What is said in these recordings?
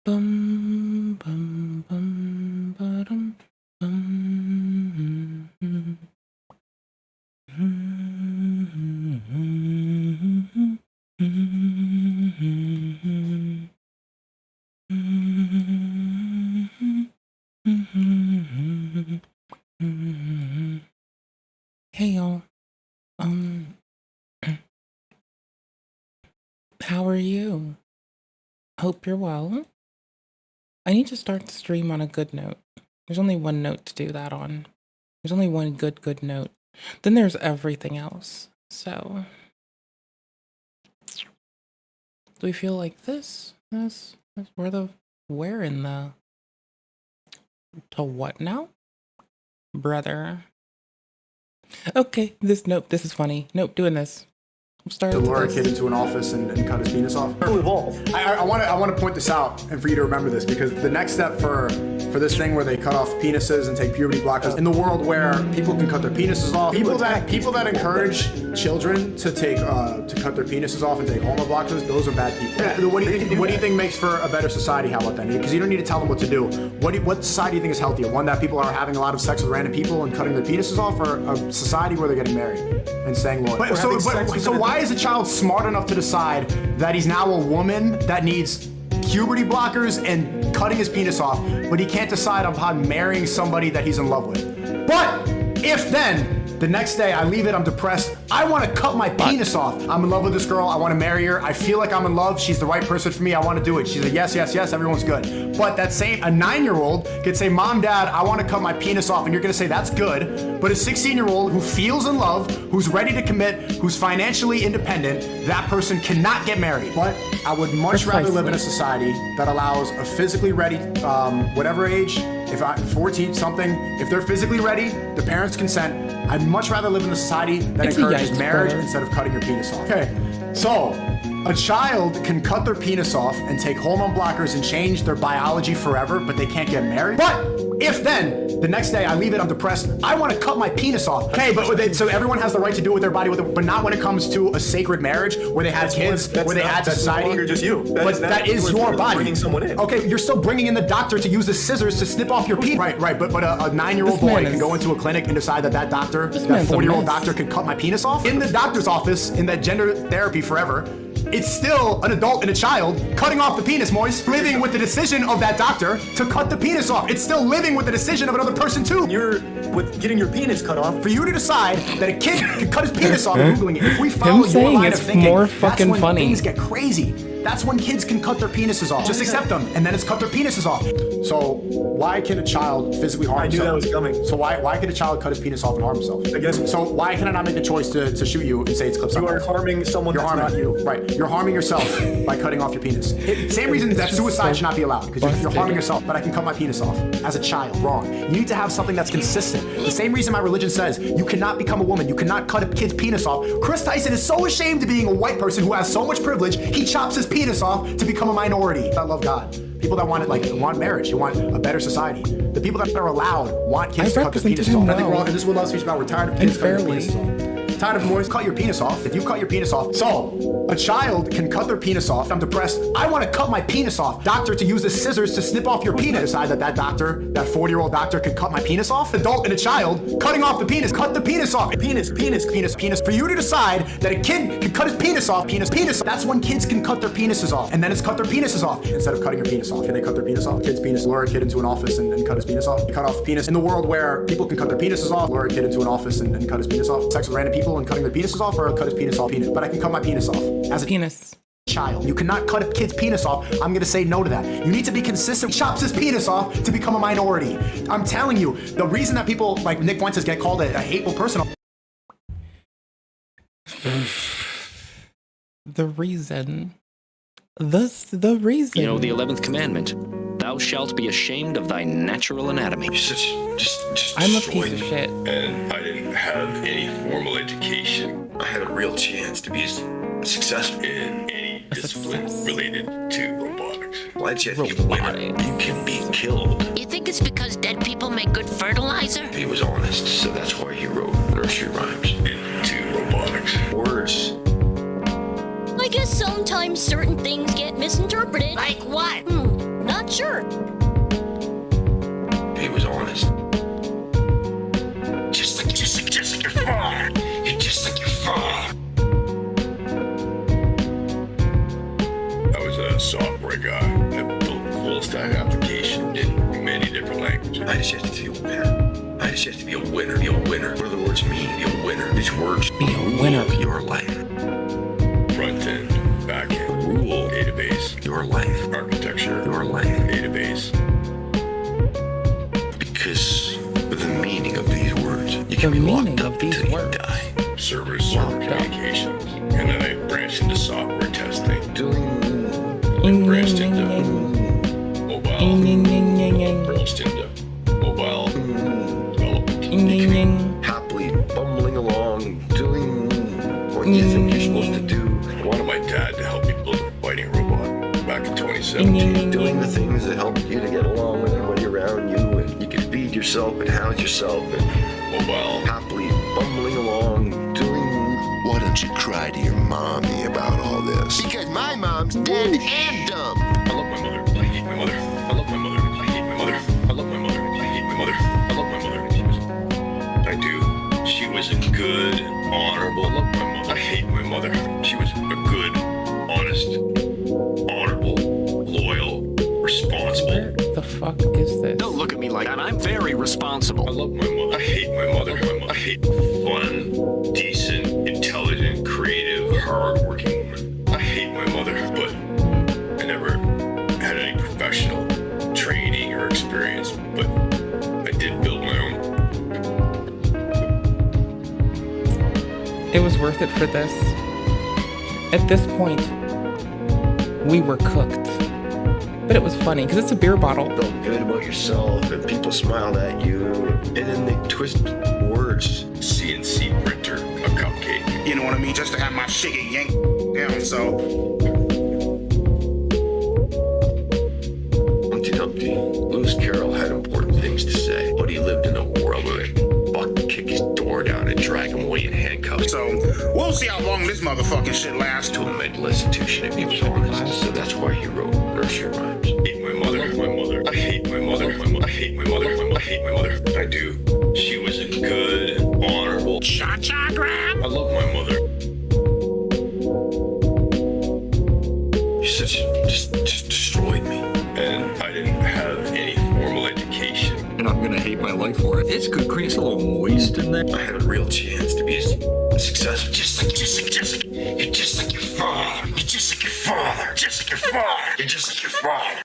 Bum bum bum ba-dum bum. Hey y'all, how are you? Hope you're well. I need to start the stream on a good note. There's only one note to do that on. There's only one good note. Then there's everything else. So, do we feel like this? Where in the, to what now? Brother. Okay, this is funny. Nope, doing this. To lure a kid into an office and cut his penis off. I want to point this out and for you to remember this, because the next step for this thing where they cut off penises and take puberty blockers in the world where people can cut their penises off, people that encourage children to cut their penises off and take hormone blockers, those are bad people. Yeah, what do you think makes for a better society? How about that? Because you don't need to tell them what to do. What society do you think is healthier? One that people are having a lot of sex with random people and cutting their penises off, or a society where they're getting married and staying loyal? So why is a child smart enough to decide that he's now a woman that needs puberty blockers and cutting his penis off, but he can't decide upon marrying somebody that he's in love with? But if then the next day I leave it, I'm depressed, I want to cut my penis off. I'm in love with this girl, I want to marry her, I feel like I'm in love, she's the right person for me, I want to do it. She's like, yes, everyone's good. But a 9-year-old could say, Mom, Dad, I want to cut my penis off, and you're going to say, that's good. But a 16-year-old who feels in love, who's ready to commit, who's financially independent, that person cannot get married. But I would much rather live in a society that allows a physically ready, whatever age, if I'm 14 something, if they're physically ready, the parents consent. I'd much rather live in a society that encourages marriage instead of cutting your penis off. Okay, so a child can cut their penis off and take hormone blockers and change their biology forever, but they can't get married. But if then the next day I leave it, I'm depressed, I want to cut my penis off. Okay, but so everyone has the right to do with their body, but not when it comes to a sacred marriage where they have kids, where they add to society. That's no longer just you. That is your body. Bringing someone in. Okay, you're still bringing in the doctor to use the scissors to snip off your penis. Right, but a 9-year-old boy can go into a clinic and decide that doctor, that 40-year-old doctor can cut my penis off? In the doctor's office, in that gender therapy forever, it's still an adult and a child cutting off the penis, Moise, living with the decision of that doctor to cut the penis off. It's still living with the decision of another person too. You're with getting your penis cut off. For you to decide that a kid can cut his penis off, Googling it. If we follow your line of thinking, more that's fucking when funny. things get crazy. That's when kids can cut their penises off. Just accept them, and then it's cut their penises off. So why can a child physically harm himself? I knew that was coming. So why can a child cut his penis off and harm himself? I guess. So why can I not make the choice to shoot you and say it's clips? You are harming someone that's not you. Right, you're harming yourself by cutting off your penis. Same reason that suicide should not be allowed, because you're harming yourself, but I can cut my penis off as a child. Wrong. You need to have something that's consistent. The same reason my religion says you cannot become a woman, you cannot cut a kid's penis off. Chris Tyson is so ashamed of being a white person who has so much privilege, he chops his penis off to become a minority. I love God. People that want it, want marriage, you want a better society. The people that are allowed want kids to cut their penis off. I think we're all, and this is what love speaks about, we're tired of kids cutting their penises off. Tired of Moise, cut your penis off. If you cut your penis off, so a child can cut their penis off. I'm depressed, I want to cut my penis off. Doctor to use the scissors to snip off your penis. Decide that doctor, that 40-year-old doctor, can cut my penis off. Adult and a child cutting off the penis, cut the penis off. Penis. For you to decide that a kid can cut his penis off, penis. That's when kids can cut their penises off, and then it's cut their penises off instead of cutting your penis off. Can they cut their penis off? Kid's penis. Lure a kid into an office and cut his penis off. Cut off penis. In the world where people can cut their penises off, lure a kid into an office and cut his penis off. Sex with random people and cutting their penises off, or cut his penis off. But I can cut my penis off as a penis child. You cannot cut a kid's penis off. I'm gonna say no to that. You need to be consistent. He chops his penis off to become a minority. I'm telling you, the reason that people like Nick Fuentes get called a hateful person. The reason. The reason. You know the 11th commandment. Thou shalt be ashamed of thy natural anatomy. Just I'm a piece of shit. And I didn't have any formal education. I had a real chance to be successful in any discipline related to robotics. Why'd you have women? You can be killed. You think it's because dead people make good fertilizer? He was honest, so that's why he wrote nursery rhymes into robotics. Words. I guess sometimes certain things get misinterpreted. Like what? None Sure. He was honest. Just like your father. You're just like your father. I was a software guy that built full stack application in many different languages. I just have to be a winner. I just have to be a winner. Be a winner. What do the words mean? Be a winner. These words Be a winner. rule your life. Front end, back end, rule, database, your life, architecture, your life, database. Because of the meaning of these words, you can be locked up until you die. Server communications. And then I branched into software testing. I branched into mobile. Branched into mobile development. Happily bumbling along, doing what you think you're supposed to do. I wanted my dad to help me build a fighting robot back in 2017. Doing the things that help you to get along with everybody around you, and you can feed yourself and house yourself, and mobile. Happily bumbling along, doing. Why don't you cry to your mommy about all this? Because my mom's dead and dumb. I love my mother. I hate my mother. I love my mother. I hate my mother. I love my mother. I hate my mother. I love my mother. I do. She was a good, honorable. I love my mother. I hate my mother. She was a good, honest, honorable, loyal, responsible. What the fuck is this? Don't look at me like that. I'm very responsible. I love my mother. I hate my mother. I hate fun, decent, intelligent, creative, hardworking woman. I hate my mother, but I never had any professional training or experience, but I did build my own. It was worth it for this. At this point, we were cooked. But it was funny, because it's a beer bottle. Felt good about yourself, and people smiled at you, and then they twist words. CNC printer, a cupcake. You know what I mean? Just to have my shit get yanked down, so. Humpty Dumpty, Lewis Carroll had important things to say, but he lived in a world where they fucking kick his door down and drag him away in handcuffs. So, we'll see how long this motherfucking shit lasts. To a mental institution if he was honest. So that's why he wrote nursery rhymes. I hate my mother. I hate my mother. I hate my mother. I hate my mother. I do. She was a good, honorable. Cha-cha, Graham. I love my mother. You just destroyed me. And I didn't have any formal education. And I'm gonna hate my life for it. It's good, creates a little moist in there. I had a real chance to be successful. Just like you're just like your father. You're just like your father. Just like your father. You're just like your father.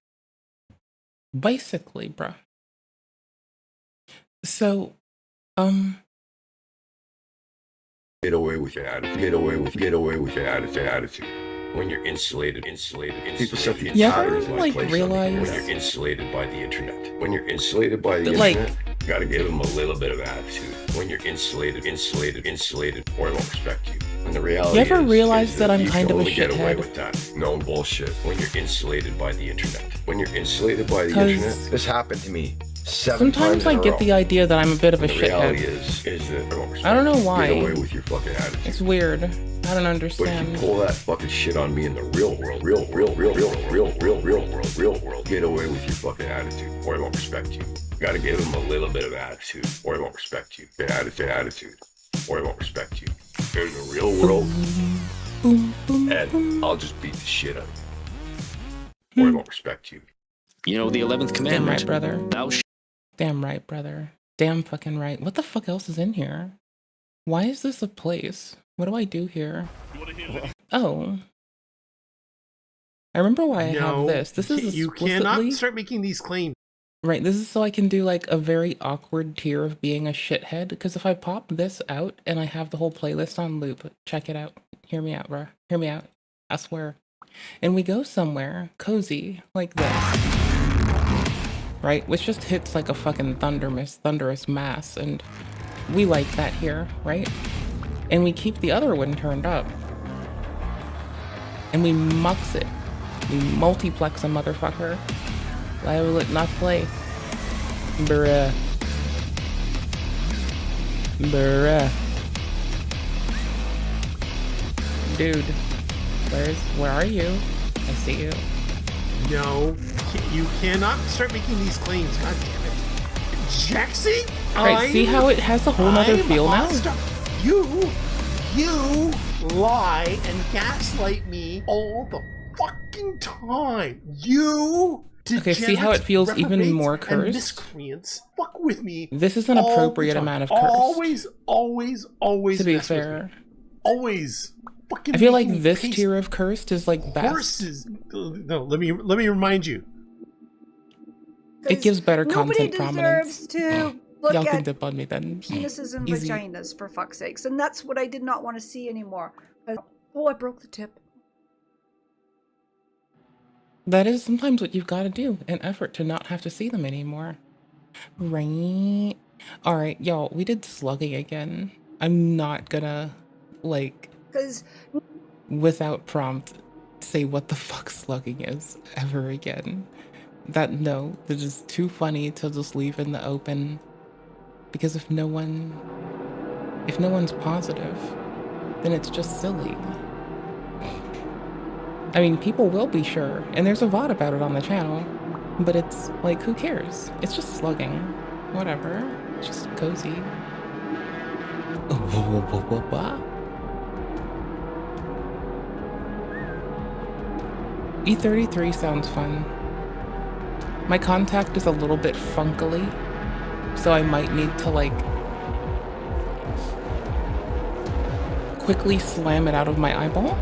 Basically, bruh. So, Get away with your attitude. Get away with your attitude. When you're insulated. People set the You ever, patterns in like, place realize- when you're insulated by the internet. When you're insulated by the Like- internet, you gotta give them a little bit of attitude. When you're insulated, or I won't respect you. And the reality You ever is realize that I'm you kind can of a only get away shithead? with that. No bullshit. When you're insulated by the internet. When you're insulated by the 'Cause internet, this happened to me 7 sometimes times I in a get row. the idea that I'm a bit of a The reality shithead. is that I won't respect I don't know you. why. Get away with your fucking attitude. It's weird. I don't But if understand. you pull that fucking shit on me in the real world, get away with your fucking attitude, or I won't respect you. You gotta give him a little bit of attitude, or I won't respect you. Attitude, or I won't respect you. In the real world, Boom, boom, and boom. I'll just beat the shit out of you, or I won't respect you. You know the 11th Damn commandment. right, brother. Thou shalt. Damn right, brother. Damn fucking right. What the fuck else is in here? Why is this a place? What do I do here? Oh. I remember why I have this. This is You explicitly... cannot start making these claims. Right, this is so I can do like a very awkward tier of being a shithead. Because if I pop this out and I have the whole playlist on loop, check it out. Hear me out, bruh. Hear me out. I swear. And we go somewhere cozy like this. Right? Which just hits like a fucking thunderous mass. And we like that here, right? And we keep the other one turned up. And we mux it. We multiplex a motherfucker. Why will it not play? Bruh. Bruh. Dude. Where are you? I see you. No, you cannot start making these claims. God damn it, Jaxie. Right, see how it has a whole nother feel now? You lie and gaslight me all the fucking time. You. Okay, see how it feels even more cursed? Miscreants, fuck with me. This is an appropriate amount of curse. Always. To be fair, always. Fucking I feel like this tier of cursed is like best. Horses. No, let me remind you. It gives better content nobody prominence. deserves to look Y'all can at dip on me then. penises and Easy. vaginas, for fuck's sakes. And that's what I did not want to see anymore. Oh, I broke the tip. That is sometimes what you've got to do, an effort to not have to see them anymore. Right? Alright, y'all, we did slugging again. I'm not gonna, like, Because without prompt, say what the fuck slugging is ever again. That is too funny to just leave in the open. Because if no one's positive, then it's just silly. I mean, people will be sure, and there's a VOD about it on the channel, but it's like, who cares? It's just slugging. Whatever. It's just cozy. E33 sounds fun. My contact is a little bit funkily, so I might need to, like, quickly slam it out of my eyeball.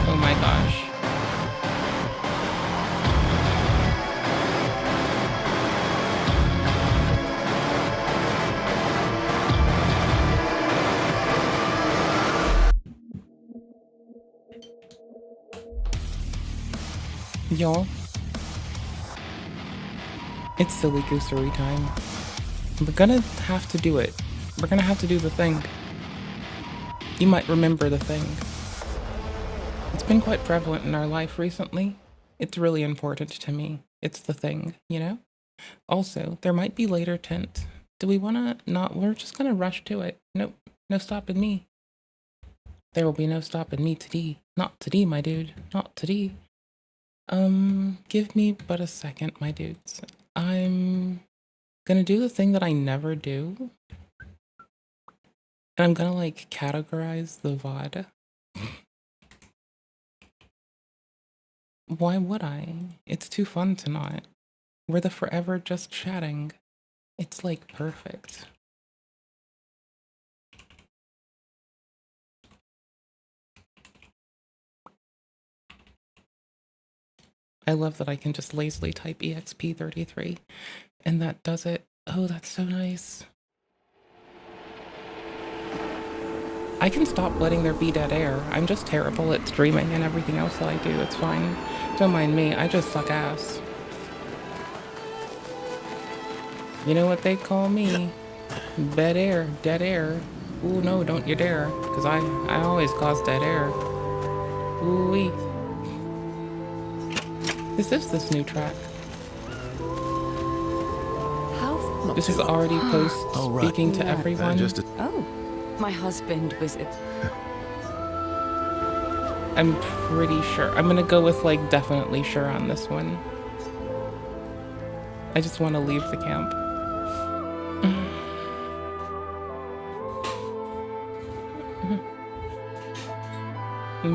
Oh my gosh. Y'all, it's silly goosery time. We're gonna have to do it. We're gonna have to do the thing. You might remember the thing. It's been quite prevalent in our life recently. It's really important to me. It's the thing, you know? Also, there might be later tint. Do we wanna not? We're just gonna rush to it. Nope, no stopping me. There will be no stopping me today. Not today, my dude. Not today. Give me but a second, my dudes. I'm gonna do the thing that I never do. And I'm gonna, like, categorize the VOD. Why would I? It's too fun to not. We're the forever just chatting. It's, like, perfect. I love that I can just lazily type EXP33 and that does it. Oh, that's so nice. I can stop letting there be dead air. I'm just terrible at streaming and everything else that I do. It's fine. Don't mind me. I just suck ass. You know what they call me? Dead air. Dead air. Ooh, no, don't you dare. Because I always cause dead air. Ooh-wee. This new track. This is already post speaking to everyone. Oh, my husband was I'm pretty sure. I'm gonna go with, like, definitely sure on this one. I just want to leave the camp.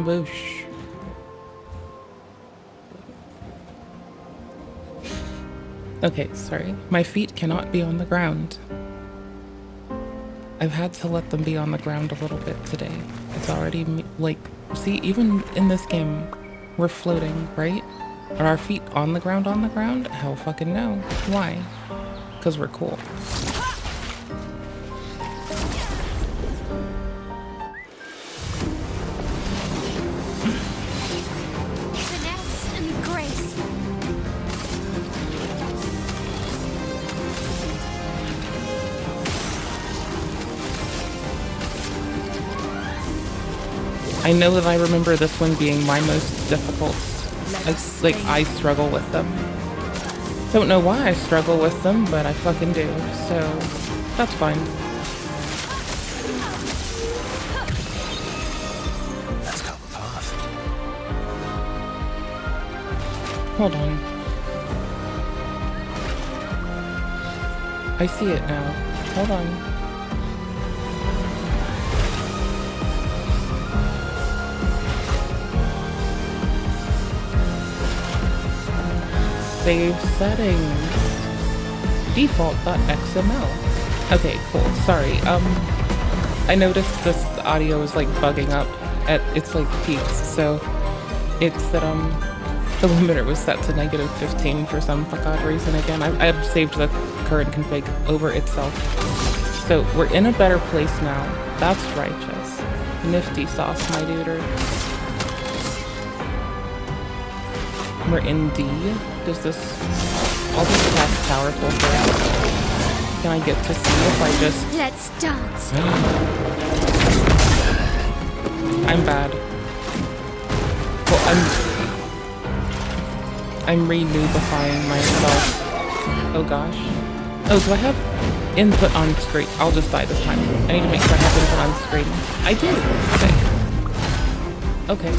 Whoosh. Okay, sorry. My feet cannot be on the ground. I've had to let them be on the ground a little bit today. It's already, like, see, even in this game, we're floating, right? Are our feet on the ground? Hell fucking no. Why? Because we're cool. Finesse and grace. I know that I remember this one being my most difficult. I struggle with them. Don't know why I struggle with them, but I fucking do. So that's fine. Let's go the path. Hold on. I see it now. Hold on. Save settings. Default.xml. Okay, cool. Sorry. I noticed this audio is like bugging up at its like peaks, so it's that the limiter was set to -15 for some fuck odd reason again. I've saved the current config over itself. So we're in a better place now. That's righteous. Nifty sauce, my duder. We're in D. Does this... I'll just cast powerful first. Can I get to see if I just... Let's dance. I'm bad. Well, I'm re-noobifying myself. Oh gosh. Oh, do I have input on screen? I'll just die this time. I need to make sure I have input on screen. I do. Okay.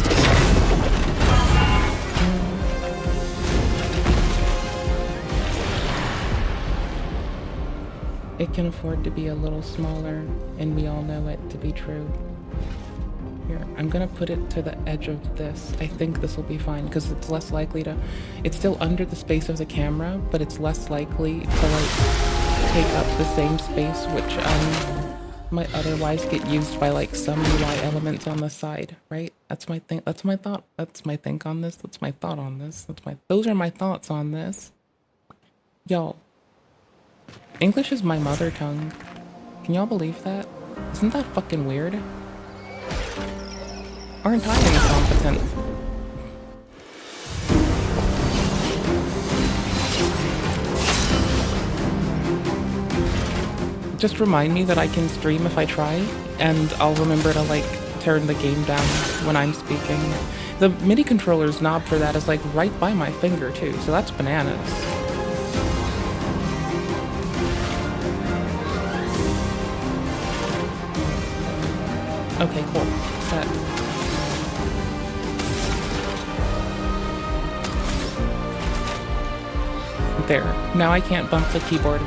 It can afford to be a little smaller, and we all know it to be true. Here, I'm gonna put it to the edge of this. I think this will be fine, because it's less likely to... It's still under the space of the camera, but it's less likely to, like, take up the same space, which, might otherwise get used by, like, some UI elements on the side, right? That's my thing. That's my thought. That's my think on this. That's my thought on this. Those are my thoughts on this. Y'all. English is my mother tongue. Can y'all believe that? Isn't that fucking weird? Aren't I incompetent? Just remind me that I can stream if I try, and I'll remember to, like, turn the game down when I'm speaking. The MIDI controller's knob for that is, like, right by my finger, too, so that's bananas. Okay, cool. Set. There. Now I can't bump the keyboard.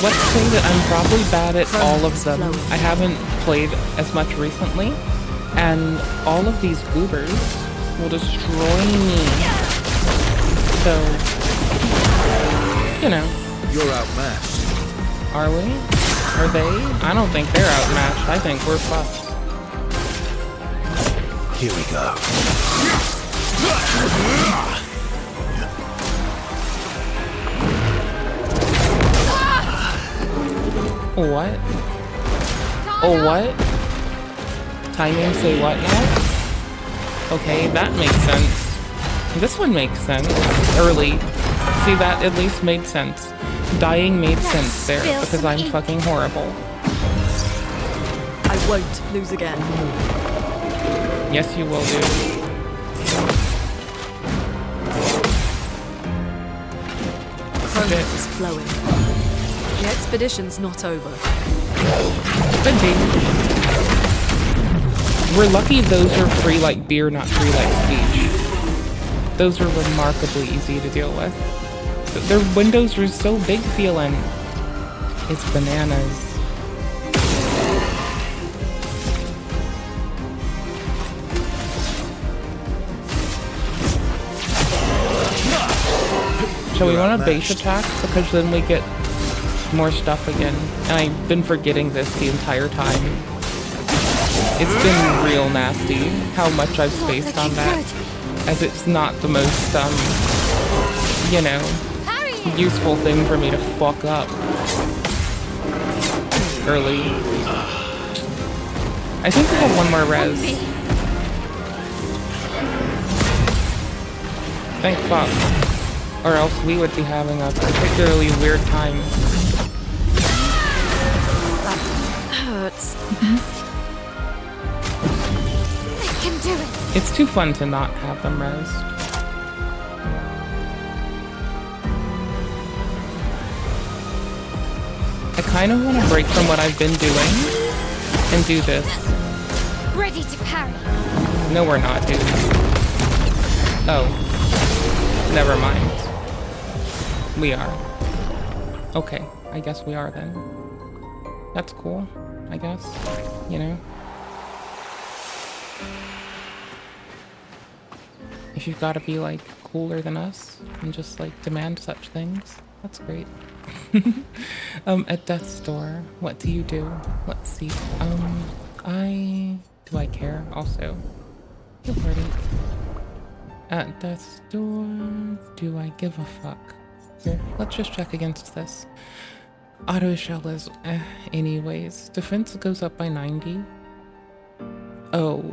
Let's say that I'm probably bad at all of them. I haven't played as much recently, and all of these goobers will destroy me. So, you know. You're outmatched. Are we? Are they? I don't think they're outmatched. I think we're fucked. Here we go. What? Oh, what? Timing say what now? Okay, that makes sense. This one makes sense. Early. See, that at least made sense. Dying made sense there, because I'm fucking horrible. I won't lose again. Yes, you will, dude. Chrome is flowing. The expedition's not over. Could be. We're lucky those are free like beer, not free like speech. Those are remarkably easy to deal with. Their windows are so big feeling. It's bananas. So we want a base attack because then we get more stuff again. And I've been forgetting this the entire time. It's been real nasty how much I've spaced on that. As it's not the most, you know, useful thing for me to fuck up early. I think we have one more res. Thank fuck. Or else we would be having a particularly weird time. hurts. I can do it. It's too fun to not have them roast. I kind of want to break from what I've been doing and do this. Ready to parry. No, we're not, dude. Oh. Never mind. We are. Okay, I guess we are then. That's cool, I guess. You know? If you've got to be, like, cooler than us and just, like, demand such things, that's great. At death's door, what do you do? Let's see. Do I care? Also. Hey, party. At death's door, do I give a fuck? Here, let's just check against this. Auto shell is anyways. Defense goes up by 90. Oh.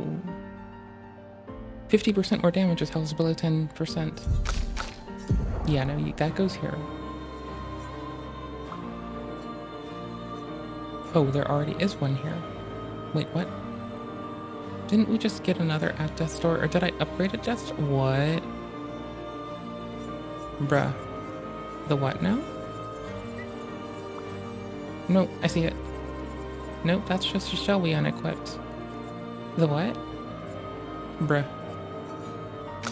50% more damage is held below 10%. Yeah, no, that goes here. Oh, there already is one here. Wait, what? Didn't we just get another at death's door? Or did I upgrade at death's door? What? Bruh. The what now? No, I see it. Nope, that's just a shell we unequipped. The what? Bruh.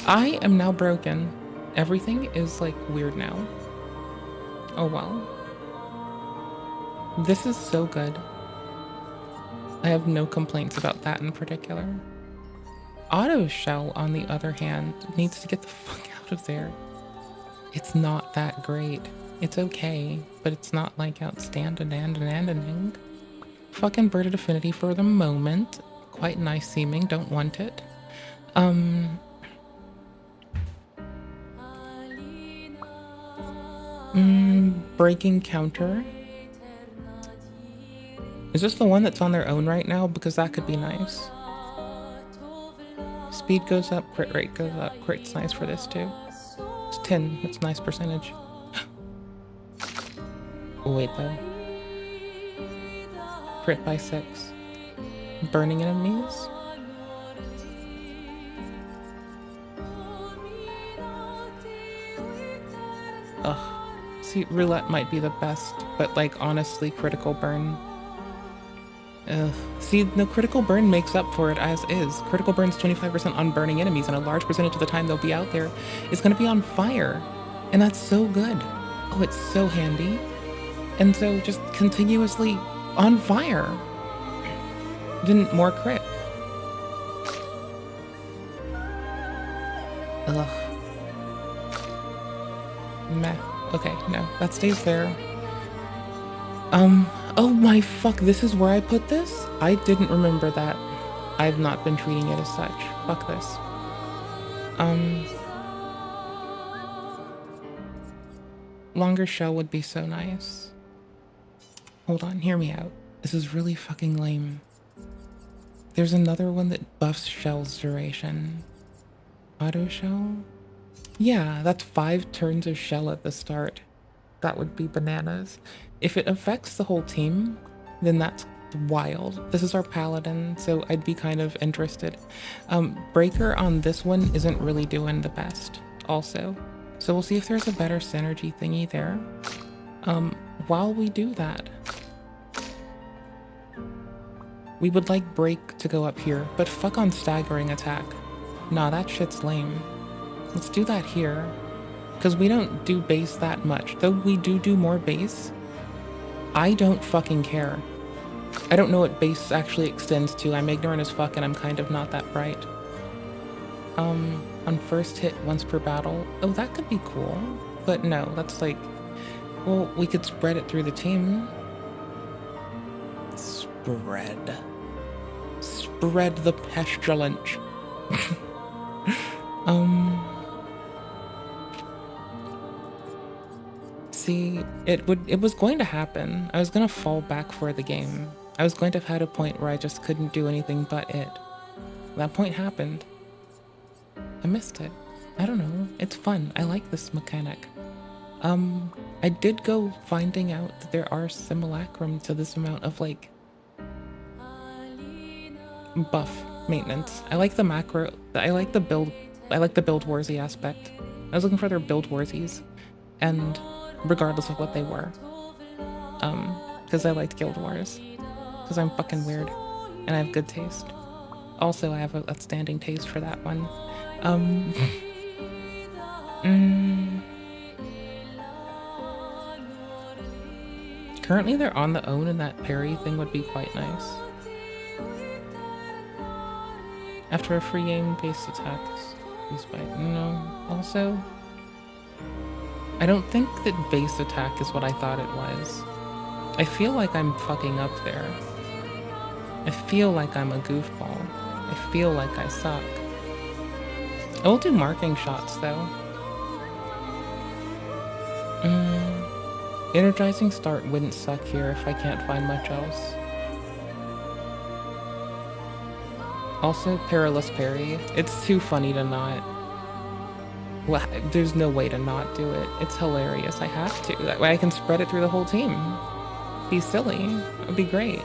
I am now broken. Everything is like weird now. Oh well. This is so good. I have no complaints about that in particular. Auto shell, on the other hand, needs to get the fuck out of there. It's not that great. It's okay, but it's not like outstanding. Fuck inverted affinity for the moment. Quite nice seeming, don't want it. Breaking counter. Is this the one that's on their own right now? Because that could be nice. Speed goes up, crit rate goes up. Crit's nice for this too. It's 10, that's a nice percentage. Wait though. Crit by 6. Burning enemies? Ugh. See, roulette might be the best, but like honestly, critical burn. Ugh. See, no, critical burn makes up for it as is. Critical burn's 25% on burning enemies, and a large percentage of the time they'll be out there is going to be on fire. And that's so good. Oh, it's so handy. And so just continuously on fire. Then more crit. Ugh. Meh. Okay, no, that stays there. Oh my fuck, this is where I put this? I didn't remember that. I've not been treating it as such. Fuck this. Longer shell would be so nice. Hold on, hear me out. This is really fucking lame. There's another one that buffs shell's duration. Auto shell? Yeah, that's 5 turns of shell at the start. That would be bananas. If it affects the whole team, then that's wild. This is our paladin, so I'd be kind of interested. Breaker on this one isn't really doing the best also. So we'll see if there's a better synergy thingy there. While we do that, we would like break to go up here, but fuck on staggering attack. Nah, that shit's lame. Let's do that here. Because we don't do base that much. Though we do more base, I don't fucking care. I don't know what base actually extends to. I'm ignorant as fuck and I'm kind of not that bright. On first hit once per battle. Oh, that could be cool. But no, that's like... Well, we could spread it through the team. Spread. Spread the pestilence. See, it was going to happen. I was gonna fall back for the game. I was going to have had a point where I just couldn't do anything but it. That point happened. I missed it. I don't know. It's fun. I like this mechanic. I did go finding out that there are simulacrum to this amount of like buff maintenance. I like the macro. I like the build warsy aspect. I was looking for their build warsies, and regardless of what they were, because I liked Guild Wars, because I'm fucking weird, and I have good taste. Also, I have an outstanding taste for that one. Currently, they're on the own, and that parry thing would be quite nice. After a free aim based attacks, please fight. No. Also, I don't think that base attack is what I thought it was. I feel like I'm fucking up there. I feel like I'm a goofball. I feel like I suck. I will do marking shots though. Energizing start wouldn't suck here if I can't find much else. Also, perilous parry. It's too funny to not. Well, there's no way to not do it. It's hilarious. I have to. That way I can spread it through the whole team. Be silly. It'd be great.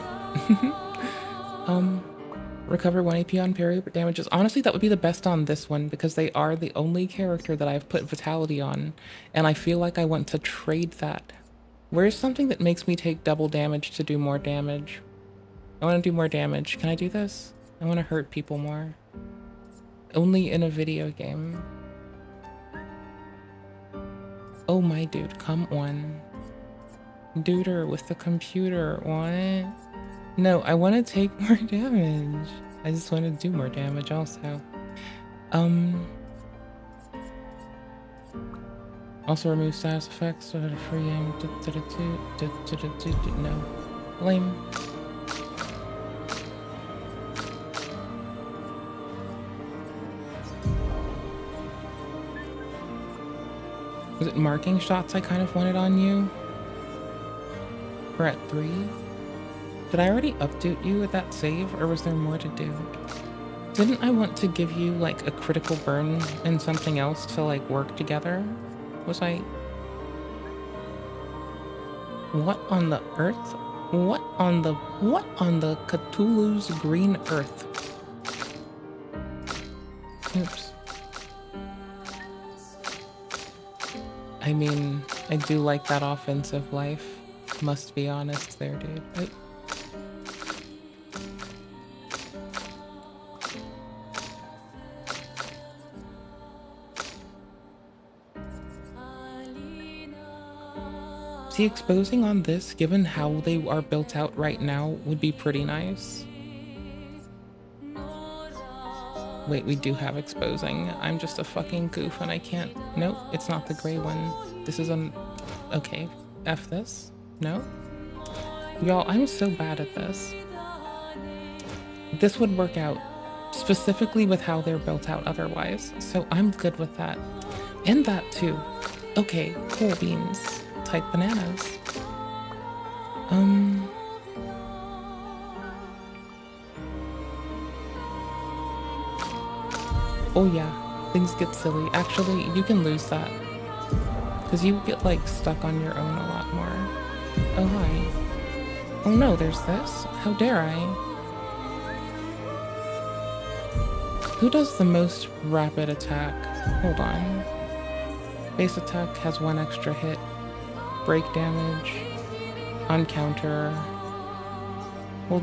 Recover 1 AP on parry damages. Honestly, that would be the best on this one because they are the only character that I've put Vitality on, and I feel like I want to trade that. Where's something that makes me take double damage to do more damage? I want to do more damage. Can I do this? I want to hurt people more. Only in a video game. Oh my dude, come on. Duder with the computer, what? No, I want to take more damage. I just want to do more damage also. Also remove status effects, so a free aim. No. Lame. Was it marking shots I kind of wanted on you? We're at 3. Did I already update you with that save, or was there more to do? Didn't I want to give you, like, a critical burn and something else to, like, work together? Was I... What on the earth? What on the Cthulhu's green earth? Oops. I mean, I do like that offensive life. Must be honest there, dude. See, exposing on this, given how they are built out right now, would be pretty nice. Wait, we do have exposing. I'm just a fucking goof and I can't... Nope, it's not the gray one. This is an... Okay, F this. No? Y'all, I'm so bad at this. This would work out specifically with how they're built out otherwise, so I'm good with that. And that too. Okay, cool beans. Type bananas. Oh yeah, things get silly. Actually, you can lose that. Because you get, like, stuck on your own a lot more. Oh, hi. Oh no, there's this? How dare I? Who does the most rapid attack? Hold on. Base attack has 1 extra hit. Break damage. On counter. Well,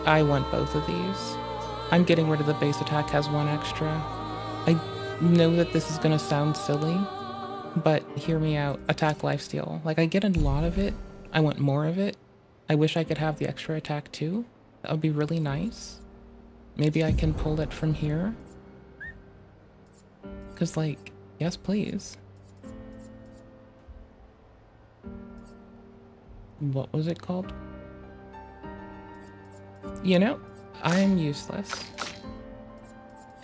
I want both of these. I'm getting rid of the base attack has 1 extra. I know that this is gonna sound silly, but hear me out. Attack lifesteal. Like, I get a lot of it. I want more of it. I wish I could have the extra attack too. That would be really nice. Maybe I can pull it from here. Cause, like, yes please. What was it called? You know, I am useless.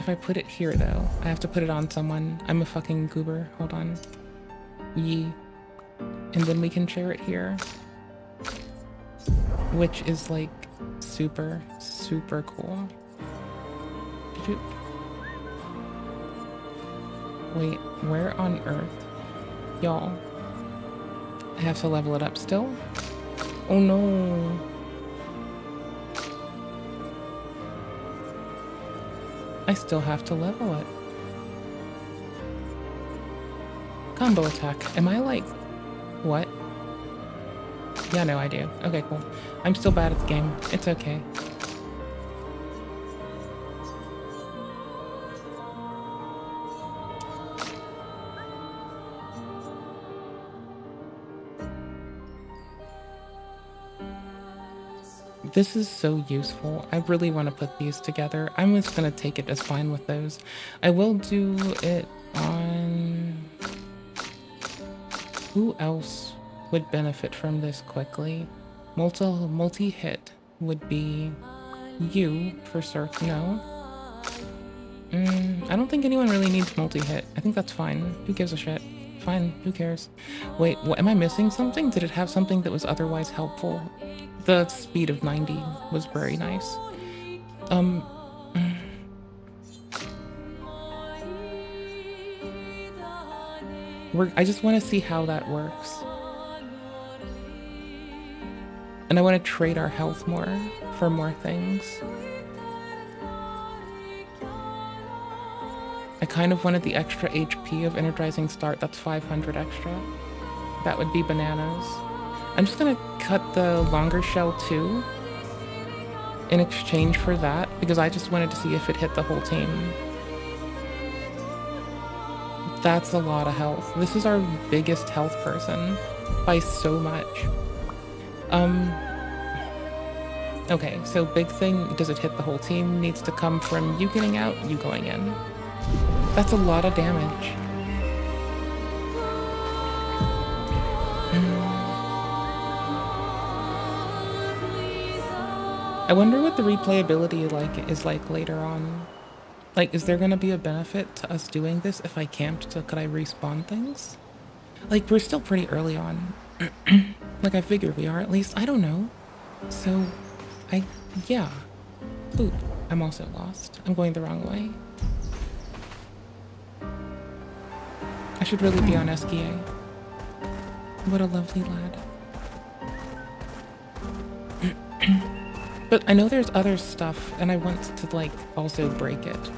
If I put it here though, I have to put it on someone. I'm a fucking goober. Hold on. Yee. And then we can share it here. Which is, like, super, super cool. Wait, where on earth? Y'all. I have to level it up still? Oh no. I still have to level it. Combo attack. Am I like... What? Yeah, no, I do. Okay, cool. I'm still bad at the game. It's okay. This is so useful. I really want to put these together. I'm just going to take it as fine with those. I will do it on... Who else would benefit from this quickly? Multi-hit would be you, for certain. No. I don't think anyone really needs multi-hit. I think that's fine. Who gives a shit? Fine, who cares? Wait, what, am I missing something? Did it have something that was otherwise helpful? The speed of 90 was very nice. I just want to see how that works. And I want to trade our health more for more things. I kind of wanted the extra HP of Energizing Start. That's 500 extra. That would be bananas. I'm just gonna cut the longer shell too in exchange for that, because I just wanted to see if it hit the whole team. That's a lot of health. This is our biggest health person by so much. Okay, so big thing, does it hit the whole team? Needs to come from you getting out, you going in. That's a lot of damage. I wonder what the replayability is like later on. Like, is there gonna be a benefit to us doing this if I camped? Could I respawn things? Like, we're still pretty early on. Like, I figure we are, at least. I don't know. So, yeah. Boop. I'm also lost. I'm going the wrong way. I should really be on SKA. What a lovely lad. But I know there's other stuff, and I want to, like, also break it.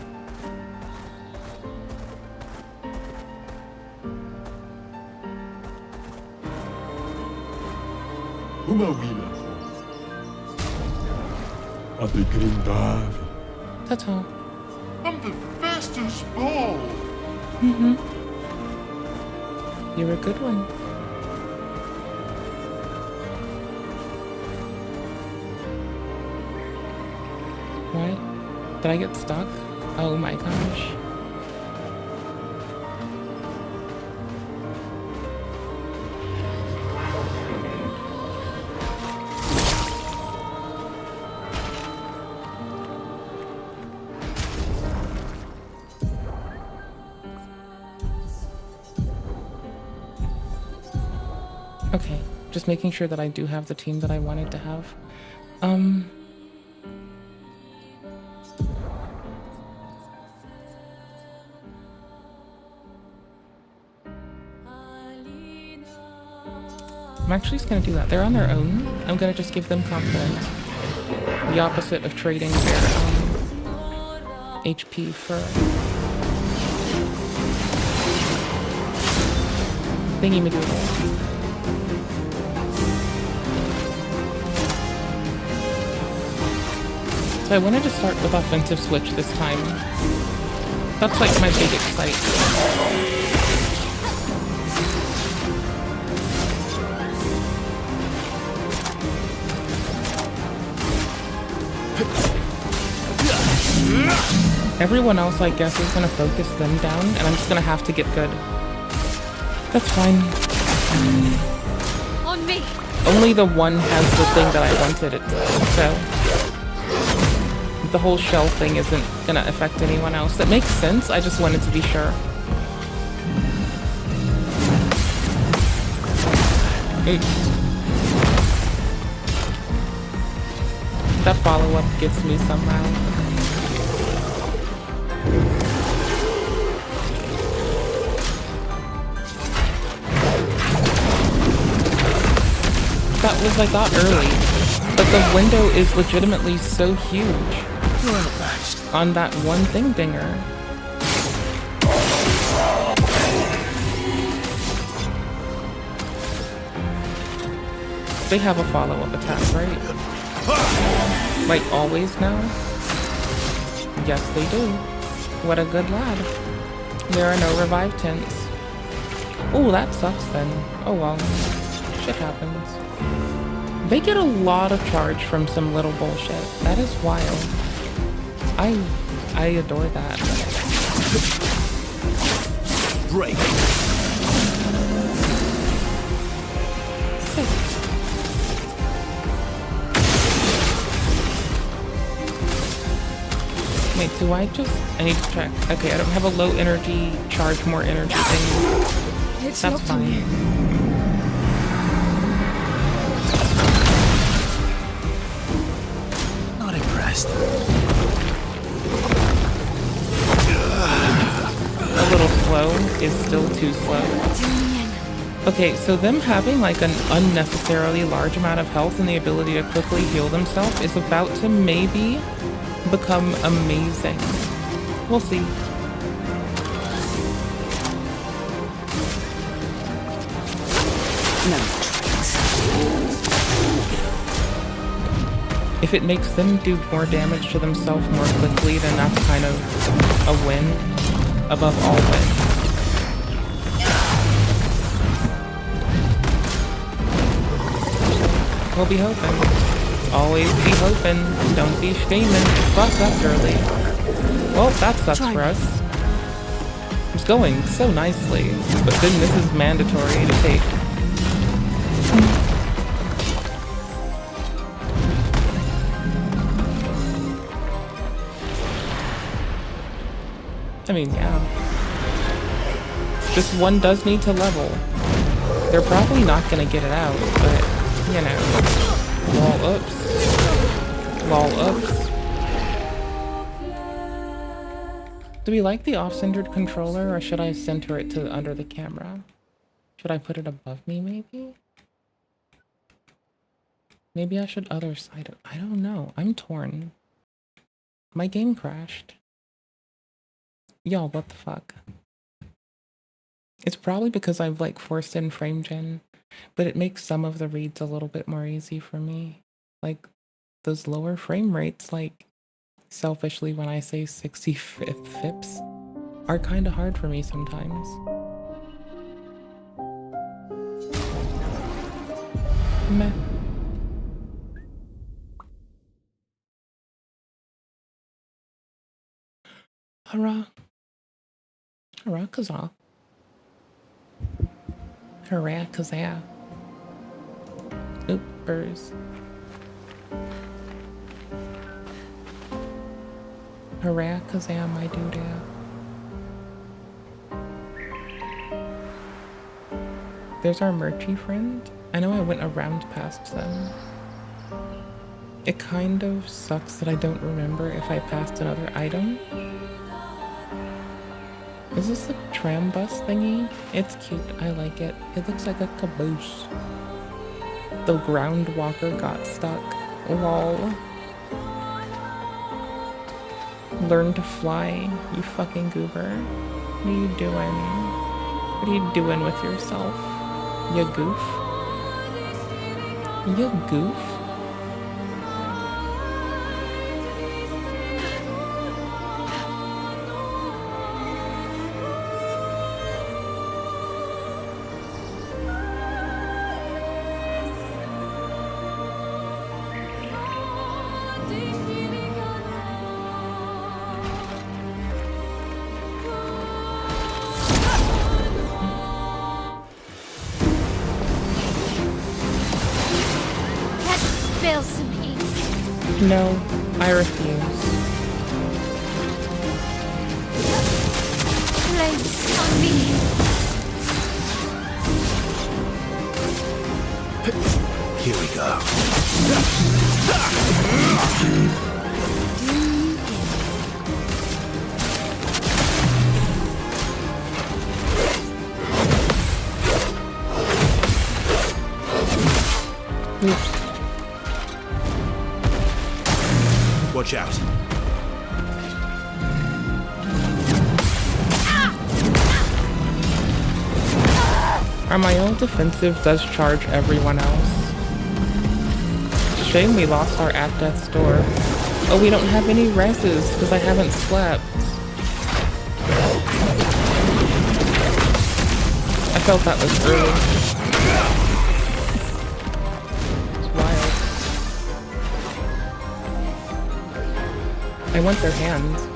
Ta-ta. I'm the fastest ball. You're a good one. What? Did I get stuck? Oh my gosh. Okay, just making sure that I do have the team that I wanted to have. I'm actually just gonna do that. They're on their own. I'm gonna just give them confidence. The opposite of trading their HP for thingy-madoodle. So I wanted to start with offensive switch this time. That's like my big excite. Everyone else, I guess, is gonna focus them down, and I'm just gonna have to get good. That's fine. On me. Only the one has the thing that I wanted it to, so the whole shell thing isn't gonna affect anyone else. That makes sense, I just wanted to be sure. Oops. That follow-up gets me somehow. That was, I thought, early, but the window is legitimately so huge. You're outmatched. On that one thing dinger. They have a follow-up attack, right? Like always now? Yes, they do. What a good lad. There are no revive tints. Oh, that sucks then. Oh well. Shit happens. They get a lot of charge from some little bullshit. That is wild. I adore that. Break. Sick. Wait, do I need to check. Okay, I don't have a low energy, charge more energy thing. It's That's fine. Not impressed. A little slow is still too slow. Okay, so them having like an unnecessarily large amount of health and the ability to quickly heal themselves is about to maybe become amazing. We'll see. No tricks. If it makes them do more damage to themselves more quickly, then that's kind of a win above all wins. We'll be hoping. Always be hoping. Don't be scheming. Fuck, that's early. Well, that sucks for us. It's going so nicely, but then this is mandatory to take. I mean, yeah. This one does need to level. They're probably not gonna get it out, but, you know. Lol, oops. Lol, oops. Do we like the off-centered controller, or should I center it to under the camera? Should I put it above me, maybe? Maybe I should other side it. I don't know. I'm torn. My game crashed. Y'all, what the fuck? It's probably because I've like forced in frame gen, but it makes some of the reads a little bit more easy for me. Like those lower frame rates, like selfishly when I say 65th FIPS, are kind of hard for me sometimes. Meh. Hurrah. Hurrah, kazaa. Hurrah, kazaa. Oopers. Hurrah, kazaa, my doodah. There's our merchy friend. I know I went around past them. It kind of sucks that I don't remember if I passed another item. Is this a tram bus thingy? It's cute, I like it. It looks like a caboose. The ground walker got stuck. Lol. Learn to fly, you fucking goober. What are you doing? What are you doing with yourself? You goof? You goof? No, I refuse. Place on me. Here we go. Oops. Watch out. Our defensive does charge everyone else. It's a shame we lost our at death's door. Oh, we don't have any reses because I haven't slept. I felt that was early. It's wild. I want their hands.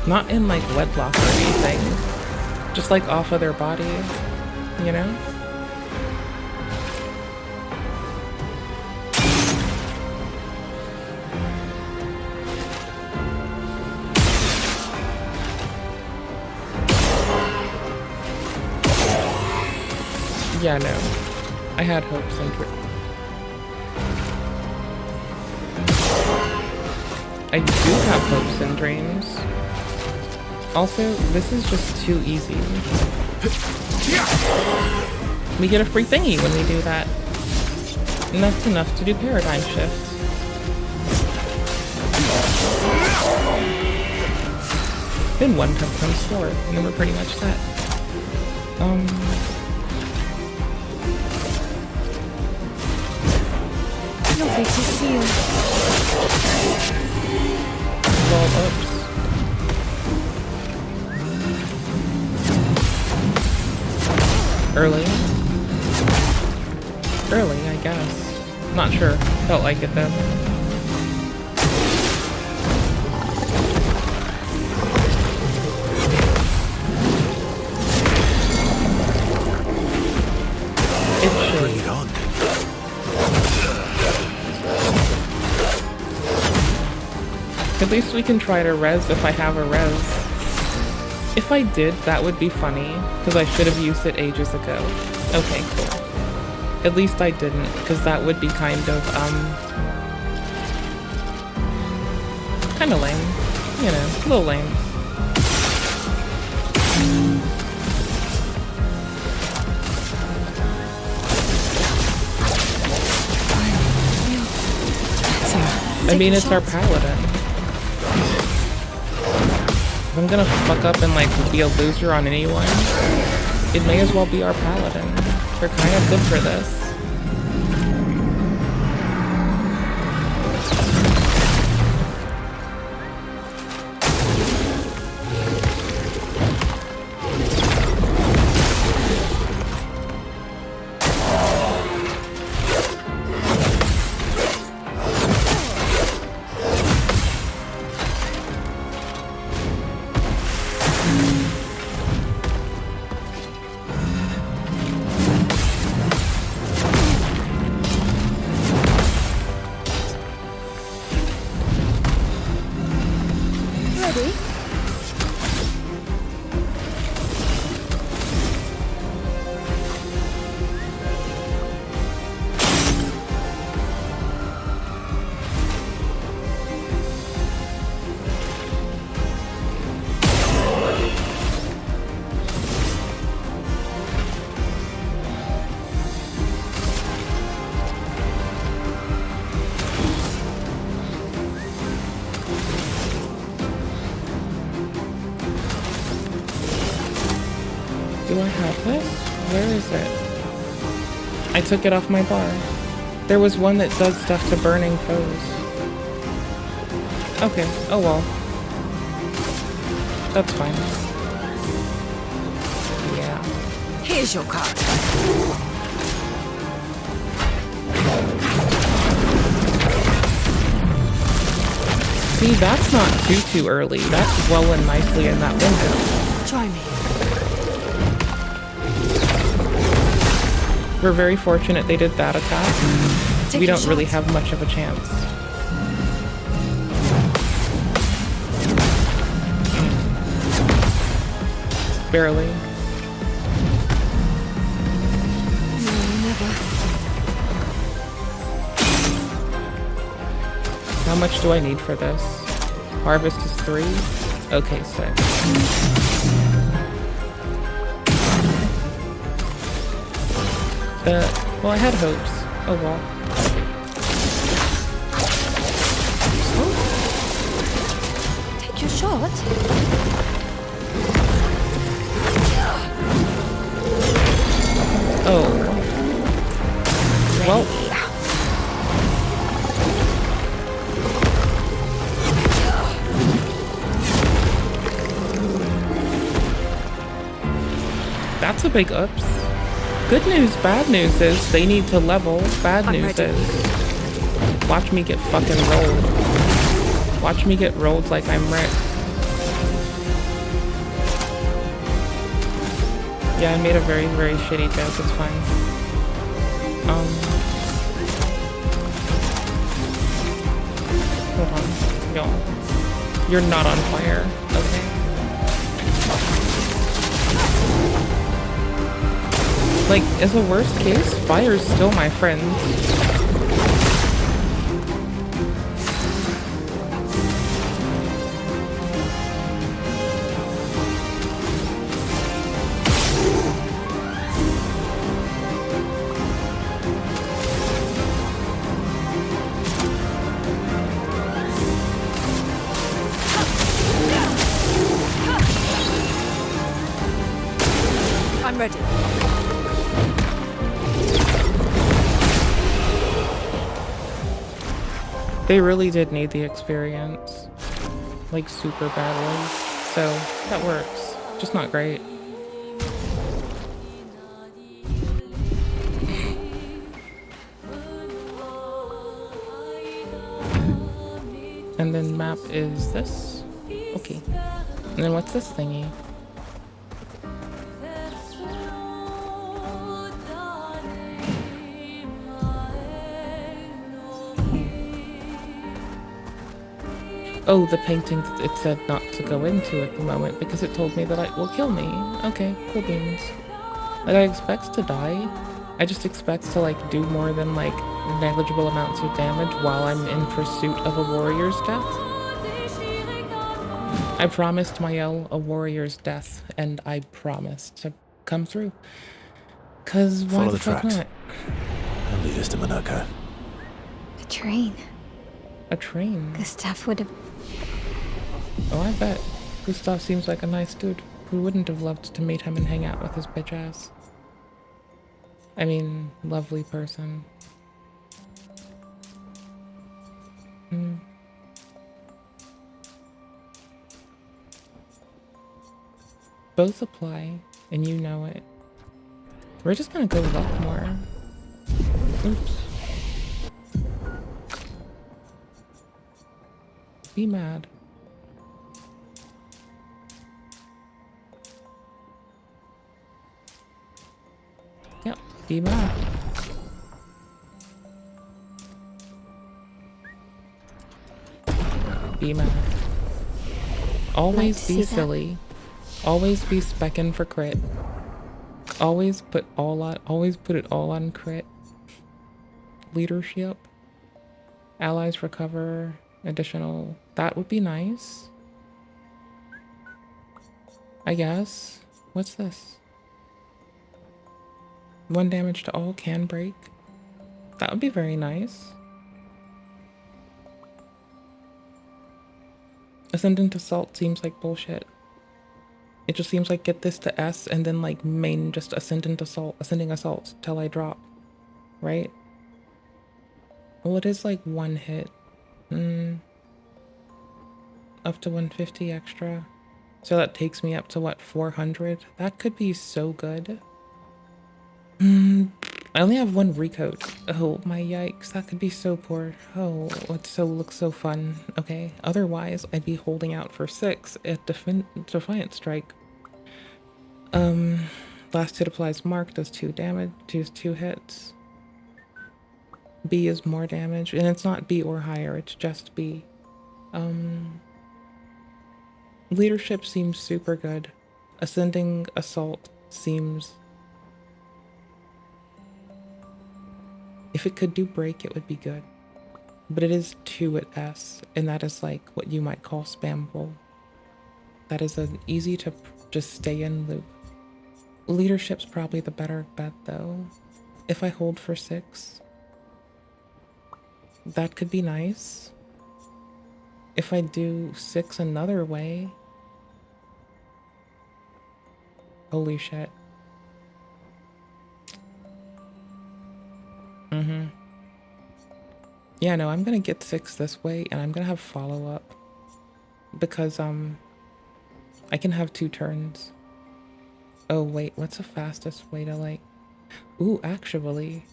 Not in like wedlock or anything. Just like off of their body, you know? Yeah, no. I had hopes and I do have hopes and dreams. Also, this is just too easy. We get a free thingy when we do that. And that's enough to do paradigm shifts. Then one comes forward, and then we're pretty much set. Lovely to see you. Well, oops. Early, I guess. Not sure. Felt like it though. It should. Bring it on. At least we can try to res if I have a res. If I did, that would be funny, because I should have used it ages ago. Okay, cool. At least I didn't, because that would be kind of lame. You know, a little lame. I mean, it's our paladin. If I'm gonna fuck up and like be a loser on anyone, it may as well be our paladin. They're kind of good for this. Do I have this? Where is it? I took it off my bar. There was one that does stuff to burning foes. Okay, oh well. That's fine. Yeah. Here's your card. See, that's not too early. That's well and nicely in that window. Try me. We're very fortunate they did that attack. We don't really have much of a chance. Barely. No, never. How much do I need for this? Harvest is 3? Okay, 6. Well, I had hopes. Oh well. Oh. Take your shot. That's a big oops. Good news, bad news is they need to level. Bad news is watch me get fucking rolled. Watch me get rolled like I'm Rick. Yeah, I made a very, very shitty joke. It's fine. Hold on. Y'all. You're not on fire. Okay. Like, as a worst case, fire's still my friend. I'm ready. They really did need the experience, like super badly, so that works, just not great. And then map is this, okay. And then what's this thingy? Oh, the painting, it said not to go into at the moment because it told me that it will kill me. Okay, cool beans. Like, I expect to die. I just expect to, like, do more than, like, negligible amounts of damage while I'm in pursuit of a warrior's death. I promised Mael a warrior's death, and I promised to come through. 'Cause why Follow the the fuck tracks. not? And lead us to Monaco. A train. A train? Gustav would have... Oh, I bet. Gustav seems like a nice dude. Who wouldn't have loved to meet him and hang out with his bitch ass? I mean, lovely person. Both apply, and you know it. We're just gonna go luck more. Oops. Be mad. Yep, be mad. Be mad. Always be silly. Always be specking for crit. Always put it all on crit. Leadership. Allies recover additional. That would be nice. I guess. What's this? 1 damage to all can break. That would be very nice. Ascendant Assault seems like bullshit. It just seems like get this to S and then like main just ascending assault till I drop. Right? Well, it is like 1 hit. Up to 150 extra. So that takes me up to what, 400? That could be so good. I only have 1 recoat. Oh my yikes, that could be so poor. Oh, it looks so fun. Okay, otherwise I'd be holding out for 6 at Defiant Strike. Last hit applies mark, does 2 damage, does 2 hits. B is more damage, and it's not B or higher, it's just B. Leadership seems super good. Ascending Assault seems... If it could do break, it would be good. But it is 2 at S, and that is like what you might call spammable. That is an easy to just stay in loop. Leadership's probably the better bet though. If I hold for 6, that could be nice. If I do 6 another way, holy shit. Yeah, no, I'm gonna get 6 this way, and I'm gonna have follow-up. Because, I can have 2 turns. Oh wait, what's the fastest way to like... Ooh, actually...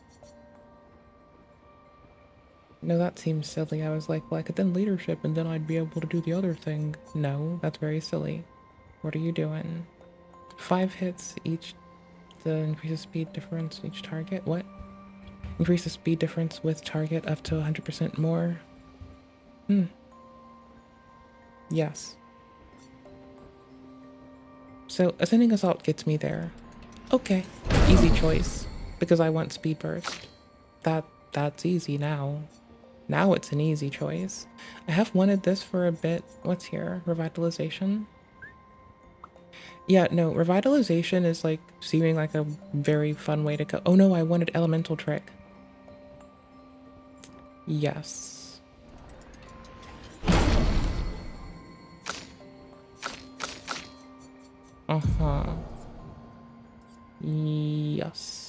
No, that seems silly. I was like, well, I could then leadership and then I'd be able to do the other thing. No, that's very silly. What are you doing? 5 hits each to increase the speed difference each target. What? Increase the speed difference with target up to 100% more. Yes. So, ascending assault gets me there. Okay. Easy choice. Because I want speed burst. That's easy now. Now it's an easy choice. I have wanted this for a bit. What's here? Revitalization? Yeah, no, revitalization is like seeming like a very fun way to go. Oh no, I wanted elemental trick. Yes. Uh-huh. Yes.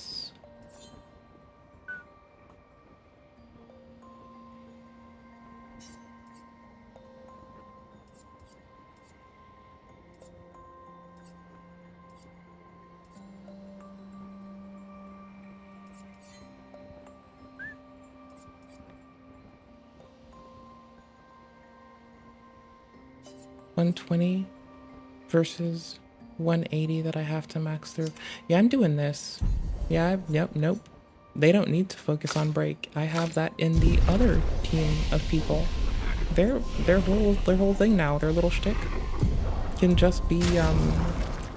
$120 versus 180 that I have to max through. Yeah, I'm doing this. Yeah, yep, nope. They don't need to focus on break. I have that in the other team of people. Their whole thing now, their little shtick, can just be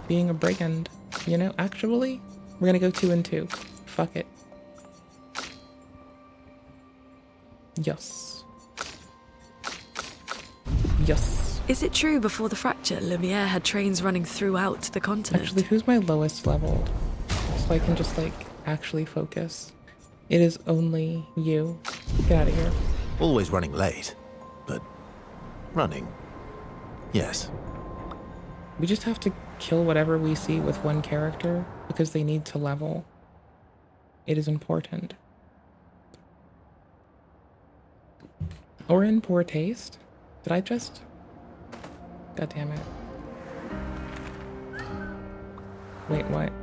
being a brigand. You know, actually, we're gonna go 2 and 2. Fuck it. Yes. Yes. Is it true before the fracture, Lumiere had trains running throughout the continent? Actually, who's my lowest leveled? So I can just, like, actually focus. It is only you. Get out of here. Always running late, but running. Yes. We just have to kill whatever we see with one character because they need to level. It is important. Or in poor taste. Did I just... God damn it. Wait, what?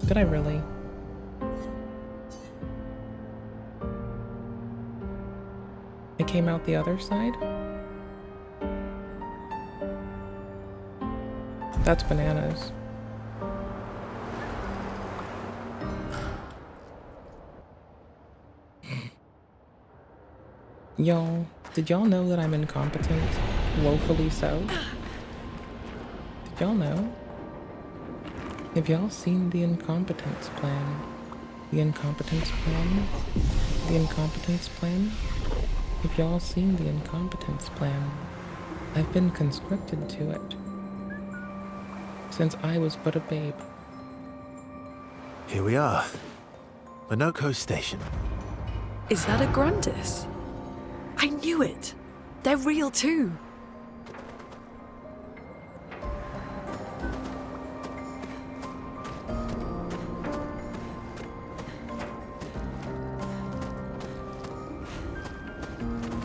Did I really? It came out the other side? That's bananas. Y'all, did y'all know that I'm incompetent? Woefully so? Did y'all know? Have y'all seen the incompetence plan? The incompetence plan? The incompetence plan? Have y'all seen the incompetence plan? I've been conscripted to it since I was but a babe. Here we are. Minoko Station. Is that a Grandis? I knew it. They're real too.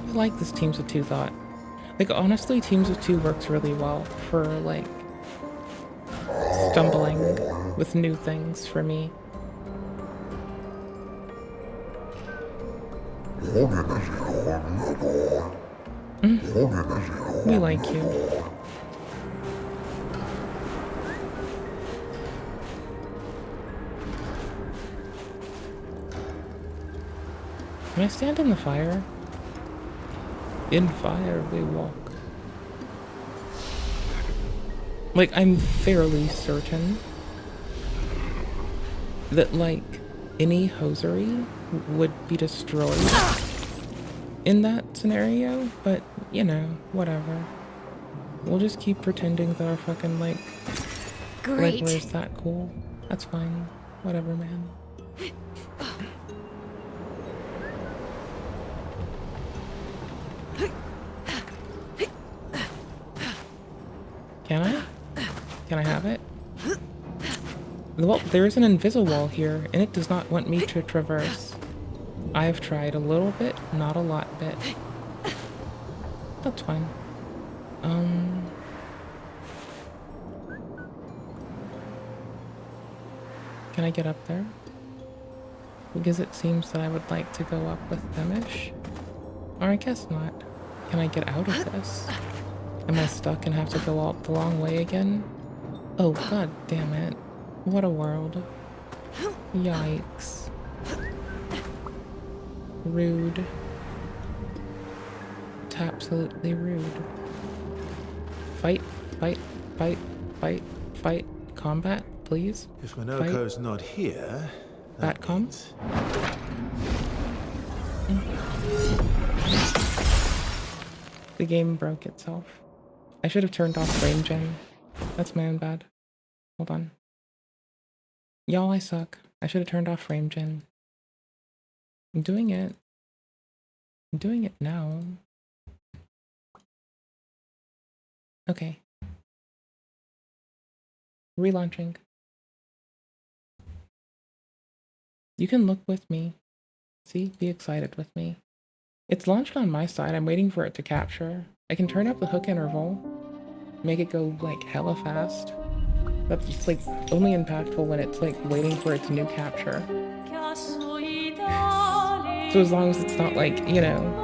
I like this Teams of Two thought. Like, honestly, Teams of Two works really well for, like, stumbling with new things for me. We like you. Can I stand in the fire? In fire we walk. Like, I'm fairly certain that, like, any hosiery would be destroyed in that scenario, but, you know, whatever. We'll just keep pretending that our fucking, like, Great. like, where's that cool? That's fine. Whatever, man. Can I? Can I have it? Well, there is an invisible wall here, and it does not want me to traverse. I have tried a little bit, not a lot bit. That's fine. Can I get up there? Because it seems that I would like to go up with them-ish. Or I guess not. Can I get out of this? Am I stuck and have to go out the long way again? Oh, god damn it. What a world. Yikes. Rude. It's absolutely rude. Fight, fight, fight, fight, fight. Combat, please. If Minoko's not here, that comes. The game broke itself. I should have turned off frame gen. That's my own bad. Hold on. Y'all, I suck. I should have turned off frame gen. I'm doing it. I'm doing it now. Okay. Relaunching. You can look with me. See? Be excited with me. It's launched on my side. I'm waiting for it to capture. I can turn up the hook interval. Make it go like hella fast. That's like only impactful when it's like waiting for its new capture. So as long as it's not like, you know.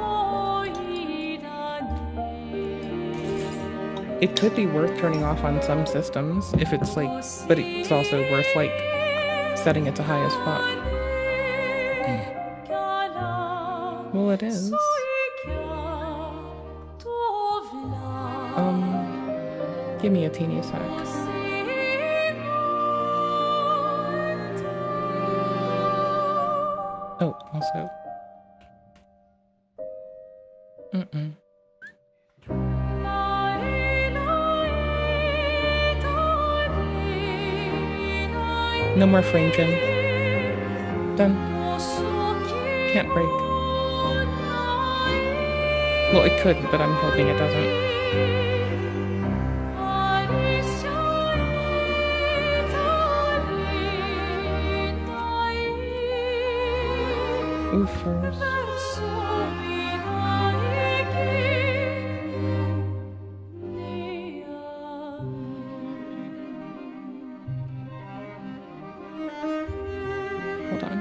It could be worth turning off on some systems if it's like, but it's also worth like setting it to high as fuck. Well, it is. Give me a teeny sec. Oh, also. No more frame gen. Done. Can't break. Well, it could, but I'm hoping it doesn't. Oofers. Hold on.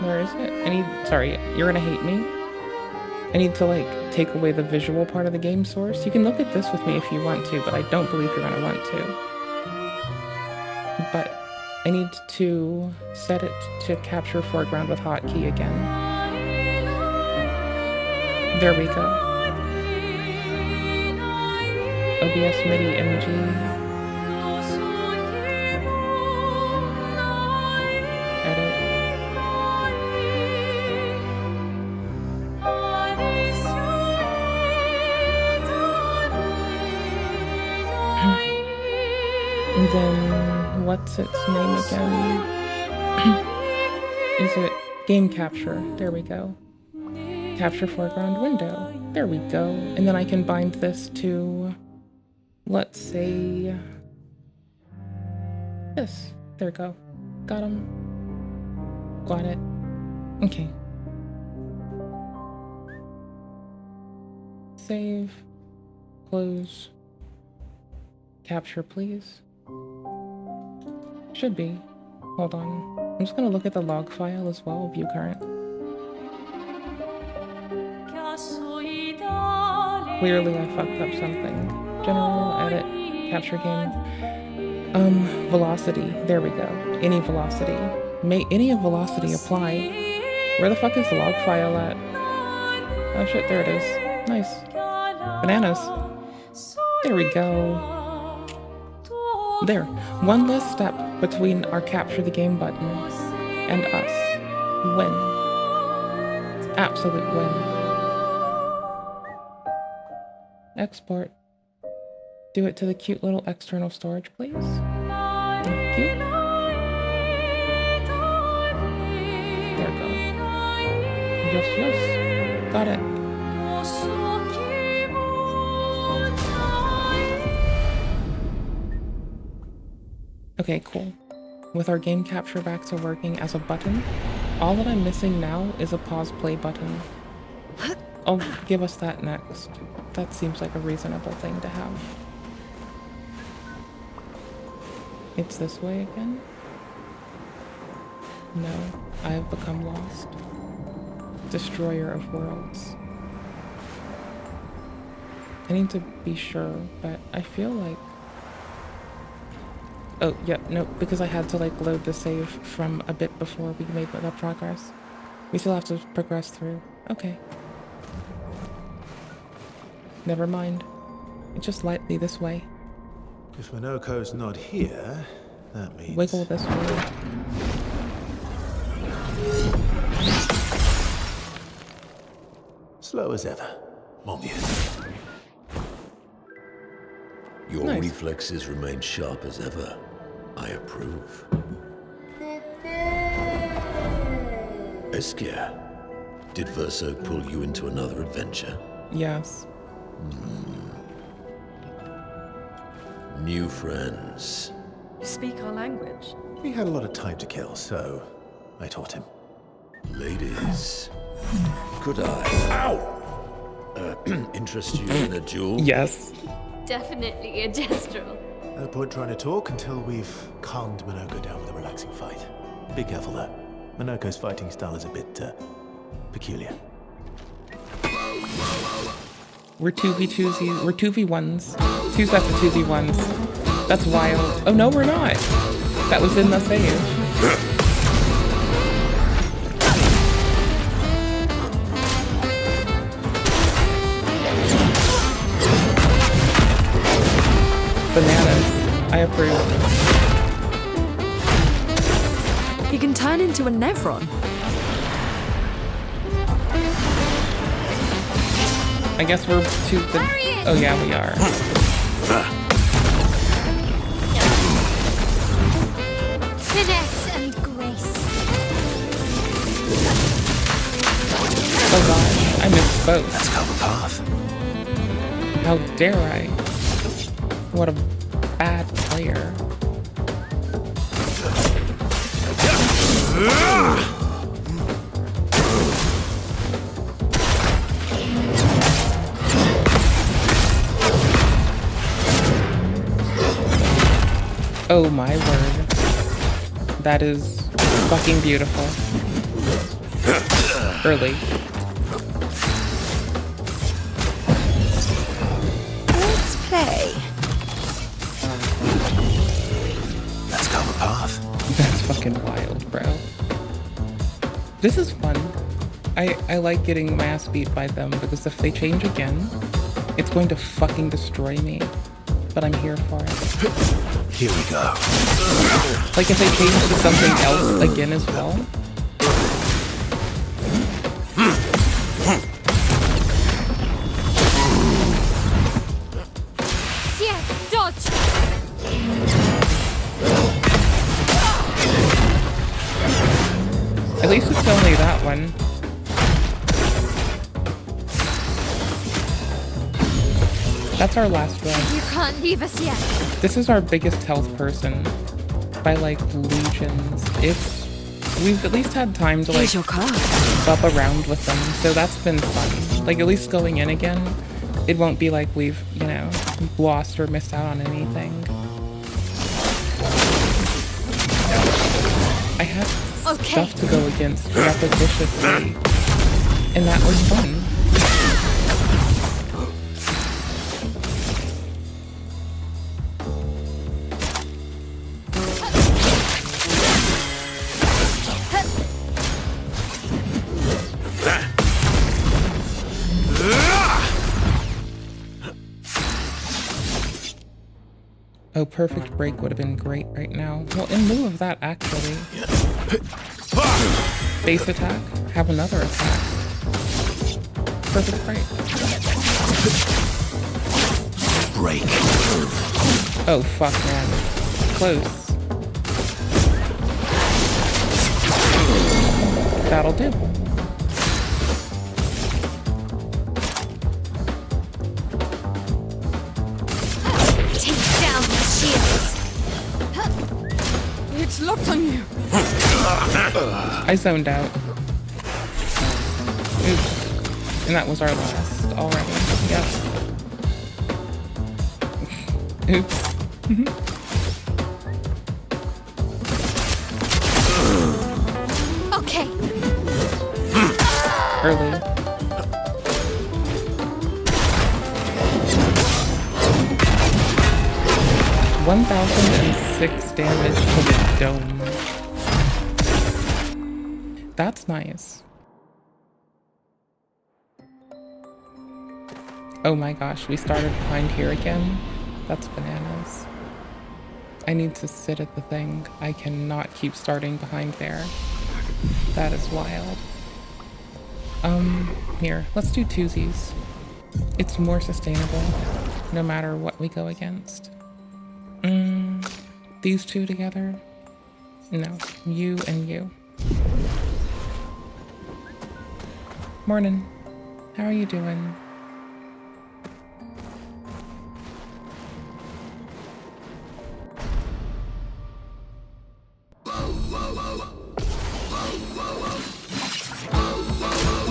Where is it? Sorry, you're gonna hate me. I need to like take away the visual part of the game source. You can look at this with me if you want to, but I don't believe you're gonna want to. But I need to set it to capture foreground with hotkey again. There we go. OBS MIDI MG. And then, what's its name again? Is it game capture? There we go. Capture foreground window. There we go. And then I can bind this to, let's say, this. There we go. Got him. Got it. Okay. Save. Close. Capture, please. Should be. Hold on. I'm just gonna look at the log file as well, view current. Clearly I fucked up something. General, edit, capture game. Velocity. There we go. Any velocity. May any velocity apply. Where the fuck is the log file at? Oh shit, there it is. Nice. Bananas. There we go. There. One less step between our capture the game button and us. Win. Absolute win. Export. Do it to the cute little external storage, please. Thank you. There we go. Yes. Got it. Okay, cool. with our game capture back to working as a button, all that I'm missing now is a pause play button. Oh, give us that next. That seems like a reasonable thing to have. It's this way again? No, I have become lost. Destroyer of worlds. I need to be sure, but I feel like... Oh, yeah, no, because I had to like load the save from a bit before we made the progress. We still have to progress through. Okay. Never mind. It's just slightly this way. If Minoko's not here, that means... Wiggle this way. Slow as ever. Mon vieux. Your Nice. reflexes remain sharp as ever. I approve. Esquire, did Verso pull you into another adventure? Yes. New friends. You speak our language. We had a lot of time to kill, so I taught him. Ladies, could I interest you in a duel? Yes. Definitely a gestural. No point trying to talk until we've calmed Minoko down with a relaxing fight. Be careful though. Minoko's fighting style is a bit peculiar. We're 2v2s. We're 2v1s. 2 sets of 2v1s. That's wild. Oh no, we're not. That was in the save. Bananas. I approve. You can turn into a Nevron. I guess we're too good. Oh yeah, we are. Finesse and grace. Oh gosh, I missed both. Let's go the path. How dare I? What a bad player. Oh my word. That is fucking beautiful. Early. Let's play. Let's go the path. That's fucking wild, bro. This is fun. I like getting my ass beat by them because if they change again, it's going to fucking destroy me. But I'm here for it. Here we go. Like if they change to something else again as well. Yeah, dodge. At least it's only that one. That's our last one. You can't leave us yet. This is our biggest health person by like legions. We've at least had time to like bop around with them, so that's been fun. Like at least going in again, it won't be like we've, you know, lost or missed out on anything. I had stuff to go against repetitiously, and that was fun. Oh, perfect break would have been great right now. Well, in lieu of that, actually. Base attack, have another attack. Perfect break. Break. Oh, fuck, man. Close. That'll do. It's locked on you. I zoned out. Oops. And that was our last already. Yep. Oops. Okay. Early. $1,006 damage to the dome. That's nice. Oh my gosh, we started behind here again? That's bananas. I need to sit at the thing. I cannot keep starting behind there. That is wild. Here, let's do twosies. It's more sustainable, no matter what we go against. These two together? No, you and you. Morning. How are you doing?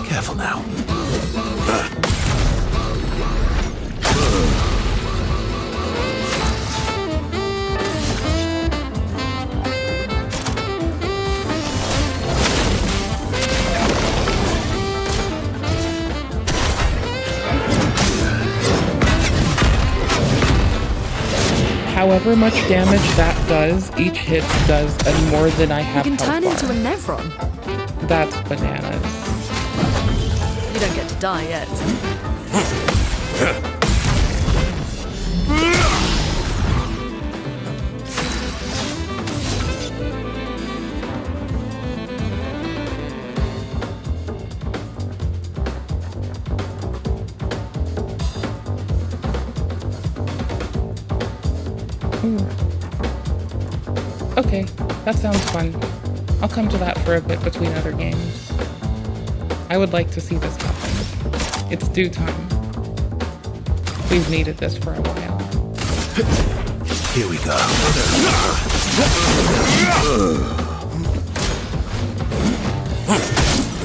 Careful now. However much damage that does, each hit does more than I have. You can turn health into a bar. Nevron. That's bananas. You don't get to die yet. Okay, that sounds fun. I'll come to that for a bit between other games. I would like to see this happen. It's due time. We've needed this for a while. Here we go.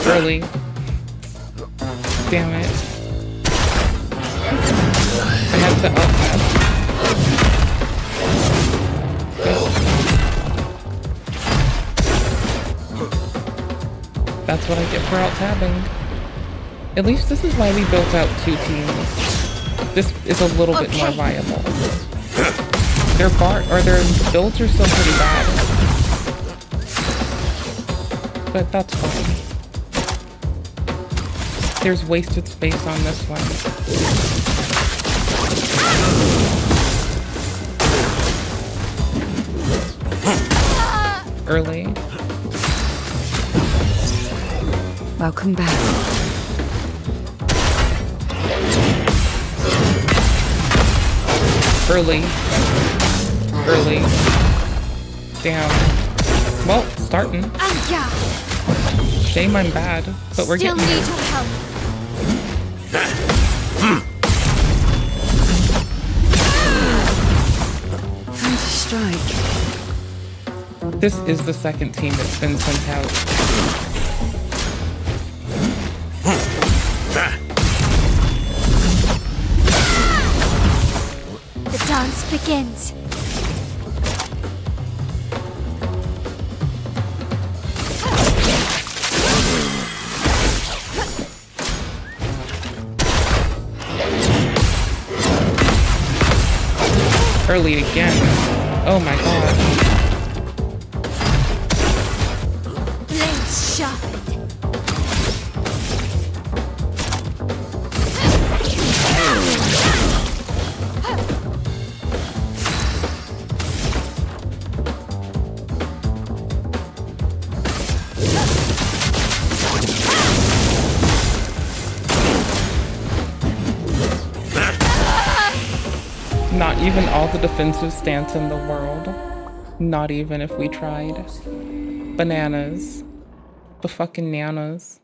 Early. Damn it. I have to up-tab. That's what I get for alt-tabbing. At least this is why we built out two teams. This is a little bit more viable. Their builds are still pretty bad. But that's fine. There's wasted space on this one. Early. Welcome back. Early. Damn. Well, starting. Shame I'm bad, but we're Still getting need there. your help. Time to strike. This is the second team that's been sent out. The dance begins. Early again. Oh my god. Blades sharpened. Not even all the defensive stance in the world. Not even if we tried. Bananas. Fucking nanas.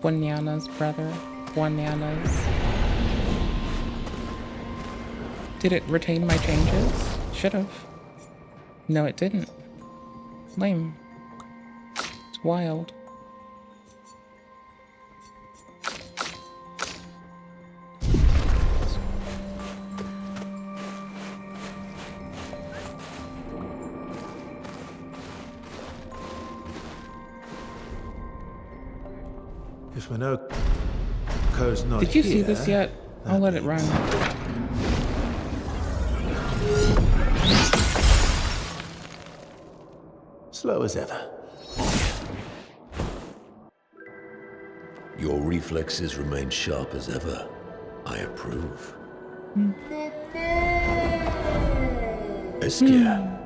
Bananas, brother. Bananas. Did it retain my changes? Should've. No, it didn't. Lame. It's wild. If Minoko's not Did you here, see this yet? I'll let it run. Slow as ever. Your reflexes remain sharp as ever. I approve. Eskia,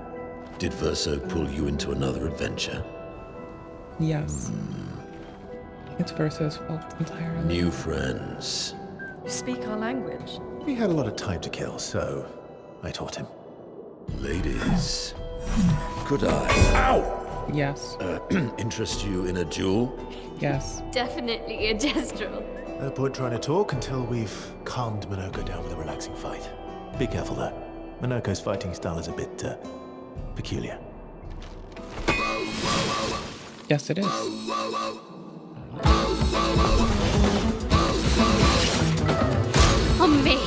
did Verso pull you into another adventure? Yes. It's Verso's fault entirely. New friends. You speak our language. He had a lot of time to kill, so I taught him. Ladies, could I... Ow! Yes. Interest you in a duel? Yes. Definitely a gestural. No point trying to talk until we've calmed Minoko down with a relaxing fight. Be careful though. Minoko's fighting style is a bit, peculiar. Yes, it is. On me.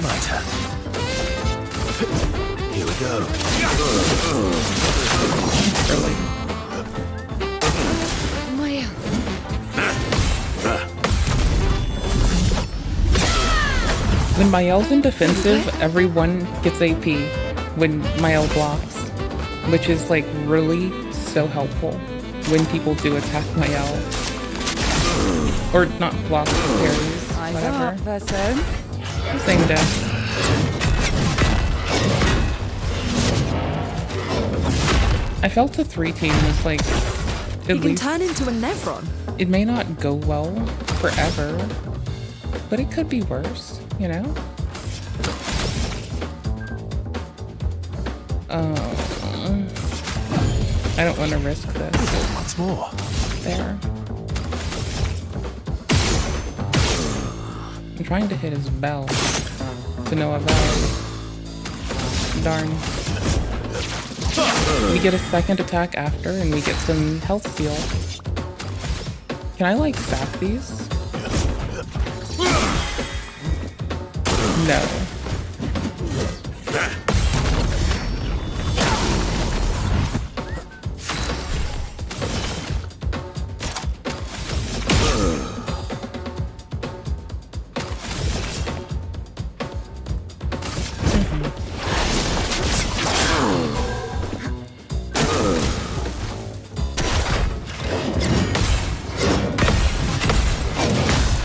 Muta. Here we go. Maya. When Mael's in defensive, everyone gets AP when Mael blocks, which is like really so helpful when people do attack Mael. Or not blocks, parries, whatever. Same death. I felt the 3-team was like, at You can turn into a Nevron. It may not go well forever, but it could be worse, you know? I don't want to risk this. Once more. There. I'm trying to hit his bell. To no avail. Darn. We get a second attack after, and we get some health steal. Can I, like, stack these? No.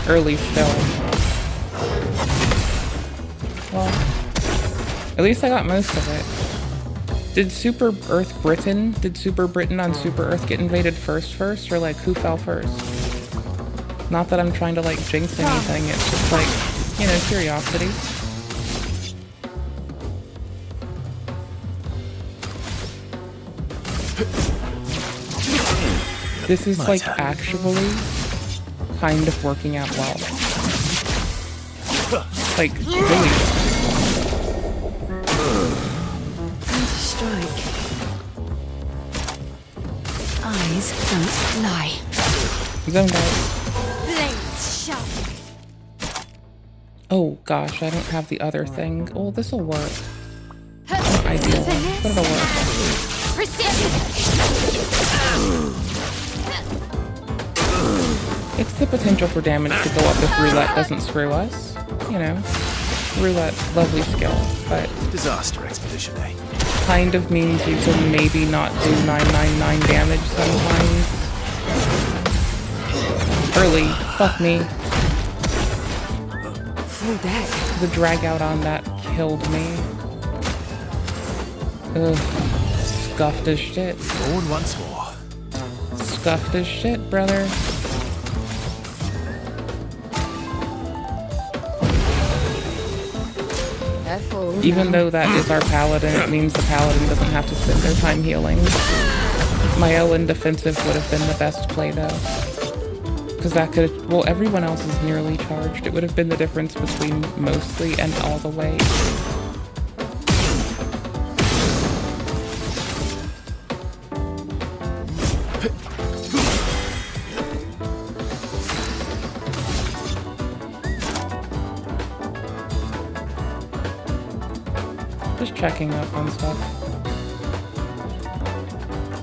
Early still. Well, at least I got most of it. Did Super Britain on Super Earth get invaded first, or like who fell first? Not that I'm trying to like jinx anything, it's just like, you know, curiosity. This is like actually kind of working out well. Like, really. Strike. Eyes don't lie. Zoned out. Blades sharp. Oh gosh, I don't have the other thing. Oh, this'll work. Not ideal, but it'll work. It's the potential for damage to go up if roulette doesn't screw us. You know, roulette, lovely skill, but disaster expedition, eh? Kind of means you can maybe not do 999 damage sometimes. Early, fuck me. Full deck. The drag out on that killed me. Ugh, scuffed as shit. Born once more. Scuffed as shit, brother. Even though that is our paladin, it means the paladin doesn't have to spend their time healing. My Ellen defensive would have been the best play though. Because that could, well, everyone else is nearly charged. It would have been the difference between mostly and all the way. Just checking up on stuff.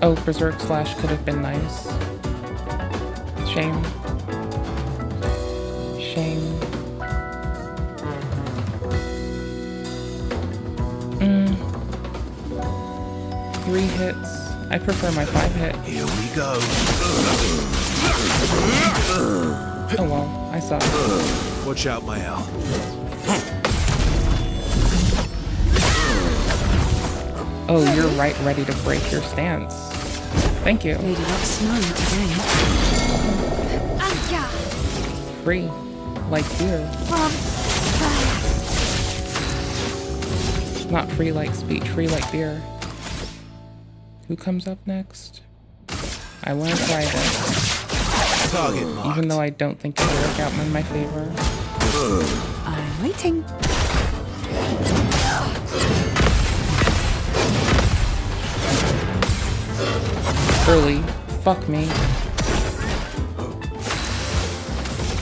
Oh, Berserk Slash could have been nice. Shame. Shame. 3 hits. I prefer my 5 hit. Here we go. Oh well, I saw it. Watch out, my Al. Oh, you're right, ready to break your stance. Thank you. Lady Luck's smiling today. Free. Like beer. Not free like speech, free like beer. Who comes up next? I want to try this. Target marked. Even though I don't think it'll work out in my favor. I'm waiting. Early. Fuck me.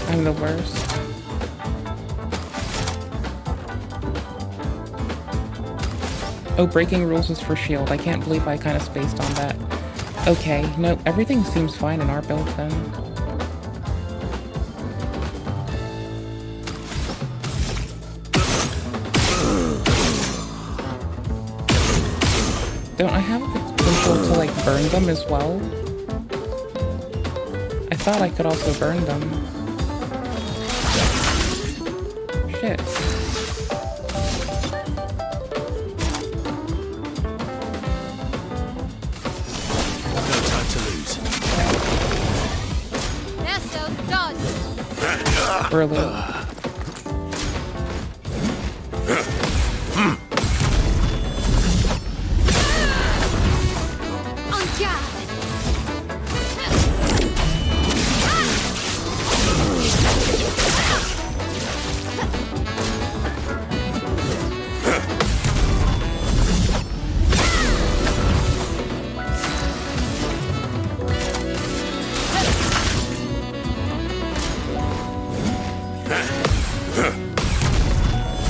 I'm the worst. Oh, breaking rules is for shield. I can't believe I kind of spaced on that. Okay, no, everything seems fine in our build then. Don't I have the potential to like burn them as well? I thought I could also burn them. Shit. No time to lose. Early.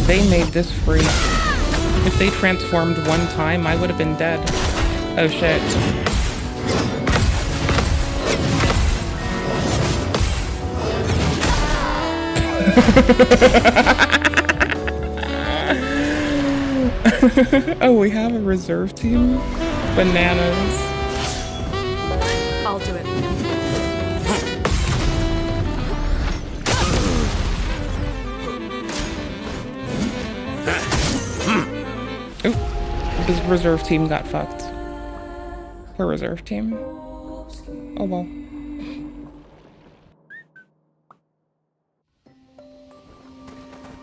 They made this free. If they transformed one time, I would have been dead. Oh shit. Oh, we have a reserve team? Bananas. I'll do it. This reserve team got fucked. Poor reserve team. Oh well.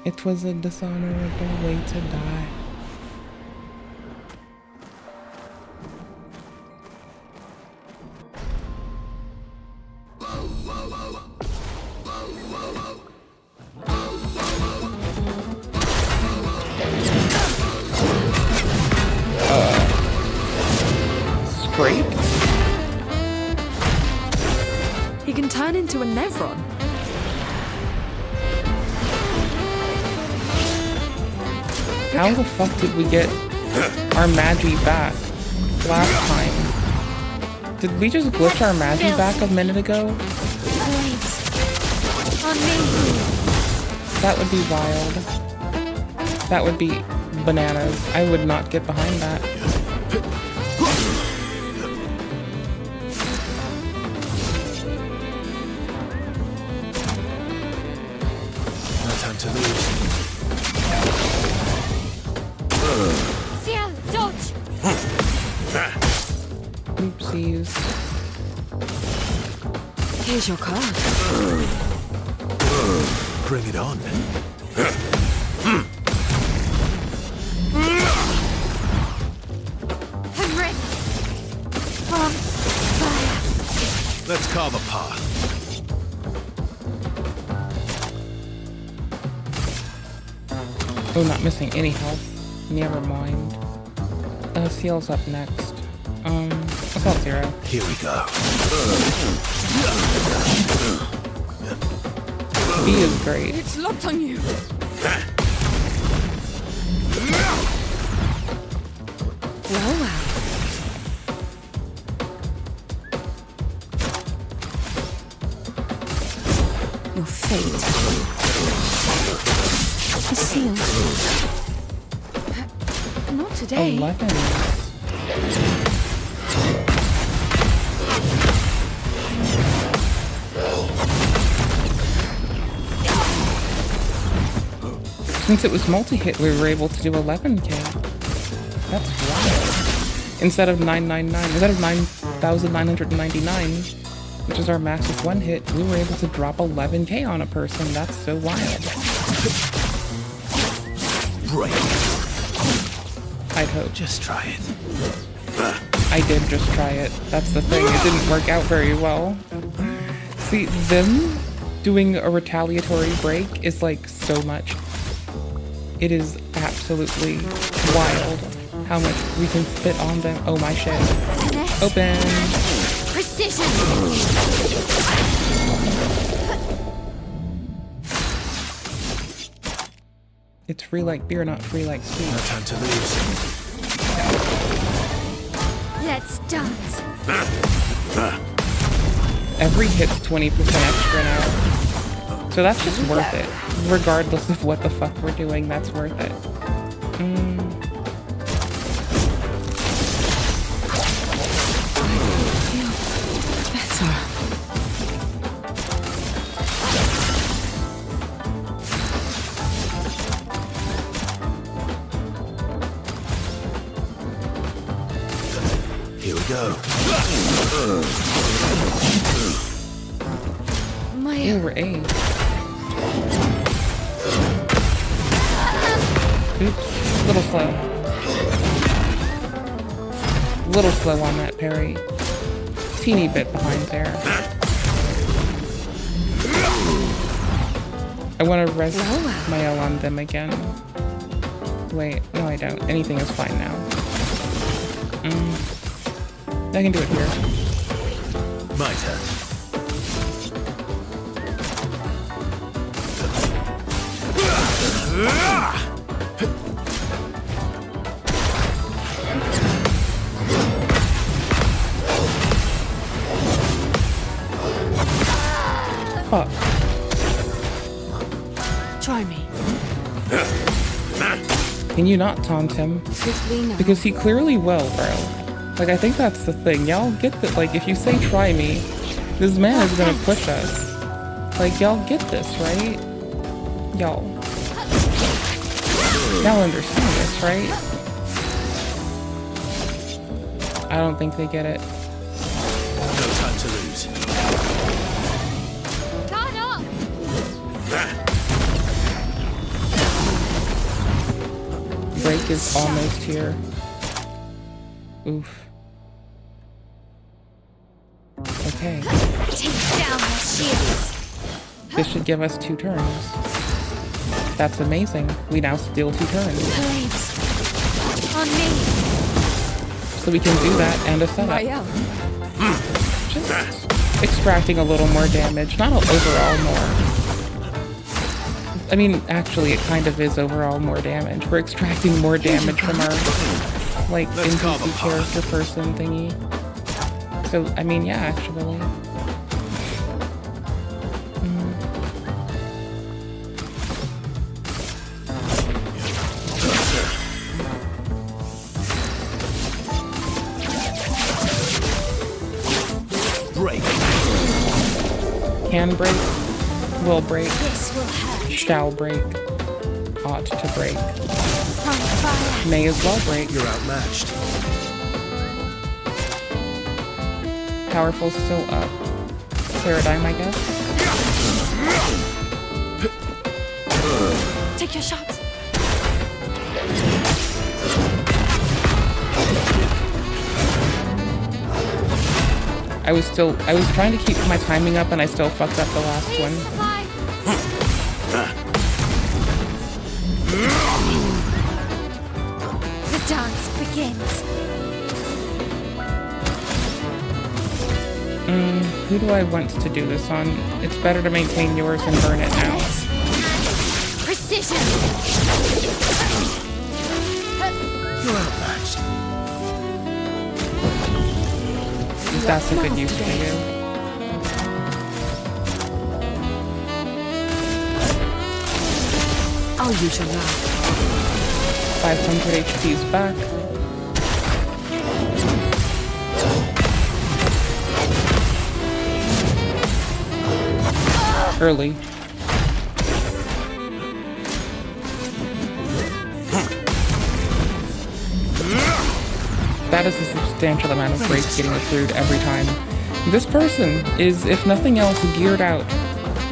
It was a dishonorable way to die. Scraped? He can turn into a Nevron. How the fuck did we get our Magi back last time? Did we just glitch our Magi back a minute ago? That would be wild. That would be bananas. I would not get behind that. No time to lose. Oopsies. Here's your card. Bring it on. I'm ready. Let's carve a path. Oh, not missing any health. Never mind. Seal's up next. Assault 0. Here we go. B is great. It's locked on you. Well, well. Your fate is sealed. Not today. 11. Since it was multi-hit, we were able to do 11k. That's wild. Instead of 999, instead of 9,999, which is our massive one hit, we were able to drop 11k on a person. That's so wild. Right. I'd hope. Just try it. I did just try it. That's the thing. It didn't work out very well. See, them doing a retaliatory break is like so much. It is absolutely wild how much we can fit on them. Oh my shit. Open. Precision. It's free like beer, not free like speed. No time to lose. Let's dance. Every hit's 20% extra now. So that's just worth it. Regardless of what the fuck we're doing, that's worth it. Better. Here we go. Ooh, we're A. Oops, little slow. Little slow on that parry. Teeny bit behind there. I want to rest my L on them again. Wait, no I don't. Anything is fine now. I can do it here. My turn. Fuck. Try me. Can you not taunt him? Because he clearly will, bro. Like, I think that's the thing. Y'all get that, like, if you say try me, this man is gonna push us. Like, y'all get this, right? Y'all understand this, right? I don't think they get it. No time to lose. Break is almost here. Oof. Okay. Take down the shields. This should give us 2 turns. That's amazing. We now steal 2 turns. Blades. On me. So we can do that and a setup. Just extracting a little more damage. Not overall more. I mean, actually, it kind of is overall more damage. We're extracting more damage from our, like, NPC character person thingy. So, I mean, yeah, actually. Break. Can break. Will break. This will hurt. Shall break. Ought to break. May as well break. You're outmatched. Powerful's still up. Paradigm, I guess. Take your shot. I was trying to keep my timing up and I still fucked up the last one. The dance begins. Who do I want to do this on? It's better to maintain yours and burn it now. Precision. You're outmatched. That's a good use for you. I'll use your love. 500 HP's back. Early. That is a substantial amount of breaks getting accrued every time. This person is, if nothing else, geared out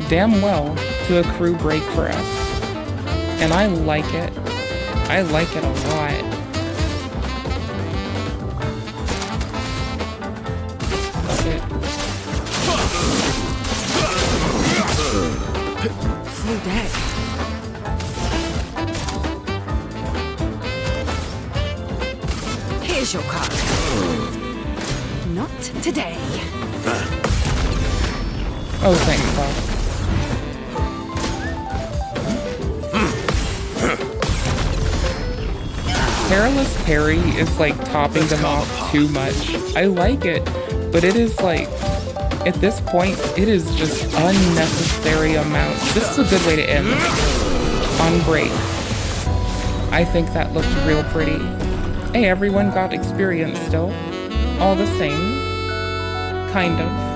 damn well to accrue break for us. And I like it. I like it a lot. Shit. Full deck. Here's your card. Not today. Oh, thank God. Perilous Parry is like topping them off too much. I like it, but it is like, at this point, it is just unnecessary amounts. This is a good way to end on break. I think that looked real pretty. Hey, everyone got experience still. All the same. Kind of.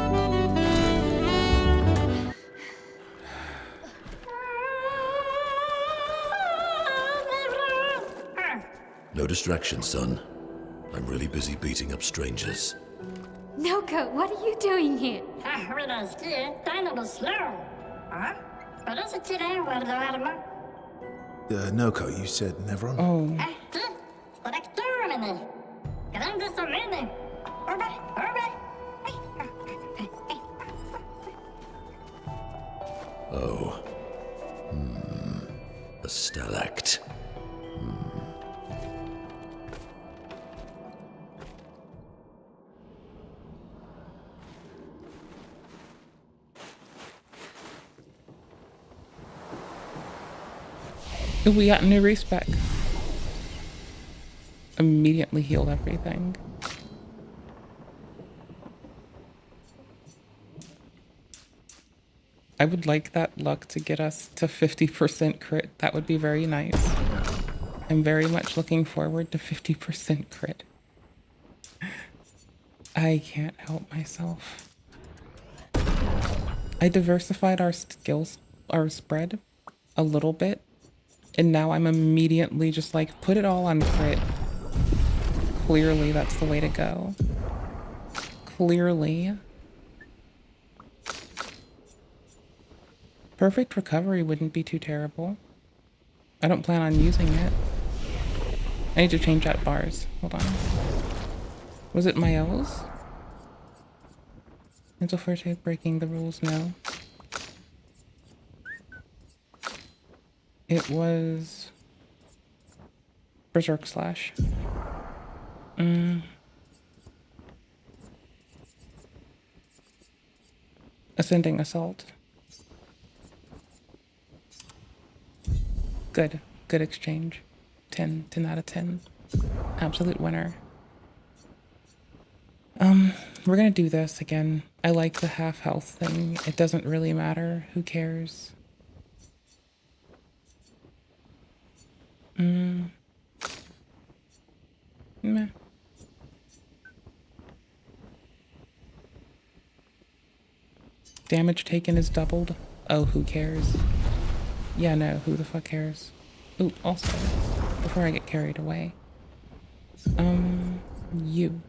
No distraction, son. I'm really busy beating up strangers. Noko, what are you doing here? Noko, you said Nevron? Oh. Oh. A stalact. Ooh, we got a new respec. Immediately healed everything. I would like that luck to get us to 50% crit. That would be very nice. I'm very much looking forward to 50% crit. I can't help myself. I diversified our skills, our spread a little bit. And now I'm immediately just like, put it all on crit. Clearly, that's the way to go. Clearly. Perfect recovery wouldn't be too terrible. I don't plan on using it. I need to change out bars. Hold on. Was it my L's? Mental first aid breaking the rules? No. It was Berserk Slash. Ascending Assault. Good. Good exchange. 10 out of 10. Absolute winner. We're gonna do this again. I like the half health thing. It doesn't really matter. Who cares? Meh. Damage taken is doubled. Oh, who cares? Yeah, no, who the fuck cares? Ooh, also, before I get carried away. You.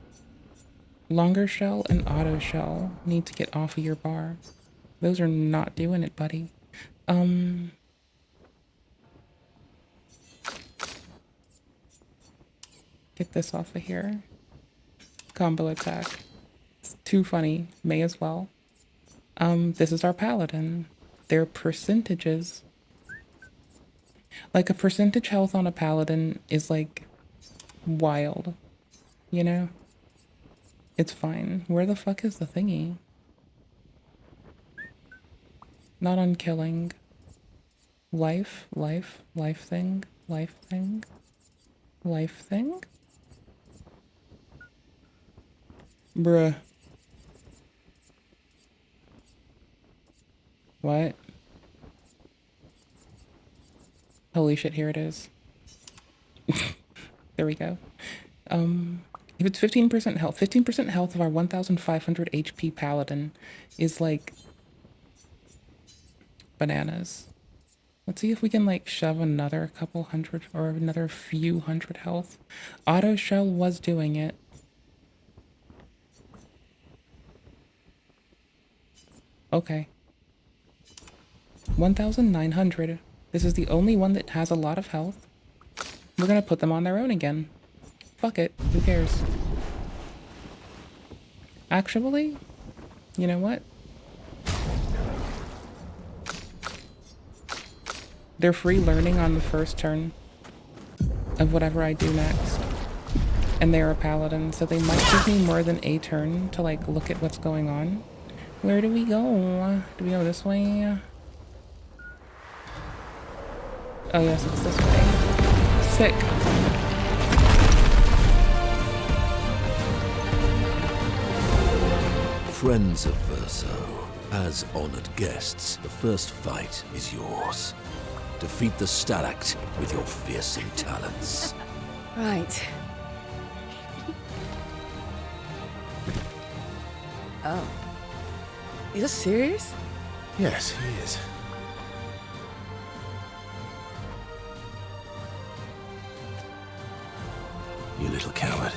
Longer shell and auto shell need to get off of your bar. Those are not doing it, buddy. Get this off of here. Combo attack. It's Too funny. May as well. This is our paladin. Their percentages. Like, a percentage health on a paladin is, like, wild. You know? It's fine. Where the fuck is the thingy? Not on killing. Life thing. Bruh. What? Holy shit, here it is. There we go. If it's 15% health, 15% health of our 1500 HP paladin is like bananas. Let's see if we can like shove another couple hundred or another few hundred health. Auto shell was doing it. Okay. 1900. This is the only one that has a lot of health. We're gonna put them on their own again. Fuck it. Who cares? Actually, you know what? They're free learning on the first turn of whatever I do next. And they're a paladin, so they might give me more than a turn to like look at what's going on. Where do we go? Do we go this way? Oh yes, it's this way. Sick. Friends of Verso, as honored guests, the first fight is yours. Defeat the Stalact with your fearsome talents. Right. Oh. You're serious? Yes, he is. You little coward.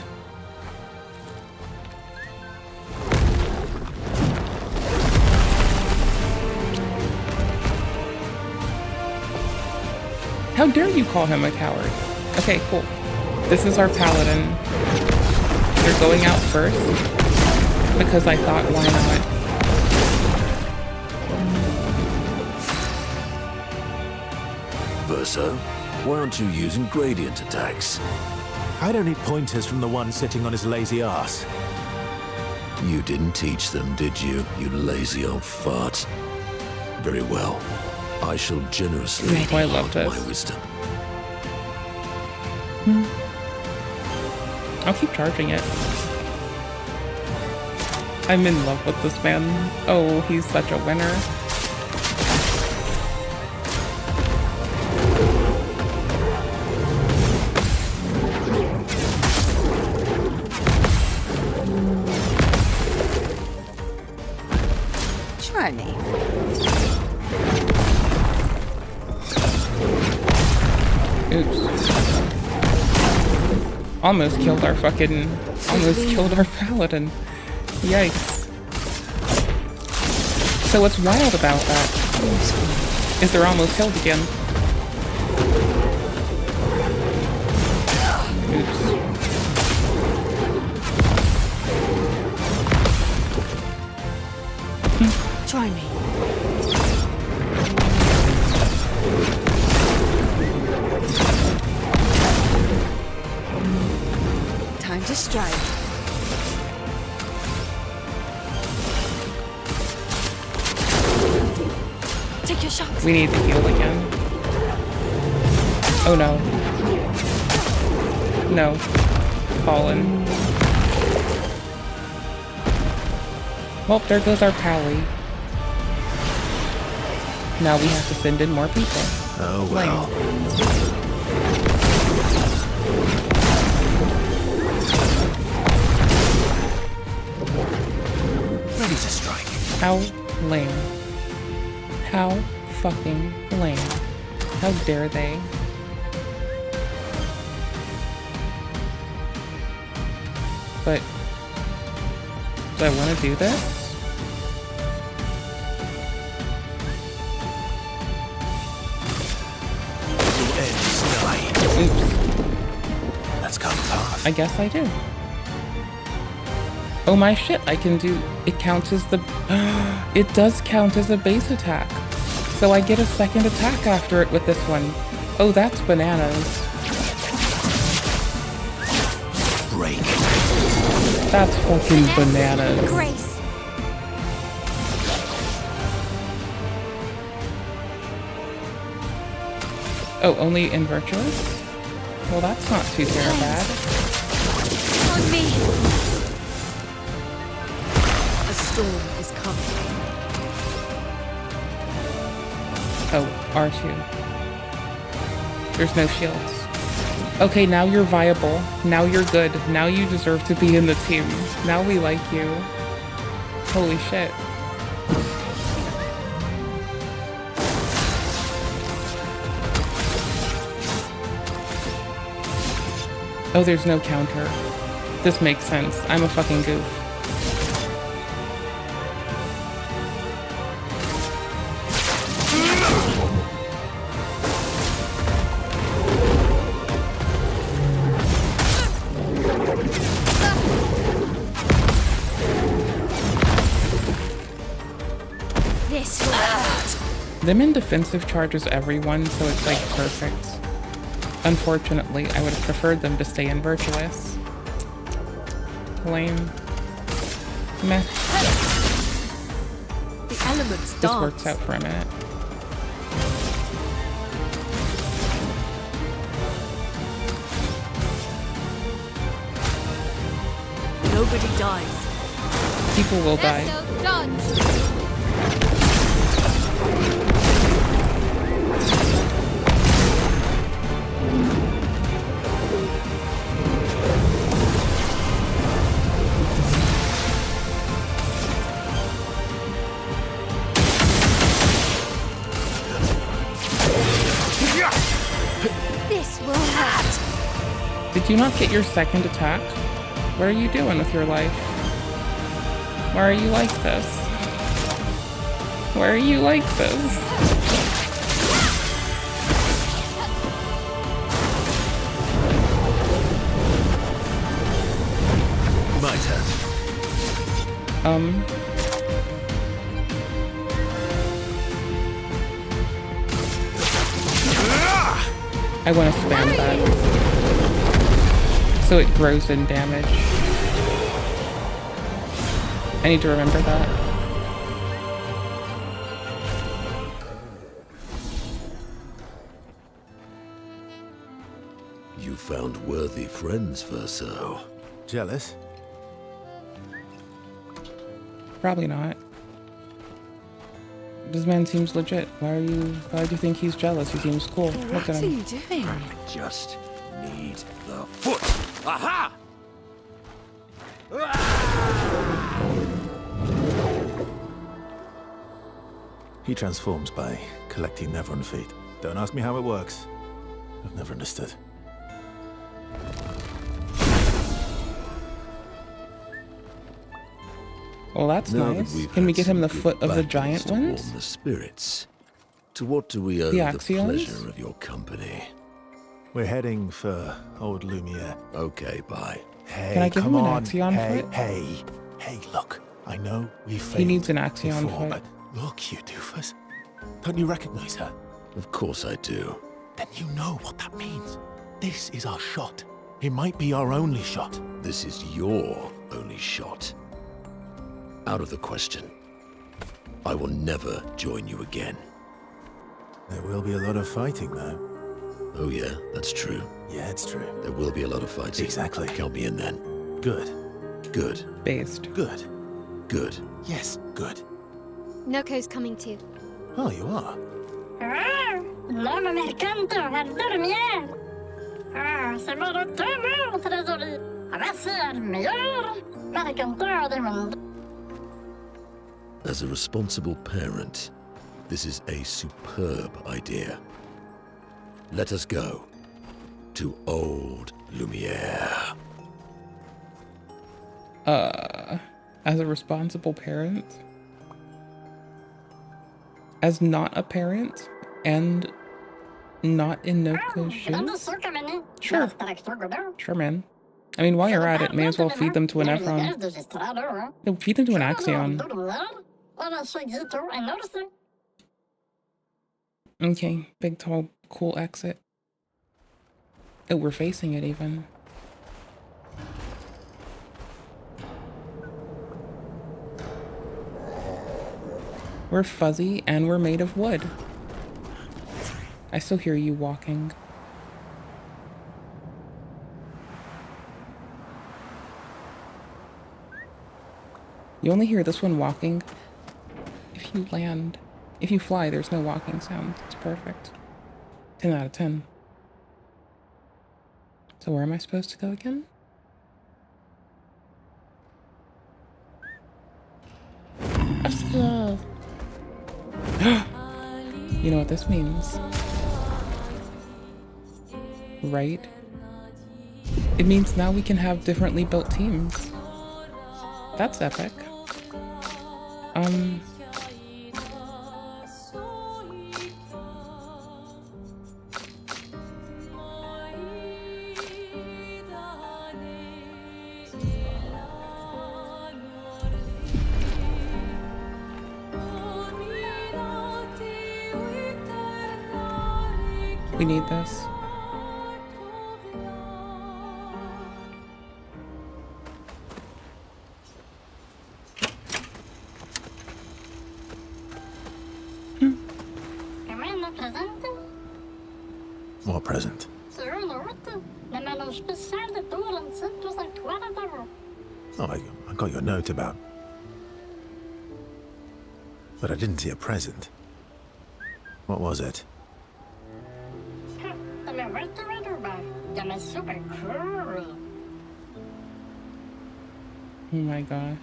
How dare you call him a coward? Okay, cool. This is our paladin. They're going out first because I thought, why not? Verso, why aren't you using gradient attacks? I don't need pointers from the one sitting on his lazy ass. You didn't teach them, did you, you lazy old fart? Very well. I shall generously impart my wisdom. I'll keep charging it. I'm in love with this man. Oh, he's such a winner. Try me. Oops. Almost killed our paladin. Yikes. So what's wild about that is they're almost killed again. Oops. Try me. Time to strike. Take your shot. We need to heal again. Oh no. No. Fallen. Well, there goes our pally. Now we have to send in more people. Oh well. Ready to strike. How lame. How fucking lame. How dare they? But do I want to do this? Oops. Let's come path. I guess I do. Oh my shit, I can do, it counts as the, it does count as a base attack. So I get a second attack after it with this one. Oh, that's bananas. Break. That's fucking bananas. Grace. Oh, only in Virtuous? Well, that's not too terrible bad. On me. A storm is coming. Oh, R2. There's no shields. Okay, now you're viable. Now you're good. Now you deserve to be in the team. Now we like you. Holy shit. Oh, there's no counter. This makes sense. I'm a fucking goof. This will hurt. Them in defensive charges everyone, so it's like perfect. Unfortunately, I would have preferred them to stay in Virtuous. Lame. Meh. The elements This dance. works out for a minute. Nobody dies. People will die. Esso, dodge. This will hurt. Did you not get your second attack? What are you doing with your life? Why are you like this? Why are you like this? My turn. I want to spam that. So it grows in damage. I need to remember that. You found worthy friends, Verso. Jealous? Probably not. This man seems legit. Why do you think he's jealous? He seems cool. Look What at are him. you doing? I just need the foot. Aha! He transforms by collecting Nevron feet. Don't ask me how it works. I've never understood. Well, that's Now that nice. we've Can we had get him some the good foot of the battles giant to warm ones? the spirits, to what do we owe The the Axions? pleasure of your company? We're heading for old Lumiere. Okay, bye. Hey, Can I give come him an on. Axion hey, foot? Hey, look. I know we failed. He needs an Axion before, foot. but look, you doofus. Don't you recognize her? Of course I do. Then you know what that means. This is our shot. It might be our only shot. This is your only shot. Out of the question. I will never join you again. There will be a lot of fighting, though. Oh yeah, that's true. Yeah, it's true. There will be a lot of fighting. Exactly. Count me in then. Good. Good. Based. Good. Good. Yes, good. Noko's coming too. Oh, you are? L'homme mercanto al dormir. C'est mon retour, trésorier. Voici el meilleur mercanteur du monde. As a responsible parent, this is a superb idea. Let us go to old Lumiere. As a responsible parent? As not a parent? And not in Noko's shoes? Sure. Sure, man. I mean, while you're at it, may as well feed them to an Ephron. No, feed them to an Axion. Okay, big, tall, cool exit. Oh, we're facing it even. We're fuzzy and we're made of wood. I still hear you walking. You only hear this one walking if you land. If you fly, there's no walking sound. It's perfect. 10 out of 10. So where am I supposed to go again? You know what this means, right? It means now we can have differently built teams. That's epic. We need this. What present? Oh, I got your note about... But I didn't see a present. What was it? Oh my gosh.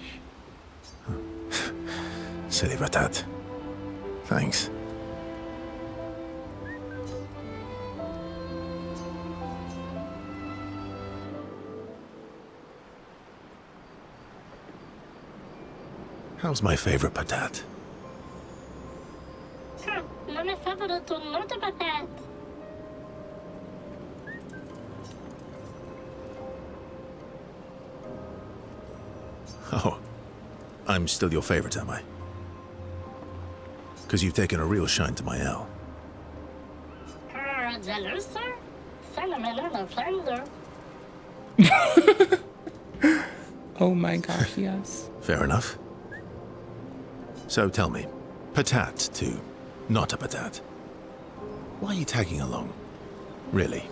Silly Ratat. Thanks. How's my favorite patat? Oh, I'm still your favorite, am I? Because you've taken a real shine to my L. Oh my gosh, yes. Fair enough. So tell me, patat to not a patat. Why are you tagging along? Really?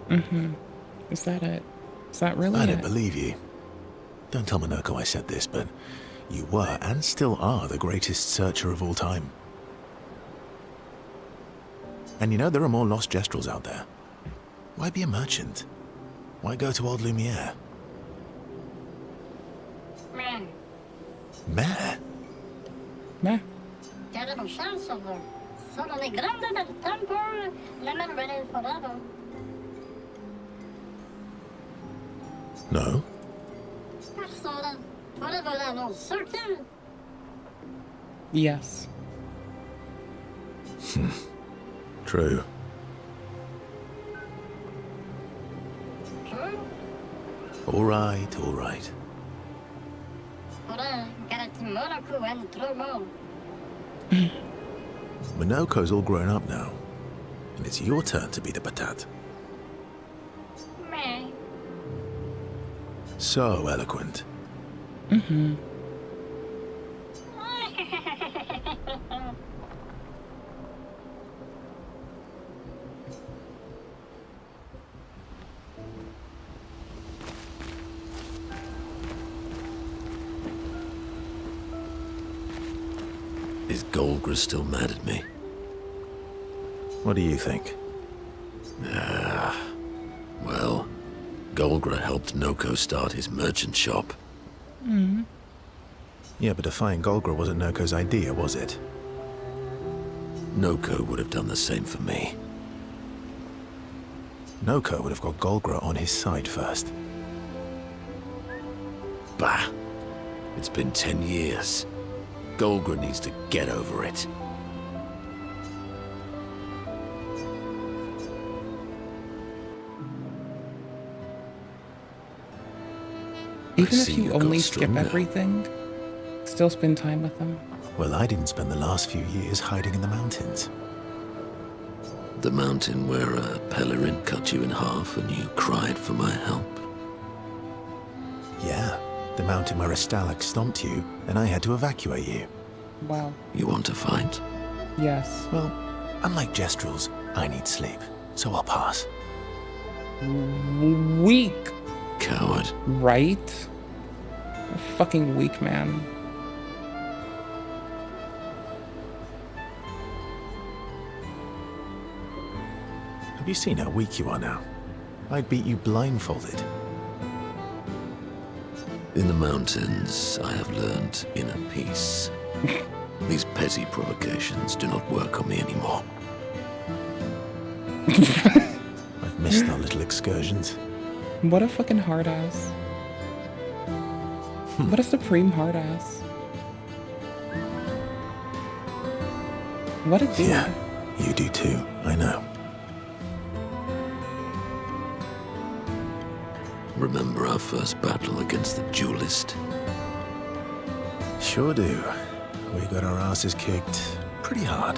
Mm-hmm. Is that it? Is that really I don't believe you. Don't tell Minoko I said this, but you were and still are the greatest searcher of all time. And you know there are more lost Gestrels out there. Why be a merchant? Why go to old Lumiere? Meh. Meh. No? Yes. True. All right, all right. Minoko's all grown up now, and it's your turn to be the patat. So eloquent. Mm-hmm. Is Golgra still mad at me? What do you think? Well, Golgra helped Noko start his merchant shop. Mm-hmm. Yeah, but defying Golgra wasn't Noko's idea, was it? Noko would have done the same for me. Noko would have got Golgra on his side first. Bah! It's been 10 years. Golgra needs to get over it. Even if you only skip everything, still spend time with them. Well, I didn't spend the last few years hiding in the mountains. The mountain where a Pellerin cut you in half and you cried for my help. Yeah, the mountain where a Stalag stomped you and I had to evacuate you. Wow. You want to fight? Yes. Well, unlike Gestrels, I need sleep, so I'll pass. Weak. Coward. Right? A fucking weak man. Have you seen how weak you are now? I'd beat you blindfolded. In the mountains, I have learned inner peace. These petty provocations do not work on me anymore. I've missed our little excursions. What a fucking hard ass. What a supreme hard ass. What a dude. Yeah, you do too, I know. Remember our first battle against the duelist? Sure do. We got our asses kicked pretty hard.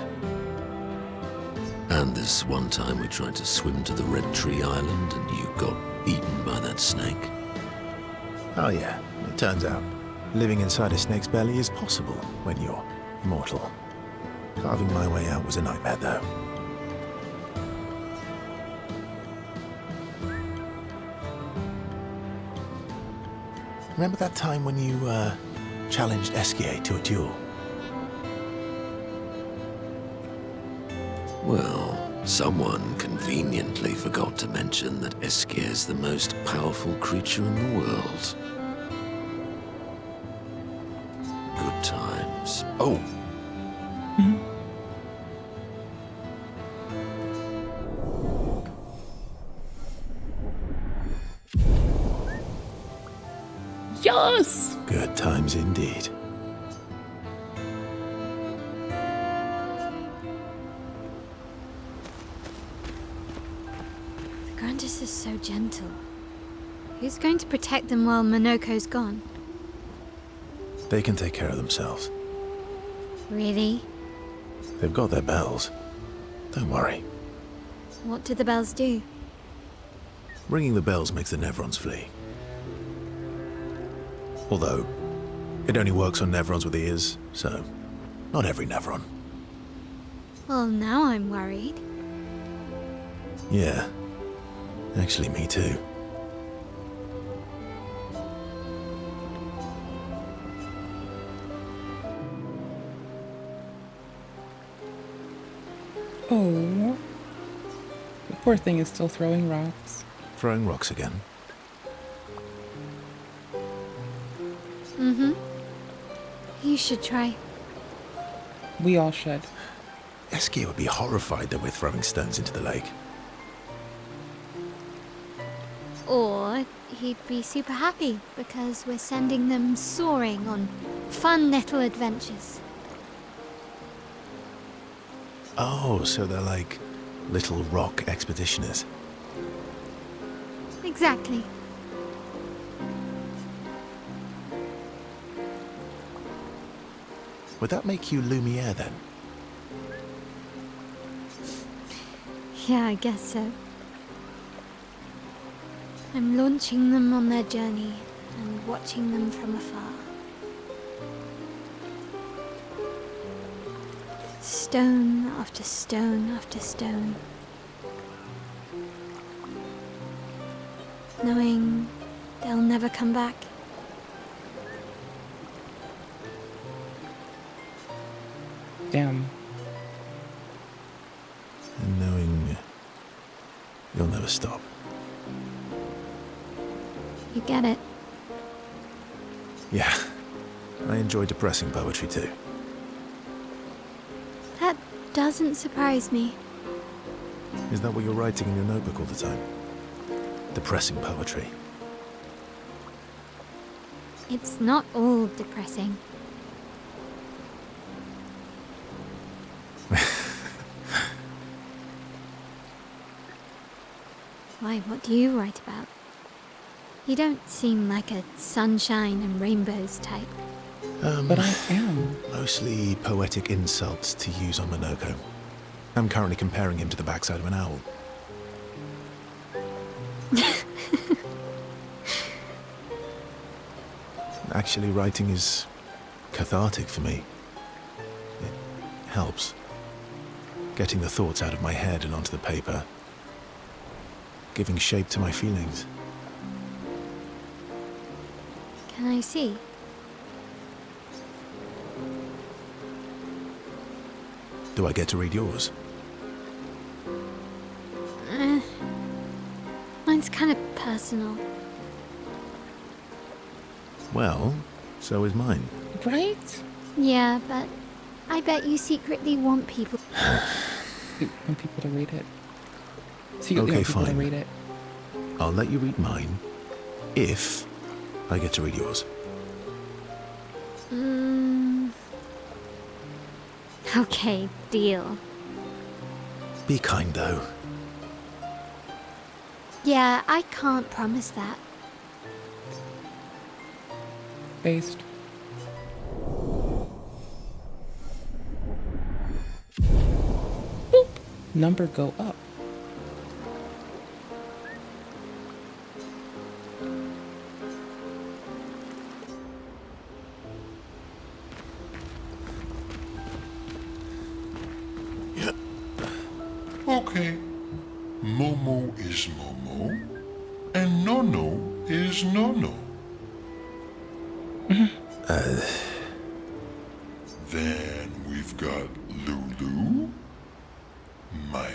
And this one time we tried to swim to the Red Tree Island and you got eaten by that snake. Oh yeah, it turns out living inside a snake's belly is possible when you're mortal. Carving my way out was a nightmare though. Remember that time when you challenged Eskier to a duel? Well, someone conveniently forgot to mention that Eskier is the most powerful creature in the world. Good times. Oh! Yes! Good times indeed. The Grandis is so gentle. Who's going to protect them while Monoko's gone? They can take care of themselves. Really? They've got their bells. Don't worry. What do the bells do? Ringing the bells makes the Nevrons flee. Although, it only works on Nevrons with ears, so not every Nevron. Well, now I'm worried. Yeah. Actually, me too. Oh. The poor thing is still throwing rocks. Throwing rocks again. Mm-hmm. You should try. We all should. Eskier would be horrified that we're throwing stones into the lake. Or he'd be super happy because we're sending them soaring on fun little adventures. Oh, so they're like little rock expeditioners. Exactly. Would that make you Lumiere then? Yeah, I guess so. I'm launching them on their journey and watching them from afar. Stone after stone after stone. Knowing they'll never come back. Damn. And knowing you'll never stop. You get it. Yeah. I enjoy depressing poetry too. That doesn't surprise me. Is that what you're writing in your notebook all the time? Depressing poetry. It's not all depressing. Why, what do you write about? You don't seem like a sunshine and rainbows type. But I am. Mostly poetic insults to use on Minoko. I'm currently comparing him to the backside of an owl. Actually, writing is cathartic for me. It helps. Getting the thoughts out of my head and onto the paper. Giving shape to my feelings. Can I see? Do I get to read yours? Mine's kind of personal. Well, so is mine. Right? Yeah, but I bet you secretly want people. You want people to read it. Secretly Okay, want people to fine. read it. I'll let you read mine if I get to read yours. Okay, deal. Be kind, though. Yeah, I can't promise that. Based. Boop. Number go up. Okay. Momo is Momo, and Nono is Nono. Then we've got Lulu, Mai,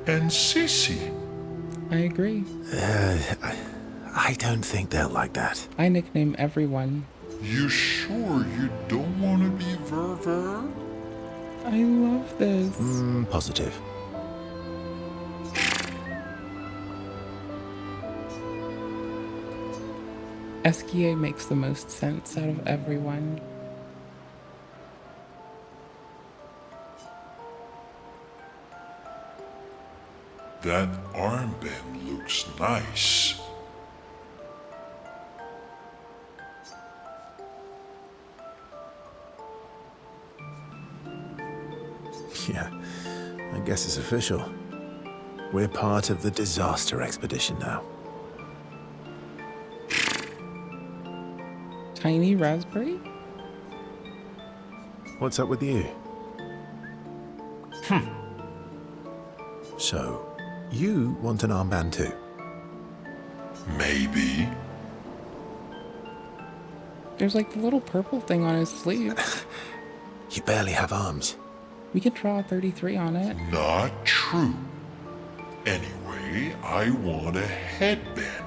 and Sissy. I agree. I don't think they'll like that. I nickname everyone. You sure you don't want to be Ver? I love this. Positive. SKA makes the most sense out of everyone. That armband looks nice. Yeah, I guess it's official. We're part of the disaster expedition now. Tiny raspberry? What's up with you? So, you want an armband too? Maybe. There's like the little purple thing on his sleeve. You barely have arms. We could draw a 33 on it. Not true. Anyway, I want a headband.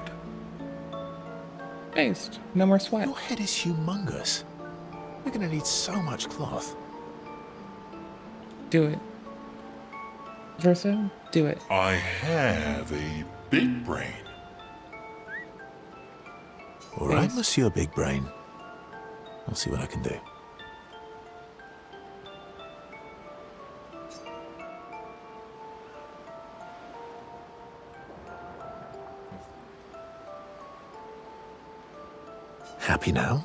Based. No more sweat. Your head is humongous. We're gonna need so much cloth. Do it. Verso, do it. I have a big brain. All right, Monsieur Big Brain. I'll see what I can do. Happy now?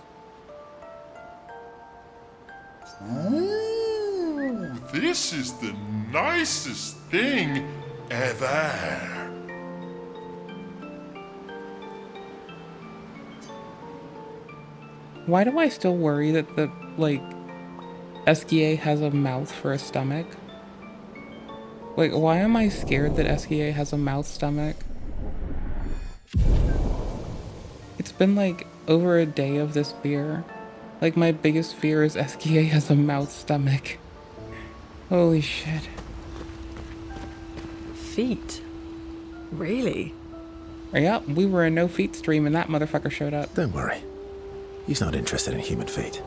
Ooh, this is the nicest thing ever. Why do I still worry that the, like, SKA has a mouth for a stomach? Like, why am I scared that SKA has a mouth stomach? It's been, like, over a day of this fear. Like, my biggest fear is SKA has a mouth stomach. Holy shit. Feet? Really? Yep, we were a no feet stream and that motherfucker showed up. Don't worry. He's not interested in human feet.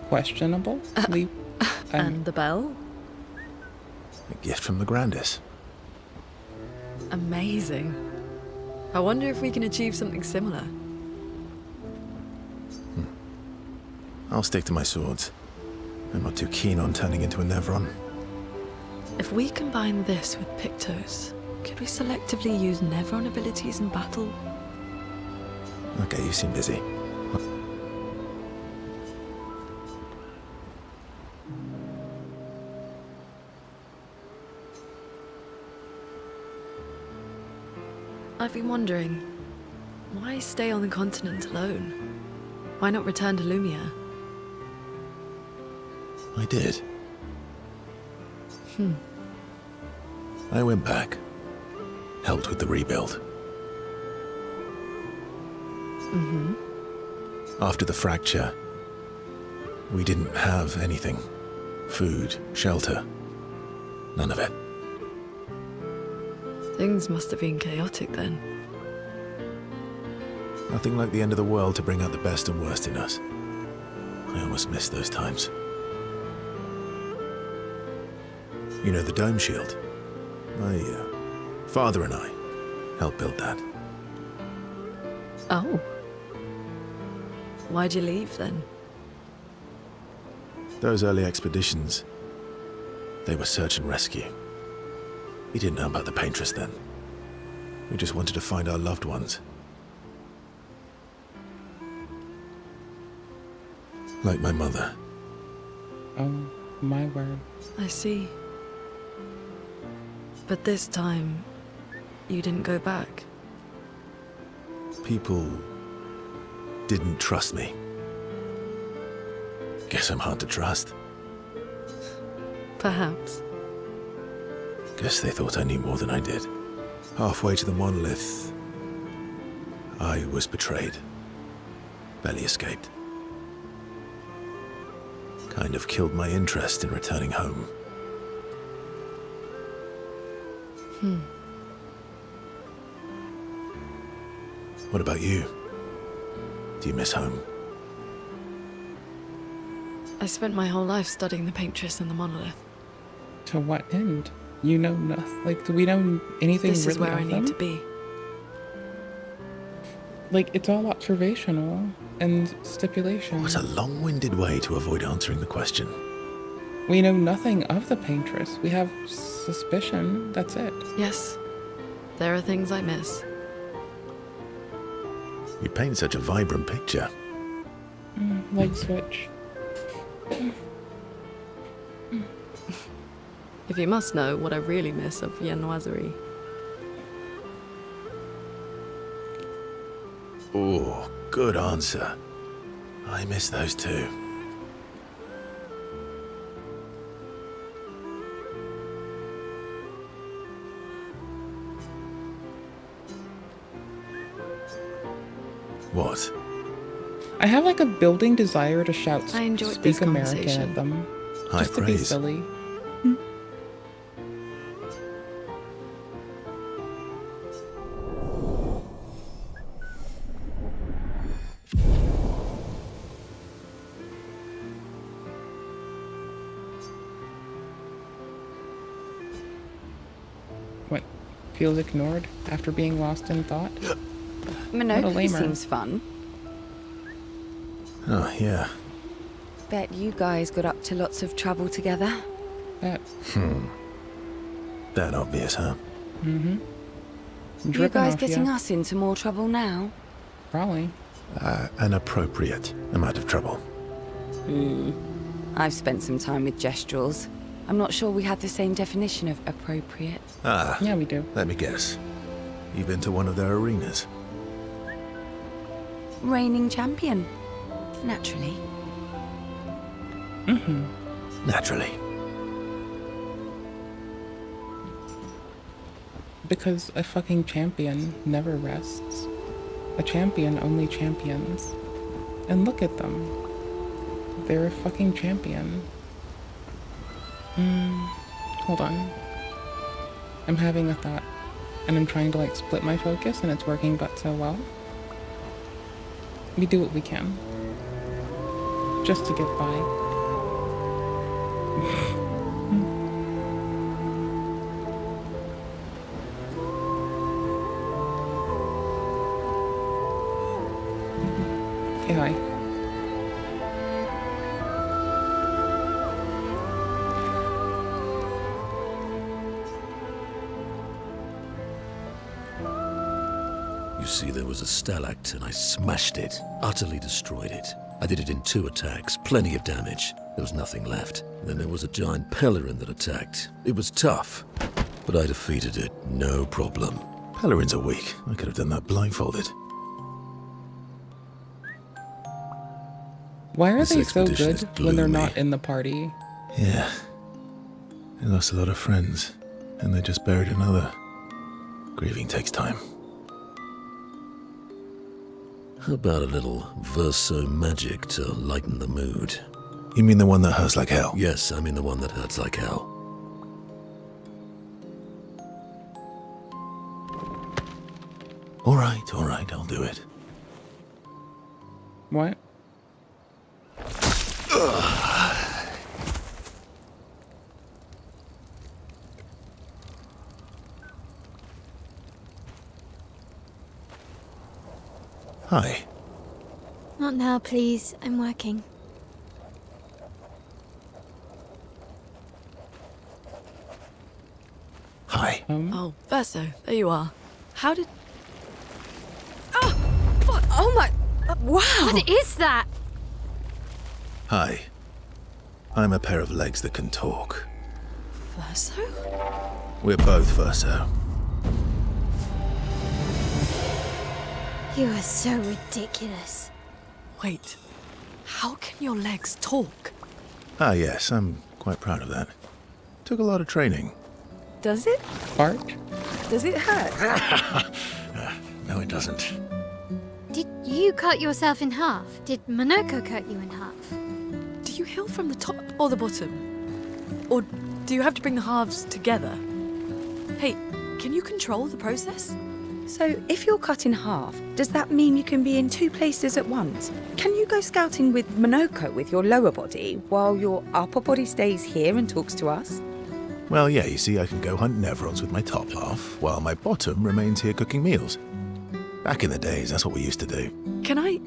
Questionable? And the bell? A gift from the Grandis. Amazing. I wonder if we can achieve something similar. I'll stick to my swords. I'm not too keen on turning into a Nevron. If we combine this with Pictos, could we selectively use Nevron abilities in battle? Okay, you seem busy. I've been wondering, why stay on the continent alone? Why not return to Lumia? I did. I went back. Helped with the rebuild. After the fracture, we didn't have anything. Food, shelter. None of it. Things must have been chaotic then. Nothing like the end of the world to bring out the best and worst in us. I almost miss those times. You know the dome shield? My father and I helped build that. Oh. Why'd you leave then? Those early expeditions, they were search and rescue. We didn't know about the Paintress then. We just wanted to find our loved ones. Like my mother. Oh, my word. I see. But this time, you didn't go back. People didn't trust me. Guess I'm hard to trust. Perhaps. Guess they thought I knew more than I did. Halfway to the monolith, I was betrayed. Barely escaped. Kind of killed my interest in returning home. What about you? Do you miss home? I spent my whole life studying the Paintress and the monolith. To what end? You know nothing. Like, do we know anything This is really where I of need them? to be. Like, it's all observational and stipulation. What a long-winded way to avoid answering the question. We know nothing of the Paintress. We have suspicion. That's it. Yes. There are things I miss. You paint such a vibrant picture. Light switch. If you must know what I really miss of viennoiserie. Oh, good answer. I miss those too. What? I have like a building desire to shout I enjoyed speak this American conversation. at them. High Just to be praise. silly. What? Feels ignored after being lost in thought? What a Monopoly lamer. seems fun. Oh, yeah. Bet you guys got up to lots of trouble together. That. That obvious, huh? Mm-hmm. You guys getting us into more trouble now? Probably. An appropriate amount of trouble. I've spent some time with Gestrals. I'm not sure we have the same definition of appropriate. Ah. Yeah, we do. Let me guess. You've been to one of their arenas? Reigning champion. Naturally. Naturally. Because a fucking champion never rests. A champion only champions. And look at them. They're a fucking champion. Hold on. I'm having a thought. And I'm trying to like split my focus and it's working but so well. We do what we can. Just to get by. Okay, hi. You see, there was a stalact and I smashed it, utterly destroyed it. I did it in 2 attacks, plenty of damage. There was nothing left. Then there was a giant Pellerin that attacked. It was tough, but I defeated it, no problem. Pellerins are weak. I could have done that blindfolded. Why are This they so expedition good is when they're gloomy. not in the party? Yeah. They lost a lot of friends, and they just buried another. Grieving takes time. How about a little verso magic to lighten the mood? You mean the one that hurts like hell? Yes, I mean the one that hurts like hell. All right, I'll do it. What? Hi. Not now, please. I'm working. Hi. Oh, Verso, there you are. How did... Oh! What? Oh my... wow! What is that? Hi. I'm a pair of legs that can talk. Verso? We're both Verso. You are so ridiculous. Wait, how can your legs talk? Ah, yes, I'm quite proud of that. Took a lot of training. Does it? Fart? Does it hurt? No, it doesn't. Did you cut yourself in half? Did Monoko cut you in half? Do you heal from the top or the bottom? Or do you have to bring the halves together? Hey, can you control the process? So, if you're cut in half, does that mean you can be in 2 places at once? Can you go scouting with Monoko with your lower body, while your upper body stays here and talks to us? Well, yeah, you see, I can go hunt Nevrons with my top half, while my bottom remains here cooking meals. Back in the days, that's what we used to do. Can I...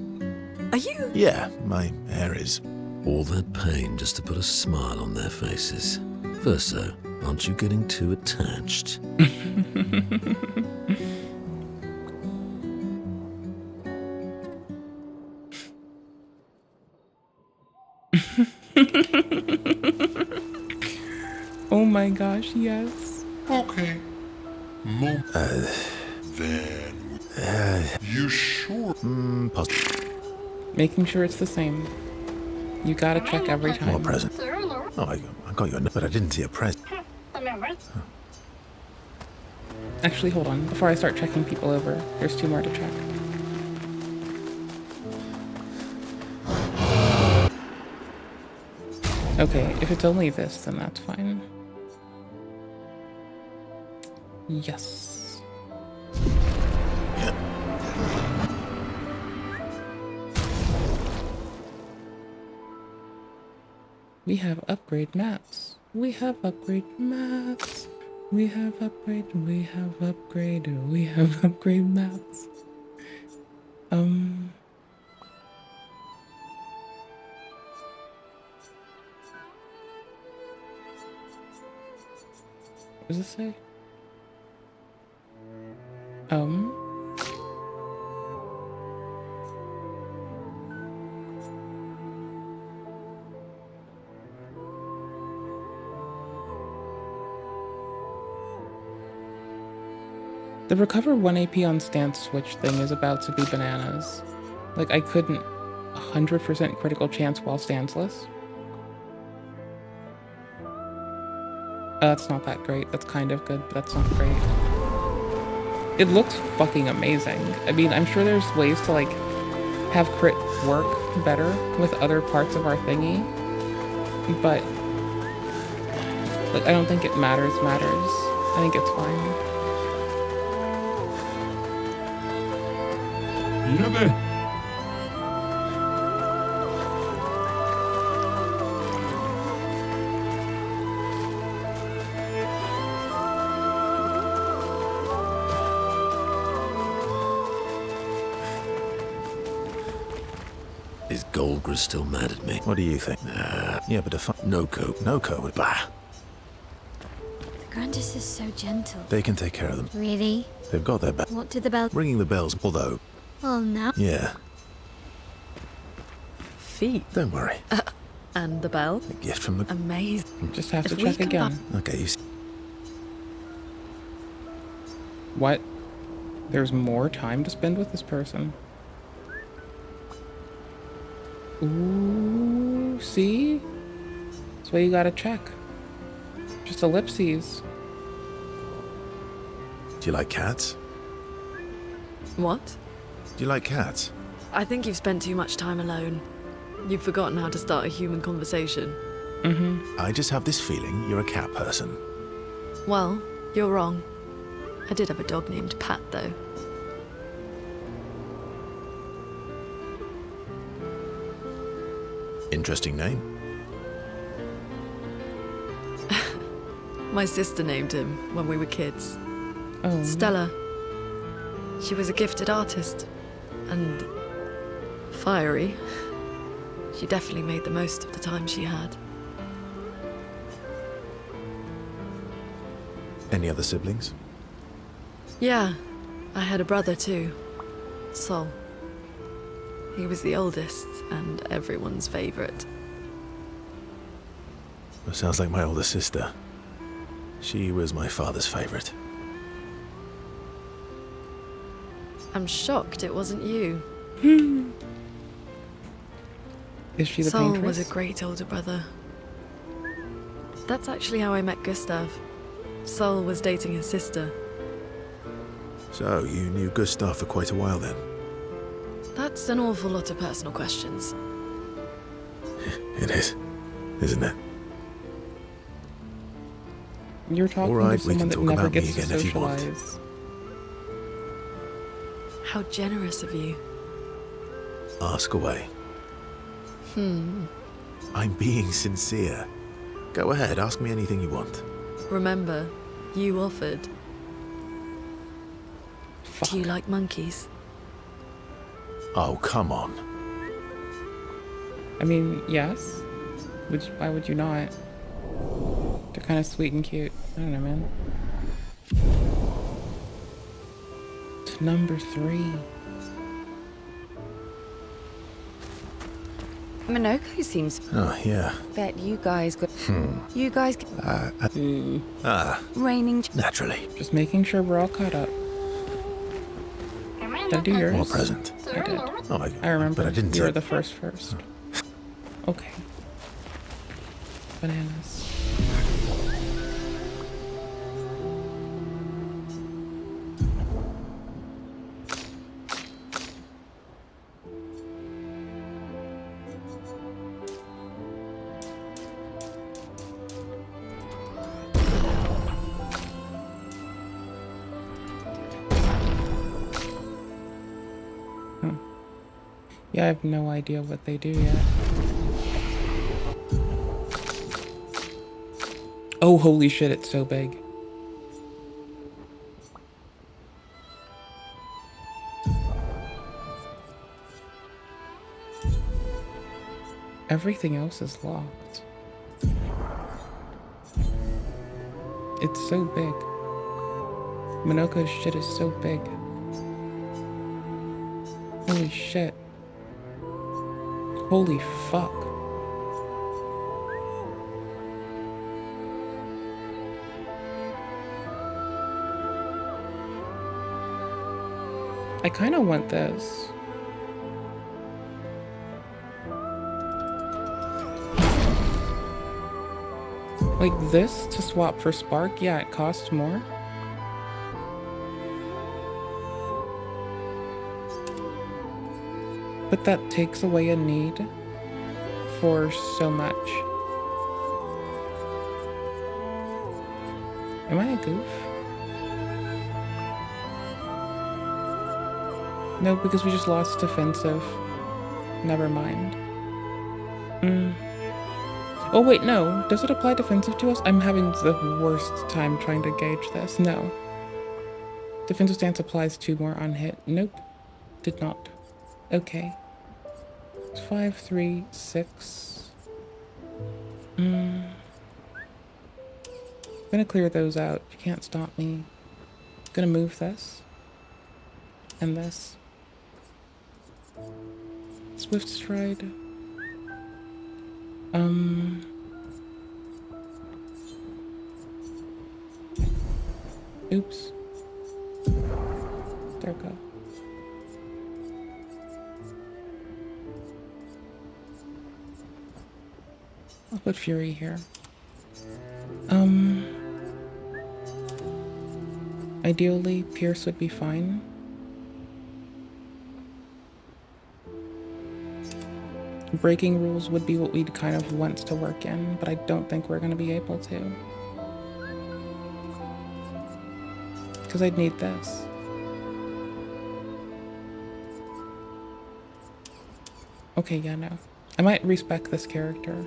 Are you... Yeah, my hair is... All that pain just to put a smile on their faces. Verso, aren't you getting too attached? Oh my gosh, yes. Okay. Then. You sure? Making sure it's the same. You gotta check every time. More present. Oh, I got you a note, but I didn't see a present. Actually, hold on. Before I start checking people over, there's 2 more to check. Okay, if it's only this, then that's fine. Yes. We have upgrade maps. We have upgrade maps. We have upgrade maps. What does it say? The recover 1 AP on stance switch thing is about to be bananas. Like, I couldn't 100% critical chance while stanceless. That's not that great. That's kind of good, but that's not great. It looks fucking amazing. I mean, I'm sure there's ways to, like, have crit work better with other parts of our thingy. But, like, I don't think it matters. I think it's fine. Is Goldgris still mad at me? What do you think? Yeah, but No cope. No code. Bah. Grandis is so gentle. They can take care of them. Really? They've got their back. What did the bell... Ringing the bells, although... Well, now... Yeah. Feet. Don't worry. And the bell? A gift from the... Amazing. Just have to If we check again. Okay, you see. What? There's more time to spend with this person. Ooh, see? That's why you gotta check. Just ellipses. Do you like cats? What? Do you like cats? I think you've spent too much time alone. You've forgotten how to start a human conversation. I just have this feeling you're a cat person. Well, you're wrong. I did have a dog named Pat, though. Interesting name. My sister named him when we were kids. Oh. Stella. She was a gifted artist. And fiery. She definitely made the most of the time she had. Any other siblings? Yeah, I had a brother too. Sol. He was the oldest and everyone's favorite. Well, sounds like my older sister. She was my father's favorite. I'm shocked it wasn't you. Is she the Sol paintress? was a great older brother. That's actually how I met Gustav. Sol was dating his sister. So, you knew Gustav for quite a while then? That's an awful lot of personal questions. It is, isn't it? You're talking All right, to we someone can that talk never about me gets to again if you want. socialize. How generous of you. Ask away. I'm being sincere. Go ahead, ask me anything you want. Remember, you offered. Fuck. Do you like monkeys? Oh, come on. I mean, yes. Why would you not? They're kind of sweet and cute. I don't know, man. To number 3. Minoko seems... Oh, yeah. Bet you guys got... You guys... Raining... Naturally. Just making sure we're all caught up. Did I do yours? More present. I did. Oh, I remember. But I didn't You were say- the first. Okay. Bananas. Yeah, I have no idea what they do yet. Oh, holy shit, it's so big. Everything else is locked. It's so big. Minoko's shit is so big. Holy shit. Holy fuck. I kind of want this. Like this to swap for Spark? Yeah, it costs more. But that takes away a need for so much. Am I a goof? No, because we just lost defensive. Never mind. Oh wait, no. Does it apply defensive to us? I'm having the worst time trying to gauge this. No. Defensive stance applies 2 more on hit. Nope. Did not. Okay. 5, 3, 6. I'm gonna clear those out. You can't stop me. I'm gonna move this. And this. Swift stride. Oops. There we go. I'll put Fury here. Ideally, Pierce would be fine. Breaking rules would be what we'd kind of want to work in, but I don't think we're going to be able to. Because I'd need this. Okay, yeah, no. I might respec this character.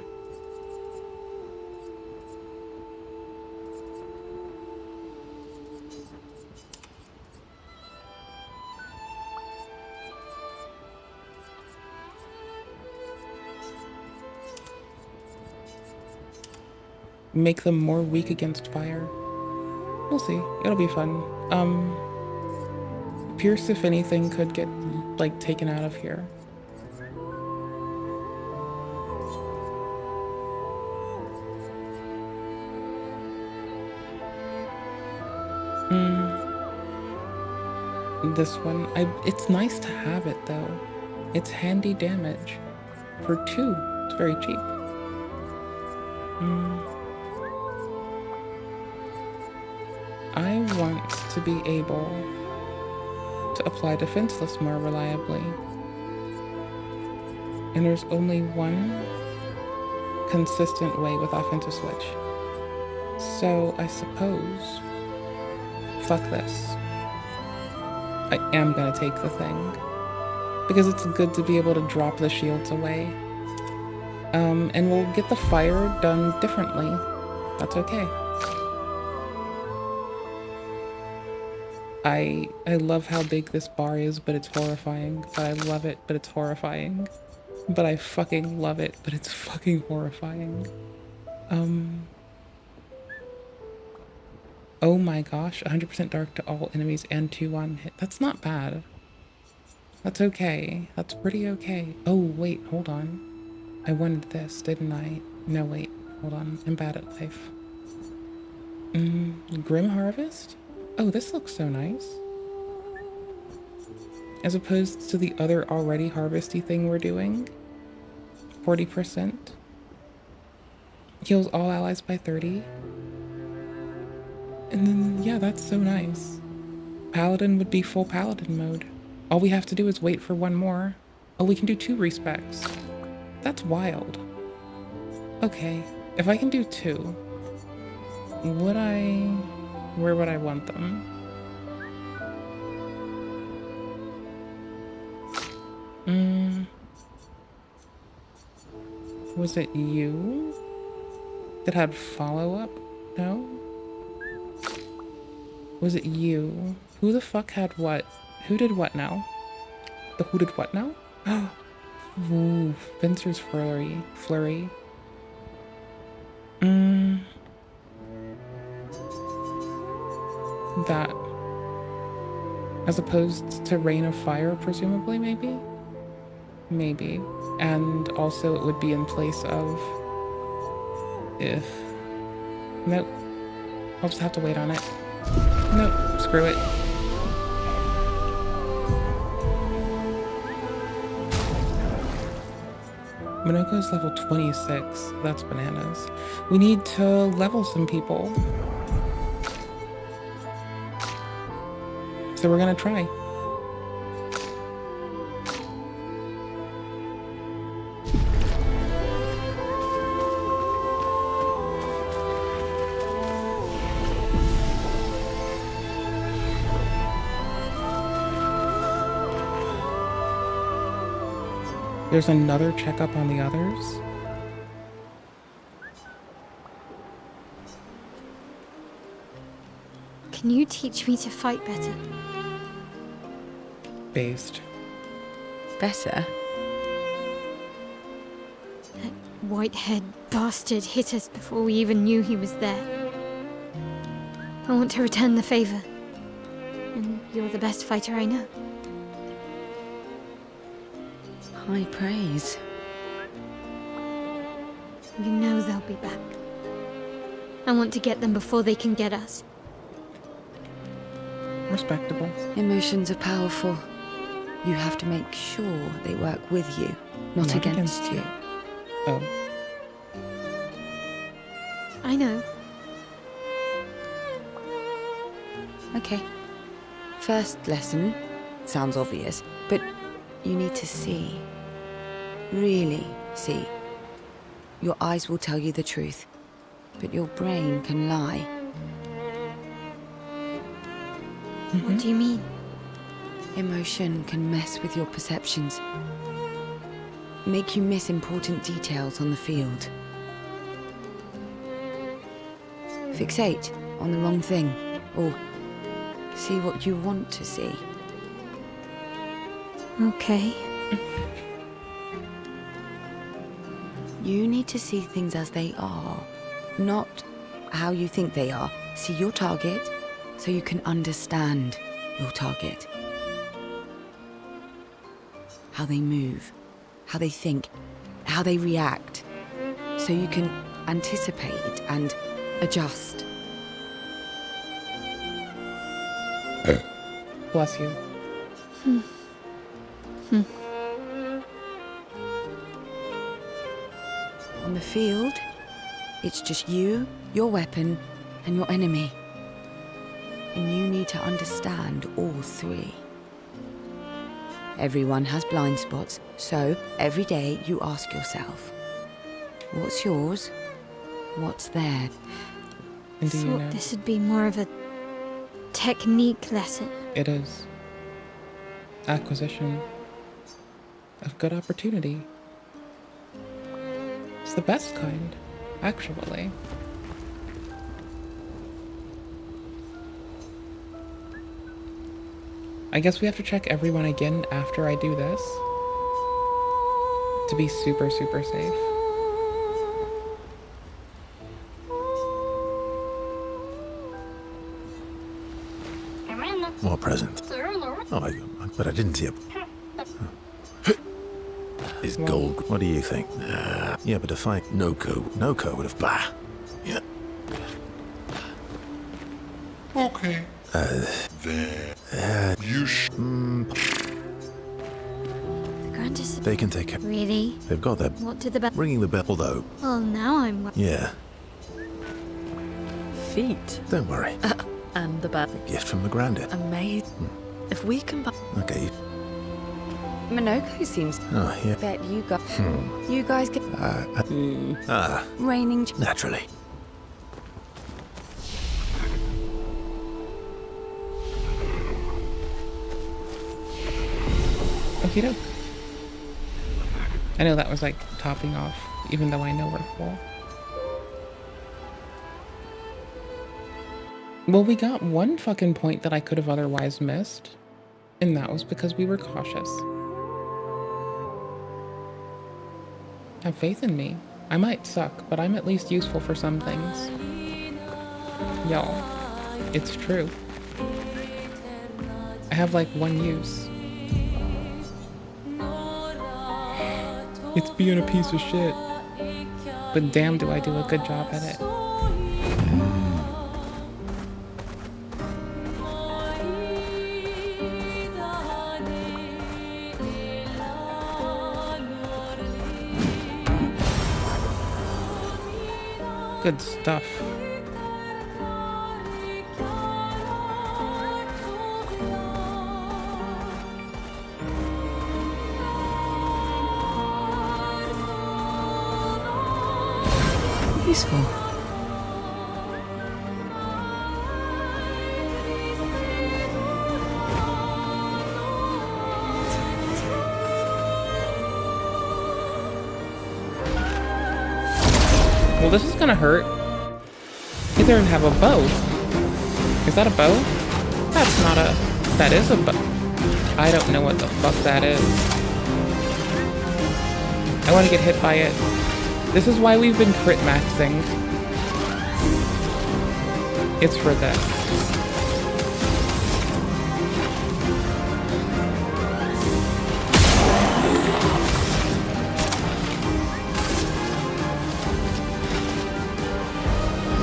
Make them more weak against fire. We'll see. It'll be fun. Pierce, if anything, could get, like, taken out of here. This one, it's nice to have it, though. It's handy damage. For 2, it's very cheap. I want to be able to apply defenseless more reliably. And there's only one consistent way with offensive switch. So I suppose, fuck this. I am gonna take the thing. Because it's good to be able to drop the shields away. And we'll get the fire done differently. That's okay. I love how big this bar is, but it's horrifying. But I love it, but it's horrifying. But I fucking love it, but it's fucking horrifying. Oh my gosh, 100% dark to all enemies and 2 on hit. That's not bad. That's okay. That's pretty okay. Oh, wait, hold on. I wanted this, didn't I? No, wait, hold on. I'm bad at life. Grim Harvest? Oh, this looks so nice. As opposed to the other already harvesty thing we're doing. 40%. Heals all allies by 30. And then, yeah, that's so nice. Paladin would be full Paladin mode. All we have to do is wait for one more. Oh, we can do 2 respecs. That's wild. Okay, if I can do 2, where would I want them? Was it you that had follow-up? No? Was it you? Who the fuck had what? Who did what now? The who did what now? Ooh, Spencer's flurry. That. As opposed to Rain of Fire, presumably, maybe? Maybe. And also it would be in place of... if... Nope. I'll just have to wait on it. Nope. Screw it. Minoko's level 26. That's bananas. We need to level some people. So we're gonna try. There's another checkup on the others. Can you teach me to fight better? Based. Better? That white-haired bastard hit us before we even knew he was there. I want to return the favor. And you're the best fighter I know. High praise. You know they'll be back. I want to get them before they can get us. Respectable. Emotions are powerful. You have to make sure they work with you, not against you. Oh. I know. Okay. First lesson sounds obvious, but you need to see. Really see. Your eyes will tell you the truth, but your brain can lie. What do you mean? Emotion can mess with your perceptions, make you miss important details on the field. Fixate on the wrong thing, or see what you want to see. Okay. You need to see things as they are, not how you think they are. See your target so you can understand your target. How they move, how they think, how they react, so you can anticipate and adjust. Bless you. On the field, it's just you, your weapon, and your enemy. And you need to understand all three. Everyone has blind spots, so every day you ask yourself, what's yours? What's there? And do you know? This would be more of a technique lesson. It is. Acquisition of good opportunity. It's the best kind, actually. I guess we have to check everyone again after I do this to be super, super safe. More present. Oh, but I didn't see it. Is gold. What do you think? Yeah, but if I... No-co would have... Bah. Yeah. Okay. They can take care. Really? They've got that. What did the bell? Ringing the bell, though. Well, now I'm... Yeah. Feet. Don't worry. And the bell. Gift from the Grandin. Amazing. If we can... Okay. Monoko seems... Oh, yeah. Bet you got... You guys get... Raining... Naturally. Okie doke. I know that was like topping off, even though I know we're full. Well, we got one fucking point that I could have otherwise missed, and that was because we were cautious. Have faith in me. I might suck, but I'm at least useful for some things. Y'all, it's true. I have like one use. It's being a piece of shit. But damn, do I do a good job at it. Good stuff. Peaceful. Well, this is gonna hurt. You don't have a bow. Is that a bow? That's not a... That is a bow. I don't know what the fuck that is. I want to get hit by it. This is why we've been crit maxing. It's for this.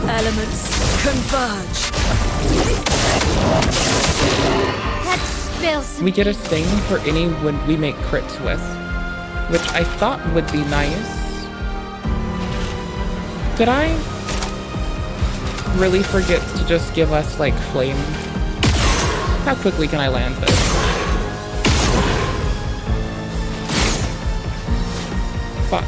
Elements converge. Let's spill some. We get a sting for any when we make crits with, which I thought would be nice. Did I really forget to just give us like flame? How quickly can I land this? Fuck.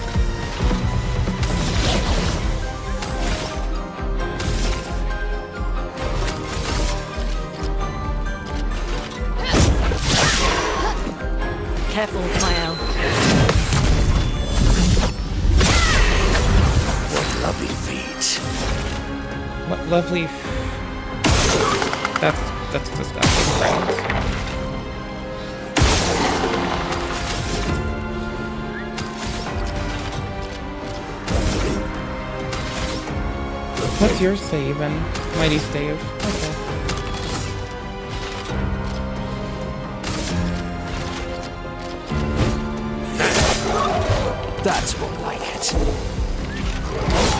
Careful, Mael. What lovely feet. What lovely. That's disgusting, friends. What's your save and mighty stave? Okay. That's more like it.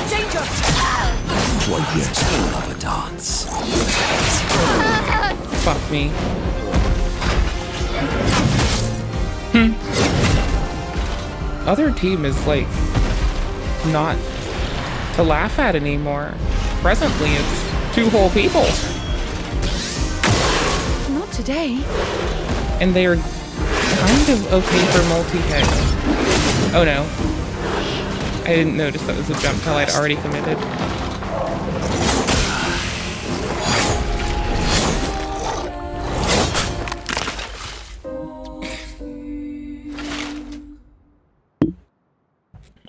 Danger! Why, yes, I love a dance. Fuck me. Other team is like not to laugh at anymore. Presently, it's 2 whole people. Not today. And they are kind of okay for multi-hit. Oh no. I didn't notice that was a jump till I'd already committed.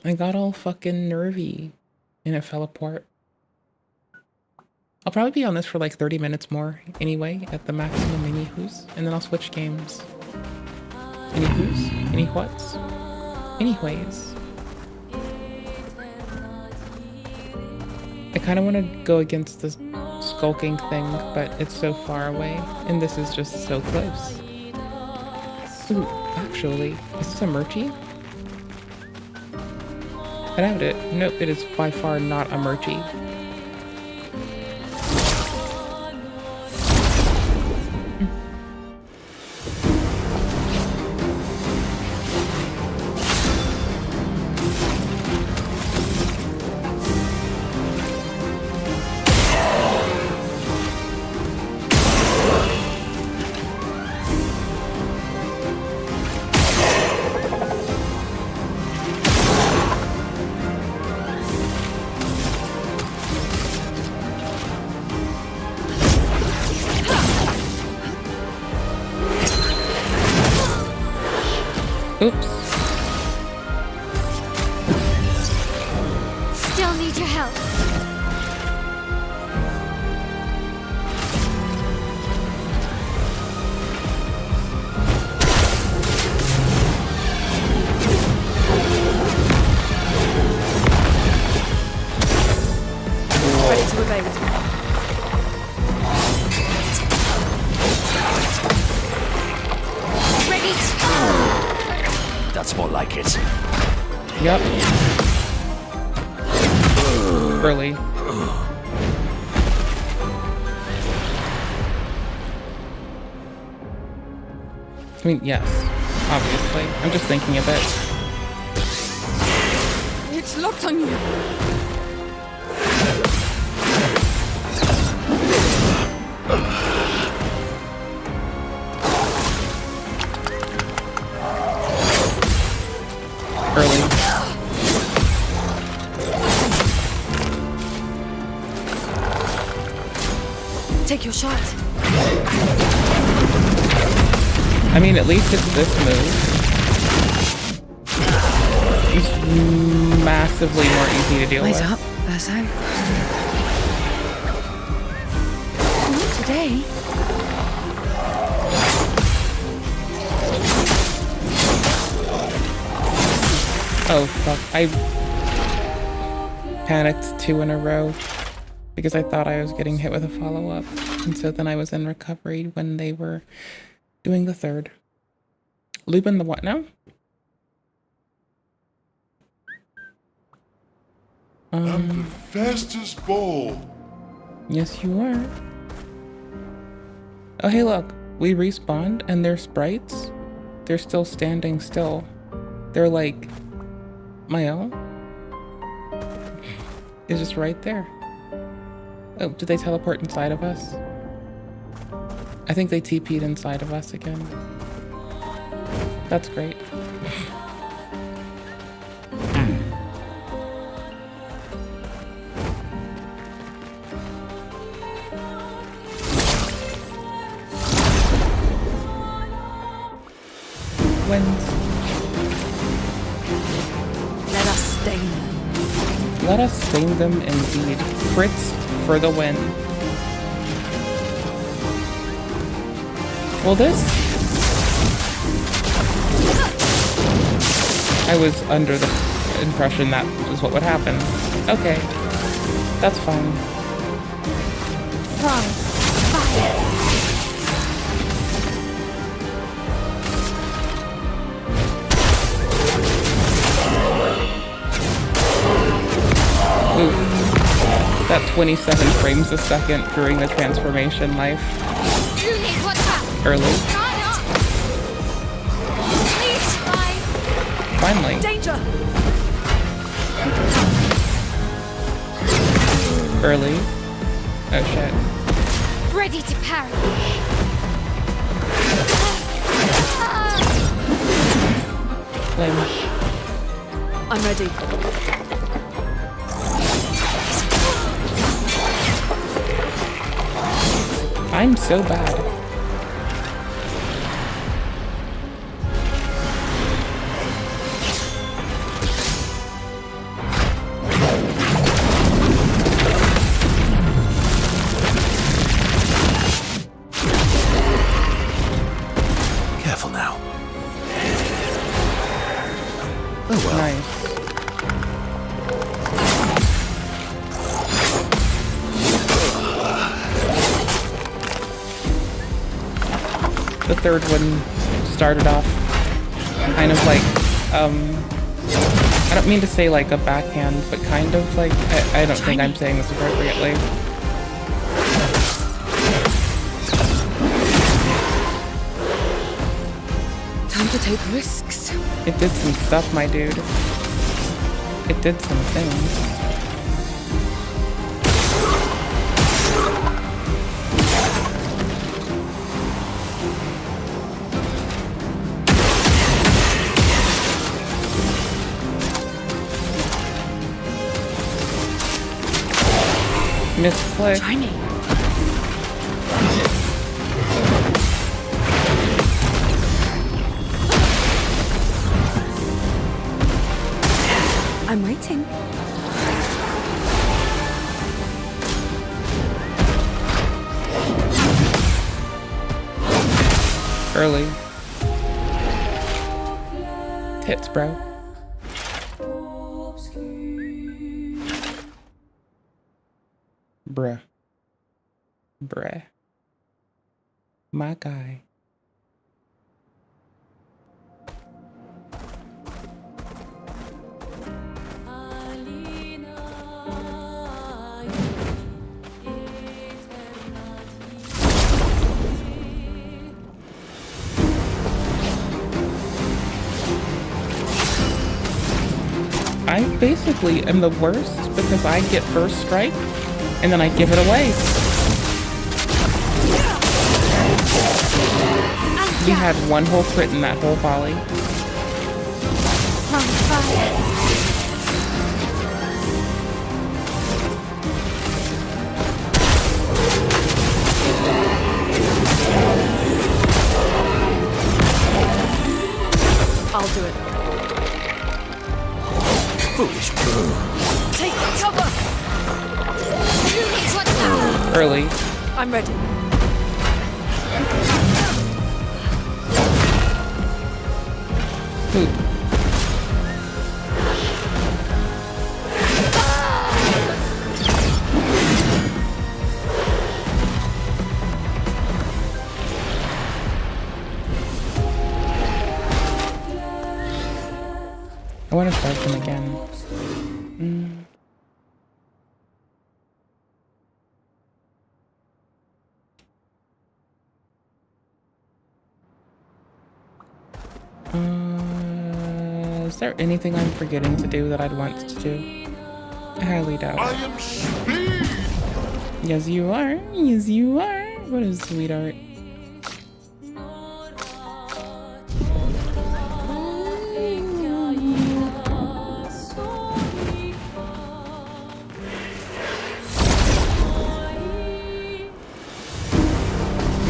I got all fucking nervy and it fell apart. I'll probably be on this for like 30 minutes more anyway at the maximum anywho's, and then I'll switch games. Anywho's? Any whats? Anyways. I kind of want to go against this skulking thing, but it's so far away, and this is just so close. Ooh, actually, is this a Murchie? I doubt it. Nope, it is by far not a Murchie. Oops. Still need your help. Ready to obey with me. Ready to... That's more like it. Yep. Early. I mean, yes. Obviously. I'm just thinking of it. It's locked on you. Early. Take your shot. I mean, at least it's this move. It's massively more easy to deal with. Wait up, Verso. Not today. Oh fuck, I panicked 2 in a row. because I thought I was getting hit with a follow-up. And so then I was in recovery when they were doing the third. Lubin the what now? I'm the fastest ball. Yes, you are. Oh, hey, look. We respawned, and their sprites, they're still standing still. They're like, Mael is just right there. Oh, did they teleport inside of us? I think they TP'd inside of us again. That's great. Let us stain them. Let us stain them indeed. Crits for the win. Well, this... I was under the impression that was what would happen. Okay. That's fine. Wrong. Fire. Oof. That 27 frames a second during the transformation life. Early. Finally. Danger! Early. Oh shit. Ready to parry. Flame. I'm ready. I'm so bad. Careful now. Oh well. Nice. The third one started off kind of like, I don't mean to say like a backhand, but kind of like, I don't think I'm saying this appropriately. Time to take risks. It did some stuff, my dude. It did some things. Misclick. Try me. I'm waiting. Early. Tits, bro. Bruh. Bruh. My guy. I basically am the worst because I get first strike and then I give it away. We had one whole crit in that whole volley. I'll do it. Foolish bro. Take cover! Early. I'm ready. Poop. I want to start them again. Is there anything I'm forgetting to do that I'd want to do? I highly doubt it. I am speed. Yes, you are. Yes, you are. What a sweetheart.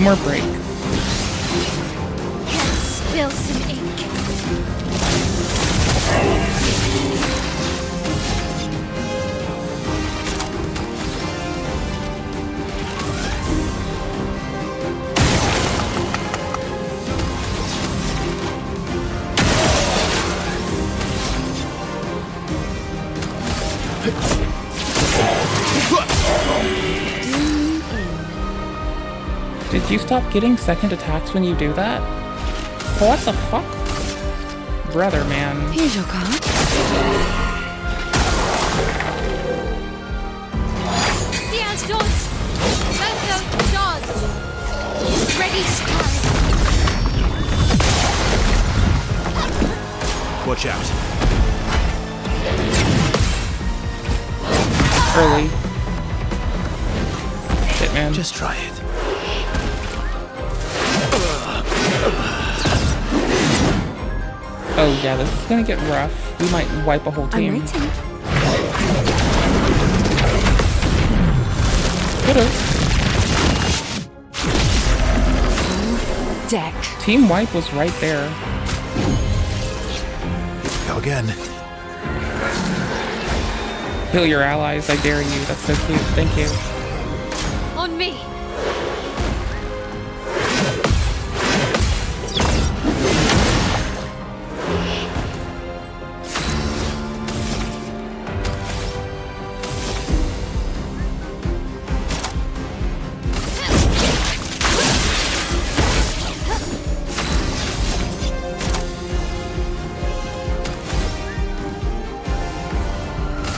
More break. Let's spill some ink. Did you stop getting second attacks when you do that? What the fuck? Brother, man. Here's your card. Diaz, dodge! Go, dodge! Ready, strike! Watch out. Early. Shit, man. Just try it. Oh yeah, this is gonna get rough. We might wipe a whole team. I'm waiting. Could've. Deck. Team wipe was right there. Go again. Heal your allies, I dare you. That's so cute. Thank you. On me!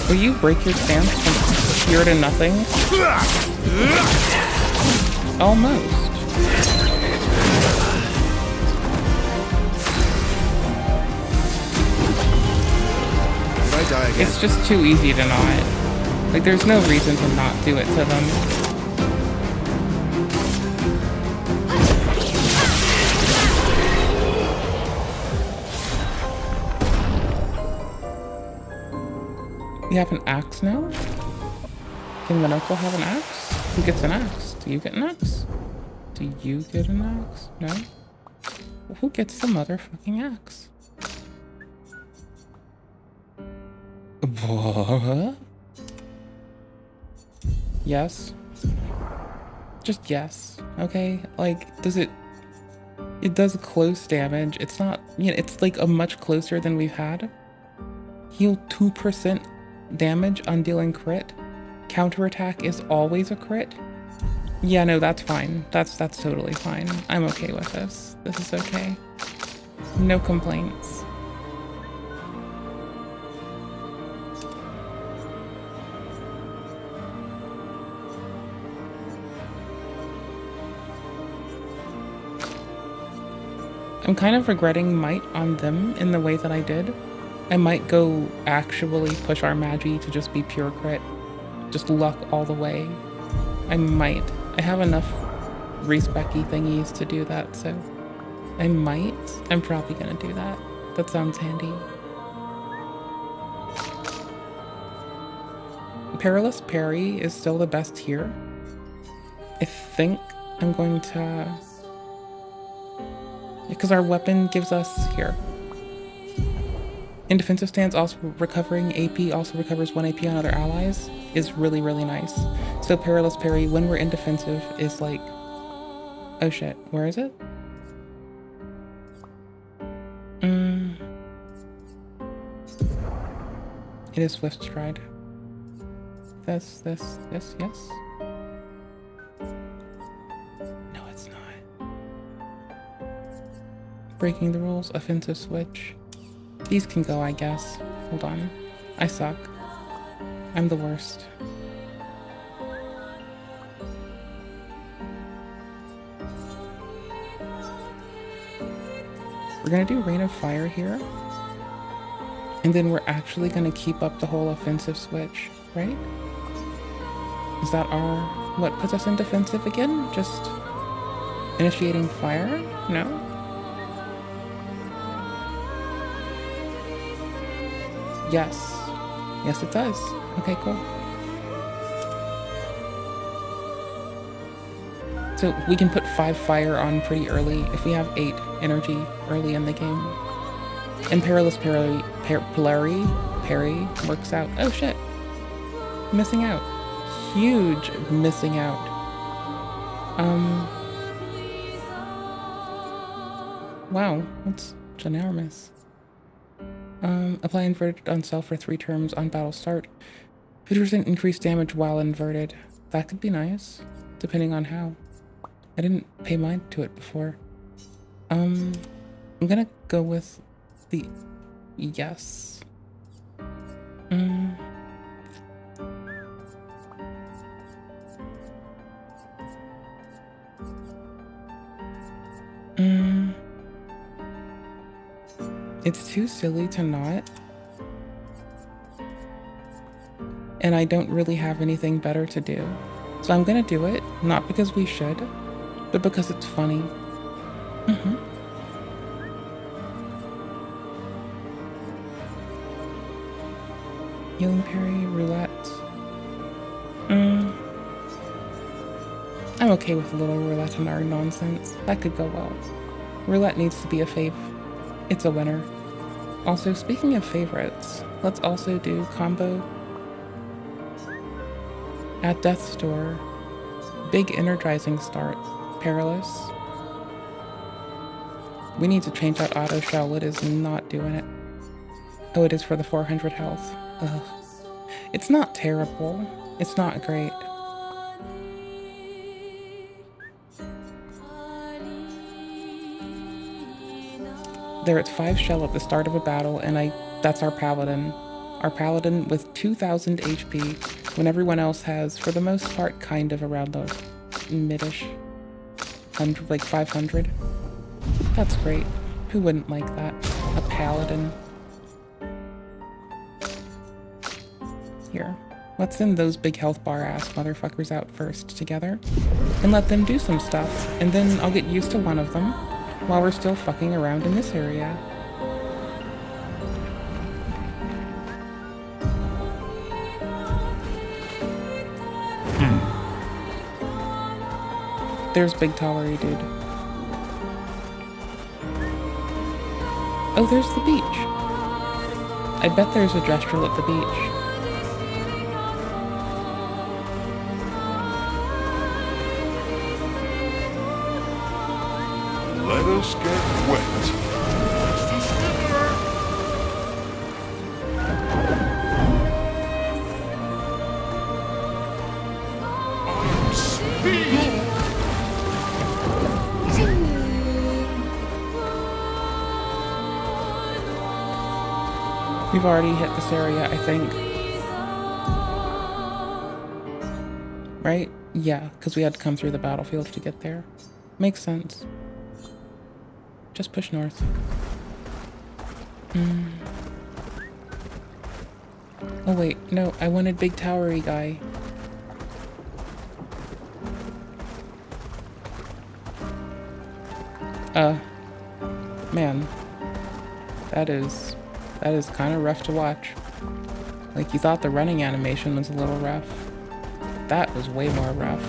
Will you break your stance from here to nothing? Almost. If I die again. It's just too easy to not. Like, there's no reason to not do it to them. You have an axe now? Can Minoko have an axe? Who gets an axe? Do you get an axe? Do you get an axe? No? Well, who gets the motherfucking axe? What? Yes? Just yes, okay? Like, does it... It does close damage. It's not... You know, it's like a much closer than we've had. Heal 2% damage on dealing crit. Counterattack is always a crit. Yeah, no, that's fine. That's totally fine. I'm okay with this. This is okay. No complaints. I'm kind of regretting might on them in the way that I did. I might go actually push our Magi to just be pure crit. Just luck all the way. I might. I have enough respec-y thingies to do that, so I might. I'm probably gonna do that. That sounds handy. Perilous Parry is still the best here. I think I'm going to... Because our weapon gives us here. In defensive stance, also recovering AP also recovers 1 AP on other allies is really, really nice. So Perilous Parry, when we're in defensive, is like... Oh shit, where is it? It is Swift Stride. This, yes. No, it's not. Breaking the rules, offensive switch. These can go, I guess. Hold on. I suck. I'm the worst. We're gonna do Rain of Fire here. And then we're actually gonna keep up the whole offensive switch, right? Is that our... what puts us in defensive again? Just initiating fire? No? Yes. Yes, it does. Okay, cool. So we can put 5 fire on pretty early if we have 8 energy early in the game. And Perilous Parry works out. Oh shit. Missing out. Huge missing out. Wow, that's ginormous. Apply inverted on self for 3 turns on battle start. 50% increased damage while inverted. That could be nice, depending on how. I didn't pay mind to it before. I'm gonna go with the yes. It's too silly to not. And I don't really have anything better to do. So I'm gonna do it, not because we should, but because it's funny. Healing parry, roulette. I'm okay with a little roulette and our nonsense. That could go well. Roulette needs to be a fave. It's a winner. Also, speaking of favorites, let's also do combo at Death's Door. Big energizing start. Perilous. We need to change that auto shell. It is not doing it. Oh, it is for the 400 health. Ugh. It's not terrible. It's not great. There, it's 5 shell at the start of a battle, and that's our paladin. Our paladin with 2000 HP, when everyone else has, for the most part, kind of around the mid-ish. Like 500. That's great. Who wouldn't like that? A paladin. Here. Let's send those big health bar ass motherfuckers out first together, and let them do some stuff, and then I'll get used to one of them, while we're still fucking around in this area. There's Big Tollery, dude. Oh, there's the beach. I bet there's a gestural at the beach. Let us get wet. We've already hit this area, I think. Right? Yeah, because we had to come through the battlefield to get there. Makes sense. Just push north. Oh wait, no, I wanted Big Towery guy. Man. That is kind of rough to watch. Like, you thought the running animation was a little rough. That was way more rough.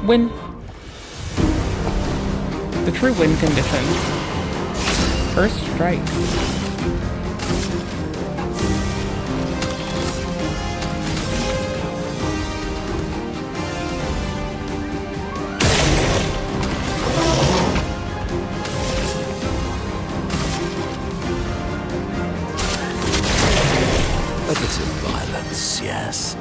Win. The true win condition. First strike. A bit of violence, yes.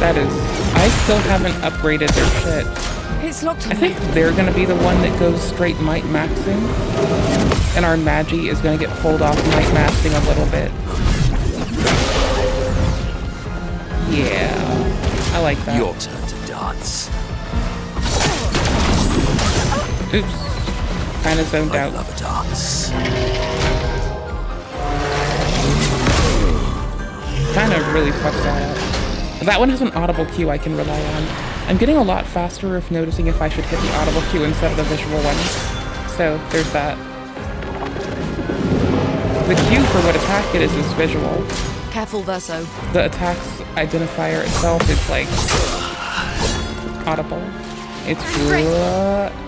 That is... I still haven't upgraded their shit. It's locked on I think they're gonna be the one that goes straight might maxing. And our Magi is gonna get pulled off might maxing a little bit. Yeah. I like that. Your turn to dance. Oops. Kinda zoned out. I love a dance. Kinda really fucked that up. That one has an audible cue I can rely on. I'm getting a lot faster of noticing if I should hit the audible cue instead of the visual one. So, there's that. The cue for what attack it is visual. Careful, Verso. The attack's identifier itself is like audible. It's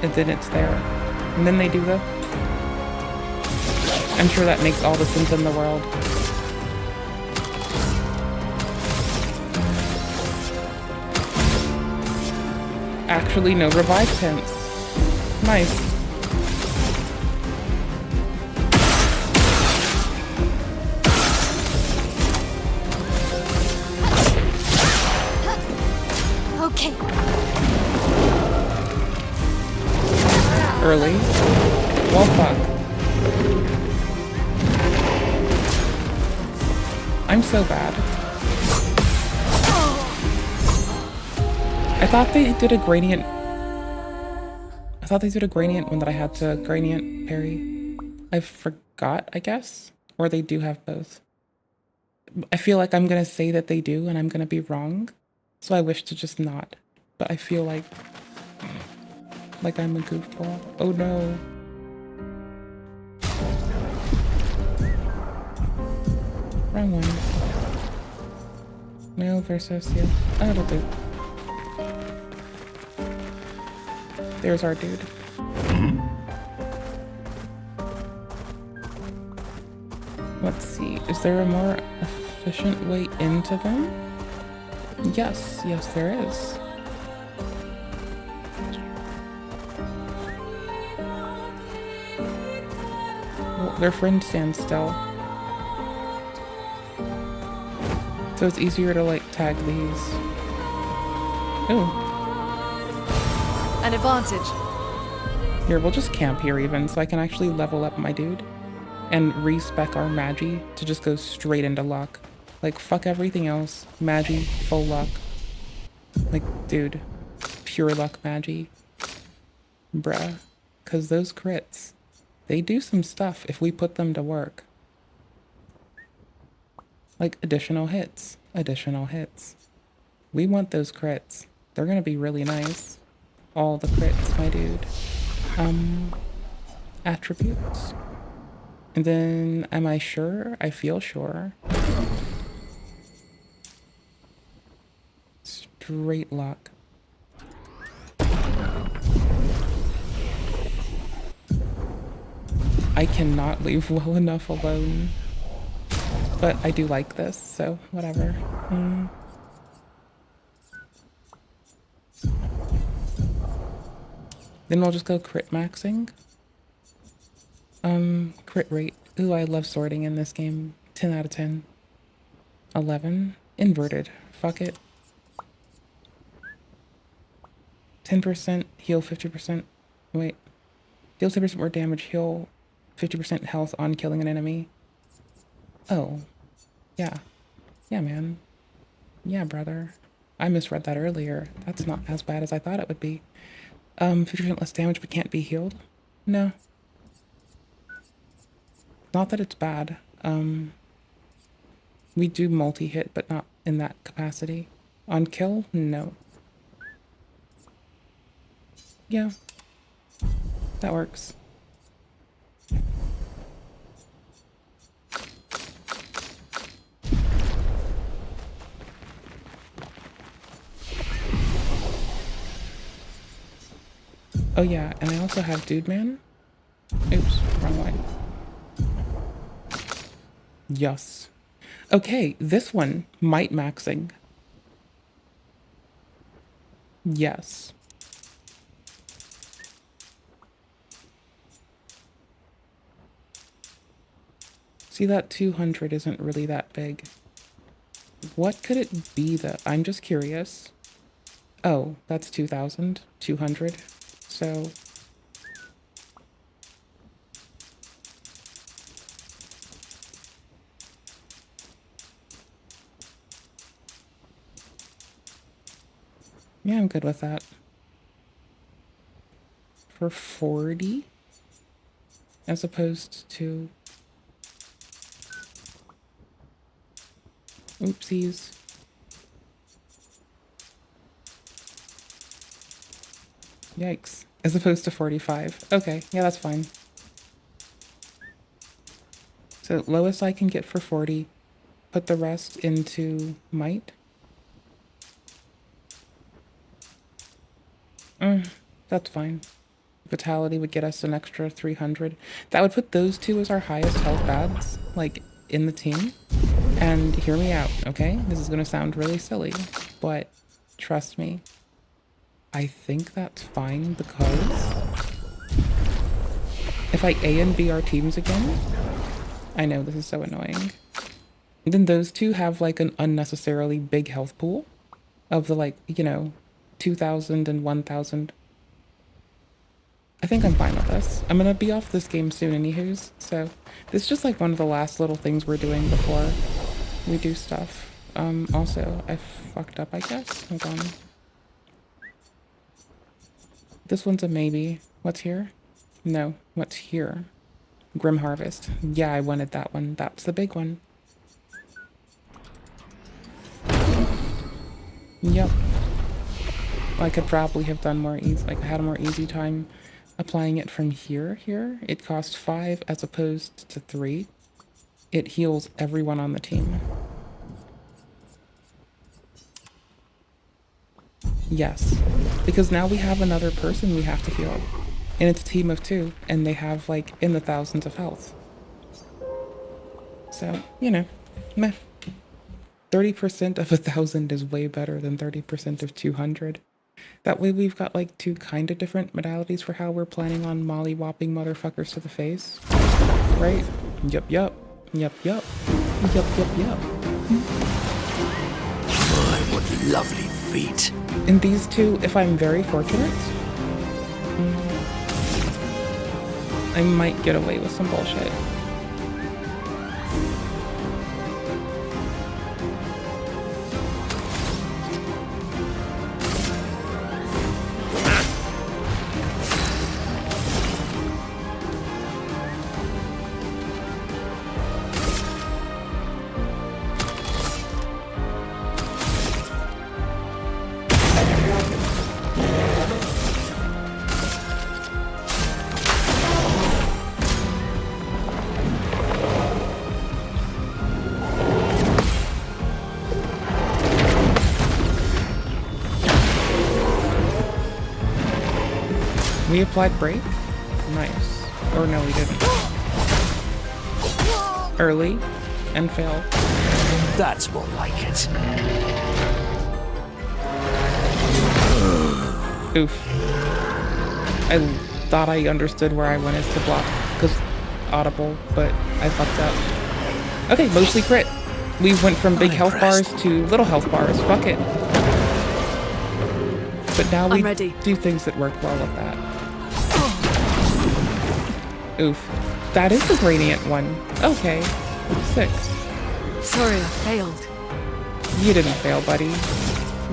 and then it's there. And then they do the... I'm sure that makes all the sense in the world. Actually, no revive tents. Nice. Okay. Early. Well, fuck. I'm so bad. I thought they did a gradient. I thought they did a gradient one that I had to gradient parry. I forgot, I guess. Or they do have both. I feel like I'm gonna say that they do and I'm gonna be wrong. So I wish to just not. But I feel like I'm a goofball. Oh no. Wrong one. Male versus you. Oh, it'll do. There's our dude. Let's see. Is there a more efficient way into them? Yes. Yes, there is. Well, their friend stands still. So it's easier to, like, tag these. Ooh. An advantage. Here, we'll just camp here even, so I can actually level up my dude. And respec our Magi to just go straight into luck. Like, fuck everything else. Magi, full luck. Like, dude. Pure luck Magi. Bruh. Because those crits, they do some stuff if we put them to work. Like, additional hits. Additional hits. We want those crits. They're gonna be really nice. All the crits, my dude. Attributes. And then, am I sure? I feel sure. Straight luck. I cannot leave well enough alone. But I do like this, so whatever. Then we'll just go crit maxing. Crit rate. Ooh, I love sorting in this game. 10 out of 10. 11. Inverted. Fuck it. 10% heal 50%. Wait. Deal 10% more damage, heal 50% health on killing an enemy. Oh. Yeah. Yeah, man. Yeah, brother. I misread that earlier. That's not as bad as I thought it would be. 50% less damage but can't be healed? No. Not that it's bad. We do multi-hit, but not in that capacity. On kill? No. Yeah. That works. Oh yeah, and I also have Dude Man. Oops, wrong way. Yes. Okay, this one, might maxing. Yes. See, that 200 isn't really that big. What could it be that I'm just curious? Oh, that's 2,200. So yeah, I'm good with that. For 40 as opposed to oopsies. Yikes. As opposed to 45. Okay, yeah, that's fine. So lowest I can get for 40. Put the rest into might. That's fine. Vitality would get us an extra 300. That would put those two as our highest health bads, like, in the team. And hear me out, okay? This is gonna sound really silly, but trust me. I think that's fine because if I A and B our teams again, I know this is so annoying. Then those two have like an unnecessarily big health pool of the like, you know, 2,000 and 1,000. I think I'm fine with this. I'm gonna be off this game soon anywho's, so this is just like one of the last little things we're doing before we do stuff. Also, I fucked up, I guess. Hold on. This one's a maybe. What's here? No, what's here? Grim Harvest. Yeah, I wanted that one. That's the big one. Yep. I could probably have done more easy, like I had a more easy time applying it from here. It cost 5 as opposed to 3. It heals everyone on the team. Yes, because now we have another person we have to heal. And it's a team of 2, and they have like in the thousands of health. So, you know, meh. 30% of 1,000 is way better than 30% of 200. That way we've got like 2 kind of different modalities for how we're planning on molly-whopping motherfuckers to the face. Right? Yup, yup. Yup, yup. Yup, yup, yup. My, what lovely feet. And these two, if I'm very fortunate, I might get away with some bullshit. We applied break? Nice. Or no, we didn't. Early and fail. That's more like it. Oof. I thought I understood where I wanted to block because audible, but I fucked up. Okay, mostly crit. We went from big health bars to little health bars. Fuck it. But now we do things that work well with that. Oof. That is the gradient one. Okay. 6. Sorry, I failed. You didn't fail, buddy.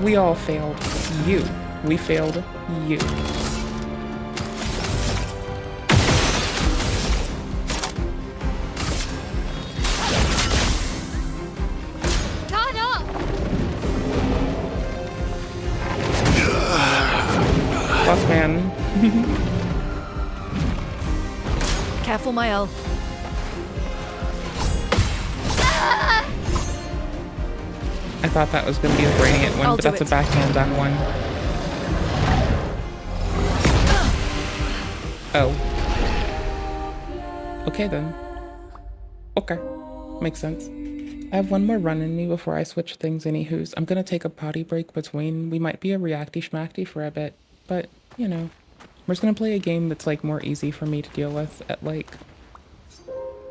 We all failed. You. We failed you. Turn up! Fuck, man. Careful, my L. I thought that was going to be a gradient one, but that's a backhand on one. Oh. Okay then. Okay. Makes sense. I have one more run in me before I switch things anywho's. I'm gonna take a potty break between. We might be a reacty schmackty for a bit, but, you know. We're just gonna play a game that's like more easy for me to deal with at like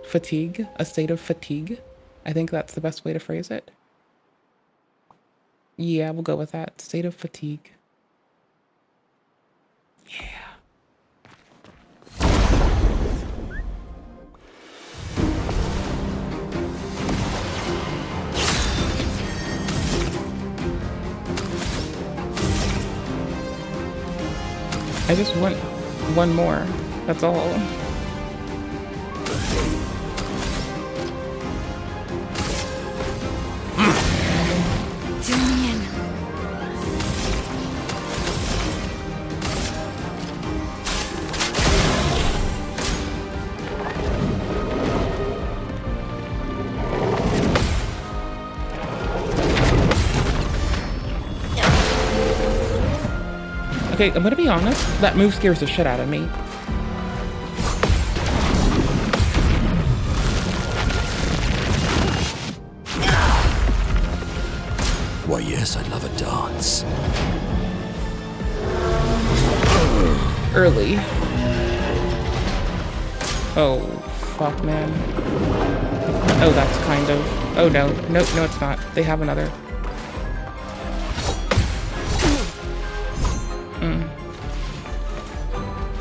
fatigue, a state of fatigue. I think that's the best way to phrase it. Yeah, we'll go with that. State of fatigue. Yeah. I just want one more. That's all. Zoom in. Okay, I'm gonna be honest. That move scares the shit out of me. Why, yes, I'd love a dance. Early. Oh, fuck, man. Oh, that's kind of... Oh, no. Nope, no, it's not. They have another.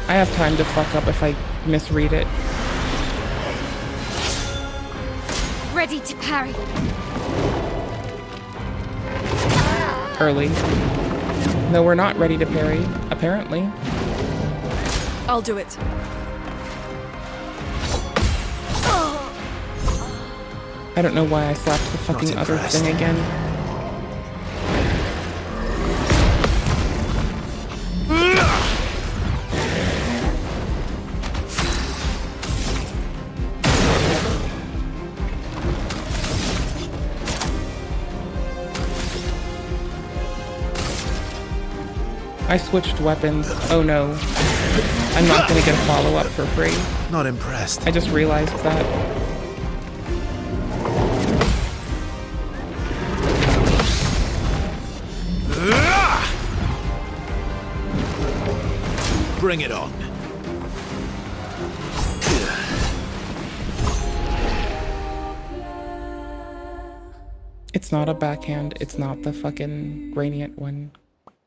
I have time to fuck up if I misread it. Ready to parry. Early. No, we're not ready to parry, apparently. I'll do it. I don't know why I slapped the fucking other thing again. I switched weapons. Oh no. I'm not gonna get a follow-up for free. Not impressed. I just realized that. Bring it on. It's not a backhand. It's not the fucking gradient one.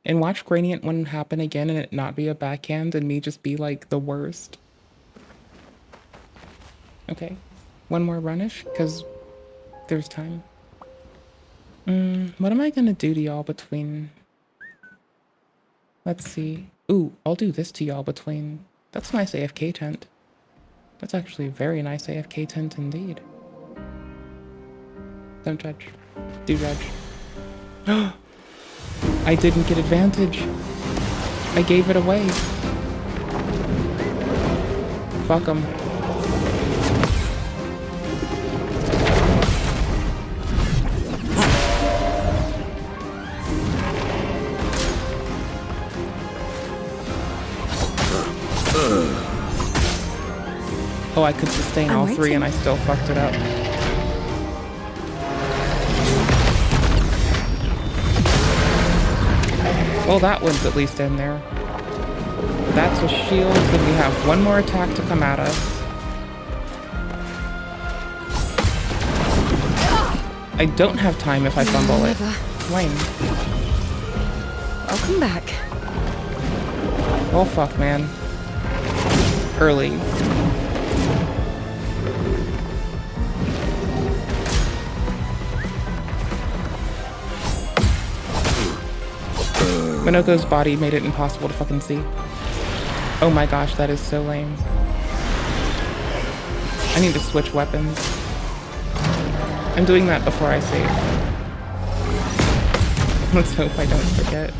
And watch gradient one happen again and it not be a backhand and me just be like the worst. Okay. One more runish, because there's time. What am I gonna do to y'all between... Let's see. Ooh, I'll do this to y'all between... That's a nice AFK tent. That's actually a very nice AFK tent indeed. Don't judge. Do judge. I didn't get advantage. I gave it away. Fuck 'em. Oh, I could sustain all three and I still fucked it up. Well, that one's at least in there. That's a shield, then we have one more attack to come at us. I don't have time if I fumble it. Lame. I'll come back. Oh fuck, man. Early. Minoko's body made it impossible to fucking see. Oh my gosh, that is so lame. I need to switch weapons. I'm doing that before I save. Let's hope I don't forget.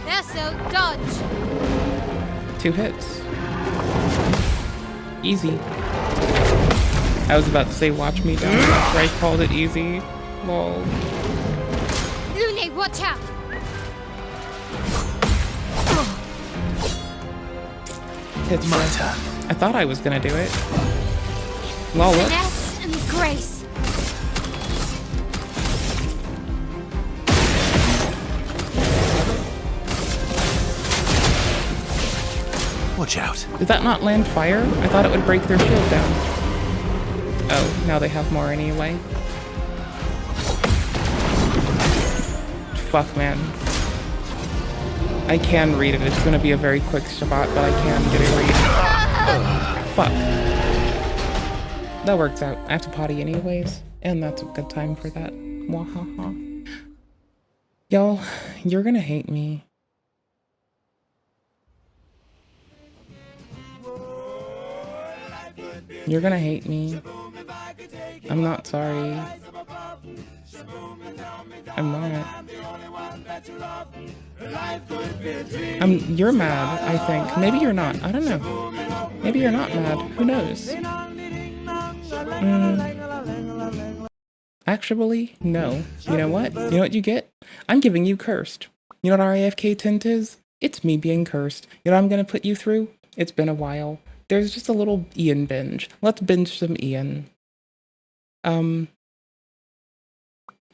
Eso, dodge. 2 hits. Easy. I was about to say watch me die after I called it easy. Lol. Lune, watch out. Hits Muta. I thought I was gonna do it. Lol, whoops. Finesse and grace. Watch out. Did that not land fire? I thought it would break their shield down. Oh, now they have more anyway. fuck, man. I can read it. It's gonna be a very quick shot, but I can get a read. Fuck. That works out. I have to potty anyways, and that's a good time for that. Wahaha. Y'all, you're gonna hate me. You're gonna hate me. I'm not sorry. I'm not. You're mad, I think. Maybe you're not. I don't know. Maybe you're not mad. Who knows? Actually, no. You know what? You know what you get? I'm giving you cursed. You know what RAFK tint is? It's me being cursed. You know what I'm gonna put you through? It's been a while. There's just a little Ian binge. Let's binge some Ian. I'll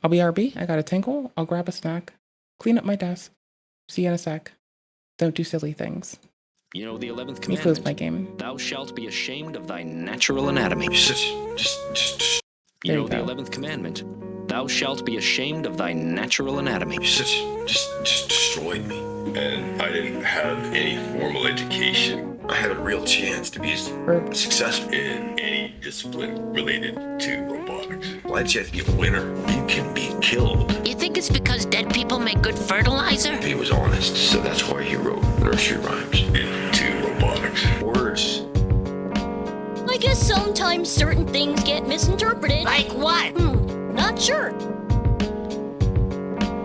be RB. I got a tinkle. I'll grab a snack. Clean up my desk. See you in a sec. Don't do silly things. You know the 11th Let me close my commandment. game. Thou shalt be ashamed of thy natural anatomy. You know the 11th commandment. Thou shalt be ashamed of thy natural anatomy. Just destroyed me. And I didn't have any formal education. I had a real chance to be successful in any discipline related to robotics. Why'd you have to be a winner? You can be killed. You think it's because dead people make good fertilizer? He was honest, so that's why he wrote nursery rhymes into robotics. Words. I guess sometimes certain things get misinterpreted. Like what? Not sure.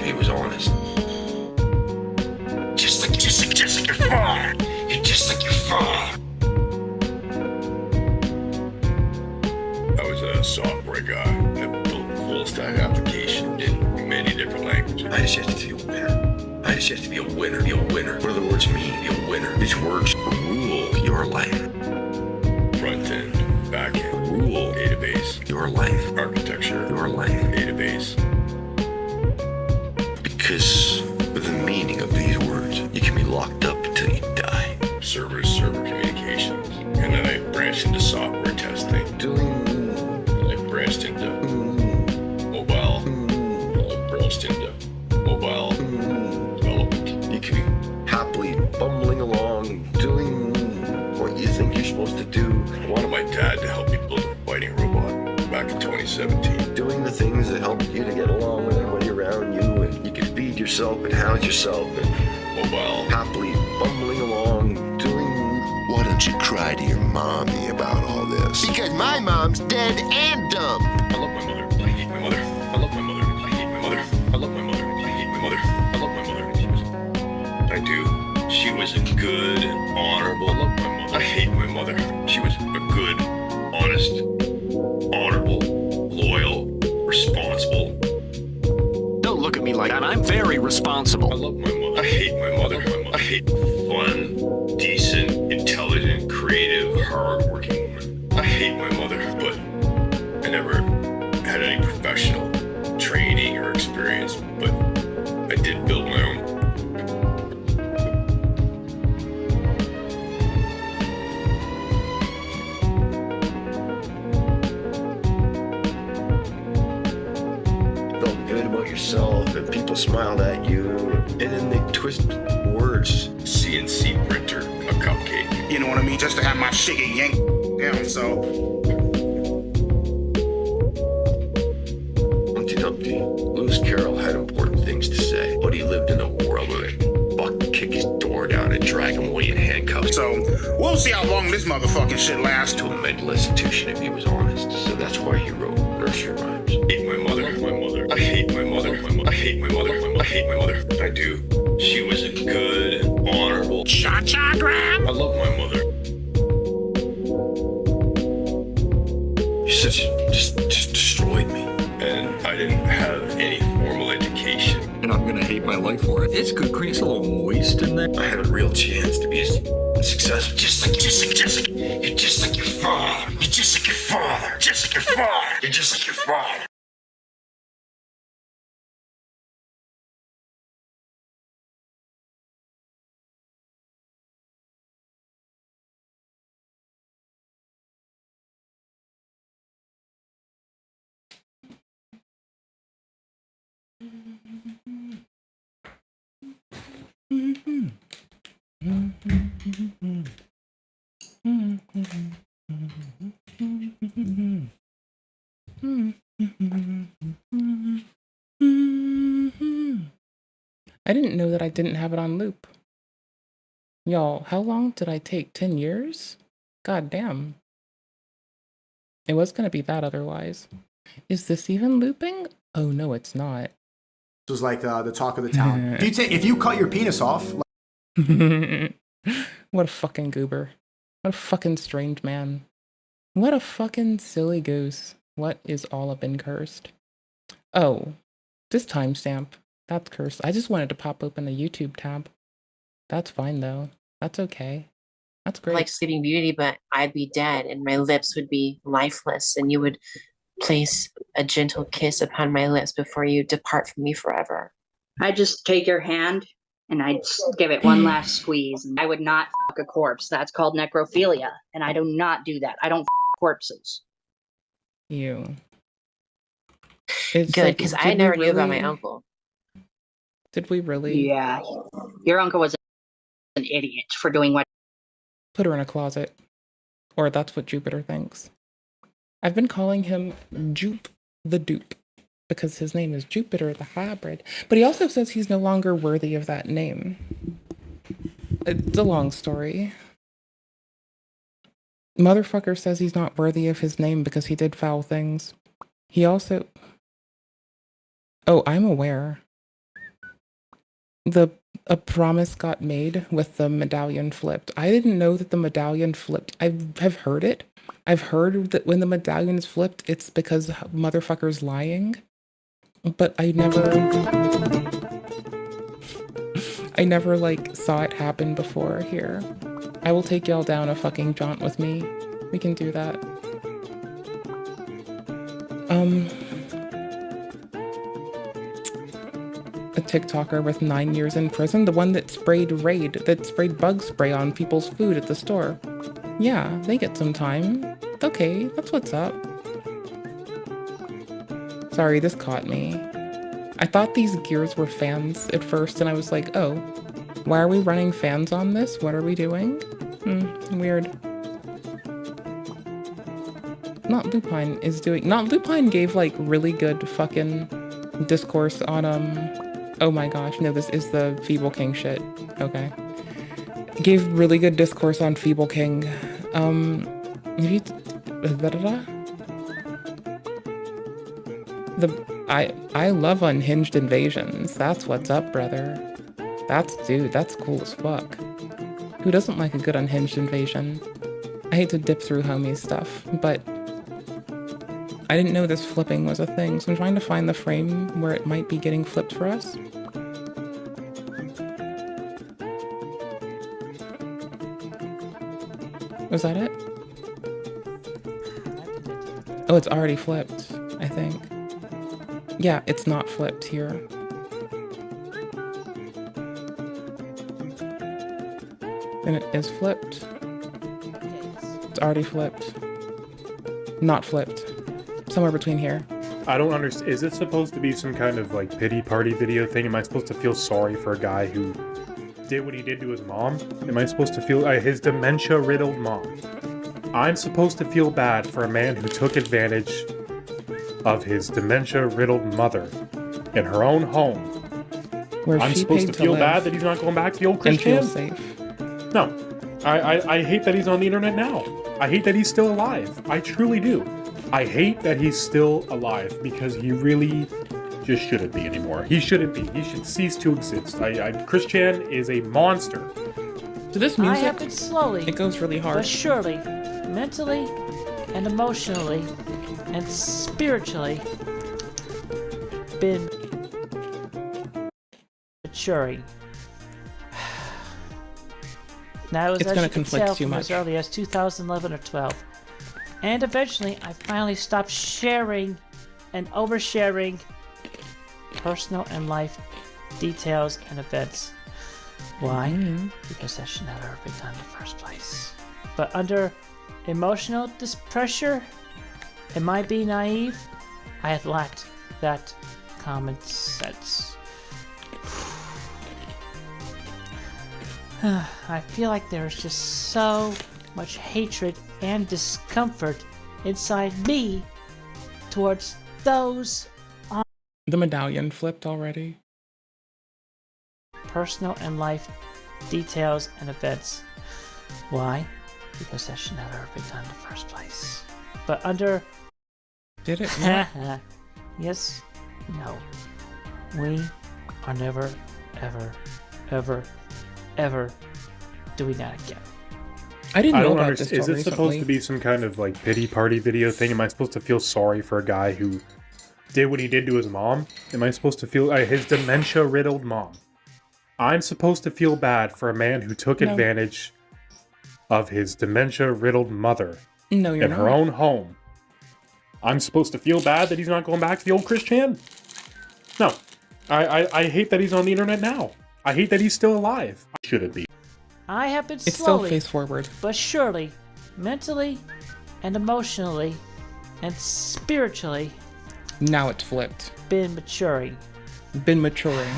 He was honest. Just like your father. You're just like your father. I was a software guy that built full stack application in many different languages. I just have to be a winner. I just have to be a winner. Be a winner. What do the words mean? Be a winner. These words rule your life. Front end, back end, rule, database, your life, architecture, your life, database. Because with the meaning of these words, you can be locked up until you die. Server communications. And then I branched into software testing. I branched into mobile. I branched into mobile development. You can be happily bumbling along, doing what you think you're supposed to do. I wanted my dad to help me build a fighting robot back in 2017. Doing the things that help you to get along with everybody around you, and you can feed yourself and house yourself, and mobile, happily bumbling along, doing... Why don't you cry to your mommy about all this? Because my mom's dead and dumb. I love my mother. I hate my mother. I love my mother. I hate my mother. I love my mother. I hate my mother. I love my mother. I do. She was a good, honorable... I love my mother. I hate my mother. She was a good, honest, honorable, loyal, responsible. Don't look at me like that. I'm very responsible. I love my mother. I hate my mother. I hate fun, decent, intelligent, creative, hardworking woman. I hate my mother, but I never had any professional training or experience, but I did build my own. Felt good about yourself, and people smiled at you, and then they twist words. CNC printer, a cupcake. You know what I mean? Just to have my shit get yanked down, so. Humpty Dumpty, Lewis Carroll had important things to say, but he lived in a world where they fuck kick his door down and drag him away in handcuffs. So, we'll see how long this motherfucking shit lasts. To a mental institution if he was honest, so that's why he wrote nursery rhymes. I hate my mother. I hate my mother. I hate my mother. I hate my mother. I do. She was a good, honorable... Cha-cha, Graham? I love my mother. You just destroyed me. And I didn't have any formal education. And I'm gonna hate my life for it. It's good crease a little moist in there. I had a real chance to be successful. Just like you're just like your father. You're just like your father. Just like your father. You're just like your father. I didn't know that I didn't have it on loop. Y'all, how long did I take? 10 years? God damn. It was gonna be that otherwise. Is this even looping? Oh no, it's not. This was like the talk of the town. If you cut your penis off. What a fucking goober. What a fucking strange man. What a fucking silly goose. What is all up in cursed? Oh, this timestamp. That's cursed. I just wanted to pop open the YouTube tab. That's fine though. That's okay. That's great. Like Sleeping Beauty, but I'd be dead and my lips would be lifeless, and you would place a gentle kiss upon my lips before you depart from me forever. I'd just take your hand and I'd give it one last squeeze. I would not fuck a corpse. That's called necrophilia, and I do not do that. I don't fuck corpses. You. Good, because I never knew about my uncle. Did we really? Yeah. Your uncle was an idiot for doing what? Put her in a closet. Or that's what Jupiter thinks. I've been calling him Jupe the Dupe because his name is Jupiter the Hybrid. But he also says he's no longer worthy of that name. It's a long story. Motherfucker says he's not worthy of his name because he did foul things. He also... Oh, I'm aware. A promise got made with the medallion flipped. I didn't know that the medallion flipped. I've heard it. I've heard that when the medallion is flipped, it's because motherfucker's lying. But I never like saw it happen before here. I will take y'all down a fucking jaunt with me. We can do that. A TikToker with 9 years in prison, the one that sprayed bug spray on people's food at the store. Yeah, they get some time. Okay, that's what's up. Sorry, this caught me. I thought these gears were fans at first, and I was like, oh, why are we running fans on this? What are we doing? Weird. Not Lupine is doing... Not Lupine gave, like, really good fucking discourse on, oh my gosh, no, this is the Feeble King shit. Okay. Gave really good discourse on Feeble King. I love unhinged invasions. That's what's up, brother. Dude, that's cool as fuck. Who doesn't like a good unhinged invasion? I hate to dip through homie stuff, but I didn't know this flipping was a thing, so I'm trying to find the frame where it might be getting flipped for us. Was that it? Oh, it's already flipped, I think. Yeah, it's not flipped here. And it is flipped. It's already flipped. Not flipped. Somewhere between here. I don't understand. Is it supposed to be some kind of like pity party video thing? Am I supposed to feel sorry for a guy who did what he did to his mom? Am I supposed to feel his dementia-riddled mom? I'm supposed to feel bad for a man who took advantage of his dementia-riddled mother in her own home. Where I'm supposed to feel bad that he's not going back to the old Christian. And feel safe. No. I hate that he's on the internet now. I hate that he's still alive. I truly do. I hate that he's still alive because he really just shouldn't be anymore. He shouldn't be. He should cease to exist. Christian is a monster. So this music, I have been slowly, it goes really hard. but surely, mentally and emotionally and spiritually, been maturing. Now, It's as gonna you can conflict tell too from as much. early as 2011 or 12. And eventually, I finally stopped sharing and oversharing personal and life details and events. Why? Because that should never have been done in the first place. But under emotional pressure, am I being naive? I had lacked that common sense. I feel like there's just so much hatred and discomfort inside me towards those on The medallion flipped already. personal and life details and events. Why? Because that should never have been done in the first place. But under... Did it not? Yes. No. We are never, ever, ever, ever doing that again. I didn't I know don't about understand. this Is till it supposed to recently. be some kind of like pity party video thing? Am I supposed to feel sorry for a guy who did what he did to his mom? Am I supposed to feel his dementia-riddled mom? I'm supposed to feel bad for a man who took No. advantage of his dementia-riddled mother No, you're in her not. own home. I'm supposed to feel bad that he's not going back to the old Christian? No. I hate that he's on the internet now. I hate that he's still alive. Should it be? I have been It's still slowly, face forward. but surely, mentally and emotionally and spiritually, Now it's flipped. been maturing. Been maturing.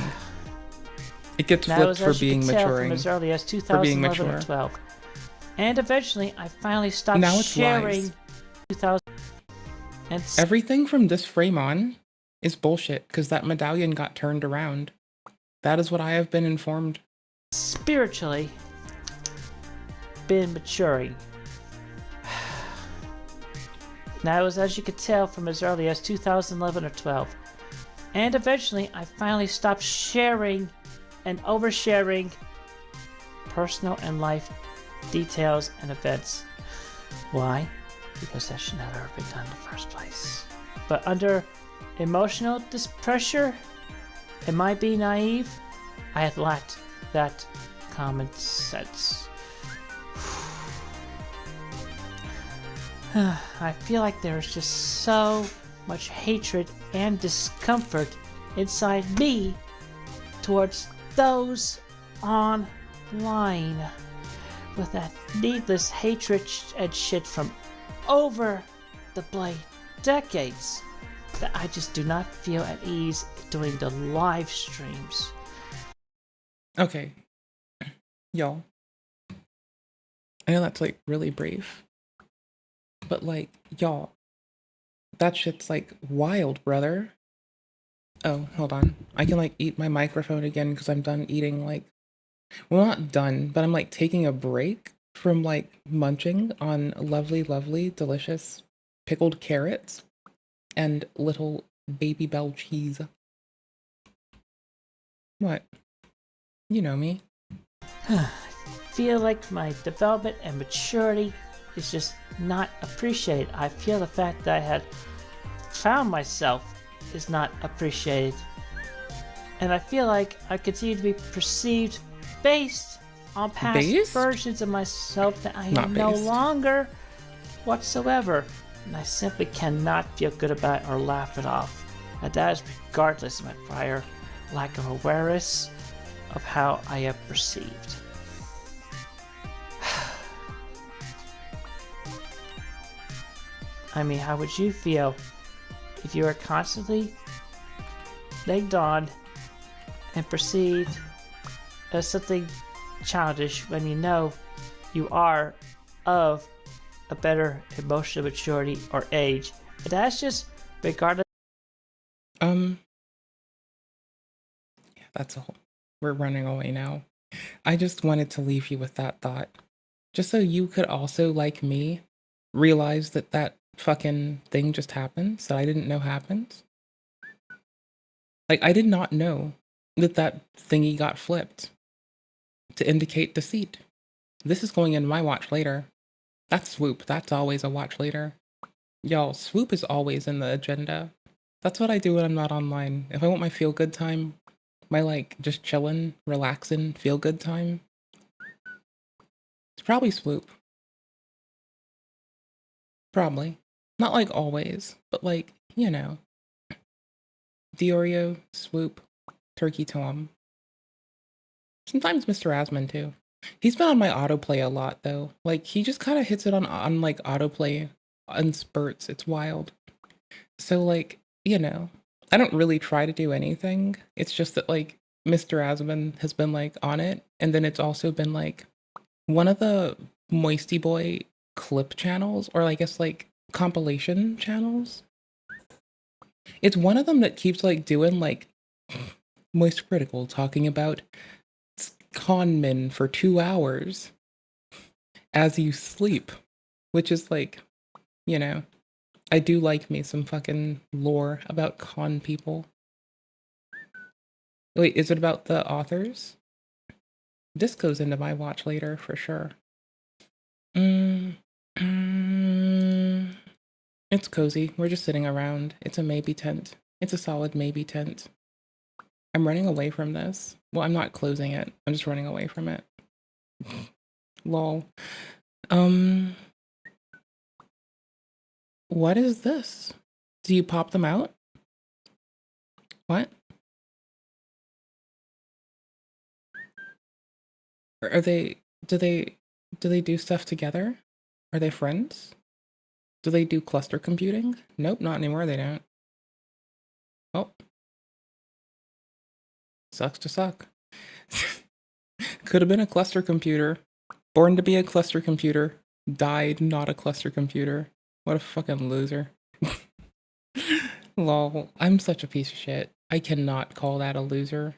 It gets That flipped was, for as you being can tell, maturing. from as early as For being 2011 or mature. 12. And eventually, I finally stopped Now it's sharing lies. 2000 and Everything from this frame on is bullshit because that medallion got turned around. That is what I have been informed. spiritually been maturing. That was, as you could tell, from as early as 2011 or 12. And eventually, I finally stopped sharing and oversharing personal and life details and events. Why? Because that should never have been done in the first place. But under emotional pressure, it might be naive, I had lacked that common sense. I feel like there's just so much hatred and discomfort inside me towards those online, with that needless hatred and shit from over the blade decades, that I just do not feel at ease doing the live streams. Okay. Y'all. I know that's like really brief. But like, y'all. That shit's like wild, brother. Oh, hold on. I can like eat my microphone again because I'm done eating like... Well, not done, but I'm like taking a break from like munching on lovely, lovely, delicious pickled carrots and little baby bell cheese. What? You know me. I feel like my development and maturity is just not appreciated. I feel the fact that I had found myself is not appreciated. And I feel like I continue to be perceived based on past versions of myself that I am no longer whatsoever. And I simply cannot feel good about it or laugh it off. And that is regardless of my prior lack of awareness of how I am perceived. I mean, how would you feel if you were constantly egged on and perceived as something childish when you know you are of a better emotional maturity or age? But that's just regardless. Yeah, that's all. We're running away now. I just wanted to leave you with that thought. Just so you could also, like me, realize that that fucking thing just happens that I didn't know happened. Like, I did not know that that thingy got flipped to indicate deceit. This is going in my watch later. That's swoop. That's always a watch later. Y'all, swoop is always in the agenda. That's what I do when I'm not online. If I want my feel-good time, my, like, just chillin', relaxin', feel-good time, it's probably swoop. Probably. Not like always, but like, you know. Diorio, swoop, Turkey Tom. Sometimes Mr. Asman too. He's been on my autoplay a lot though. Like, he just kind of hits it on like autoplay in spurts. It's wild. So like, you know, I don't really try to do anything. It's just that like Mr. Asman has been like on it. And then it's also been like one of the Moisty Boy clip channels, or I guess like compilation channels. It's one of them that keeps like doing like Moist Critical talking about con men for 2 hours as you sleep, which is like, you know, I do like me some fucking lore about con people. Wait, is it about the authors? This goes into my watch later for sure. It's cozy. We're just sitting around. It's a maybe tent. It's a solid maybe tent. I'm running away from this. Well, I'm not closing it. I'm just running away from it. Lol. What is this? Do you pop them out? What? Are they, do they do stuff together? Are they friends? Do they do cluster computing? Nope, not anymore, they don't. Oh. Sucks to suck. Could have been a cluster computer. Born to be a cluster computer. Died not a cluster computer. What a fucking loser. Lol, I'm such a piece of shit. I cannot call that a loser.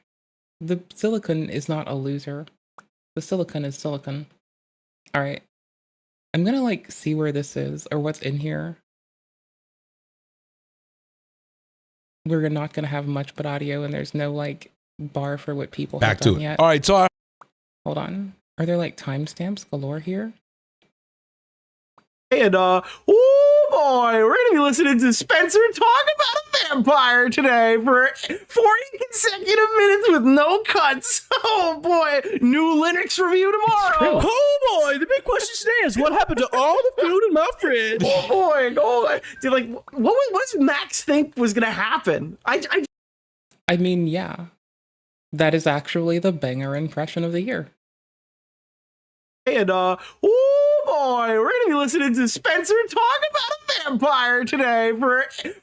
The silicon is not a loser. The silicon is silicon. Alright. I'm gonna like see where this is or what's in here. We're not gonna have much but audio and there's no like bar for what people have done yet. All right, so Hold on. Are there like timestamps galore here? And oh boy, we're gonna be listening to Spencer talk about a vampire today for 40 consecutive minutes with no cuts. Oh boy, new Linux review tomorrow. Oh boy, the big question today is what happened to all the food in my fridge? Oh boy, dude, like what does Max think was gonna happen? I mean, yeah. That is actually the banger impression of the year. And oh boy, we're gonna be listening to Spencer talk about a vampire today for 40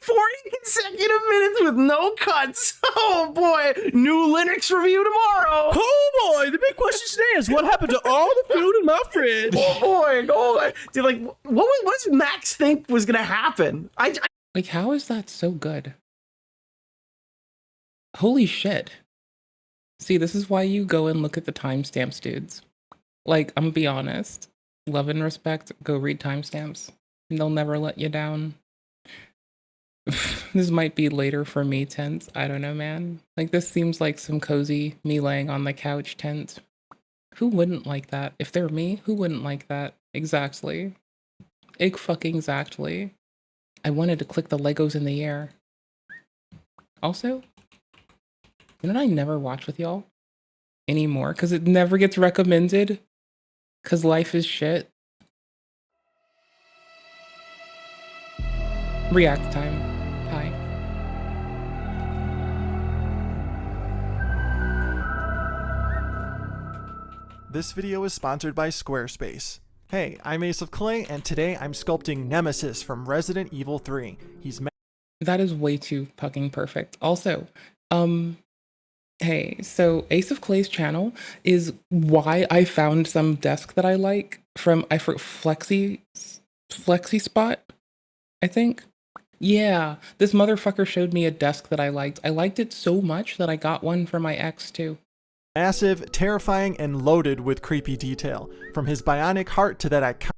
consecutive minutes with no cuts. Oh boy, new Linux review tomorrow. Oh boy, the big question today is what happened to all the food in my fridge? Oh boy, dude, like what does Max think was gonna happen? Like, how is that so good? Holy shit. See, this is why you go and look at the timestamps, dudes. Like, I'm gonna be honest. Love and respect, go read timestamps. They'll never let you down. This might be later for me tense. I don't know, man. Like, this seems like some cozy me laying on the couch tent. Who wouldn't like that? If they're me, who wouldn't like that? Exactly. Fucking exactly. I wanted to click the Legos in the air. Also, you know what I never watch with y'all anymore? Because it never gets recommended. Because life is shit. React time. Hi. This video is sponsored by Squarespace. Hey, I'm Ace of Clay, and today I'm sculpting Nemesis from Resident Evil 3. That is way too fucking perfect. Also, hey, so Ace of Clay's channel is why I found some desk that I like from, I forget, Flexi Spot, I think. Yeah, this motherfucker showed me a desk that I liked. I liked it so much that I got one for my ex too. Massive, terrifying, and loaded with creepy detail. From his bionic heart to that iconic...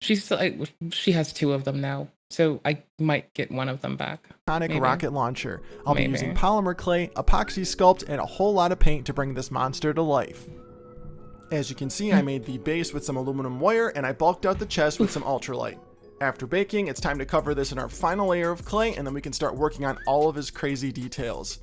She has 2 of them now, so I might get one of them back. Maybe. Rocket launcher. I'll be using polymer clay, epoxy sculpt, and a whole lot of paint to bring this monster to life. As you can see, I made the base with some aluminum wire, and I bulked out the chest with some ultralight. After baking, it's time to cover this in our final layer of clay, and then we can start working on all of his crazy details.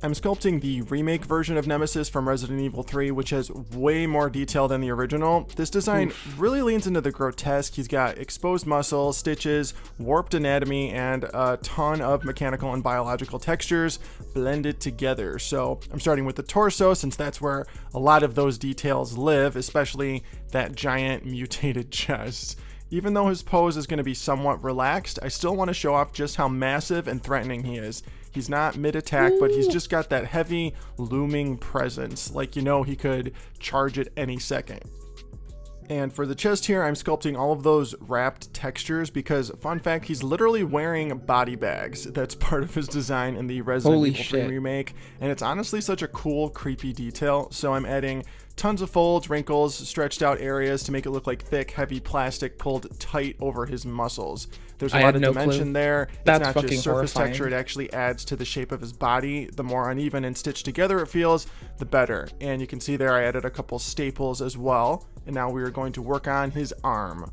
I'm sculpting the remake version of Nemesis from Resident Evil 3, which has way more detail than the original. This design really leans into the grotesque. He's got exposed muscles, stitches, warped anatomy, and a ton of mechanical and biological textures blended together. So I'm starting with the torso, since that's where a lot of those details live, especially that giant mutated chest. Even though his pose is going to be somewhat relaxed, I still want to show off just how massive and threatening he is. He's not mid-attack, but he's just got that heavy, looming presence, like you know he could charge at any second. And for the chest here, I'm sculpting all of those wrapped textures because, fun fact, he's literally wearing body bags. That's part of his design in the Resident Evil 3 remake. And it's honestly such a cool, creepy detail. So I'm adding tons of folds, wrinkles, stretched out areas to make it look like thick, heavy plastic pulled tight over his muscles. There's a lot of dimension there. That's it's not fucking just surface horrifying. texture, it actually adds to the shape of his body. The more uneven and stitched together it feels, the better. And you can see there I added a couple staples as well. And now we are going to work on his arm.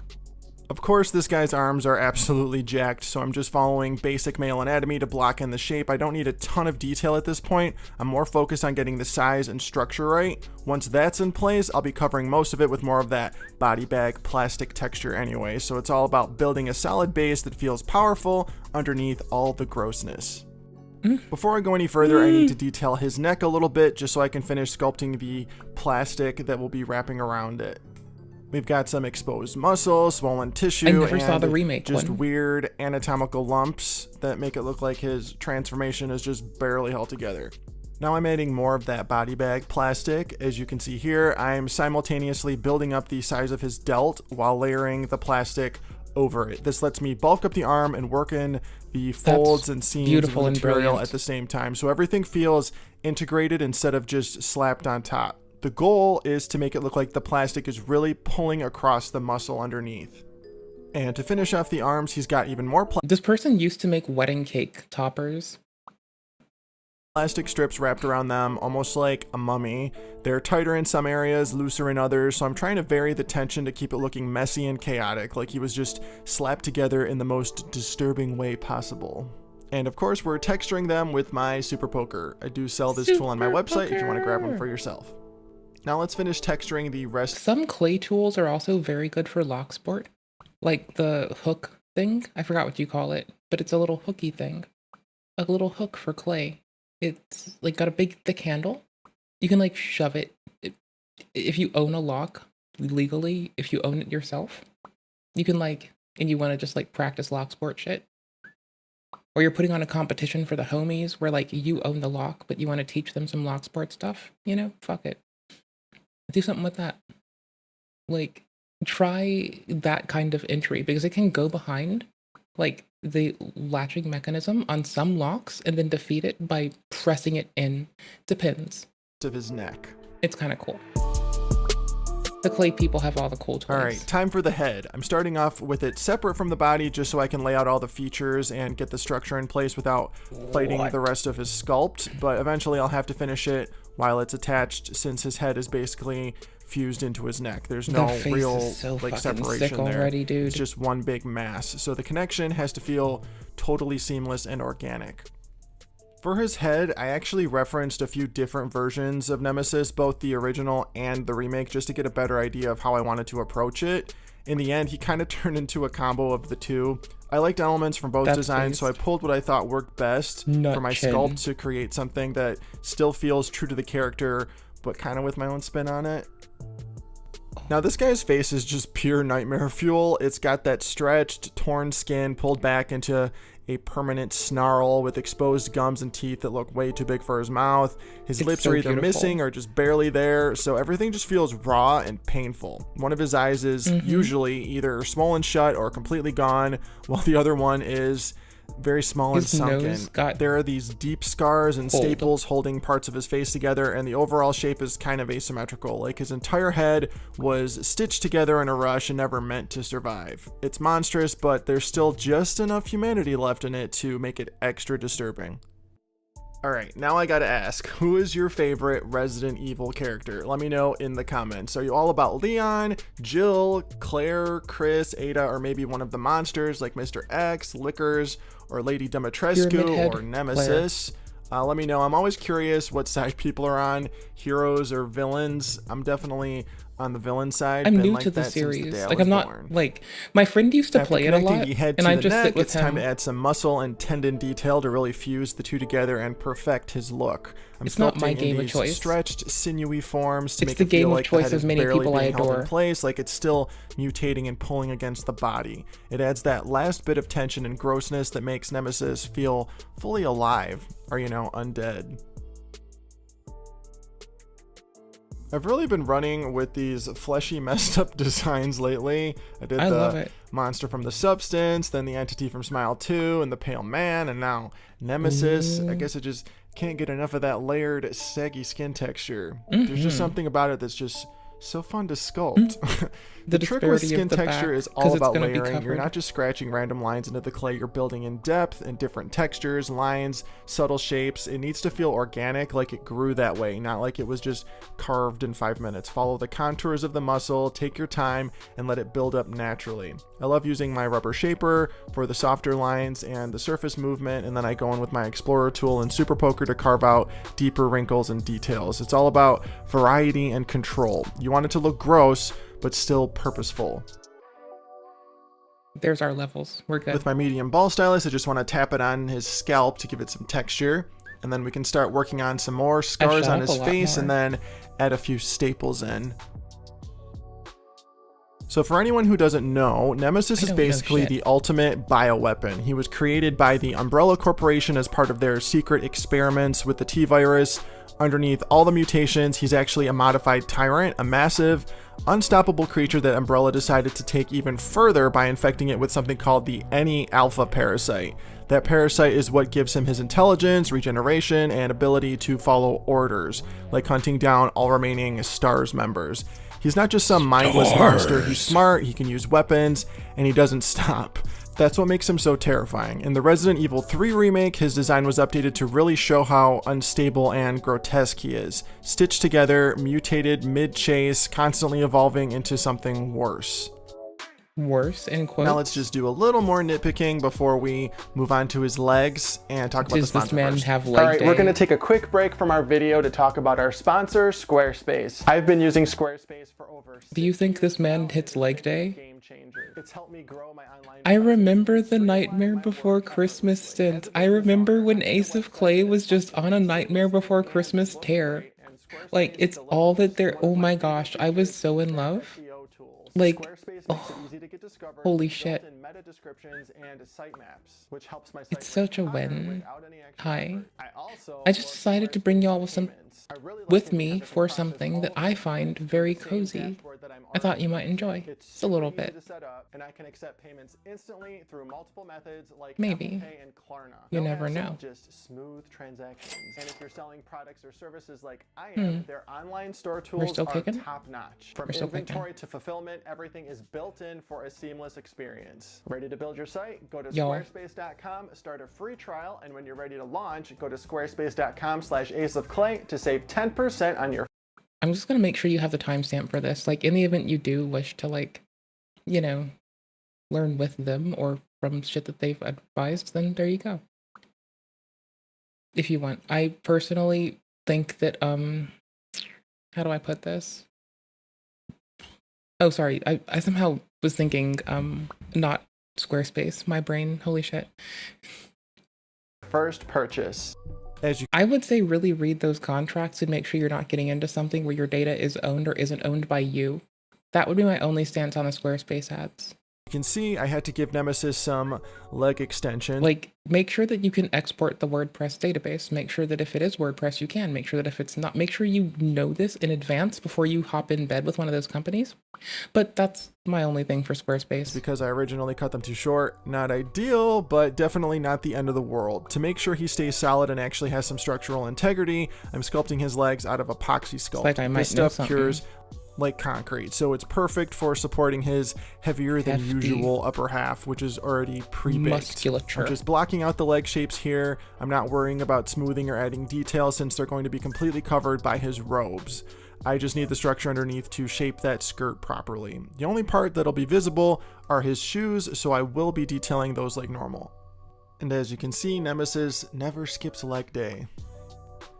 Of course, this guy's arms are absolutely jacked, so I'm just following basic male anatomy to block in the shape. I don't need a ton of detail at this point. I'm more focused on getting the size and structure right. Once that's in place, I'll be covering most of it with more of that body bag plastic texture anyway. So it's all about building a solid base that feels powerful underneath all the grossness. Before I go any further, I need to detail his neck a little bit just so I can finish sculpting the plastic that will be wrapping around it. We've got some exposed muscle, swollen tissue, I never and saw the remake just one. weird anatomical lumps that make it look like his transformation is just barely held together. Now I'm adding more of that body bag plastic. As you can see here, I'm simultaneously building up the size of his delt while layering the plastic over it. This lets me bulk up the arm and work in the folds and seams of the material at the same time, so everything feels integrated instead of just slapped on top. The goal is to make it look like the plastic is really pulling across the muscle underneath. And to finish off the arms, he's got even more This person used to make wedding cake toppers. Plastic strips wrapped around them, almost like a mummy. They're tighter in some areas, looser in others, so I'm trying to vary the tension to keep it looking messy and chaotic, like he was just slapped together in the most disturbing way possible. And of course, we're texturing them with my Super Poker. I do sell this tool on my website if you want to grab one for yourself. Now let's finish texturing the rest. Some clay tools are also very good for lock sport. Like the hook thing. I forgot what you call it, but it's a little hooky thing. A little hook for clay. It's like got a big thick handle. You can like shove it. If you own a lock legally, if you own it yourself, you can like, and you want to just like practice lock sport shit. Or you're putting on a competition for the homies where like you own the lock, but you want to teach them some lock sport stuff, you know, fuck it. Do something with that. Like, try that kind of entry because it can go behind like the latching mechanism on some locks and then defeat it by pressing it in. Depends. Of his neck. It's kind of cool. The clay people have all the cool toys. All right, time for the head. I'm starting off with it separate from the body just so I can lay out all the features and get the structure in place without fighting the rest of his sculpt, but eventually I'll have to finish it while it's attached since his head is basically fused into his neck. There's no real like separation there. Already, dude. It's just one big mass. So the connection has to feel totally seamless and organic. For his head, I actually referenced a few different versions of Nemesis, both the original and the remake, just to get a better idea of how I wanted to approach it. In the end, he kind of turned into a combo of the two. I liked elements from both designs, so I pulled what I thought worked best for my sculpt to create something that still feels true to the character, but kind of with my own spin on it. Now this guy's face is just pure nightmare fuel. It's got that stretched, torn skin pulled back into a permanent snarl with exposed gums and teeth that look way too big for his mouth. His lips are either missing or just barely there, so everything just feels raw and painful. One of his eyes is usually either swollen shut or completely gone, while the other one is very small and sunken. There are these deep scars and staples holding parts of his face together, and the overall shape is kind of asymmetrical, like his entire head was stitched together in a rush and never meant to survive. It's monstrous, but there's still just enough humanity left in it to make it extra disturbing. Alright, now I gotta ask, who is your favorite Resident Evil character? Let me know in the comments. Are you all about Leon, Jill, Claire, Chris, Ada, or maybe one of the monsters like Mr. X, Lickers, or Lady Dimitrescu, or Nemesis? Let me know. I'm always curious what side people are on, heroes or villains. I'm definitely on the villain side. I'm new to the series. Like I'm not like my friend used to play it a lot, and I just sit with him. It's time to add some muscle and tendon detail to really fuse the two together and perfect his look. It's not my game of choice. Stretched, sinewy forms to it's make the it feel game like of choice of many people I adore. In place, like it's still mutating and pulling against the body. It adds that last bit of tension and grossness that makes Nemesis feel fully alive, or undead. I've really been running with these fleshy, messed up designs lately. I love the it. monster from The Substance, then the entity from Smile 2, and the Pale Man, and now Nemesis. I guess I just can't get enough of that layered, saggy skin texture. There's just something about it that's just so fun to sculpt. The trick with skin texture is all about layering. You're not just scratching random lines into the clay, you're building in depth and different textures, lines, subtle shapes. It needs to feel organic, like it grew that way, not like it was just carved in 5 minutes. Follow the contours of the muscle, take your time, and let it build up naturally. I love using my rubber shaper for the softer lines and the surface movement, and then I go in with my Explorer tool and Super Poker to carve out deeper wrinkles and details. It's all about variety and control. You want it to look gross, but still purposeful. There's our levels. We're good. With my medium ball stylus, I just want to tap it on his scalp to give it some texture. And then we can start working on some more scars on his face and then add a few staples in. So for anyone who doesn't know, Nemesis is basically the ultimate bioweapon. He was created by the Umbrella Corporation as part of their secret experiments with the T-virus. Underneath all the mutations, he's actually a modified tyrant, a massive, unstoppable creature that Umbrella decided to take even further by infecting it with something called the Any Alpha parasite. That parasite is what gives him his intelligence, regeneration, and ability to follow orders, like hunting down all remaining STARS members. He's not just some mindless monster, he's smart, he can use weapons, and he doesn't stop. That's what makes him so terrifying. In the Resident Evil 3 remake, his design was updated to really show how unstable and grotesque he is. Stitched together, mutated mid-chase, constantly evolving into something worse. Worse, in quotes? Now let's just do a little more nitpicking before we move on to his legs and talk about the sponsor. Does this man first. have leg All right, day? we're going to take a quick break from our video to talk about our sponsor, Squarespace. I've been using Squarespace for over 6 Do you think this man hits leg day? Game changer. It's helped me grow my online. I remember the Nightmare Before Christmas stint. I remember when Ace of Clay was just on a Nightmare Before Christmas tear. Like, it's all that there. Oh my gosh, I was so in love. Like, oh, holy shit. It's such a win. Hi. I just decided to bring y'all with me for something that I find very cozy. I thought you might enjoy. Just a little bit. And I can accept payments instantly through multiple methods like Maybe. Apple Pay and Klarna. You never know. Just smooth transactions. And if you're selling products or services like I am, their online store tools are top-notch. From inventory to fulfillment, everything is built in for a seamless experience. Ready to build your site? Go to squarespace.com, start a free trial, and when you're ready to launch, go to squarespace.com/aceofclay to save 10% on your. I'm just gonna make sure you have the timestamp for this. Like, in the event you do wish to, like, you know, learn with them or from shit that they've advised, then there you go. If you want. I personally think that, how do I put this? Oh, sorry. I somehow was thinking, not Squarespace. My brain, holy shit. First purchase. I would say really read those contracts and make sure you're not getting into something where your data is owned or isn't owned by you. That would be my only stance on the Squarespace ads. You can see I had to give Nemesis some leg extension. Like, make sure that you can export the WordPress database. Make sure that if it is WordPress, you can. Make sure that if it's not, make sure you know this in advance before you hop in bed with one of those companies. But that's my only thing for Squarespace. Because I originally cut them too short. Not ideal, but definitely not the end of the world. To make sure he stays solid and actually has some structural integrity, I'm sculpting his legs out of epoxy sculpt. Like I might this know stuff cures like concrete, so it's perfect for supporting his heavier than usual upper half, which is already pre-baked. Musculature. I'm just blocking out the leg shapes here. I'm not worrying about smoothing or adding detail since they're going to be completely covered by his robes. I just need the structure underneath to shape that skirt properly. The only part that'll be visible are his shoes, so I will be detailing those like normal. And as you can see, Nemesis never skips leg day.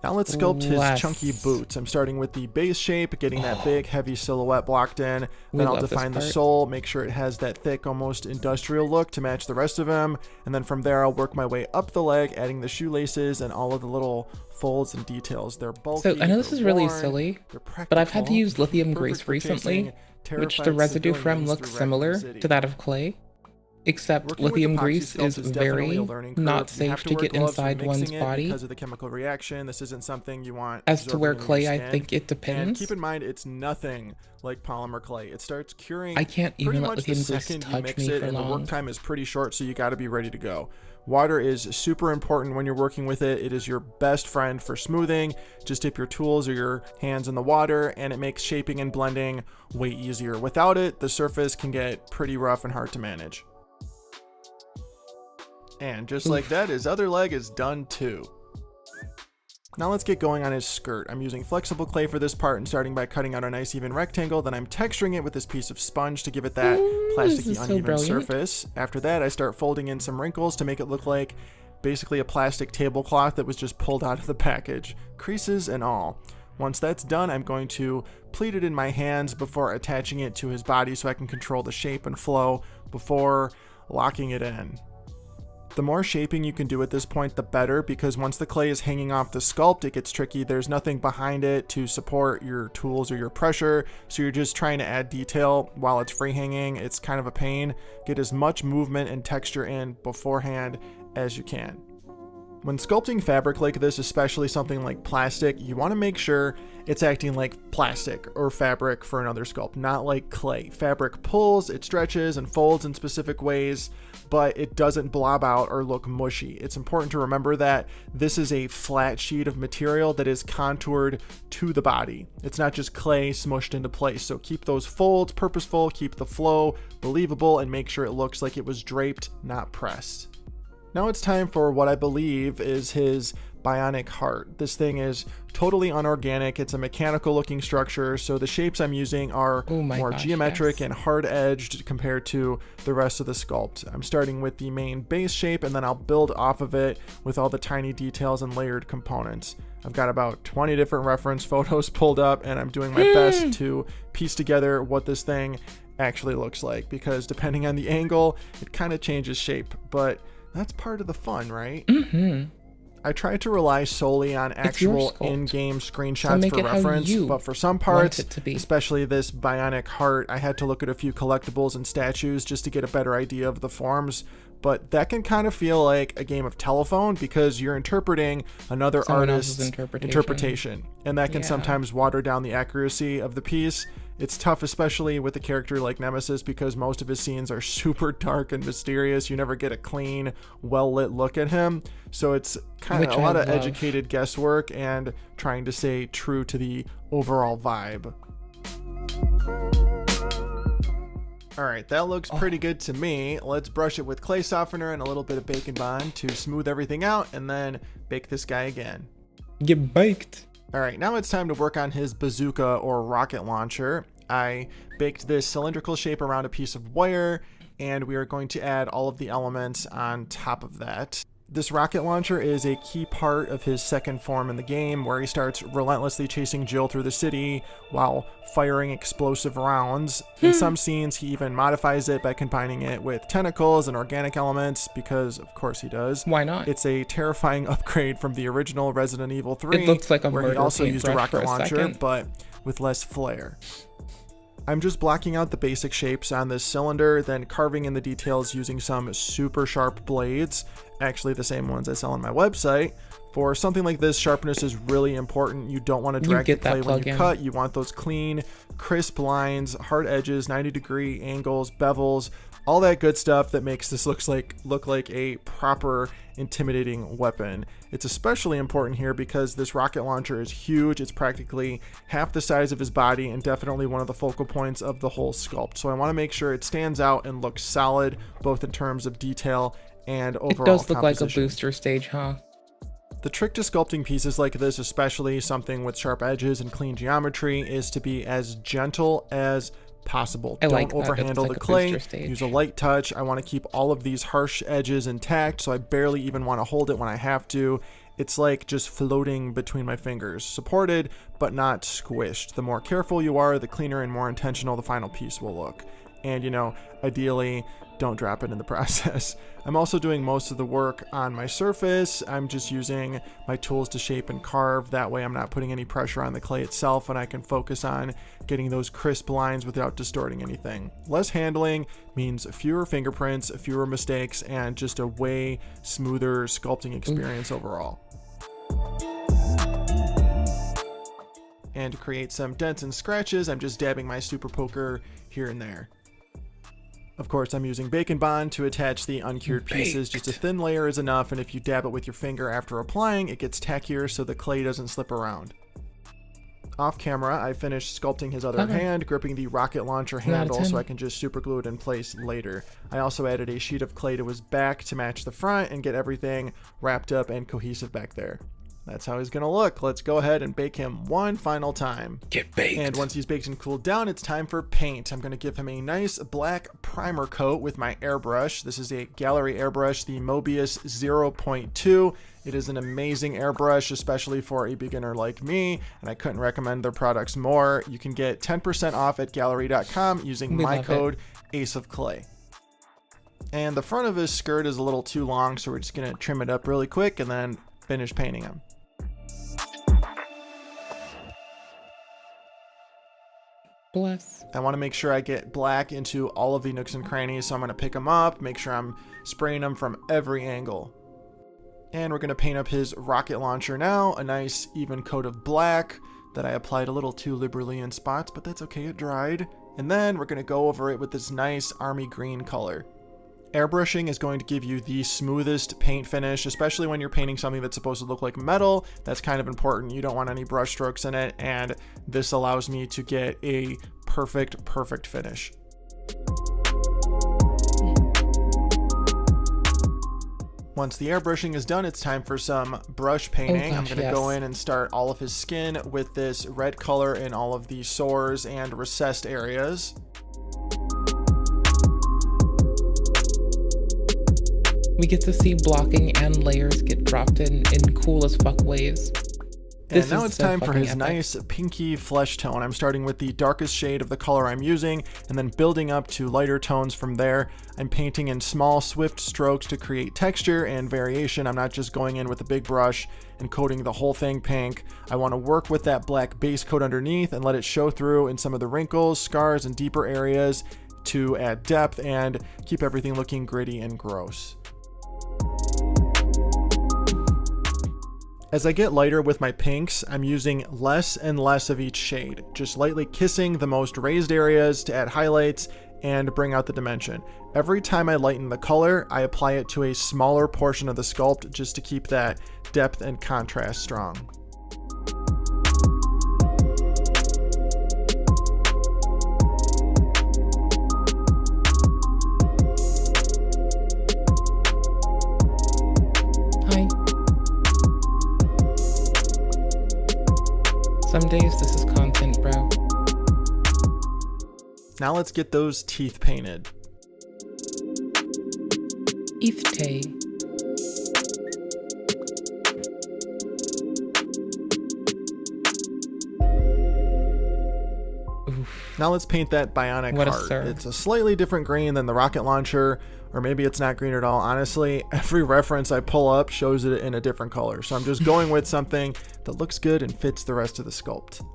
Now let's sculpt his chunky boots. I'm starting with the base shape, getting that big, heavy silhouette blocked in. Then I'll define the sole, make sure it has that thick, almost industrial look to match the rest of him. And then from there, I'll work my way up the leg, adding the shoelaces and all of the little folds and details. They're bulky. So I know this is really silly, but I've had to use lithium grease recently, which the residue from looks similar to that of clay. Except Working with lithium epoxy grease sculpt is definitely very a learning curve. not You have safe to wear get gloves when inside one's mixing it body. because of the chemical reaction. This isn't something you want. As to where absorbing in your clay, I skin. think it And depends. keep in mind, it's nothing like polymer clay. It starts curing I can't pretty even let much the lithium grease second you touch mix me it, for and the long. work time is pretty short, so you got to be ready to go. Water is super important when you're working with it. It is your best friend for smoothing. Just dip your tools or your hands in the water, and it makes shaping and blending way easier. Without it, the surface can get pretty rough and hard to manage. And just like that, his other leg is done too. Now let's get going on his skirt. I'm using flexible clay for this part and starting by cutting out a nice even rectangle. Then I'm texturing it with this piece of sponge to give it that plasticky uneven surface. After that, I start folding in some wrinkles to make it look like basically a plastic tablecloth that was just pulled out of the package, creases and all. Once that's done, I'm going to pleat it in my hands before attaching it to his body so I can control the shape and flow before locking it in. The more shaping you can do at this point, the better, because once the clay is hanging off the sculpt, it gets tricky. There's nothing behind it to support your tools or your pressure, so you're just trying to add detail while it's free hanging. It's kind of a pain. Get as much movement and texture in beforehand as you can. When sculpting fabric like this, especially something like plastic, you want to make sure it's acting like plastic or fabric for another sculpt, not like clay. Fabric pulls, it stretches and folds in specific ways, but it doesn't blob out or look mushy. It's important to remember that this is a flat sheet of material that is contoured to the body. It's not just clay smushed into place. So keep those folds purposeful, keep the flow believable, and make sure it looks like it was draped, not pressed. Now it's time for what I believe is his bionic heart. This thing is totally unorganic. It's a mechanical looking structure, so the shapes I'm using are more geometric and hard edged compared to the rest of the sculpt. I'm starting with the main base shape, and then I'll build off of it with all the tiny details and layered components. I've got about 20 different reference photos pulled up, and I'm doing my best to piece together what this thing actually looks like, because depending on the angle, it kind of changes shape, but that's part of the fun, right? I try to rely solely on actual in-game screenshots for reference, but for some parts, especially this bionic heart, I had to look at a few collectibles and statues just to get a better idea of the forms. But that can kind of feel like a game of telephone, because you're interpreting another artist's interpretation, and that can sometimes water down the accuracy of the piece. It's tough, especially with a character like Nemesis, because most of his scenes are super dark and mysterious. You never get a clean, well-lit look at him. So it's kind of a lot of educated guesswork and trying to stay true to the overall vibe. All right, that looks pretty good to me. Let's brush it with clay softener and a little bit of Bacon Bond to smooth everything out, and then bake this guy again. Get baked. All right, now it's time to work on his bazooka or rocket launcher. I baked this cylindrical shape around a piece of wire, and we are going to add all of the elements on top of that. This rocket launcher is a key part of his second form in the game, where he starts relentlessly chasing Jill through the city while firing explosive rounds. In some scenes, he even modifies it by combining it with tentacles and organic elements, because of course he does. Why not? It's a terrifying upgrade from the original Resident Evil 3, it looks like a where he also used a rocket for a launcher, second. but with less flair. I'm just blocking out the basic shapes on this cylinder, then carving in the details using some super sharp blades, actually the same ones I sell on my website. For something like this, sharpness is really important. You don't want to drag the clay when you cut. You want those clean, crisp lines, hard edges, 90-degree angles, bevels, all that good stuff that makes this look like a proper, intimidating weapon. It's especially important here because this rocket launcher is huge. It's practically half the size of his body and definitely one of the focal points of the whole sculpt. So I want to make sure it stands out and looks solid, both in terms of detail and overall It does look composition. like a booster stage, huh? The trick to sculpting pieces like this, especially something with sharp edges and clean geometry, is to be as gentle as possible. Don't overhandle the clay. Use a light touch. I want to keep all of these harsh edges intact, so I barely even want to hold it when I have to. It's like just floating between my fingers, supported but not squished. The more careful you are, the cleaner and more intentional the final piece will look. And, you know, ideally, don't drop it in the process. I'm also doing most of the work on my surface. I'm just using my tools to shape and carve. That way I'm not putting any pressure on the clay itself, and I can focus on getting those crisp lines without distorting anything. Less handling means fewer fingerprints, fewer mistakes, and just a way smoother sculpting experience overall. And to create some dents and scratches, I'm just dabbing my super poker here and there. Of course, I'm using Bacon Bond to attach the uncured pieces. Just a thin layer is enough, and if you dab it with your finger after applying, it gets tackier so the clay doesn't slip around. Off camera, I finished sculpting his other hand, gripping the rocket launcher handle so I can just super glue it in place later. I also added a sheet of clay to his back to match the front and get everything wrapped up and cohesive back there. That's how he's gonna look. Let's go ahead and bake him one final time. Get baked. And once he's baked and cooled down, it's time for paint. I'm gonna give him a nice black primer coat with my airbrush. This is a gallery airbrush, the Mobius 0.2. It is an amazing airbrush, especially for a beginner like me, and I couldn't recommend their products more. You can get 10% off at gallery.com using my code AceOfClay. And the front of his skirt is a little too long, so we're just gonna trim it up really quick and then finish painting him. Bless. I want to make sure I get black into all of the nooks and crannies, so I'm going to pick them up, make sure I'm spraying them from every angle. And we're going to paint up his rocket launcher now, a nice even coat of black that I applied a little too liberally in spots, but that's okay, it dried. And then we're going to go over it with this nice army green color. Airbrushing is going to give you the smoothest paint finish, especially when you're painting something that's supposed to look like metal. That's kind of important. You don't want any brush strokes in it, and this allows me to get a perfect finish. Once the airbrushing is done, it's time for some brush painting. I'm going to go in and start all of his skin with this red color in all of the sores and recessed areas. We get to see blocking and layers get dropped in cool as fuck ways. And now it's time for his nice pinky flesh tone. I'm starting with the darkest shade of the color I'm using and then building up to lighter tones from there. I'm painting in small, swift strokes to create texture and variation. I'm not just going in with a big brush and coating the whole thing pink. I want to work with that black base coat underneath and let it show through in some of the wrinkles, scars, and deeper areas to add depth and keep everything looking gritty and gross. As I get lighter with my pinks, I'm using less and less of each shade, just lightly kissing the most raised areas to add highlights and bring out the dimension. Every time I lighten the color, I apply it to a smaller portion of the sculpt just to keep that depth and contrast strong. Some days this is content, bro. Now let's get those teeth painted. Eaftay. Now let's paint that bionic heart. It's a slightly different green than the rocket launcher, or maybe it's not green at all. Honestly, every reference I pull up shows it in a different color. So I'm just going with something that looks good and fits the rest of the sculpt.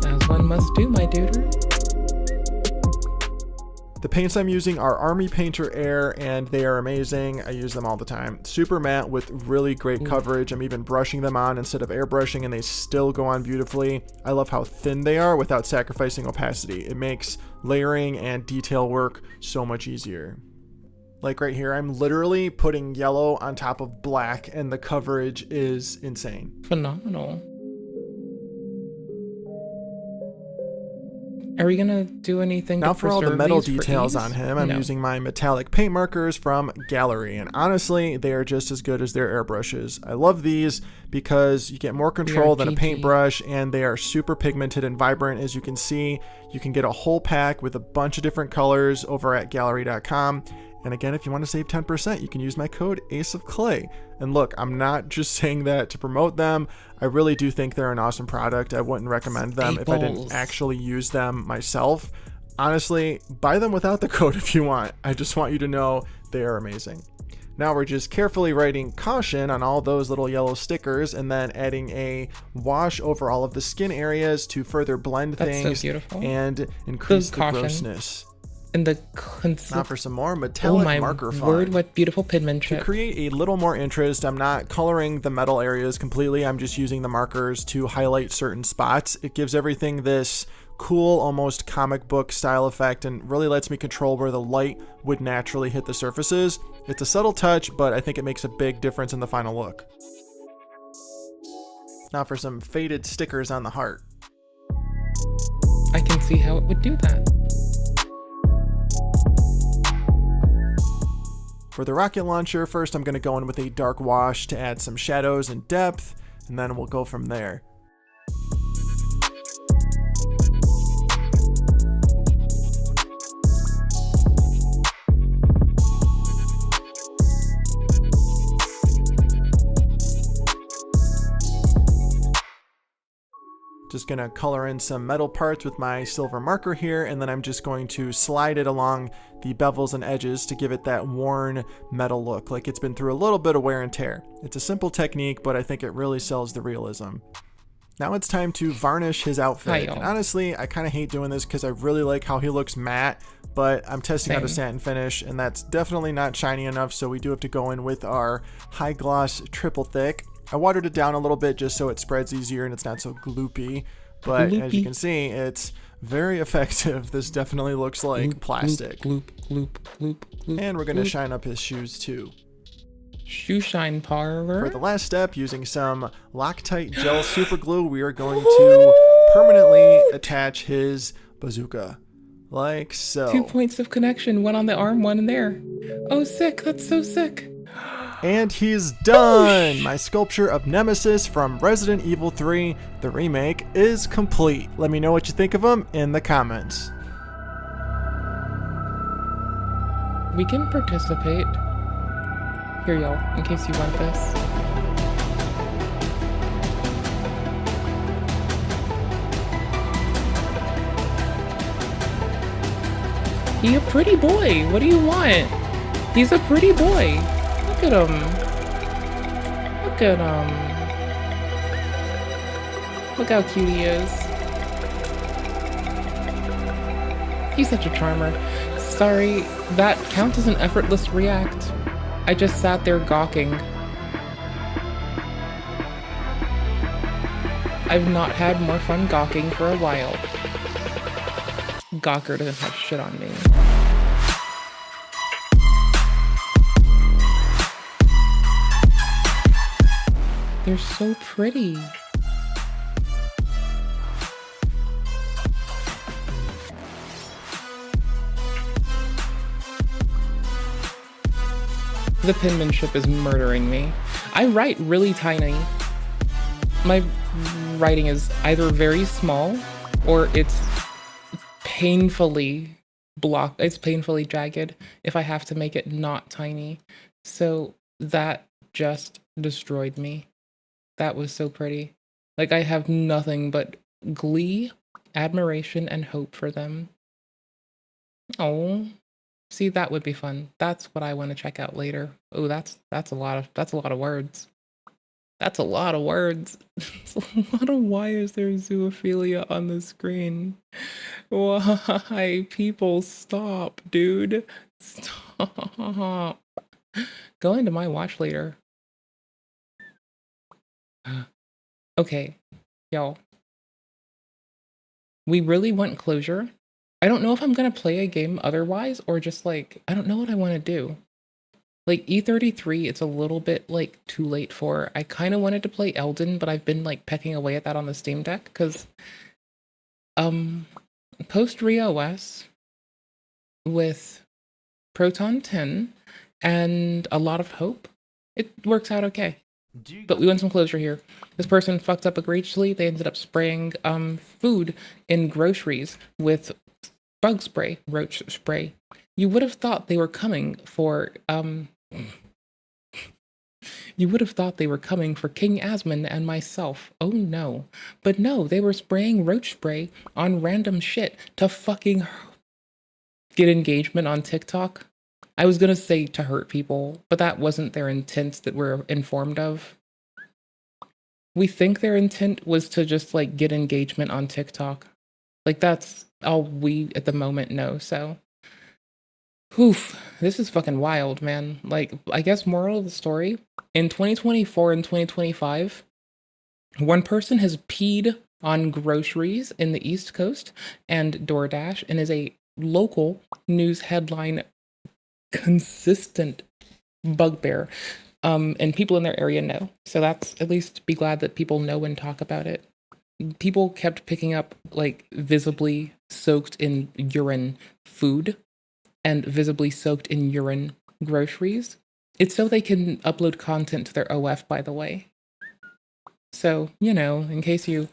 As one must do, my duder. The paints I'm using are Army Painter Air, and they are amazing. I use them all the time. Super matte with really great coverage. I'm even brushing them on instead of airbrushing, and they still go on beautifully. I love how thin they are without sacrificing opacity. It makes layering and detail work so much easier. Like right here, I'm literally putting yellow on top of black, and the coverage is insane. Phenomenal. Are we gonna do anything now to for all the metal details ease? on him? I'm using my metallic paint markers from Gallery, and honestly, they are just as good as their airbrushes. I love these because you get more control than a paintbrush, and they are super pigmented and vibrant. As you can see, you can get a whole pack with a bunch of different colors over at gallery.com. And again, if you want to save 10%, you can use my code AceOfClay. And look, I'm not just saying that to promote them. I really do think they're an awesome product. I wouldn't recommend them if I didn't actually use them myself. Honestly, buy them without the code if you want. I just want you to know they are amazing. Now we're just carefully writing caution on all those little yellow stickers and then adding a wash over all of the skin areas to further blend things and increase the grossness. And the now for some more metallic marker fun. Word, what beautiful penmanship. To create a little more interest, I'm not coloring the metal areas completely. I'm just using the markers to highlight certain spots. It gives everything this cool, almost comic book style effect and really lets me control where the light would naturally hit the surfaces. It's a subtle touch, but I think it makes a big difference in the final look. Now for some faded stickers on the heart. I can see how it would do that. For the rocket launcher, first I'm going to go in with a dark wash to add some shadows and depth, and then we'll go from there. Just gonna color in some metal parts with my silver marker here, and then I'm just going to slide it along the bevels and edges to give it that worn metal look, like it's been through a little bit of wear and tear. It's a simple technique, but I think it really sells the realism. Now it's time to varnish his outfit. And honestly, I kind of hate doing this because I really like how he looks matte, but I'm testing out a satin finish, and that's definitely not shiny enough, so we do have to go in with our high gloss triple thick. I watered it down a little bit just so it spreads easier and it's not so gloopy, but as you can see, it's very effective. This definitely looks like plastic. Gloop, gloop, gloop, gloop, and we're going to shine up his shoes too. Shoe shine parlor. For the last step, using some Loctite gel super glue, we are going to permanently attach his bazooka. Like so. 2 points of connection, one on the arm, one in there. Oh, sick. That's so sick. And he's done! My sculpture of Nemesis from Resident Evil 3, the remake, is complete. Let me know what you think of him in the comments. We can participate. Here, y'all, in case you want this. He's a pretty boy. What do you want? He's a pretty boy. Look at him. Look at him. Look how cute he is. He's such a charmer. Sorry, that counts as an effortless react. I just sat there gawking. I've not had more fun gawking for a while. Gawker doesn't have shit on me. They're so pretty. The penmanship is murdering me. I write really tiny. My writing is either very small or it's painfully blocked. It's painfully jagged if I have to make it not tiny. So that just destroyed me. That was so pretty. Like, I have nothing but glee, admiration, and hope for them. Oh, see, that would be fun. That's what I want to check out later. Oh, that's a lot of words. That's a lot of words. It's a lot of why is there zoophilia on the screen? Why? People, stop, dude. Stop. Go into my watch later. Okay, y'all. We really want closure. I don't know if I'm gonna play a game otherwise or just like, I don't know what I want to do. Like E33, it's a little bit like too late for. I kind of wanted to play Elden, but I've been like pecking away at that on the Steam Deck because post ReOS with Proton 10 and a lot of hope, it works out okay. But we want some closure here. This person fucked up egregiously. They ended up spraying food in groceries with bug spray, roach spray. You would have thought they were coming for you would have thought they were coming for King Asmon and myself. Oh no. But no, they were spraying roach spray on random shit to fucking get engagement on TikTok. I was gonna say to hurt people, but that wasn't their intent that we're informed of. We think their intent was to just like get engagement on TikTok. Like that's all we at the moment know, so. Oof, this is fucking wild, man. Like, I guess moral of the story, in 2024 and 2025, one person has peed on groceries in the East Coast and DoorDash and is a local news headline consistent bugbear. And people in their area know. So that's at least be glad that people know and talk about it. People kept picking up like visibly soaked in urine food and visibly soaked in urine groceries. It's so they can upload content to their OF, by the way. So, you know, in case you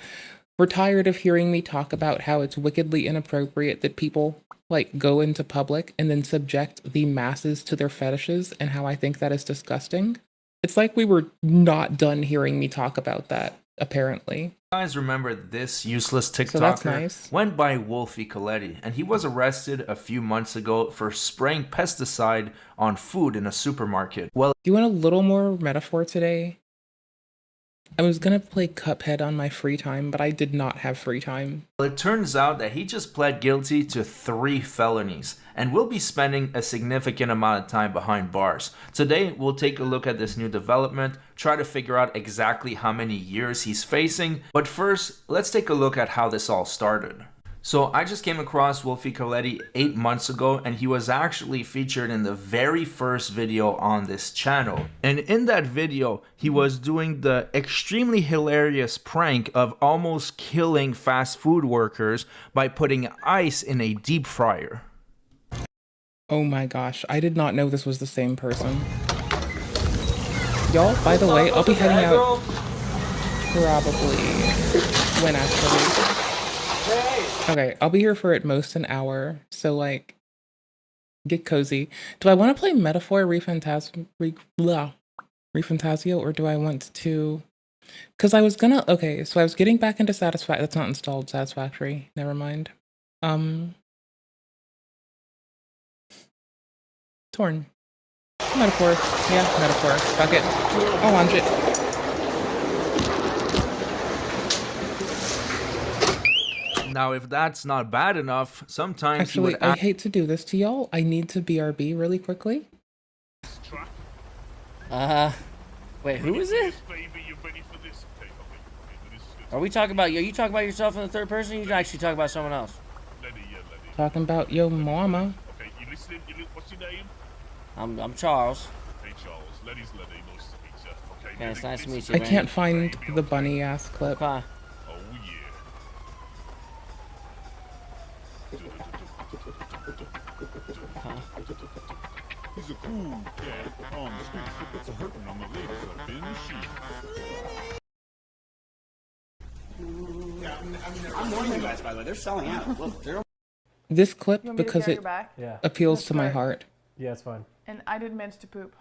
were tired of hearing me talk about how it's wickedly inappropriate that people like go into public and then subject the masses to their fetishes and how I think that is disgusting. It's like we were not done hearing me talk about that, apparently. Guys remember this useless TikToker So that's nice. went by Wolfie Coletti, and he was arrested a few months ago for spraying pesticide on food in a supermarket. Well, do you want a little more metaphor today? I was gonna play Cuphead on my free time, but I did not have free time. it turns out that he just pled guilty to 3 felonies and will be spending a significant amount of time behind bars. Today, we'll take a look at this new development, try to figure out exactly how many years he's facing. But first, let's take a look at how this all started. So I just came across Wolfie Coletti 8 months ago, and he was actually featured in the very first video on this channel. And in that video, he was doing the extremely hilarious prank of almost killing fast food workers by putting ice in a deep fryer. Oh my gosh, I did not know this was the same person. Y'all, by the way, I'll be heading out probably when actually. Okay, I'll be here for at most an hour, so like, get cozy. Do I want to play Metaphor ReFantazio, or do I want to? Because I was gonna. Okay, so I was getting back into Satisfactory. That's not installed. Satisfactory. Never mind. Torn. Metaphor. Yeah, Metaphor. Fuck it. I'll launch it. Now, if that's not bad enough, sometimes Actually, I hate to do this to y'all. I need to BRB really quickly. Wait, who is it? Are we talking about, are you talking about yourself in the third person, or you actually talking about someone else? Talking about yo mama. Okay, you listening? What's your name? I'm Charles. Hey Charles, Letty's Letty, nice to meet you. Okay, Okay, it's nice to meet you, I man. can't find the bunny ass clip. Okay. Oh yeah. He's a cool cat on the street. It's a hurting on the ladies up in the sheets. Yeah, I'm warning you guys, by the way. They're selling out. Look, they're... This clip, You want me to because carry it your back? Yeah. appeals to my That's heart. Yeah, it's fine. And I didn't manage to poop.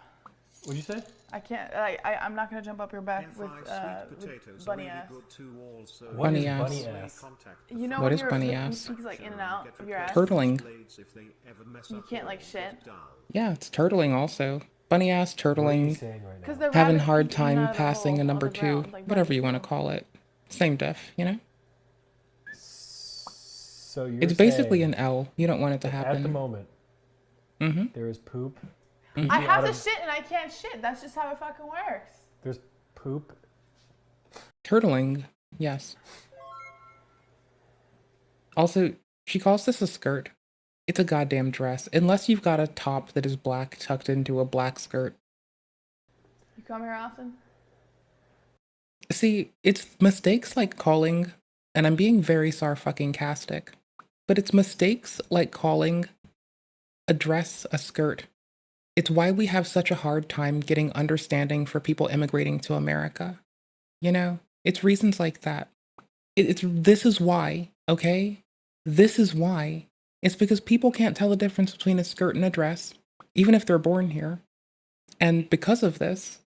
What'd you say? I can't. I'm not gonna jump up your back with bunny ass. Bunny ass. Bunny ass? You know What when is your bunny the ass? poop is like in and out of your ass. Turtling. You can't like shit. Yeah, it's turtling also. Bunny ass, turtling, Because the having rabbit hard keeps eating out time of the passing hole a number on the 2, ground, like whatever bunnies you want to do. call it. Same diff, you know? So you're It's basically saying an L. You don't want it to that happen. At the moment, there is poop. I have to shit and I can't shit. That's just how it fucking works. There's poop. Turtling, yes. Also, she calls this a skirt. It's a goddamn dress. Unless you've got a top that is black tucked into a black skirt. You come here often? See, it's mistakes like calling, and I'm being very sarfucking-castic, but it's mistakes like calling a dress a skirt. It's why we have such a hard time getting understanding for people immigrating to America. You know, it's reasons like that. This is why, okay? This is why. It's because people can't tell the difference between a skirt and a dress, even if they're born here. And because of this,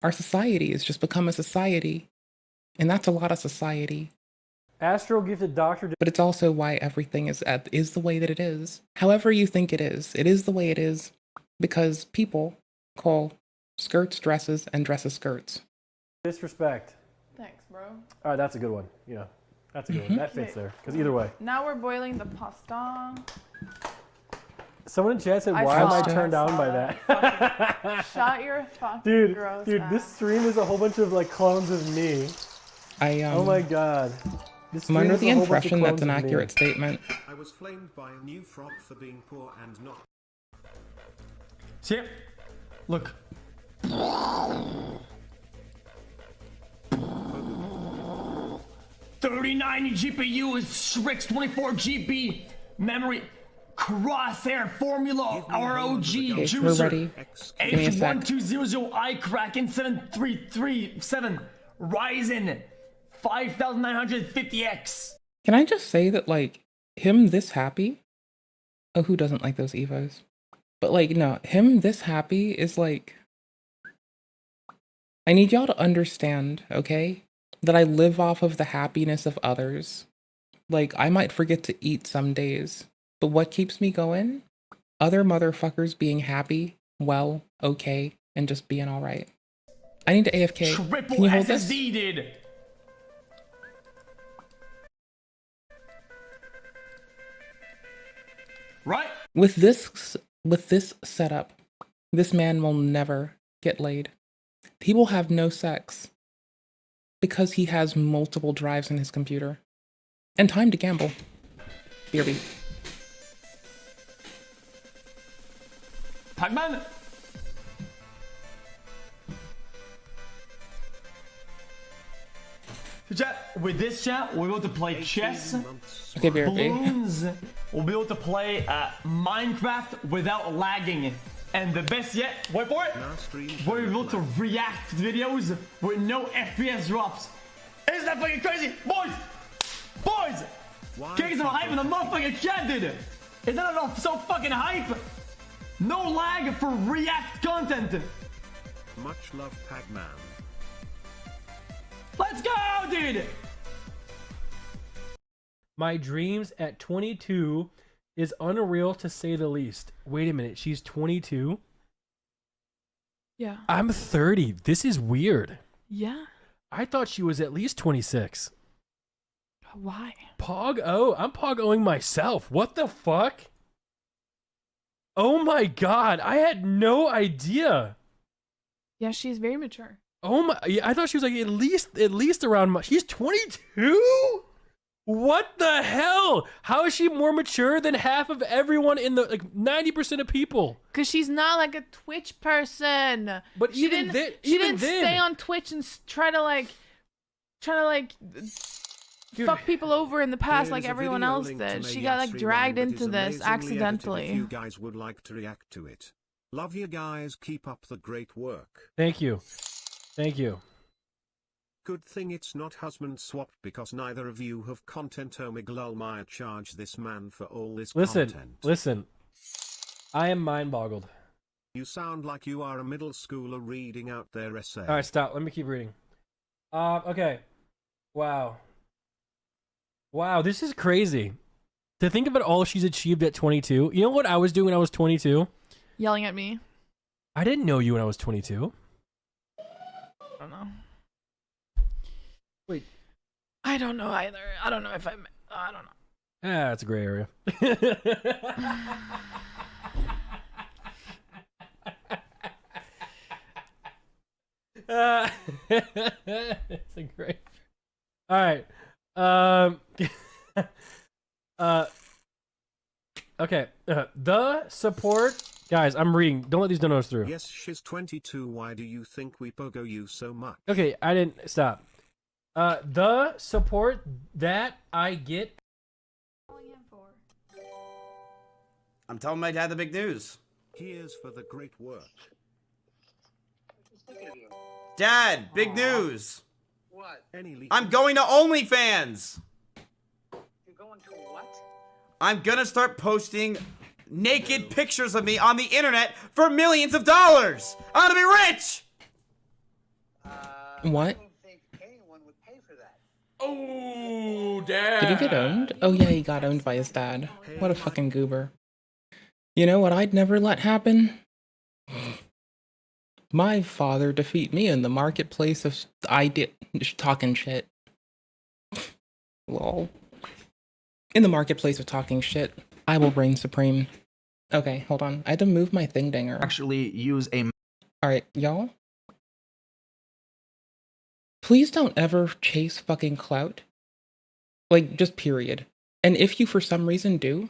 our society has just become a society. And that's a lot of society. Astro gifted Doctor. But it's also why everything is the way that it is. However you think it is the way it is because people call skirts dresses and dresses skirts. Disrespect. Thanks, bro. All right, that's a good one. Yeah, that's a good one. That fits there. Because either way. Now we're boiling the pasta. Someone in chat said, "Why am I turned on by that?" Shut your fucking dude, gross dude, ass. this stream is a whole bunch of like clones of me. Oh my god. I'm under the impression that's an accurate statement. I was flamed by a new frog for being poor and not. See? Look. 39 GPU is Rick's 24 GB memory. Crosshair Formula ROG Juicer H1200 iCracken 7337 Ryzen 5950X. Can I just say that, like, him this happy? Oh, who doesn't like those Evos? But, like, no, him this happy is, like... I need y'all to understand, okay? That I live off of the happiness of others. Like, I might forget to eat some days. But what keeps me going? Other motherfuckers being happy, well, okay, and just being alright. I need to AFK. Can you hold this? SSD did. Right? With this setup, this man will never get laid. He will have no sex because he has multiple drives in his computer and time to gamble. BRB. Pac-Man. So chat, with this chat, we'll be able to play chess, okay, balloons, we'll be able to play Minecraft without lagging. And the best yet, wait for it, we're able to react to videos with no FPS drops. Isn't that fucking crazy? Boys! Boys! Getting some hype in the motherfucking chat, dude! Is that not so fucking hype? No lag for react content! Much love, Pac-Man. Let's go, dude! My dreams at 22 is unreal to say the least. Wait a minute, she's 22? Yeah. I'm 30. This is weird. Yeah. I thought she was at least 26. Why? Pog O? I'm Pog O'ing myself. What the fuck? Oh my god, I had no idea. Yeah, she's very mature. Oh my, yeah, I thought she was like at least around, she's 22? What the hell? How is she more mature than half of everyone in the, like 90% of people? Cause she's not like a Twitch person. But she didn't stay on Twitch and try to like fuck people over in the past like everyone else did. She got like dragged into this accidentally. If you guys would like to react to it. Love you guys, keep up the great work. Thank you. Thank you. Good thing it's not husband swapped because neither of you have content. Oh Miguel charge this man for all this content. Listen. I am mind boggled. You sound like you are a middle schooler reading out their essay. Alright, stop. Let me keep reading. Okay. Wow. Wow, this is crazy. To think about all she's achieved at 22. You know what I was doing when I was 22? Yelling at me. I didn't know you when I was 22. I don't know. Wait. I don't know either. I don't know if I don't know. Ah, it's a gray area. It's a great. All right. Okay. The support, guys. I'm reading. Don't let these donuts through. Yes, she's 22. Why do you think we pogo you so much? Okay, I didn't stop. The support that I get. I'm telling my dad the big news. Here's for the great work. Dad, big news. What? I'm going to OnlyFans. You're going to what? I'm gonna start posting naked pictures of me on the internet for millions of dollars. I'm gonna be rich. What? I don't think anyone would pay for that. Oh, damn. Did he get owned? Oh yeah, he got owned by his dad. What a fucking goober. You know what I'd never let happen? My father defeat me in the marketplace of talking shit. Lol. In the marketplace of talking shit, I will reign supreme. Okay, hold on. I had to move my thing dinger. Actually use a... Alright, y'all. Please don't ever chase fucking clout. Like, just period. And if you for some reason do,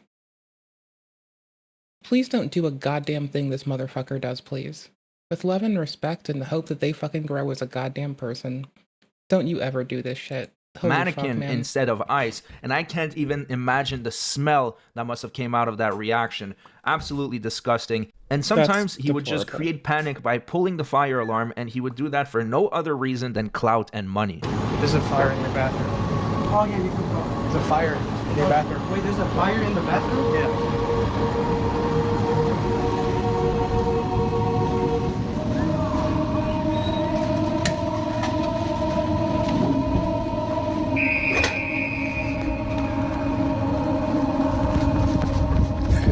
please don't do a goddamn thing this motherfucker does, please. With love and respect and the hope that they fucking grow as a goddamn person, don't you ever do this shit. Holy mannequin fuck, man. instead of ice, and I can't even imagine the smell that must have came out of that reaction. Absolutely disgusting. And sometimes he would just create panic by pulling the fire alarm, and he would do that for no other reason than clout and money. There's a fire in your bathroom. Oh yeah, you can go. There's a fire in your bathroom. Wait, there's a fire in the bathroom? Yeah.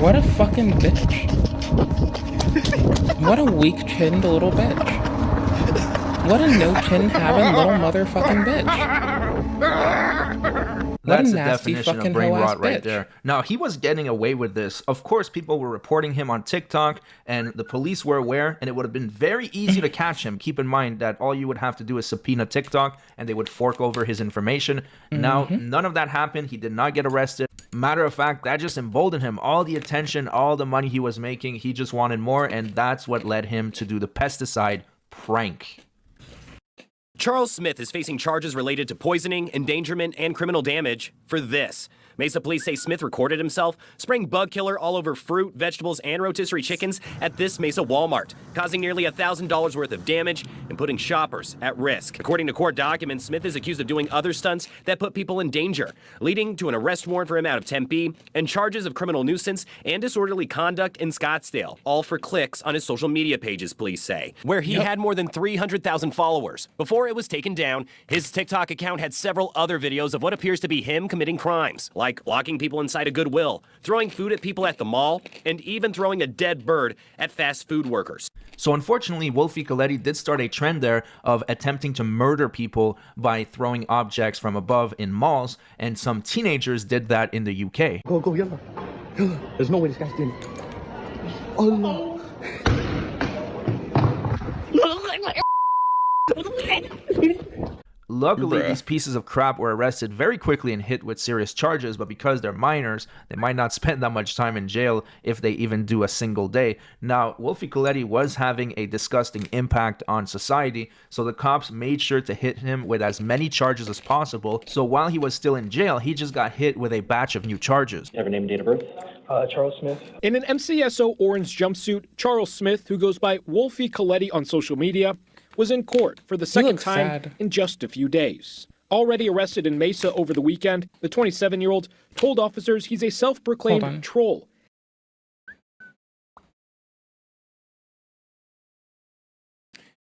What a fucking bitch. What a weak-chinned little bitch. What a no-chin having little motherfucking bitch. That's the nasty definition fucking of brain hoe-ass rot right bitch. there. Now, he was getting away with this. Of course, people were reporting him on TikTok, and the police were aware, and it would have been very easy to catch him. Keep in mind that all you would have to do is subpoena TikTok, and they would fork over his information. Now, none of that happened. He did not get arrested. Matter of fact, that just emboldened him. All the attention, all the money he was making, he just wanted more, and that's what led him to do the pesticide prank. Charles Smith is facing charges related to poisoning, endangerment, and criminal damage for this. Mesa police say Smith recorded himself spraying bug killer all over fruit, vegetables, and rotisserie chickens at this Mesa Walmart, causing nearly $1,000 worth of damage and putting shoppers at risk. According to court documents, Smith is accused of doing other stunts that put people in danger, leading to an arrest warrant for him out of Tempe and charges of criminal nuisance and disorderly conduct in Scottsdale, all for clicks on his social media pages, police say, where he had more than 300,000 followers. Before it was taken down, his TikTok account had several other videos of what appears to be him committing crimes, like locking people inside a Goodwill, throwing food at people at the mall, and even throwing a dead bird at fast food workers. So unfortunately, Wolfie Coletti did start a trend there of attempting to murder people by throwing objects from above in malls, and some teenagers did that in the UK. Go, yalla. Yalla. There's no way this guy's doing it. Oh no. Luckily, these pieces of crap were arrested very quickly and hit with serious charges, but because they're minors, they might not spend that much time in jail if they even do a single day. Now, Wolfie Coletti was having a disgusting impact on society, so the cops made sure to hit him with as many charges as possible. So while he was still in jail, he just got hit with a batch of new charges. You have a name and date of birth? Charles Smith. In an MCSO orange jumpsuit, Charles Smith, who goes by Wolfie Coletti on social media, was in court for the second time in just a few days. Already arrested in Mesa over the weekend, the 27-year-old told officers he's a self-proclaimed troll.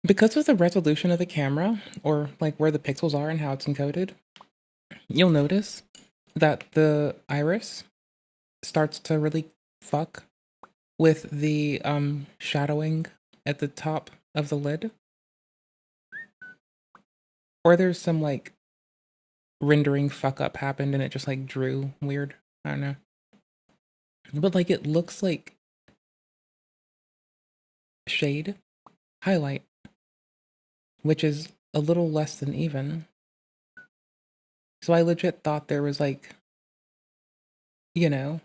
Because of the resolution of the camera, or like where the pixels are and how it's encoded, you'll notice that the iris starts to really fuck with the shadowing at the top of the lid. Or there's some like rendering fuck up happened and it just like drew weird. I don't know. But like it looks like shade highlight, which is a little less than even. So I legit thought there was like, you know,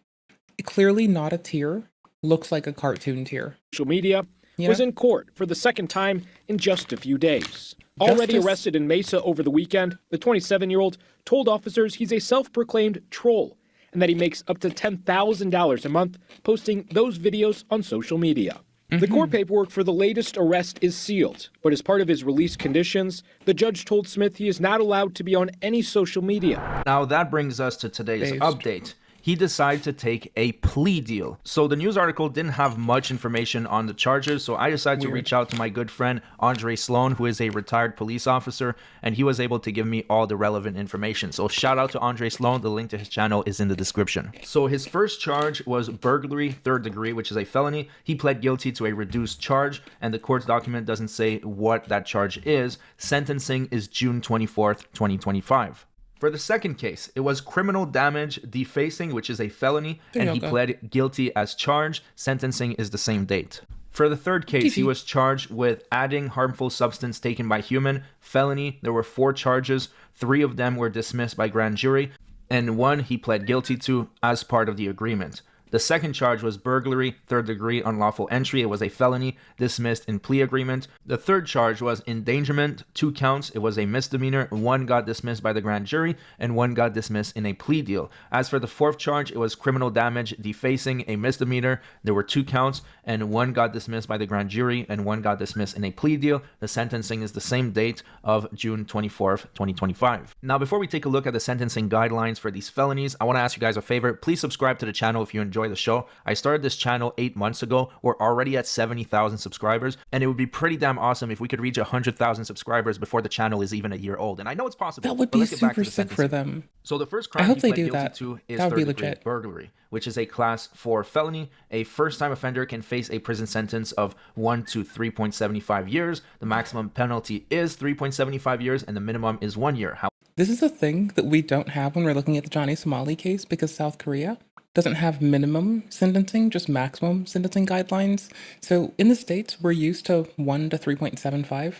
clearly not a tear, looks like a cartoon tear. Social media was in court for the second time in just a few days. Already arrested in Mesa over the weekend, the 27-year-old told officers he's a self-proclaimed troll and that he makes up to $10,000 a month posting those videos on social media. The court paperwork for the latest arrest is sealed, but as part of his release conditions, the judge told Smith he is not allowed to be on any social media. Now that brings us to today's update. he decided to take a plea deal. So the news article didn't have much information on the charges, so I decided to reach out to my good friend Andre Sloan, who is a retired police officer, and he was able to give me all the relevant information. So shout out to Andre Sloan. The link to his channel is in the description. So his first charge was burglary 3rd degree, which is a felony. He pled guilty to a reduced charge, and the court's document doesn't say what that charge is. Sentencing is June 24th, 2025. For the second case, it was criminal damage defacing, which is a felony, and he pled guilty as charged. Sentencing is the same date. For the third case, he was charged with adding harmful substance taken by human, felony. There were 4 charges. 3 of them were dismissed by grand jury, and 1 he pled guilty to as part of the agreement. The second charge was burglary, 3rd degree unlawful entry. It was a felony, dismissed in plea agreement. The third charge was endangerment, 2 counts. It was a misdemeanor. 1 got dismissed by the grand jury, and 1 got dismissed in a plea deal. As for the fourth charge, it was criminal damage, defacing, a misdemeanor. There were 2 counts, and 1 got dismissed by the grand jury, and 1 got dismissed in a plea deal. The sentencing is the same date of June 24th, 2025. Now, before we take a look at the sentencing guidelines for these felonies, I want to ask you guys a favor. Please subscribe to the channel if you enjoy the show. I started this channel 8 months ago. We're already at 70,000 subscribers, and it would be pretty damn awesome if we could reach 100,000 subscribers before the channel is even a year old. And I know it's possible. That would be super sick for them. So the first crime I hope he they pled do guilty that. to is That would be 3rd degree legit. burglary, which is a class 4 felony. A first-time offender can face a prison sentence of 1 to 3.75 years. The maximum penalty is 3.75 years, and the minimum is 1 year. This is a thing that we don't have when we're looking at the Johnny Somali case, because South Korea doesn't have minimum sentencing, just maximum sentencing guidelines. So in the States, we're used to 1 to 3.75,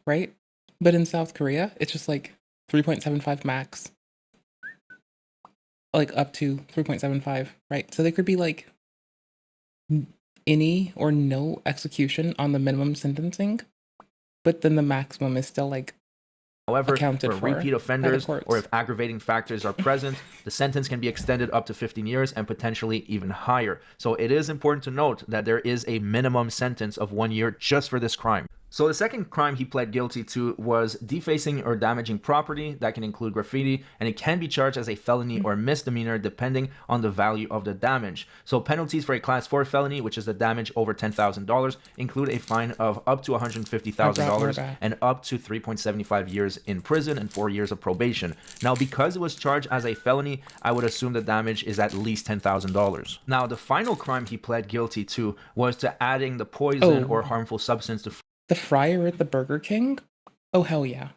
right? But in South Korea, it's just like 3.75 max. Like up to 3.75, right? So there could be like any or no execution on the minimum sentencing, but then the maximum is still like However, accounted for for repeat by the offenders courts. or if aggravating factors are present, the sentence can be extended up to 15 years and potentially even higher. So it is important to note that there is a minimum sentence of 1 year just for this crime. So the second crime he pled guilty to was defacing or damaging property. That can include graffiti, and it can be charged as a felony or misdemeanor depending on the value of the damage. So penalties for a class 4 felony, which is the damage over $10,000, include a fine of up to $150,000 and up to 3.75 years in prison and 4 years of probation. Now, because it was charged as a felony, I would assume the damage is at least $10,000. Now, the final crime he pled guilty to was to adding the poison or harmful substance to the fryer at the Burger King? Oh, hell yeah.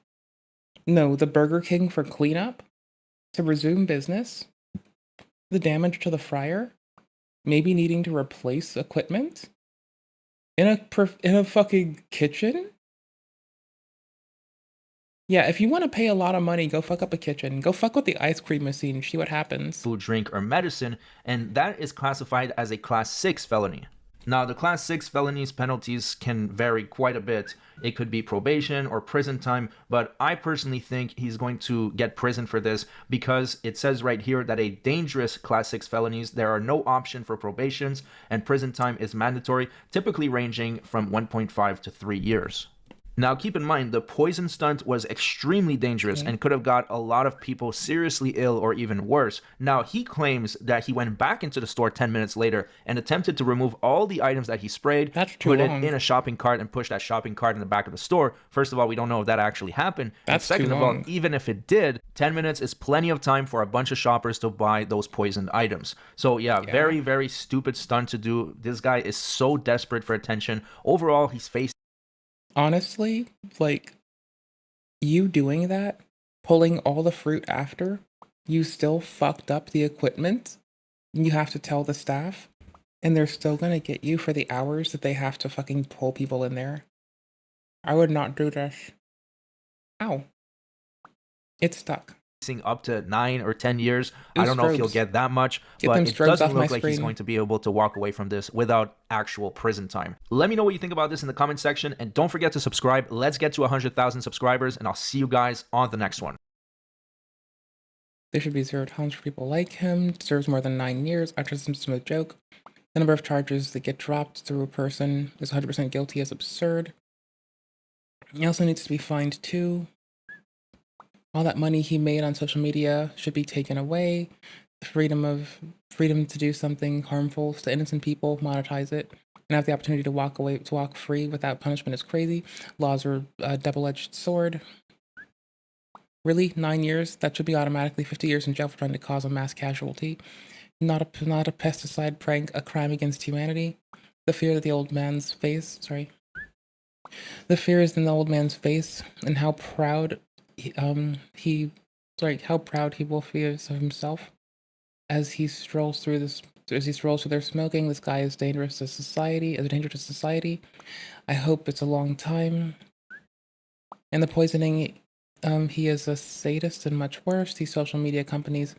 No, the Burger King for cleanup? To resume business? The damage to the fryer? Maybe needing to replace equipment? In a fucking kitchen? Yeah, if you want to pay a lot of money, go fuck up a kitchen. Go fuck with the ice cream machine, see what happens. Food, drink, or medicine, and that is classified as a class 6 felony. Now, the class 6 felonies penalties can vary quite a bit. It could be probation or prison time, but I personally think he's going to get prison for this because it says right here that a dangerous class 6 felonies, there are no option for probations, and prison time is mandatory, typically ranging from 1.5 to 3 years. Now, keep in mind, the poison stunt was extremely dangerous and could have got a lot of people seriously ill or even worse. Now, he claims that he went back into the store 10 minutes later and attempted to remove all the items that he sprayed, put it in a shopping cart, and push that shopping cart in the back of the store. First of all, we don't know if that actually happened. And second of all, even if it did, 10 minutes is plenty of time for a bunch of shoppers to buy those poisoned items. So yeah, very, very stupid stunt to do. This guy is so desperate for attention. Overall, he's facing... Honestly, like, you doing that, pulling all the fruit after, you still fucked up the equipment, and you have to tell the staff, and they're still gonna get you for the hours that they have to fucking pull people in there. I would not do this. Ow. It's stuck. Up to 9 or 10 years. Ooh, I don't know if he'll strobes. get that much, Get but them it strobes doesn't off my look like he's screen. going to be able to walk away from this without actual prison time. Let me know what you think about this in the comment section, and don't forget to subscribe. Let's get to 100,000 subscribers, and I'll see you guys on the next one. There should be 0 tolerance for people like him. Deserves more than 9 years. After some smooth joke. The number of charges that get dropped through a person is 100% guilty is absurd. He also needs to be fined too. All that money he made on social media should be taken away. freedom to do something harmful to innocent people, monetize it, and have the opportunity to walk free without punishment is crazy. Laws are a double-edged sword. Really, 9 years? That should be automatically 50 years in jail for trying to cause a mass casualty. Not a pesticide prank, a crime against humanity. The fear that the old man's face. Sorry. The fear is in the old man's face, and how proud how proud he will feel of himself as he strolls through this. As he strolls through there smoking, this guy is dangerous to society. As a danger to society, I hope it's a long time. And the poisoning, he is a sadist and much worse. These social media companies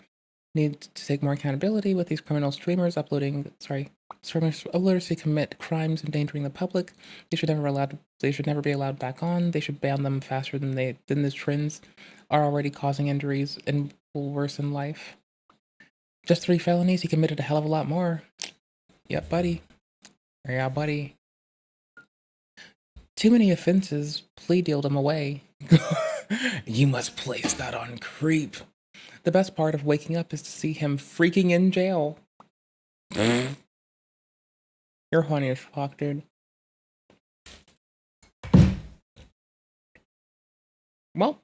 need to take more accountability with these criminal streamers uploaders who commit crimes endangering the public. They should never be allowed back on. They should ban them faster than the trends are already causing injuries and will worsen life. Just 3 felonies, he committed a hell of a lot more. Yep, buddy. Yeah, buddy. Too many offenses, plea dealed him away. You must place that on creep. The best part of waking up is to see him freaking in jail. You're horny as fuck, dude. Well,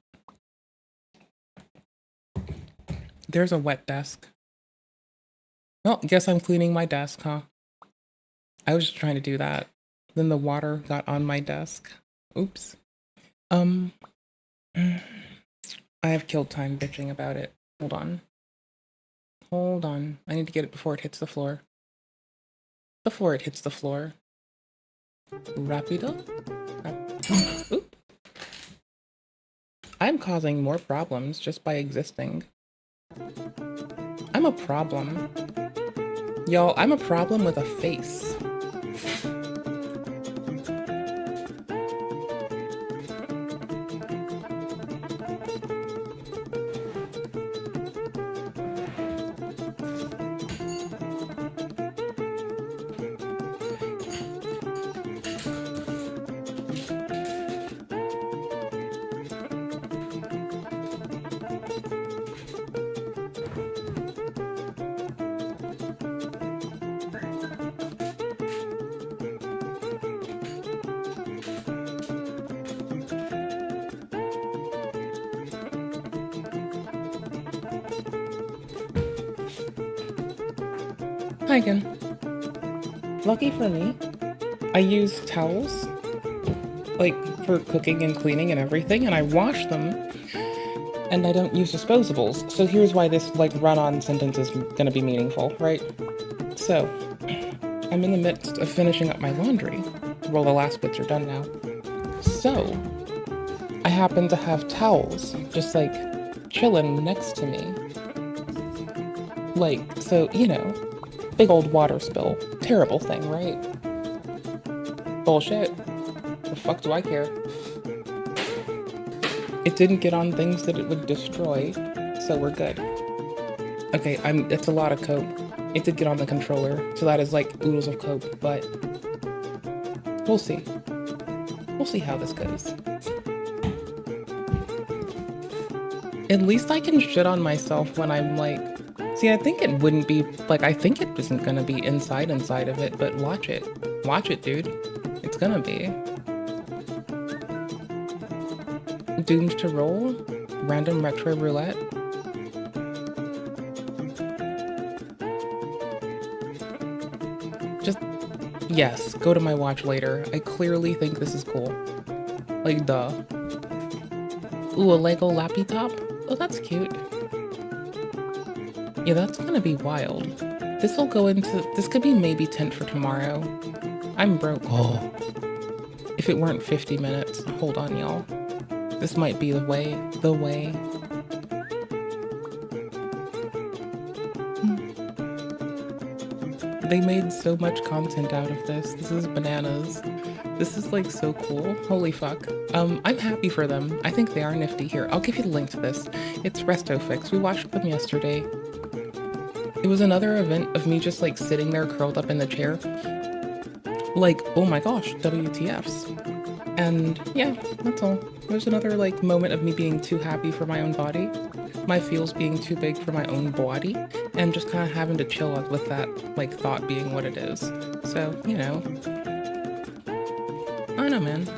there's a wet desk. Well, guess I'm cleaning my desk, huh? I was just trying to do that. Then the water got on my desk. Oops. I have killed time bitching about it. Hold on. I need to get it before it hits the floor. Before it hits the floor. Rapido? Oop. I'm causing more problems just by existing. I'm a problem. Y'all, I'm a problem with a face. Hi again. Lucky for me, I use towels, like, for cooking and cleaning and everything, and I wash them, and I don't use disposables. So here's why this, like, run-on sentence is gonna be meaningful, right? So, I'm in the midst of finishing up my laundry. Well, the last bits are done now. So, I happen to have towels just, like, chilling next to me. Like, so, you know, big old water spill. Terrible thing, right? Bullshit. The fuck do I care? It didn't get on things that it would destroy, so we're good. Okay, it's a lot of cope. It did get on the controller, so that is like oodles of cope, but we'll see. We'll see how this goes. At least I can shit on myself when I'm like, see, I think it wouldn't be, like, I think it isn't gonna be inside of it, but watch it. Watch it, dude. It's gonna be. Doomed to roll? Random retro roulette? Just, yes, go to my watch later. I clearly think this is cool. Like, duh. Ooh, a Lego Lappy Top? Oh, that's cute. Yeah, that's gonna be wild. This could be maybe tint for tomorrow. I'm broke. Oh. If it weren't 50 minutes. Hold on, y'all. This might be the way. They made so much content out of this. This is bananas. This is like so cool. Holy fuck. I'm happy for them. I think they are nifty. Here, I'll give you the link to this. It's Restofix. We watched them yesterday. It was another event of me just like sitting there curled up in the chair. Like, oh my gosh, WTFs. And yeah, that's all. There's another like moment of me being too happy for my own body. my feels being too big for my own body and just kind of having to chill with that like thought being what it is. So, you know, I don't know, man.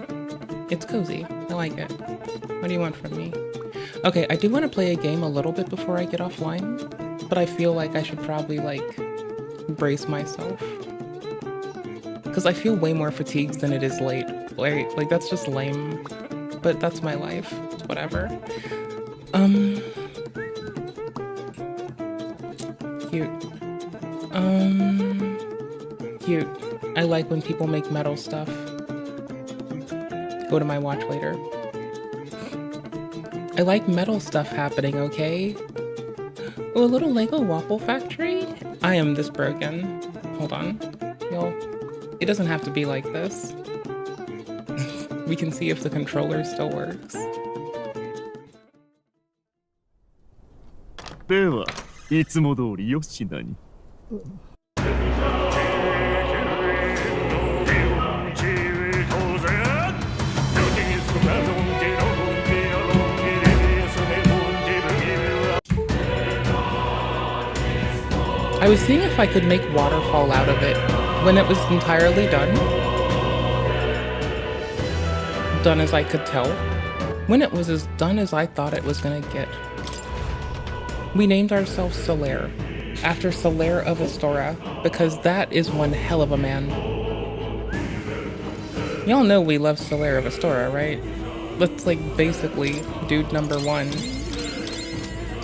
It's cozy. I like it. What do you want from me? Okay, I do want to play a game a little bit before I get offline, but I feel like I should probably like brace myself because I feel way more fatigued than it is late. Like that's just lame, but that's my life. It's whatever. Cute. Cute. I like when people make metal stuff. Go to my watch later. I like metal stuff happening, okay? Oh, a little Lego waffle factory? I am this broken. Hold on. Y'all, it doesn't have to be like this. We can see if the controller still works. ではいつも通りよしなに。I was seeing if I could make water fall out of it when it was entirely done. Done as I could tell. When it was as done as I thought it was gonna get. We named ourselves Solaire, after Solaire of Astora, because that is one hell of a man. Y'all know we love Solaire of Astora, right? That's like basically dude number one.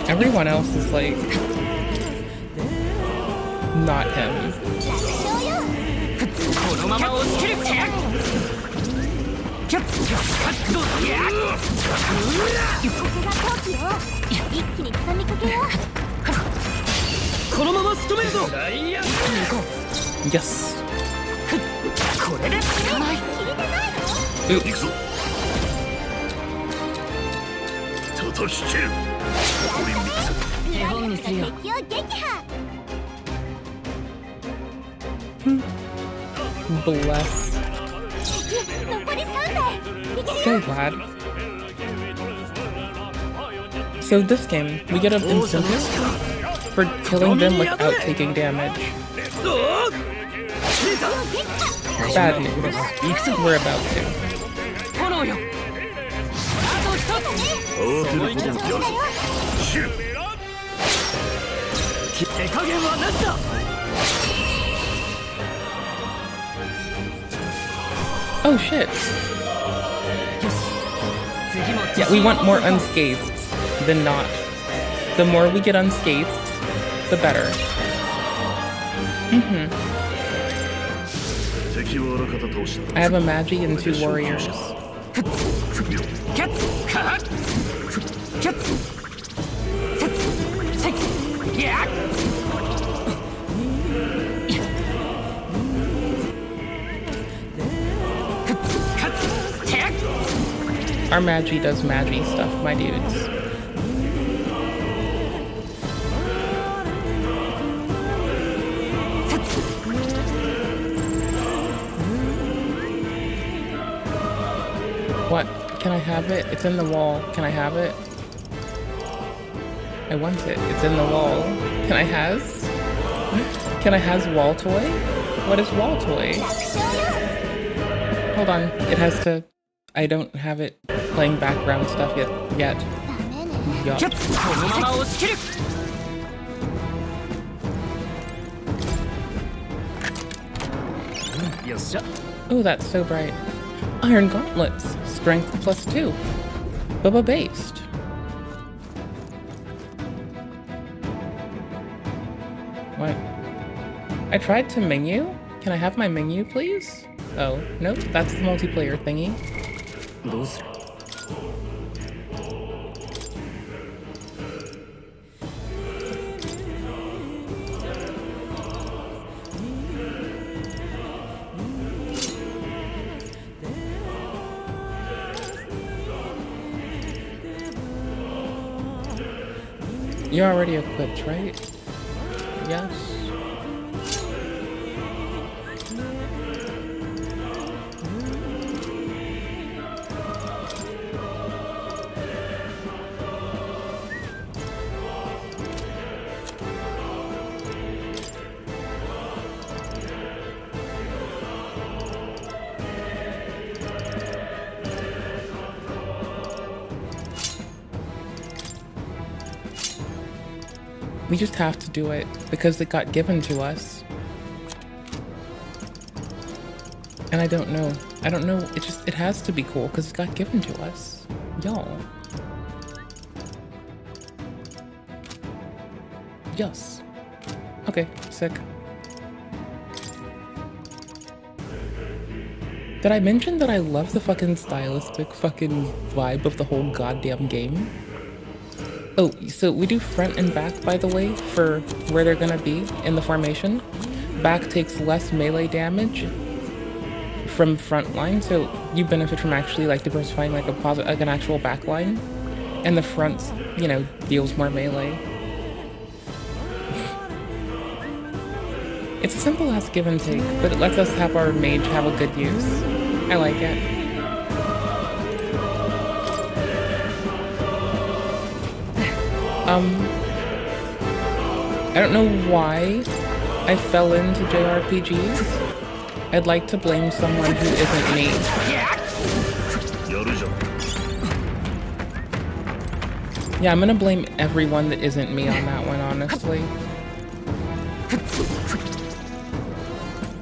Everyone else is like... not him. Yes. Oops. Bless. So glad. So this game, we get an incentive for killing them without taking damage. Bad news. We're about to. Oh shit. Yeah, we want more unscathed than not. The more we get unscathed, the better. I have a Magi and 2 warriors. Our Magi does Magi stuff, my dudes. What? Can I have it? It's in the wall. Can I have it? I want it. It's in the wall. Can I has? Can I has wall toy? What is wall toy? Hold on. It has to... I don't have it playing background stuff yet. Yup. Oh, that's so bright. Iron gauntlets. Strength +2. Bubba based. What? I tried to menu? Can I have my menu, please? Oh, nope. That's the multiplayer thingy. You're already equipped, right? Yes. We just have to do it because it got given to us. And I don't know. It has to be cool because it got given to us. Y'all. Yes. Okay, sick. Did I mention that I love the fucking stylistic fucking vibe of the whole goddamn game? Oh, so we do front and back, by the way, for where they're gonna be in the formation. Back takes less melee damage from front line, so you benefit from actually like diversifying like an actual back line. And the front, you know, deals more melee. It's a simple ass give and take, but it lets us have our mage have a good use. I like it. I don't know why I fell into JRPGs. I'd like to blame someone who isn't me. Yeah, I'm gonna blame everyone that isn't me on that one, honestly.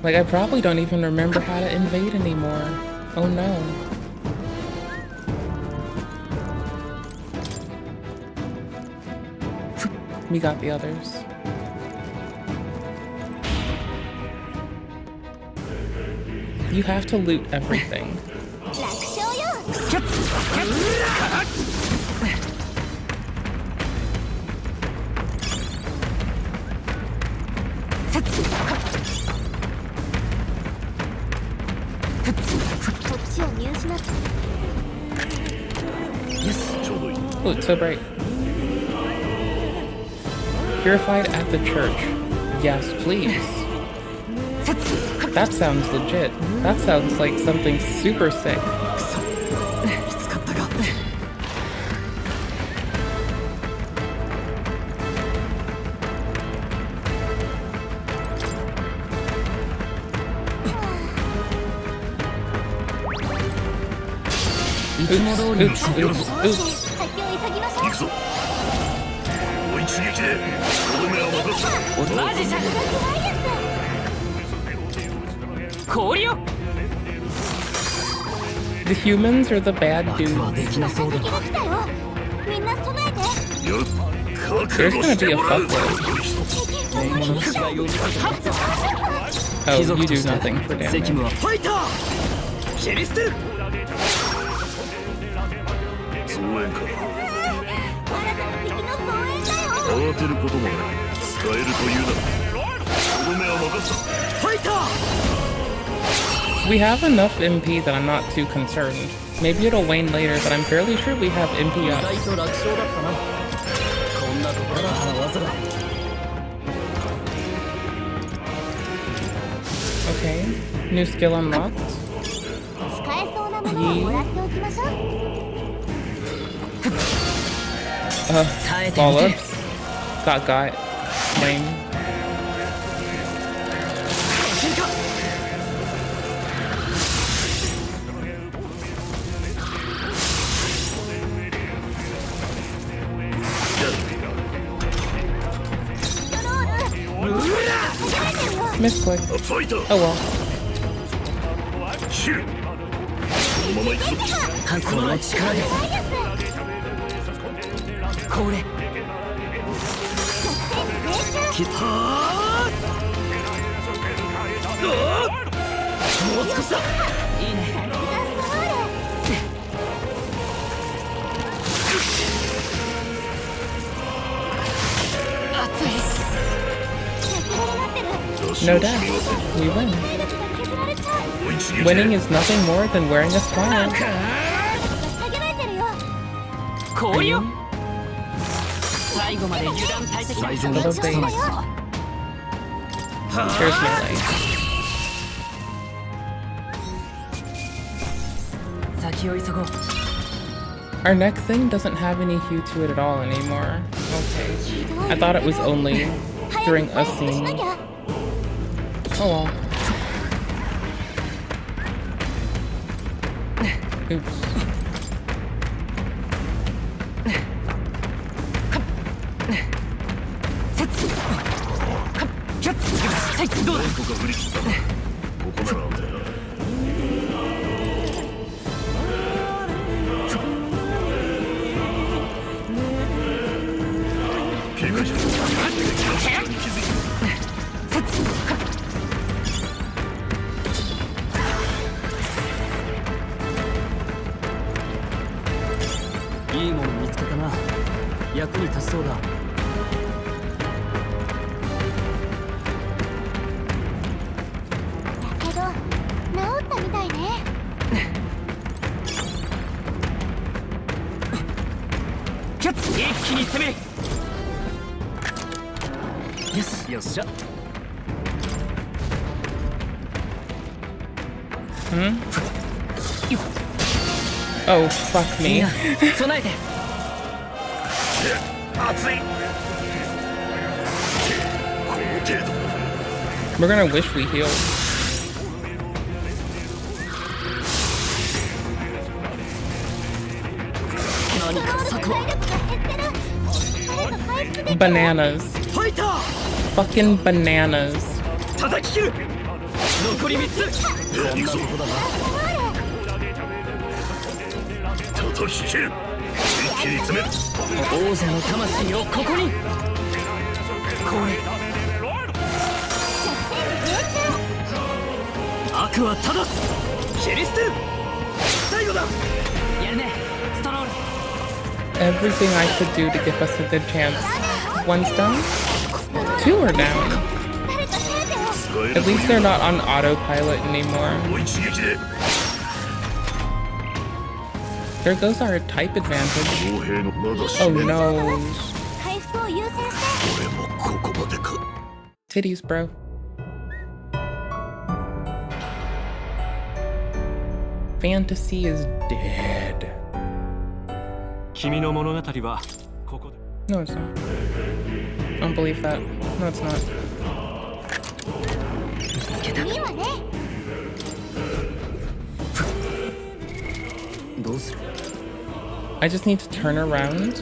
Like, I probably don't even remember how to invade anymore. Oh no. We got the others. You have to loot everything. Oh, it's so bright. Purified at the church. Yes, please. That sounds legit. That sounds like something super sick. Oops. The humans are the bad dudes. There's gonna be a fuckload. Oh, you do nothing for damage. We have enough MP that I'm not too concerned. Maybe it'll wane later, but I'm fairly sure we have MP up. Okay, new skill unlocked. Wallops. Got. Lame. Misclick. Oh well. No doubt, we win. Winning is nothing more than wearing a smile. Here's melee. Our neck thing doesn't have any hue to it at all anymore. Okay. I thought it was only during a scene. Oh well. Oops. いいもの見つけたな。役に立ちそうだ。けど治ったみたいね。キャッツ、一気に攻める。よし、よっしゃ。Hmm? Oh, fuck me. We're gonna wish we healed. Bananas. Fucking bananas. 叩き切る。残り3つ。こんなとこだな。叩き切る。一気に詰める。王者の魂をここに。これ。悪は正す。切り捨てる。最後だ。やるね。ストロール。 Everything I could do to give us a good chance. One's down. Two are down. At least they're not on autopilot anymore. There goes our type advantage. Oh no. Titties, bro. Fantasy is dead. No, it's not. I don't believe that. No, it's not. I just need to turn around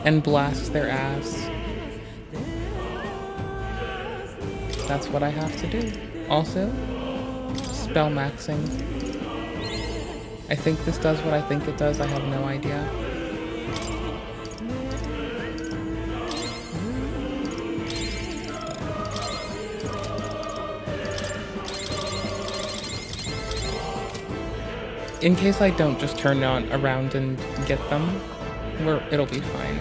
and blast their ass. That's what I have to do. Also, spell maxing. I think this does what I think it does. I have no idea. In case I don't just turn on around and get them, it'll be fine.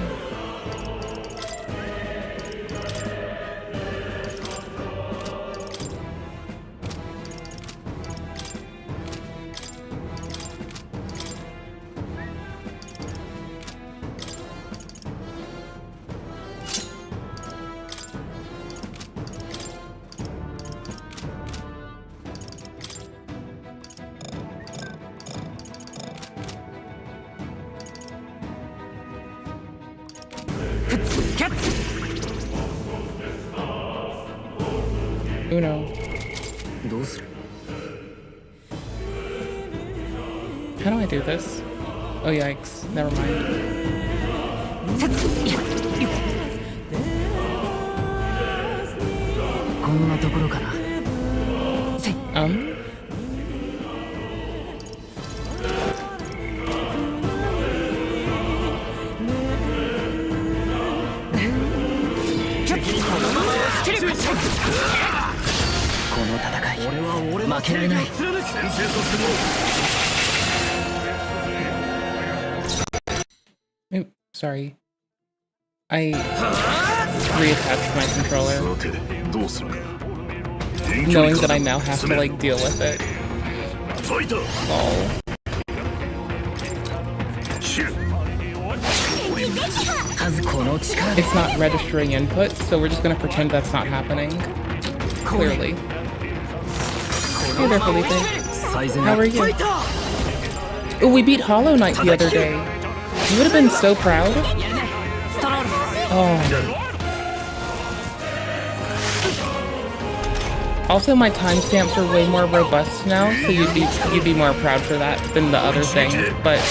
Uno. How do I do this? Oh yikes, never mind. Oops, sorry. I reattached my controller, knowing that I now have to like deal with it. Oh. It's not registering input, so we're just gonna pretend that's not happening. Clearly. Hey there, Felipe. How are you? Oh, we beat Hollow Knight the other day. You would have been so proud. Oh. Also, my timestamps are way more robust now, so you'd be more proud for that than the other thing. But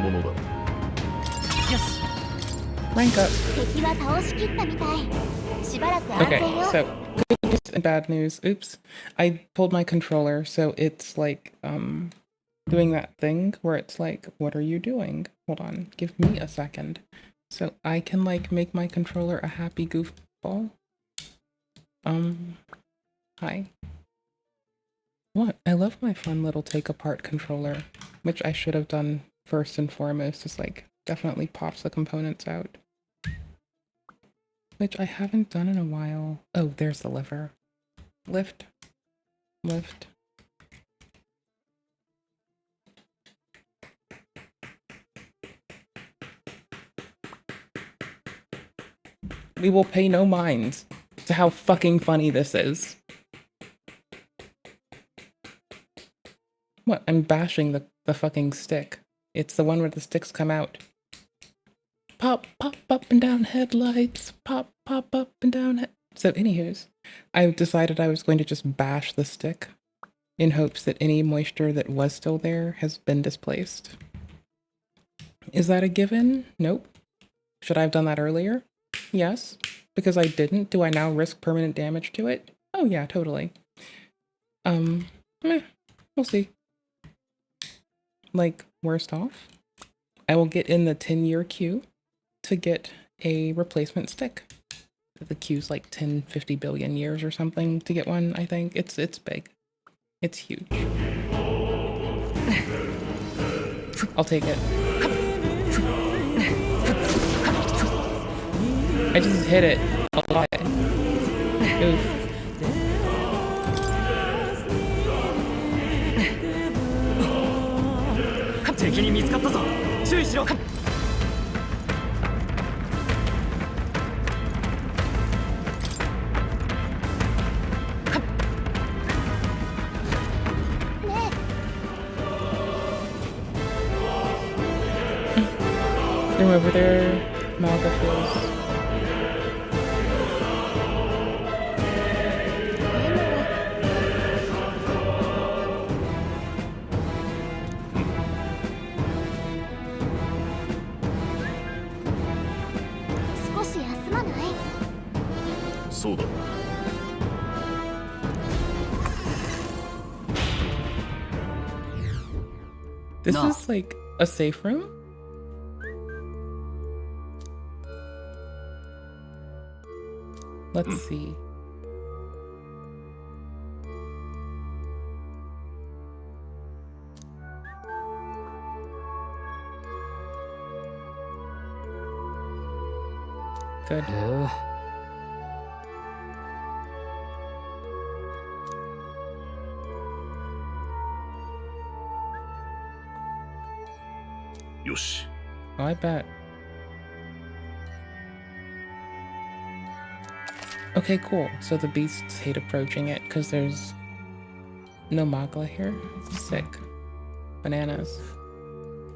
ものだ。 Rank up. 敵は倒しきったみたい。しばらく安 Okay, 全よ。 so good news and bad news. Oops. I pulled my controller, so it's like doing that thing where it's like, what are you doing? Hold on, give me a second. So I can like make my controller a happy goofball. Hi. What? I love my fun little take apart controller, which I should have done first and foremost, is like definitely pops the components out. Which I haven't done in a while. Oh, there's the lever. Lift. Lift. We will pay no minds to how fucking funny this is. What? I'm bashing the fucking stick. It's the one where the sticks come out. Pop, pop up and down headlights. Pop, pop up and down So anywho's, I decided I was going to just bash the stick in hopes that any moisture that was still there has been displaced. Is that a given? Nope. Should I have done that earlier? Yes. Because I didn't, do I now risk permanent damage to it? Oh yeah, totally. We'll see. Like, worst off, I will get in the 10-year queue to get a replacement stick. The queue's like 10, 50 billion years or something to get one, I think. It's big. It's huge. I'll take it. I just hit it a lot. Oof. 敵に見つかったぞ。注意しろ。 They're over there. Malga feels. This is like a safe room? Let's see. Good. Yoshi. Oh, I bet. Okay, cool. So the beasts hate approaching it because there's no Magla here. Sick. Bananas.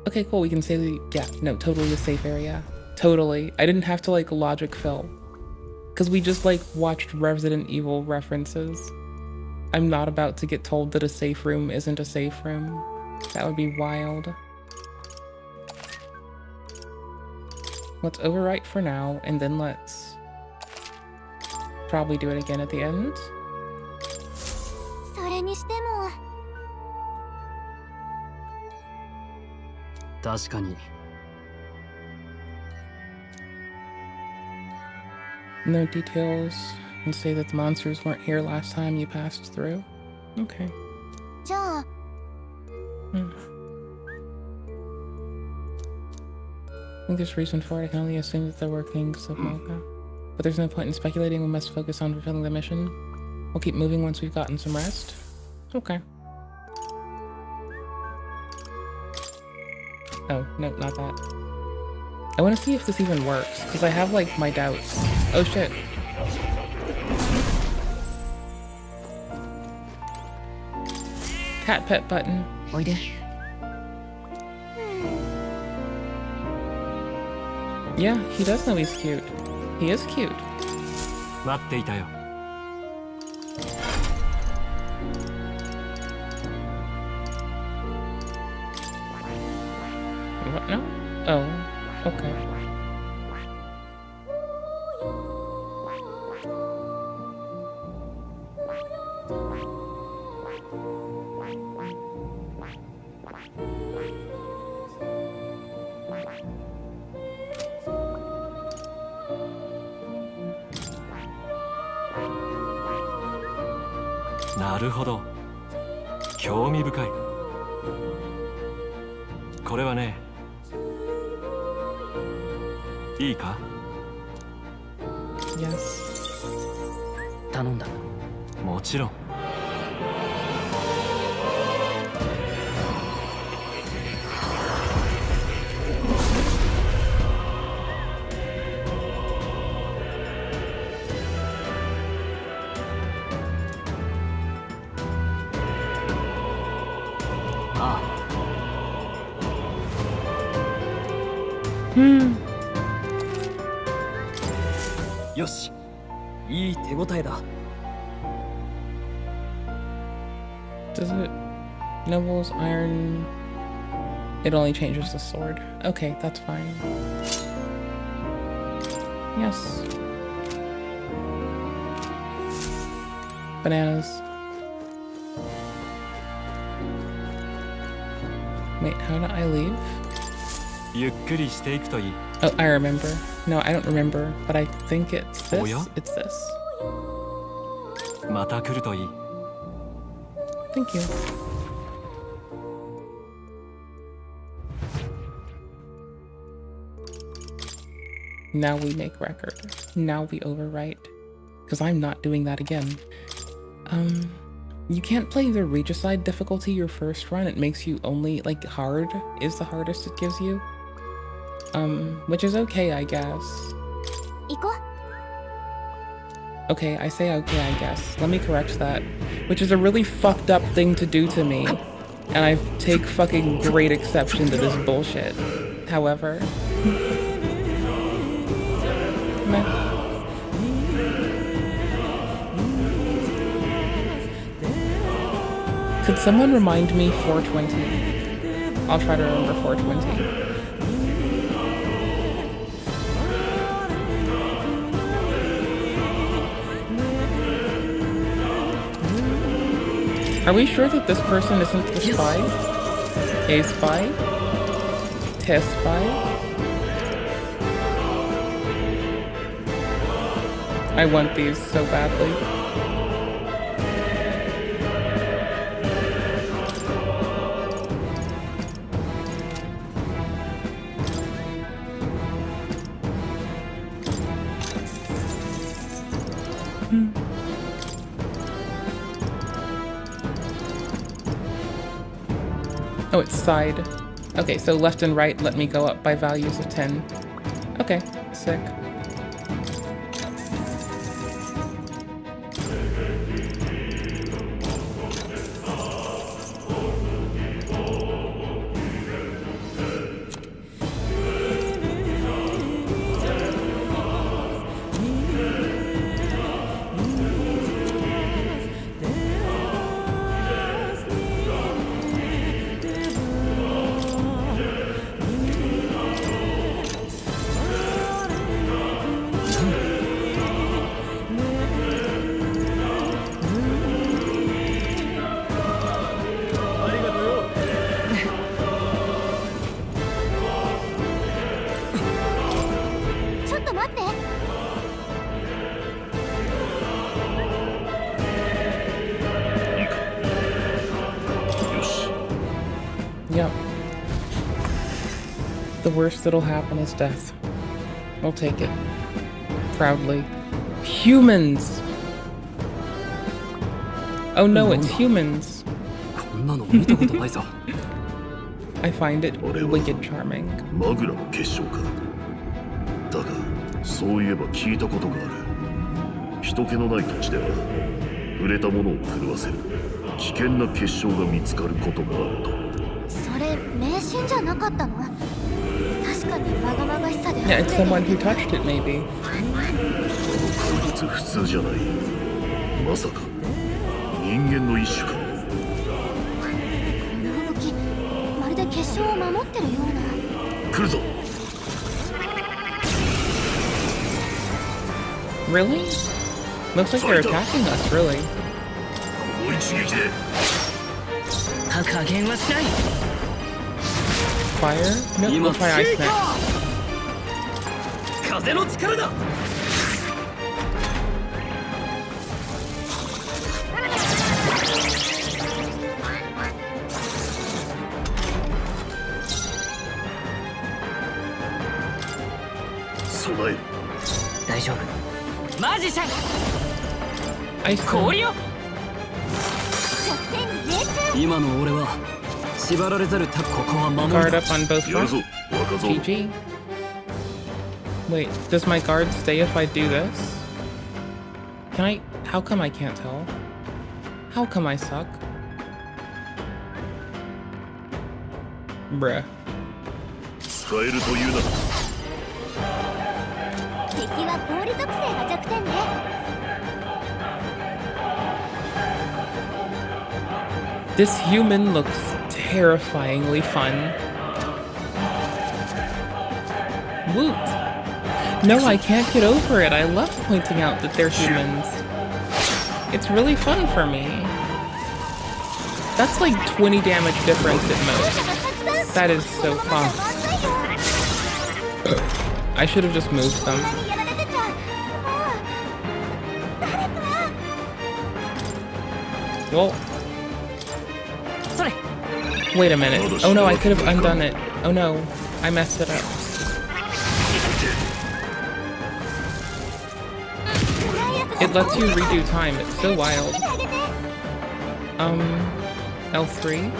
Okay, cool. We can say yeah, no, totally a safe area. Totally. I didn't have to like logic fill because we just like watched Resident Evil references. I'm not about to get told that a safe room isn't a safe room. That would be wild. Let's overwrite for now, and then let's probably do it again at the end. それにしても確かに No details, and say that the monsters weren't here last time you passed through. Okay. じゃあ I think there's reason for it. I can only assume that there were things of Mocha. But there's no point in speculating. We must focus on fulfilling the mission. We'll keep moving once we've gotten some rest. Okay. Oh, no, not that. I want to see if this even works, because I have, like, my doubts. Oh, shit. Cat pet button. Yeah, he does know he's cute. He is cute. 待っていたよ。 What No? Oh, okay. Naruhodo. 興味深い。これはね、いいか？ Yes. 頼んだ。もちろん。ああ。よし、いい手応えだ。Does it? Noble's iron. It only changes the sword. Okay, that's fine. Yes. Bananas. Wait, how do I leave? ゆっくりしていくといい。 Oh, I remember. No, I don't remember, but I think it's this. Oh, yeah? It's this. また来るといい。 Thank you. Now we make record. Now we overwrite. Because I'm not doing that again. You can't play the Regicide difficulty your first run. It makes you only, like, hard is the hardest it gives you. Which is okay, I guess. Okay, I say okay, I guess. Let me correct that. Which is a really fucked up thing to do to me. And I take fucking great exception to this bullshit. However... Meh. Could someone remind me 420? I'll try to remember 420. Are we sure that this person isn't the spy? A spy? T spy? I want these so badly. Oh, it's side. Okay, so left and right let me go up by values of 10. Okay, sick. Yep. The worst that'll happen is death. We'll take it. Proudly. Humans! Oh no, it's humans. I find it wicked charming. マグラの結晶か。だが、そういえば聞いたことがある。人気のない土地では、触れたものを狂わせる危険な結晶が見つかることもあると。それ迷信じゃなかったの？確かにまがまがしさで。Yeah, it's someone who touched it, maybe. あの怪物普通じゃない。まさか人間の一種か。この動き、まるで結晶を守ってるような。Really? Looks like they're attacking us, really. Fire? No, we'll try ice next. Ice cream. Guard up on both fronts. GG. Wait, does my guard stay if I do this? Can I? How come I can't tell? How come I suck? Bruh. This human looks terrifyingly fun. Woot! No, I can't get over it. I love pointing out that they're humans. It's really fun for me. That's like 20 damage difference at most. That is so fun. I should have just moved them. Well, wait a minute. Oh no, I could have undone it. Oh no, I messed it up. It lets you redo time. It's so wild. L3?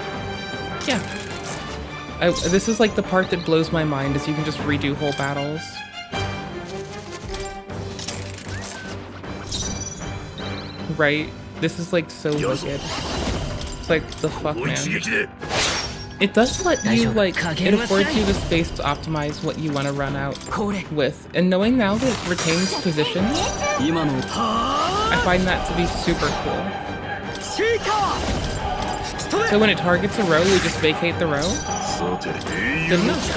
Yeah. This is like the part that blows my mind, is you can just redo whole battles. Right? This is like so wicked. It's like, the fuck, man. It does let you, like, it affords you the space to optimize what you want to run out with. And knowing now that it retains position, I find that to be super cool. So when it targets a row, we just vacate the row? Good enough.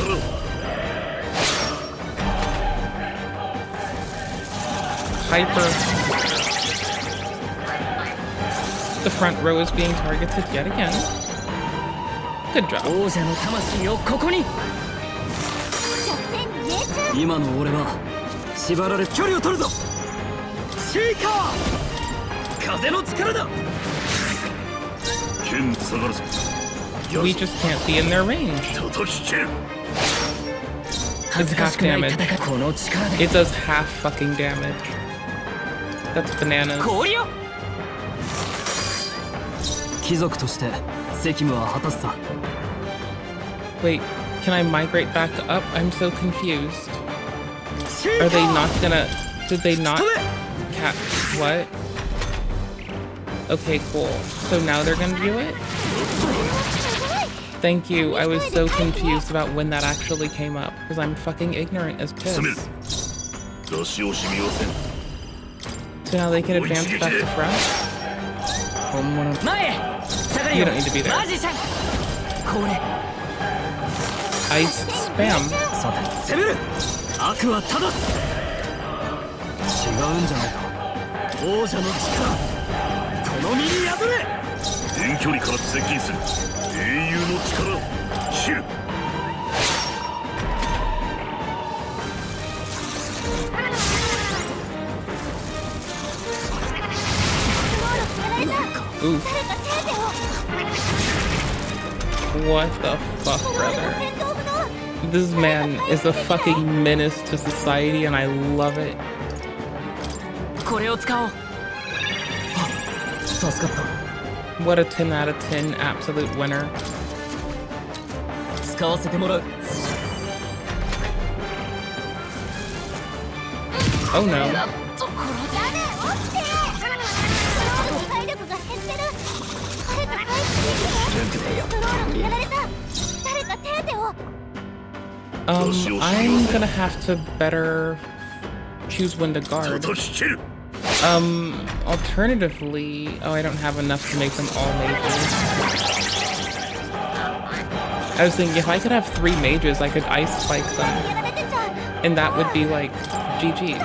Hyper. The front row is being targeted yet again. Good job. We just can't be in their range. It's half damage. It does half fucking damage. That's bananas. Wait, can I migrate back up? I'm so confused. Are they not gonna... Did they not... What? Okay, cool. So now they're gonna do it? Thank you. I was so confused about when that actually came up, because I'm fucking ignorant as piss. So now they can advance back to front? You don't need to be there. Ice spam. Oof. What the fuck, brother? This man is a fucking menace to society, and I love it. What a 10 out of 10 absolute winner. Oh no. I'm gonna have to better choose when to guard. Alternatively, oh, I don't have enough to make them all mages. I was thinking if I could have 3 mages, I could ice spike them. And that would be like GG's.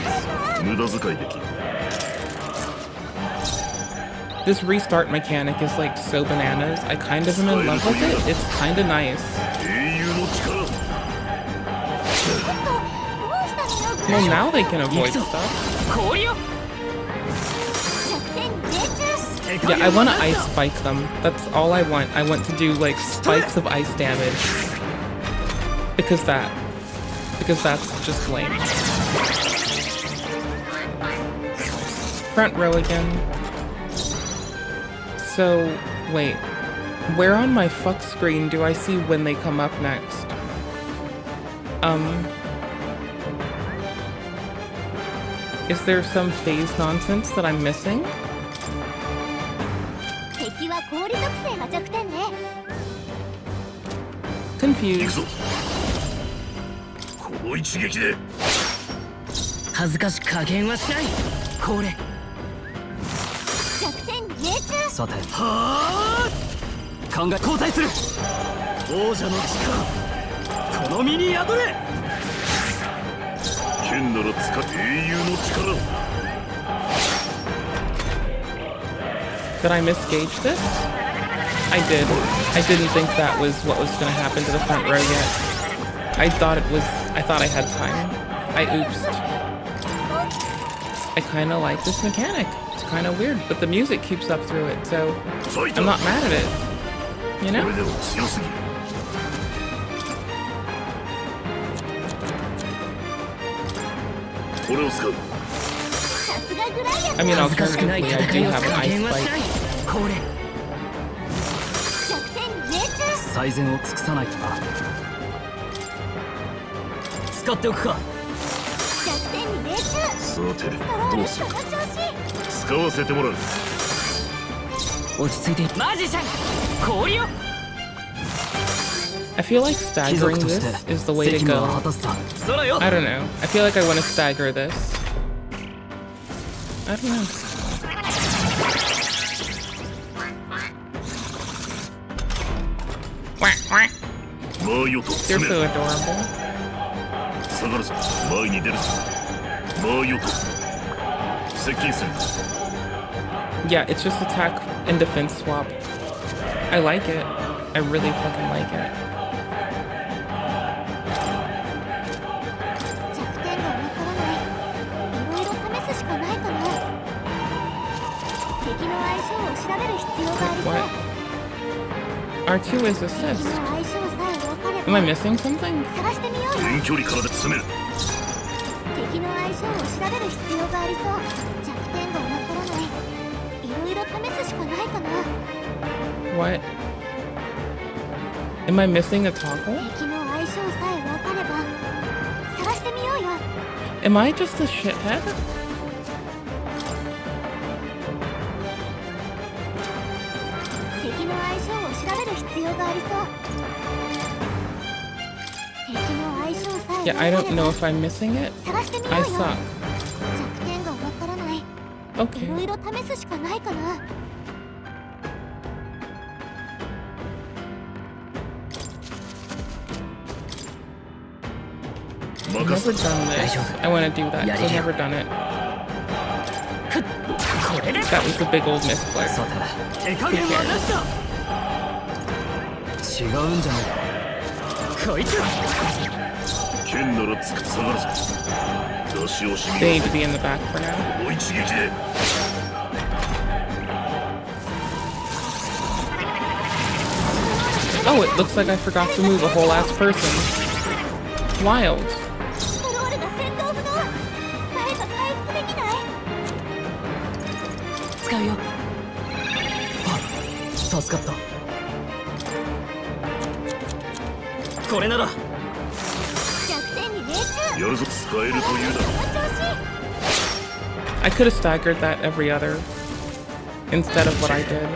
This restart mechanic is like so bananas. I kind of am in love with it. It's kind of nice. Well, now they can avoid stuff. Yeah, I want to ice spike them. That's all I want. I want to do like spikes of ice damage. Because that's just lame. Front row again. So, wait. Where on my fuck screen do I see when they come up next? Is there some phase nonsense that I'm missing? Confused. Did I misgauge this? I did. I didn't think that was what was going to happen to the front row yet. I thought I had time. I oopsed. I kind of like this mechanic. It's kind of weird, but the music keeps up through it, so I'm not mad at it. You know? I mean, alternatively, I do have an ice spike. I feel like staggering this is the way to go. I don't know. I feel like I want to stagger this. I don't know. You're so adorable. Yeah, it's just attack and defense swap. I like it. I really fucking like it. What? R2 is assist. Am I missing something? What? Am I missing a toggle? Am I just a shithead? Yeah, I don't know if I'm missing it. I suck. Okay. I've never done this. I want to do that because I've never done it. That was the big old misclick. Who cares? They need to be in the back for now. Oh, it looks like I forgot to move a whole ass person. Wild. I could have staggered that every other instead of what I did.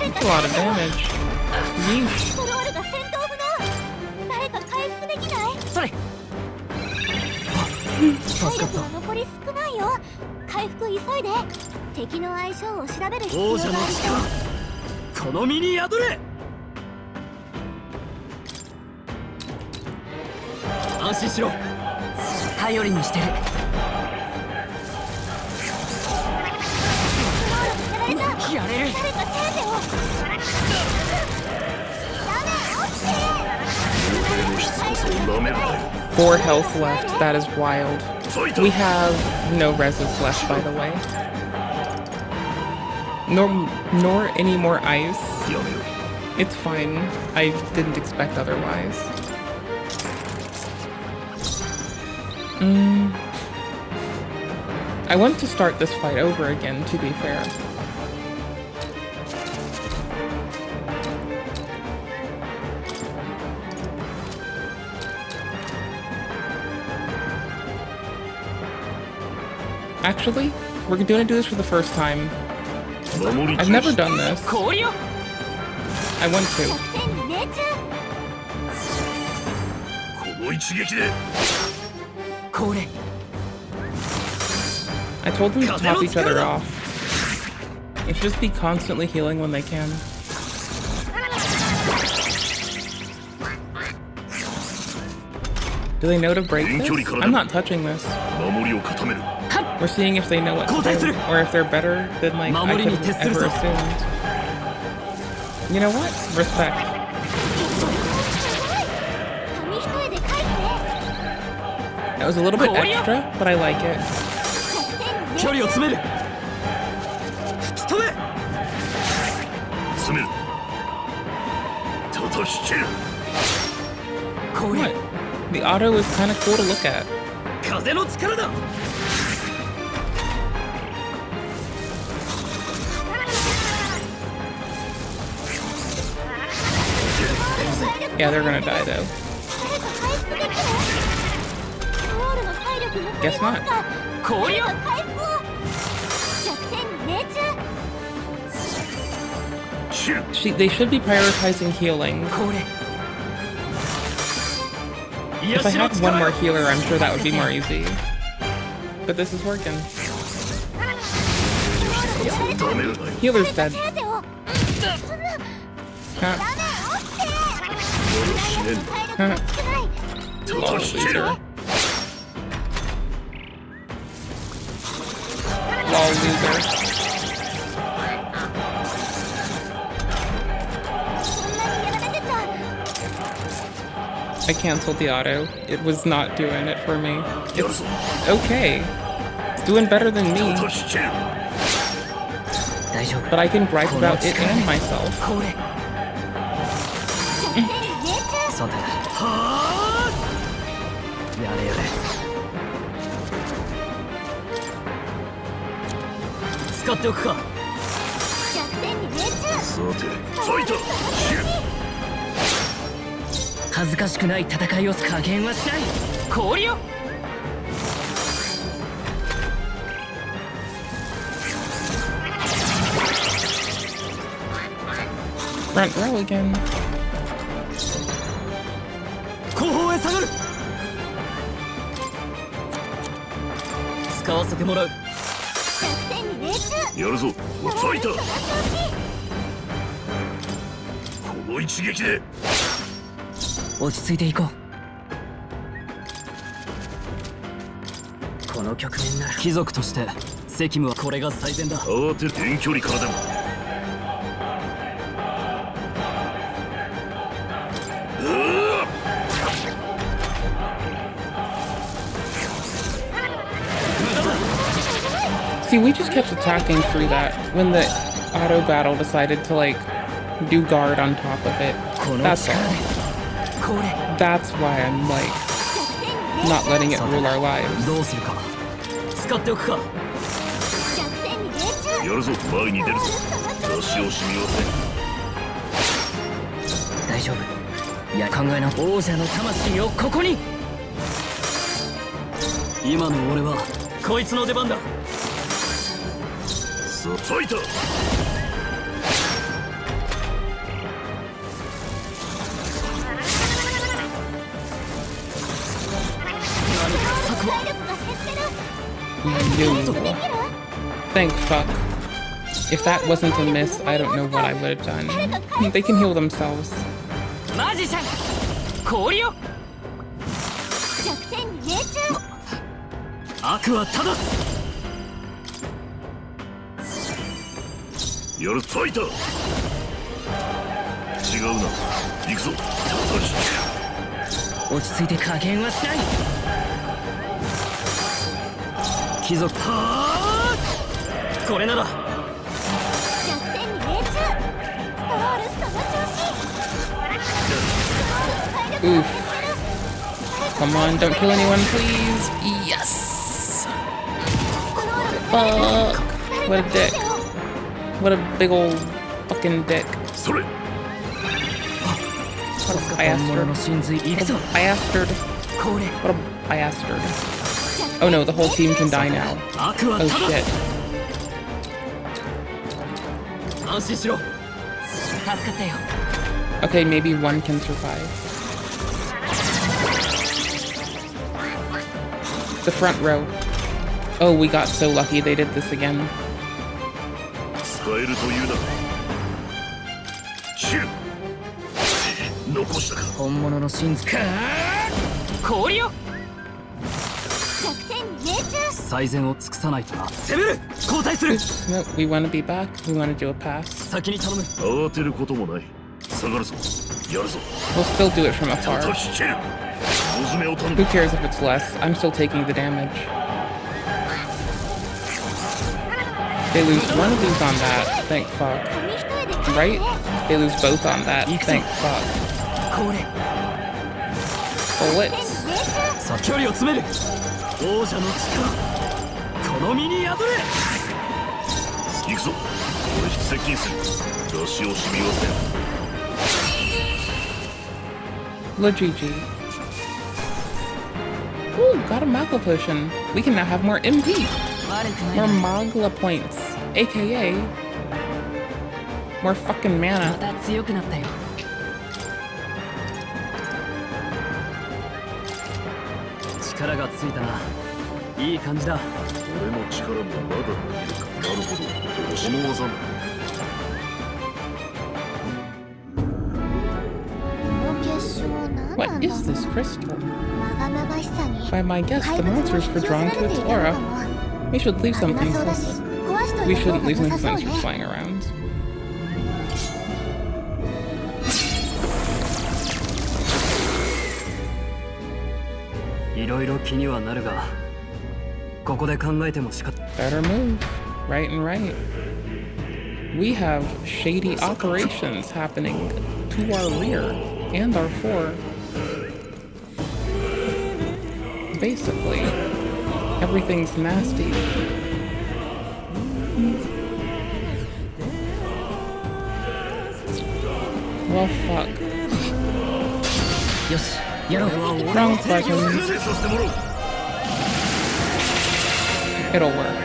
That's a lot of damage. Yeesh. 敵の相性を調べる必王者の要がありそう力この身に宿れ。安心しろ。頼りにしてる。やれる。誰か手当てを。 4 health left. That is wild. We have no reses left, by the way. Nor any more ice. It's fine. I didn't expect otherwise. I want to start this fight over again, to be fair. Actually, we're gonna do this for the first time. I've never done this. I want to. I told them to top each other off. They should just be constantly healing when they can. Do they know to break this? I'm not touching this. We're seeing if they know what to do, or if they're better than like I could have ever assumed. You know what? Respect. That was a little bit extra, but I like it. What? The auto is kind of cool to look at. Yeah, they're gonna die though. Guess not. They should be prioritizing healing. If I had one more healer, I'm sure that would be more easy. But this is working. Healer's dead. Huh. Lol, loser. Lol, loser. I canceled the auto. It was not doing it for me. It's okay. It's doing better than me. But I can gripe about it and myself. Front row again. See, we just kept attacking through that when the auto battle decided to like do guard on top of it. That's all. That's why I'm like not letting it rule our lives. Thank fuck. If that wasn't a miss, I don't know what I would have done. They can heal themselves. マジシャン氷よ弱点に命中悪は正すやるファイター違うな行くぞ叩き落ち着いて加減はしない貴族はあこれなら弱点に命中ストロールその調子 Oof. Come on, don't kill anyone, please. Yes. Fuck. What a dick. What a big old fucking dick. What a bastard. What a bastard. What a bastard. Oh no, the whole team can die now. Oh shit. 安心しろ助かったよ Okay, maybe one can survive. The front row. Oh, we got so lucky they did this again. 使えるというなチル残したか本物の真実か氷よ弱点に命中最善を尽くさないとな攻める交代する No, we want to be back. We want to do a pass. 先に頼む慌てることもない下がるぞやるぞ We'll still do it from afar. 叩きチル小詰めを頼む Who cares if it's less? I'm still taking the damage. They lose one of these on that. Thank fuck. Right? They lose both on that. Thank fuck. Bullets. さあ距離を詰める王者の力この身に宿れ行くぞ俺に接近する出し惜しみはせん La GG. Ooh, got a Magla potion. We can now have more MP. More Magla points. AKA more fucking mana. また強くなったよ力がついたないい感じだ俺の力もまだ伸びるかなるほどこの技も What is this crystal? By my guess, the monsters were drawn to its aura. We should leave something since we shouldn't leave something since we're flying around. Better move. Right and right. We have shady operations happening to our rear and our fore. Basically, everything's nasty. Well, fuck. Wrong button. It'll work.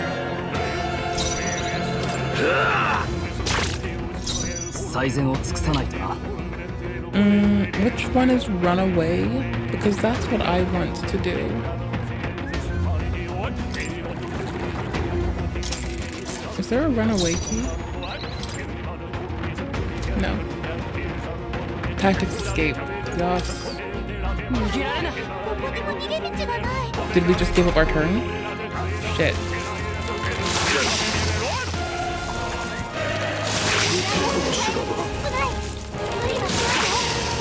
Which one is run away? Because that's what I want to do. Is there a runaway key? No. Tactics escape. Yes. Did we just give up our turn? Shit.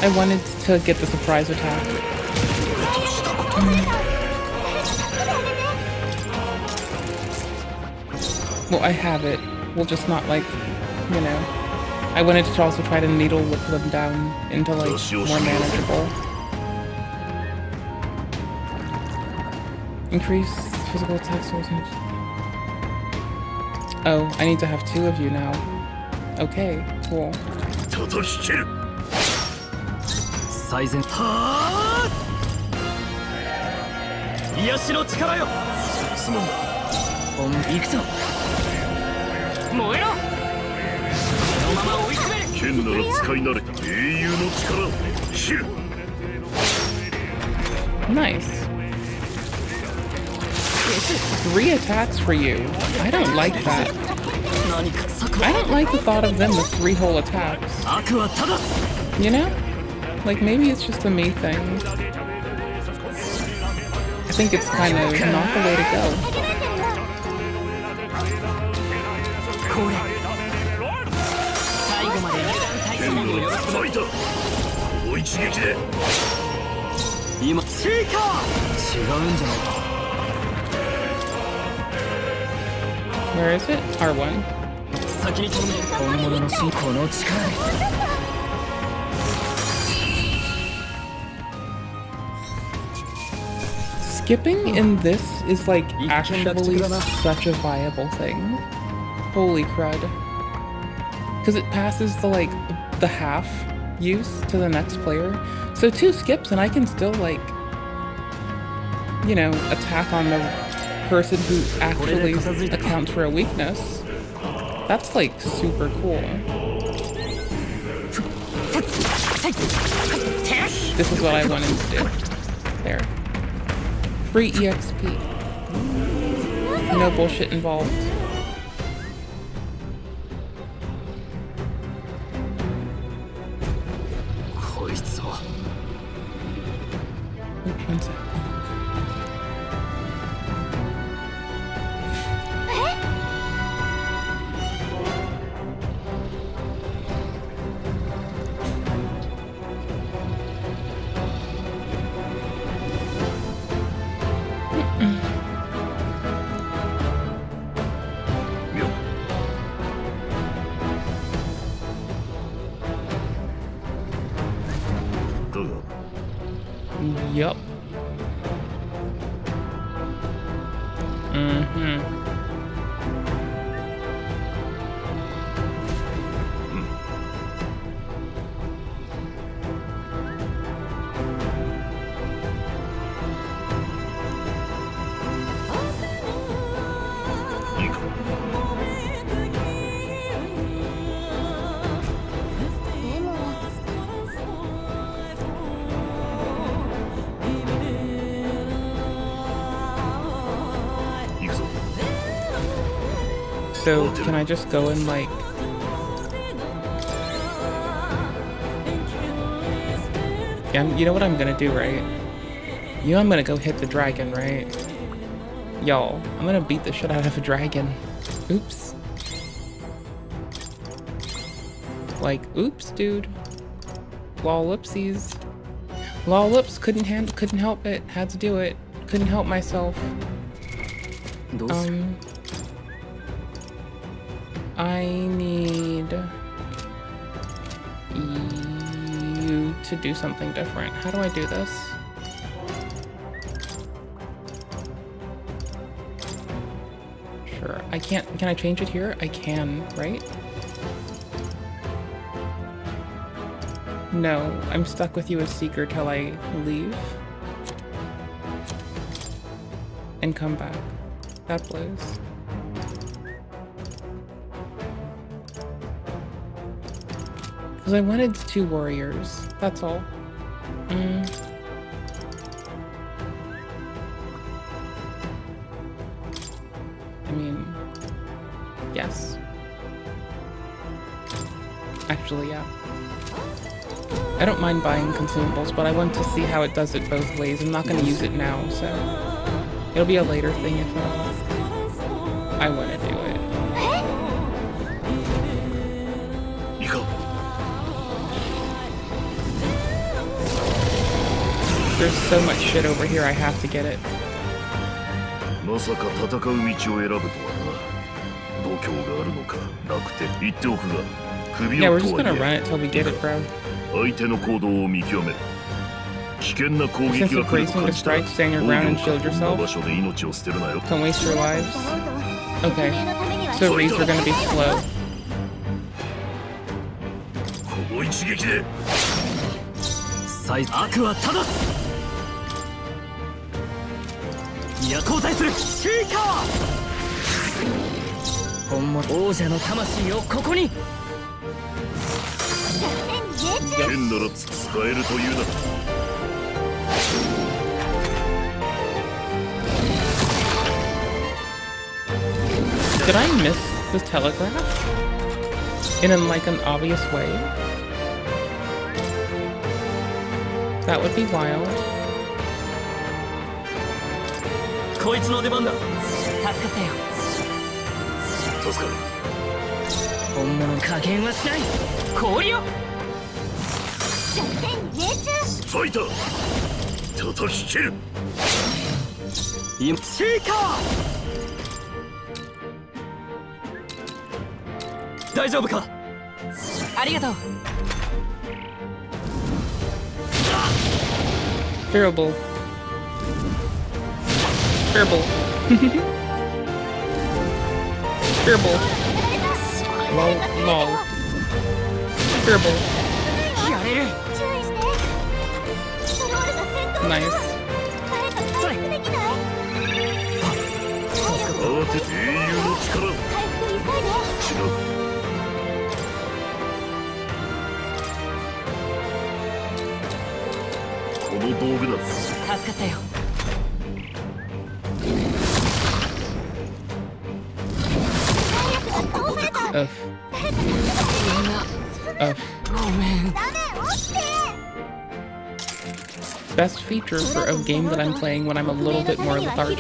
I wanted to get the surprise attack. Well, I have it. We'll just not, like, you know. I wanted to also try to needle whip them down into, like, more manageable. Increase physical attack source. Oh, I need to have two of you now. Okay, cool. 最善はあ癒しの力よすまんな本行くぞ燃えろこのまま追い詰める剣なら使い慣れた英雄の力を切る Nice. 3 attacks for you. I don't like that. I don't like the thought of them with 3-hole attacks. You know? Like, maybe it's just a me thing. I think it's kind of not the way to go. Where is it? R1. Skipping in this is like actually such a viable thing. Holy crud. Because it passes the like the half use to the next player. So 2 skips and I can still like, you know, attack on the person who actually accounts for a weakness. That's like super cool. This is what I wanted to do. There. Free EXP. No bullshit involved. One sec. Yup. So, can I just go and like... Yeah, you know what I'm gonna do, right? You know I'm gonna go hit the dragon, right? Y'all, I'm gonna beat the shit out of a dragon. Oops. Like, oops, dude. Lol, whoopsies. Lol, whoops, couldn't help it. Had to do it. Couldn't help myself. I need you to do something different. How do I do this? Sure. I can't. Can I change it here? I can, right? No, I'm stuck with you as Seeker till I leave. And come back. That blows. Because I wanted 2 warriors, that's all. I mean, yes. Actually, yeah. I don't mind buying consumables, but I want to see how it does it both ways. I'm not going to use it now, so it'll be a later thing if I want to do it. There's so much shit over here, I have to get it. Yeah, we're just gonna run it till we get it, bro. Since you're bracing to strike, stand your ground and shield yourself. Don't waste your lives. Okay, so reads are gonna be slow. Did I miss this telegraph in like an obvious way? That would be wild. こいつの出番だ。助かったよ。助かる。本物加減はしない。氷よ。命中。ファイター叩き切る。シーカー。大丈夫か。ありがとう。Terrible. Terrible. Terrible. Lol. Lol. Terrible. Nice. 慌てて英雄の力。違う。この道具だ。助かったよ。ごめん。 Best feature for a game that I'm playing when I'm a little bit more lethargic.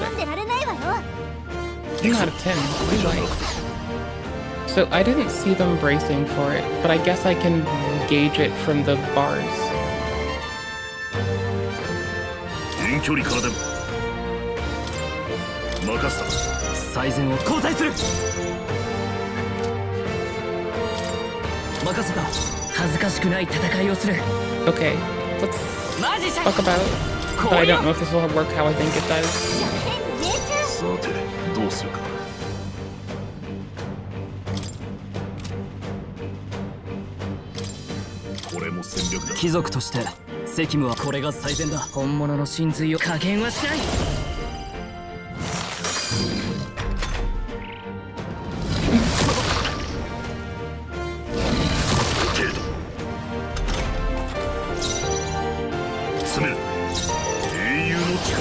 10 out of 10. We like. So I didn't see them bracing for it, but I guess I can gauge it from the bars. 遠距離からでも任せた。最善を交代する。任せた。恥ずかしくない戦いをする。 Okay, let's talk about it. But I don't know if this will work how I think it does. さてどうするか。これも戦略だ。貴族として責務はこれが最善だ。本物の真髄を加減はしない。詰める。英雄の力。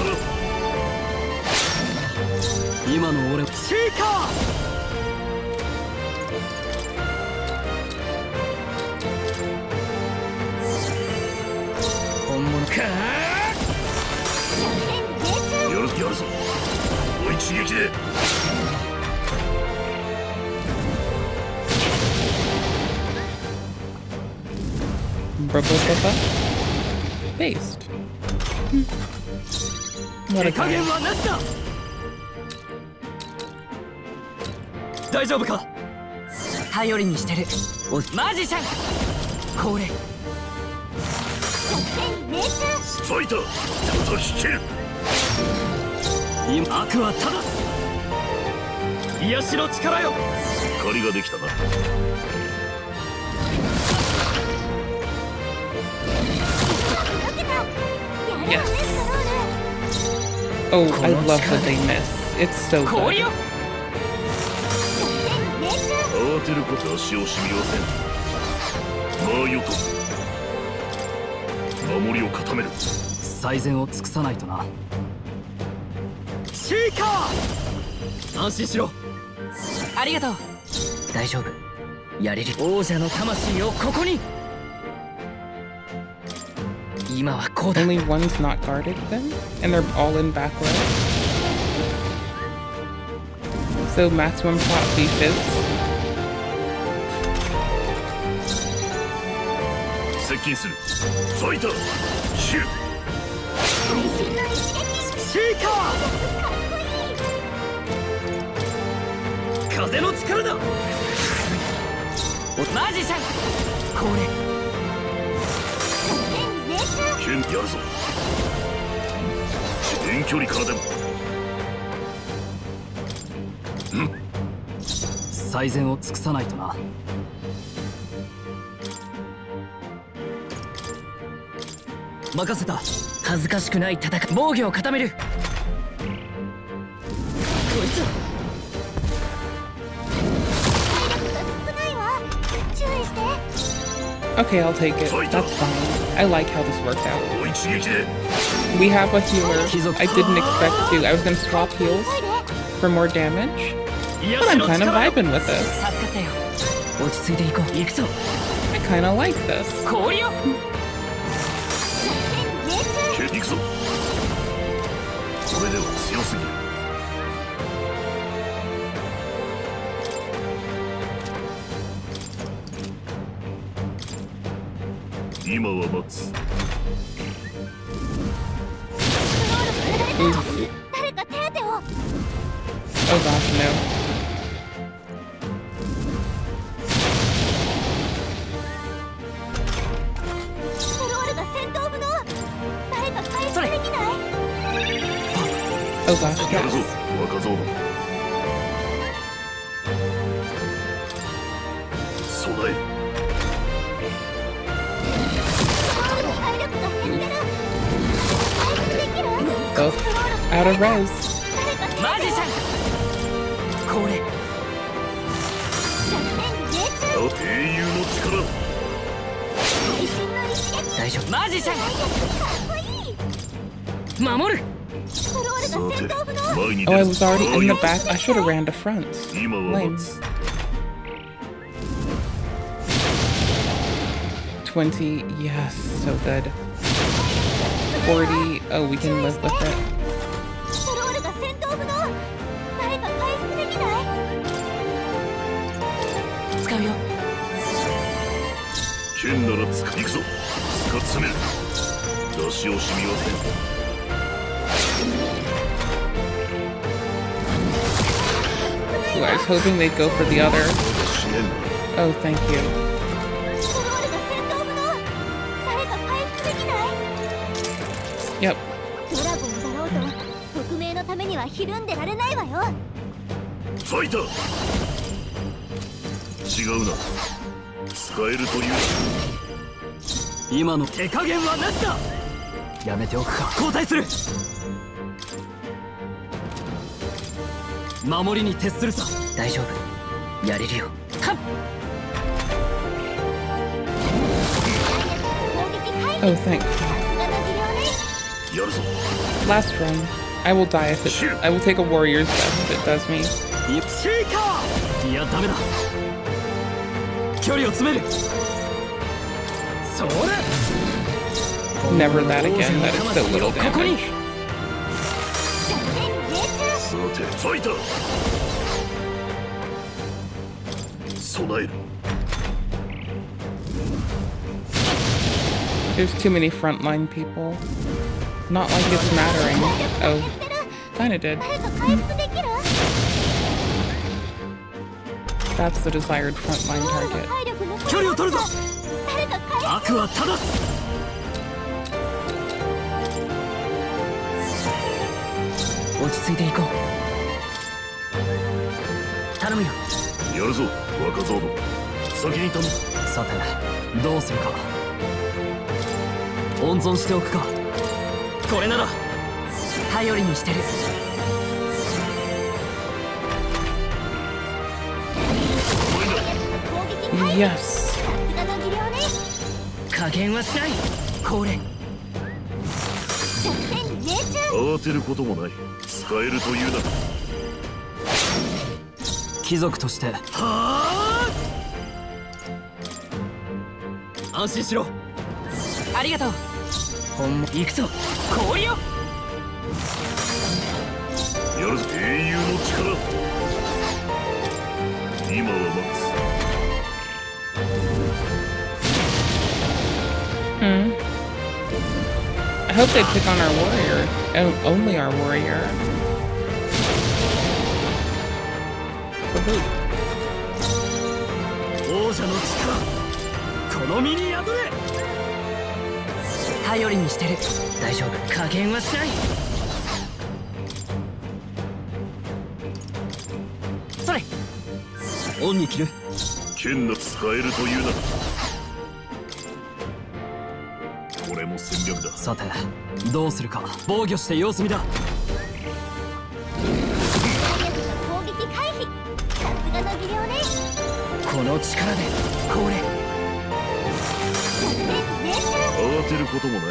今の俺シーカー。本物か。やるぞ。お一撃で。Based. What a 加減はなしだ。大丈夫か。頼りにしてる。マジシャン。これ。スパイター叩き切る。今悪はただ癒しの力よ。借りができたな。Yes. Oh, I love that they miss. It's so good. 慌てること足を染みません。まあよと。守りを固める。最善を尽くさないとな。シーカー。安心しろ。ありがとう。大丈夫。やれる。王者の魂をここに。 Only one's not guarded then, and they're all in back row. So maximum plot defense. 接近する。ファイターシュー。シーカー。風の力だ。マジシャン。これ。 剣やるぞ。遠距離からでも。最善を尽くさないとな。任せた。恥ずかしくない戦い。防御を固める。こいつ。 Okay, I'll take it. That's fine. I like how this worked out. We have a healer. I didn't expect to. I was gonna swap heals for more damage. But I'm kind of vibing with this. 助かったよ。落ち着いていこう。行くぞ。 I kind of like this. 氷よ。行くぞ。これでは強すぎる。今は待つ。誰か手当てを。 Oh gosh, no. スクロールが戦闘不能。誰か回復できない？ Oh gosh, やるぞ yes. 若造の。備え。 Go out of res. マジシャン。これ。英雄の力。大丈夫。マジシャン。守る。 Oh, I was already in the back. I should have ran to front. Lame. 20. Yes, so good. 40. Oh, we can live with it. スクロールが戦闘不能。誰か回復できない？使うよ。剣ならつか行くぞ。使っ詰める。出し惜しみはせん。 Ooh, I was hoping they'd go for the other. Oh, thank you. Yep. ドラゴンだろうと匿名のためにはひるんでられないわよ。ファイター。違うな。使えるという。今の手加減は何だ。やめておくか。交代する。守りに徹するさ。大丈夫。やれるよ。はっ。 Oh, thanks. やるぞ。 Last run. I will die if it. I will take a warrior's death if it does me. いや、ダメだ。距離を詰める。それ。 Never that again. That is so little damage. さて、ファイター。備える。 There's too many frontline people. Not like it's mattering. Oh, kinda did. That's the desired frontline target. 距離を取るぞ。悪は正す。落ち着いていこう。頼むよ。やるぞ、若造の。先に頼む。さて、どうするか。温存しておくか。これなら頼りにしてる。Yes. 加減はしない。これ。慌てることもない。使えるというな。貴族として。はあ。安心しろ。ありがとう。行くぞ。氷よ。やるぞ。英雄の力。今は待つ。I hope they pick on our warrior. Oh, only our warrior. Woohoo. 王者の力。この身に宿れ。頼りにしてる。大丈夫。加減はしない。それ。オンに切る。剣の使えるというな。これも戦略だ。さて、どうするか。防御して様子見だ。攻撃回避。さすがの技量ね。この力でこれ。慌てることもない。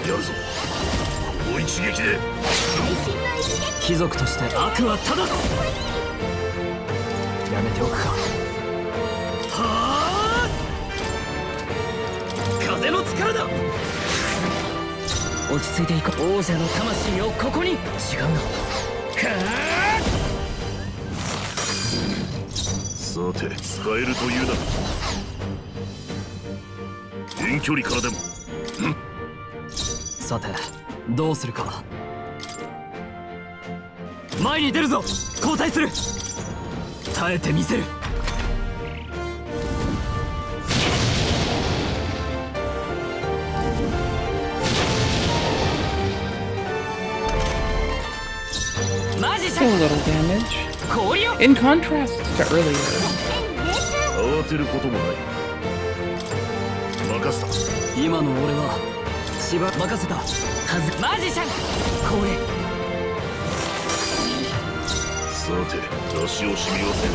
やるぞ。この一撃で。貴族として悪は正す。やめておくか。はあ、風の力だ。落ち着いていこう。王者の魂をここに。違うな。さて、使えるというなら遠距離からでも。さて、どうするか。前に出るぞ。交代する。耐えてみせる。So little damage. In contrast to earlier. 慌てることもない。任せた。今の俺は任せたはず。マジシャンこれ。さて、出し惜しみはせん。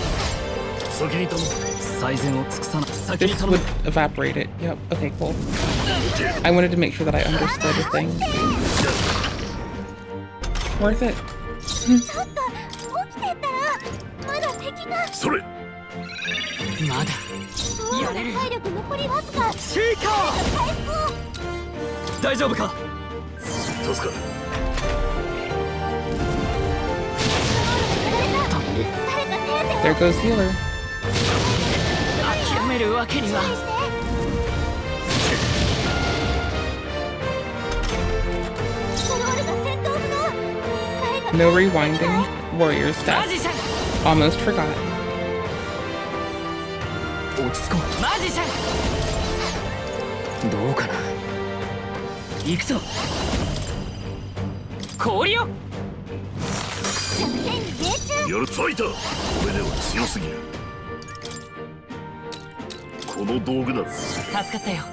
先に頼む。最善を尽くさな。先に This 頼む。 would evaporate it. Yep. Okay, cool. I wanted to make sure that I understood the thing. Worth it. ちょっと起きてったらまだ敵が。それ。まだやれる。体力残りわずか。シーカー。大丈夫か。助かる。There goes healer. 諦めるわけには。No rewinding. Warrior's death. Almost forgot. 落ち着こう。マジシャンどうかな。行くぞ。氷よ。やるファイター。これでは強すぎる。この道具なら。助かったよ。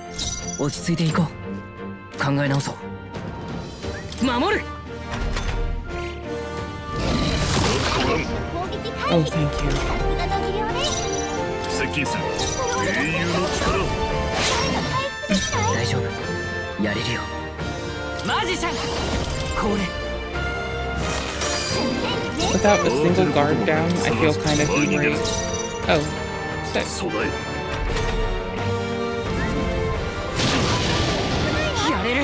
落ち着いていこう。考え直そう。守る。Oh, thank you. 接近する。英雄の力を。大丈夫。やれるよ。マジシャンこれ。Without a single guard down, I feel kind of irate. Oh, sick. やれる。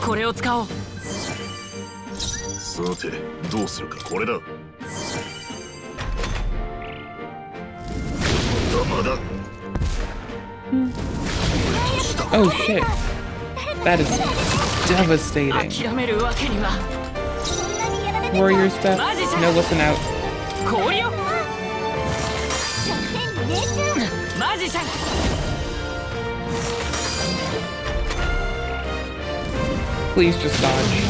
これを使おう。さて、どうするか。これだ。まだ。Oh shit. That is devastating. 諦めるわけには。Warrior's death. No, listen out. 氷よ。マジシャン。Please just dodge.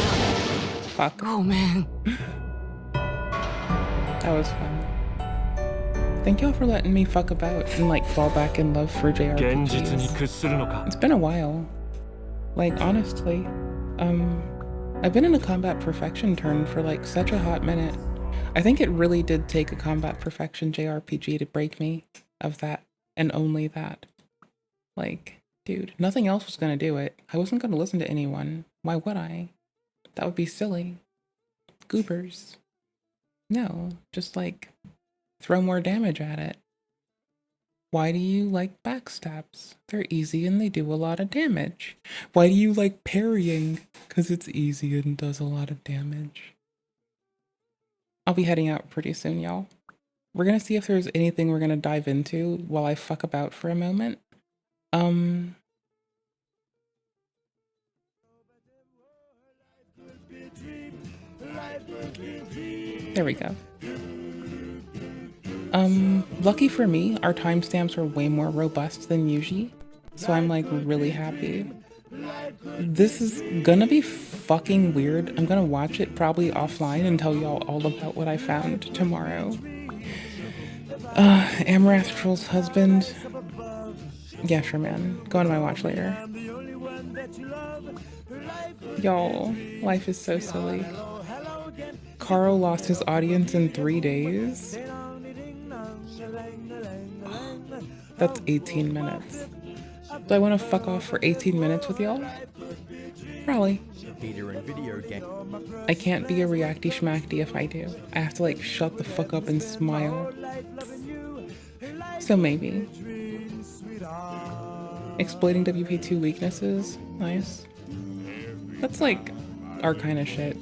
Fuck. Oh man. That was fun. Thank y'all for letting me fuck about and like fall back in love for JRPGs. It's been a while. Like honestly, I've been in a combat perfection turn for like such a hot minute. I think it really did take a combat perfection JRPG to break me of that and only that. Like, dude, nothing else was gonna do it. I wasn't gonna listen to anyone. Why would I? That would be silly. Goobers. No, just like throw more damage at it. Why do you like backstabs? They're easy and they do a lot of damage. Why do you like parrying? Because it's easy and does a lot of damage. I'll be heading out pretty soon, y'all. We're gonna see if there's anything we're gonna dive into while I fuck about for a moment. There we go. Lucky for me, our timestamps are way more robust than usually, so I'm like really happy. This is gonna be fucking weird. I'm gonna watch it probably offline and tell y'all all about what I found tomorrow. Amarastral's husband. Yeah, sure, man. Go on my watch later. Y'all, life is so silly. Carl lost his audience in 3 days. That's 18 minutes. Do I want to fuck off for 18 minutes with y'all? Probably. Theater and video game. I can't be a reacty schmackty if I do. I have to like shut the fuck up and smile. So maybe. Exploiting WP2 weaknesses? Nice. That's like our kind of shit.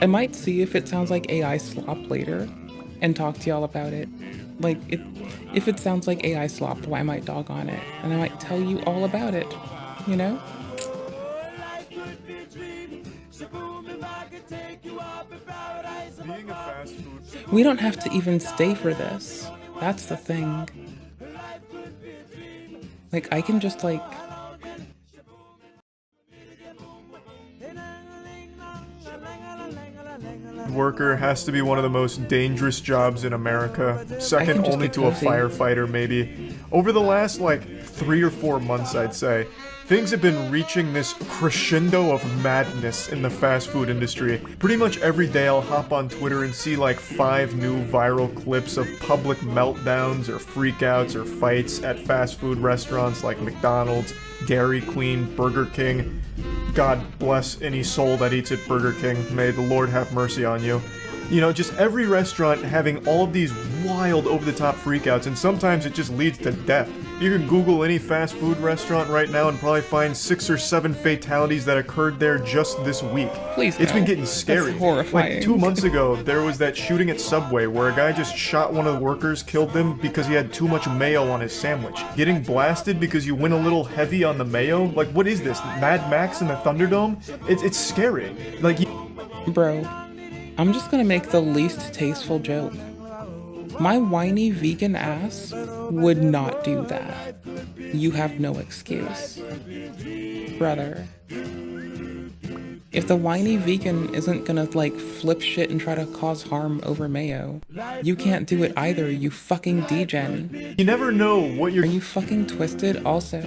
I might see if it sounds like AI slop later and talk to y'all about it. Like, if it sounds like AI slopped, I might dog on it. And I might tell you all about it. You know? Being a fast food. We don't have to even stay for this. That's the thing. Like, I can just, like... Worker has to be one of the most dangerous jobs in America, second only to a firefighter maybe. Over the last like 3 or 4 months, I'd say, things have been reaching this crescendo of madness in the fast food industry. Pretty much every day I'll hop on Twitter and see like 5 new viral clips of public meltdowns or freakouts or fights at fast food restaurants like McDonald's, Dairy Queen, Burger King. God bless any soul that eats at Burger King. May the Lord have mercy on you. You know, just every restaurant having all of these wild over-the-top freakouts, and sometimes it just leads to death. You can Google any fast food restaurant right now and probably find 6 or 7 fatalities that occurred there just this week. Please It's no. been getting scary. That's horrifying. Like 2 months ago, there was that shooting at Subway where a guy just shot one of the workers, killed them because he had too much mayo on his sandwich. Getting blasted because you went a little heavy on the mayo? Like, what is this? Mad Max in the Thunderdome? It's scary. Like, Bro, I'm just gonna make the least tasteful joke. My whiny vegan ass would not do that. You have no excuse. Brother. If the whiny vegan isn't gonna like flip shit and try to cause harm over mayo, you can't do it either, you fucking degen. You never know what you're— Are you fucking twisted also?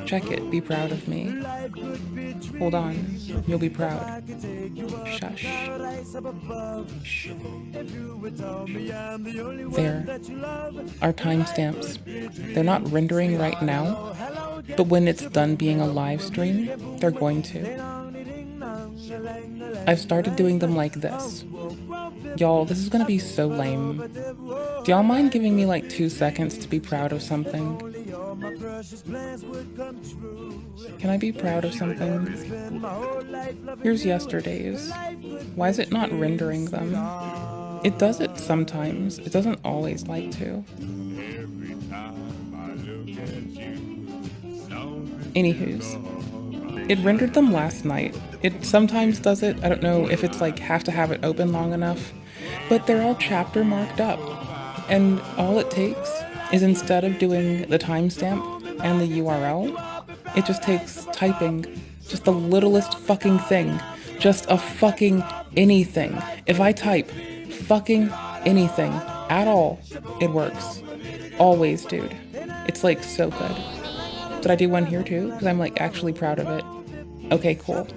Check it, be proud of me. Hold on, you'll be proud. Shush. Shh. There are timestamps. They're not rendering right now, but when it's done being a live stream, they're going to. I've started doing them like this. Y'all, this is gonna be so lame. Do y'all mind giving me like 2 seconds to be proud of something? Can I be proud of something? Here's yesterday's. Why is it not rendering them? It does it sometimes. It doesn't always like to. Anywho's. It rendered them last night. It sometimes does it. I don't know if it's like have to have it open long enough, but they're all chapter marked up. And all it takes is instead of doing the timestamp and the URL, it just takes typing just the littlest fucking thing. Just a fucking anything. If I type fucking anything at all, it works. Always, dude. It's like so good. Did I do one here too? Because I'm like actually proud of it. Okay, cool.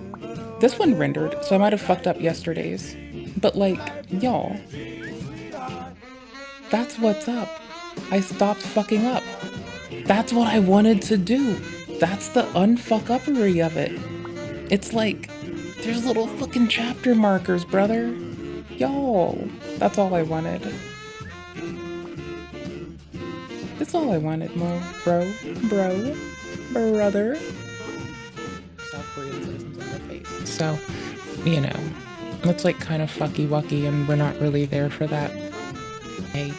This one rendered, so I might have fucked up yesterday's. But like, y'all, that's what's up. I stopped fucking up. That's what I wanted to do. That's the unfuck-uppery of it. It's like, there's little fucking chapter markers, brother. Y'all, that's all I wanted. That's all I wanted, brother. South Korean citizens in the face. So, you know, it's like kind of fucky-wucky and we're not really there for that. Hey.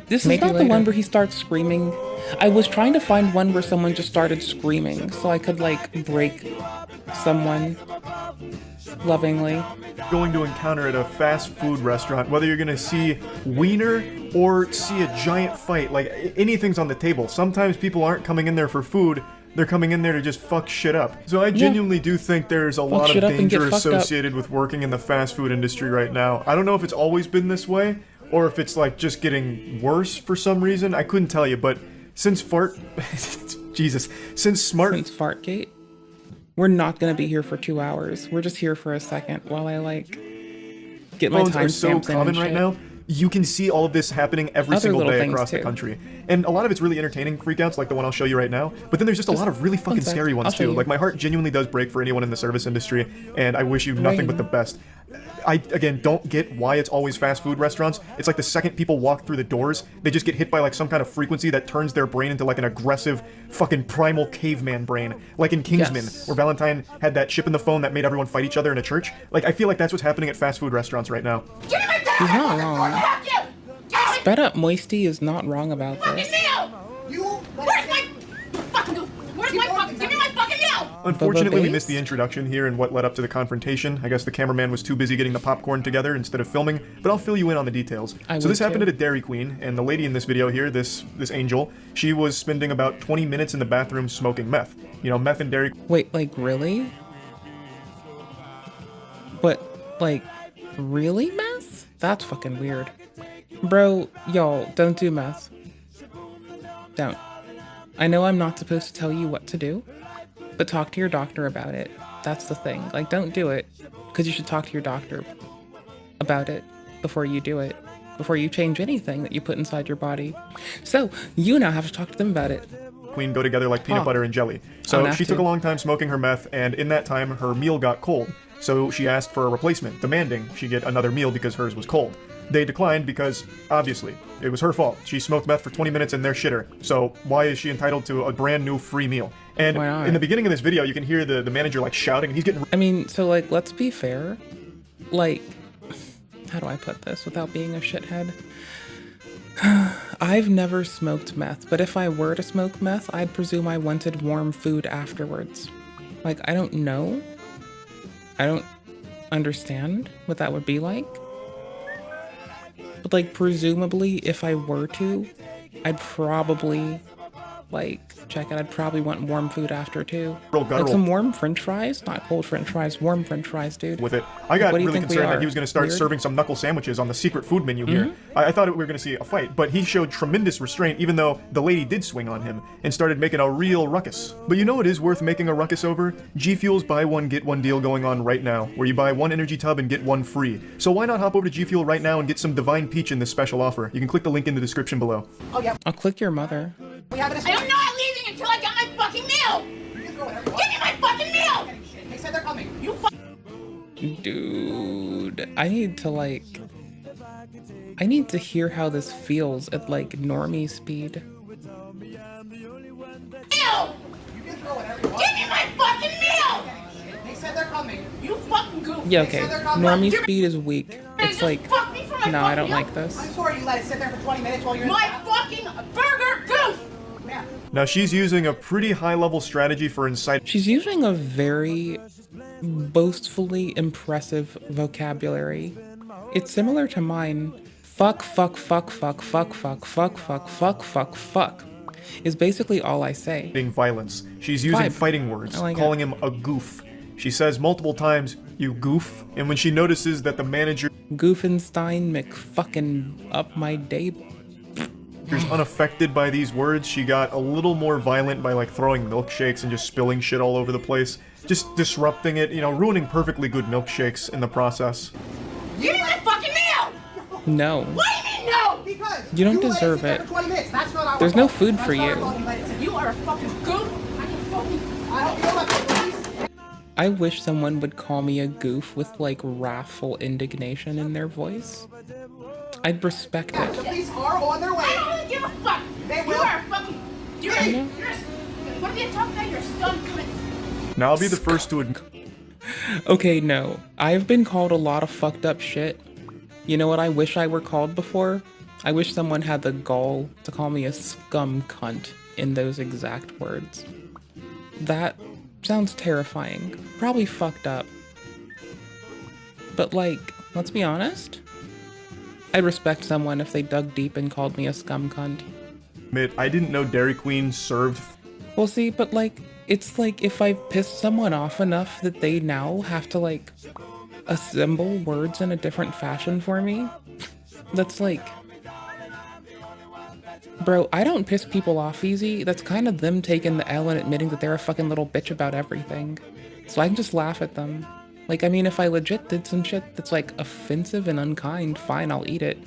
This is not the one where he starts screaming. I was trying to find one where someone just started screaming so I could like break someone lovingly. Going to encounter at a fast food restaurant, whether you're gonna see wiener or see a giant fight, like anything's on the table. Sometimes people aren't coming in there for food, they're coming in there to just fuck shit up. So I genuinely do think there's a lot of danger associated with working in the fast food industry right now. I don't know if it's always been this way, or if it's like just getting worse for some reason. I couldn't tell you, but since since Fartgate, we're not gonna be here for 2 hours. We're just here for a second while I like get my phones are so timestamps in common and right shit. now. you can see all of this happening every Other single little day things, across the too. country. And a lot of it's really entertaining freakouts, like the one I'll show you right now. But then there's just a lot of really fucking sec. scary I'll ones show too. you. Like my heart genuinely does break for anyone in the service industry, and I wish you nothing but the best. I, again, don't get why it's always fast food restaurants. It's like the second people walk through the doors, they just get hit by like some kind of frequency that turns their brain into like an aggressive, fucking primal caveman brain. Like in Kingsman, where Valentine had that chip in the phone that made everyone fight each other in a church. Like, I feel like that's what's happening at fast food restaurants right now. He's not wrong. Sped Up Moisty is not wrong about this. Give me my fucking meal! Unfortunately, we Base? missed the introduction here and what led up to the confrontation. I guess the cameraman was too busy getting the popcorn together instead of filming, but I'll fill you in on the details. So this happened at a Dairy Queen, and the lady in this video here, this angel, she was spending about 20 minutes in the bathroom smoking meth. You know, meth and Dairy... Wait, like, really? But, like, really meth? That's fucking weird. Bro, y'all, don't do meth. Don't. I know I'm not supposed to tell you what to do, but talk to your doctor about it. That's the thing. Like, don't do it, because you should talk to your doctor about it before you do it, before you change anything that you put inside your body. So, you now have to talk to them about it. Queen go together like peanut butter and jelly. I'll So have she took to. a long time smoking her meth, and in that time, her meal got cold. So she asked for a replacement, demanding she get another meal because hers was cold. They declined because, obviously, it was her fault. She smoked meth for 20 minutes and they're shitter. So why is she entitled to a brand new free meal? And Why not? in the beginning of this video, you can hear the manager like shouting, and he's getting... I mean, so, like, let's be fair. Like, how do I put this without being a shithead? I've never smoked meth, but if I were to smoke meth, I'd presume I wanted warm food afterwards. Like, I don't know. I don't understand what that would be like. But, like, presumably, if I were to, I'd probably, like, check it. I'd probably want warm food after, too. Like some warm french fries? Not cold french fries, warm french fries, dude. With it. I got What do you really think we concerned that are? he was going to start Weird? serving some knuckle sandwiches on the secret food menu here. I thought we were going to see a fight, but he showed tremendous restraint even though the lady did swing on him and started making a real ruckus. But you know what is worth making a ruckus over? G Fuel's buy one get one deal going on right now, where you buy one energy tub and get one free. So why not hop over to G Fuel right now and get some Divine Peach in this special offer? You can click the link in the description below. Oh, yeah. I'll click your mother. I am not leaving until I get my fucking meal! Give me my fucking meal! They said they're coming. You Dude, I need to hear how this feels at, like, normie speed. meal! Give me my fucking meal! They said they're coming. You fucking goof. Yeah, They okay. said they're coming. Normie You're- speed is weak. It's like, fuck me for my no, I don't fucking like meal. this. I'm sorry you let it sit there for 20 minutes while you're my fucking burger goof! Yeah. Now she's using a pretty high-level strategy for inciting... She's using a very boastfully impressive vocabulary. It's similar to mine. Fuck, fuck, fuck, fuck, fuck, fuck, fuck, fuck, fuck, fuck, fuck is basically all I say. Violence. She's using Vibe. fighting words, I like calling him a goof. She says multiple times, "You goof," and when she notices that the manager Goofenstein McFucking up my day. is unaffected by these words, she got a little more violent by like throwing milkshakes and just spilling shit all over the place. Just disrupting it, you know, ruining perfectly good milkshakes in the process. Give me my fucking meal! No. What do you mean no? Because You don't let it deserve sit there it. for 20 minutes. That's not our There's no fault. food That's for not our you. fault you let it sit. You are a fucking goof. I can fucking... I don't feel like police. I wish someone would call me a goof with, like, wrathful indignation in their voice. I'd respect Yeah, the it. police are on their way. I don't give a fuck. They will. You are a fucking... You're gonna be a tough guy. You're a scum cunt. Now I'll be the first to admit. Okay, no. I've been called a lot of fucked up shit. You know what I wish I were called before? I wish someone had the gall to call me a scum cunt in those exact words. That sounds terrifying. Probably fucked up. But, like, let's be honest. I'd respect someone if they dug deep and called me a scum cunt. I didn't know Dairy Queen served... Well, see, but, like, it's like if I've pissed someone off enough that they now have to, like, assemble words in a different fashion for me. That's like... Bro, I don't piss people off easy. That's kind of them taking the L and admitting that they're a fucking little bitch about everything. So I can just laugh at them. Like, I mean, if I legit did some shit that's, like, offensive and unkind, fine, I'll eat it.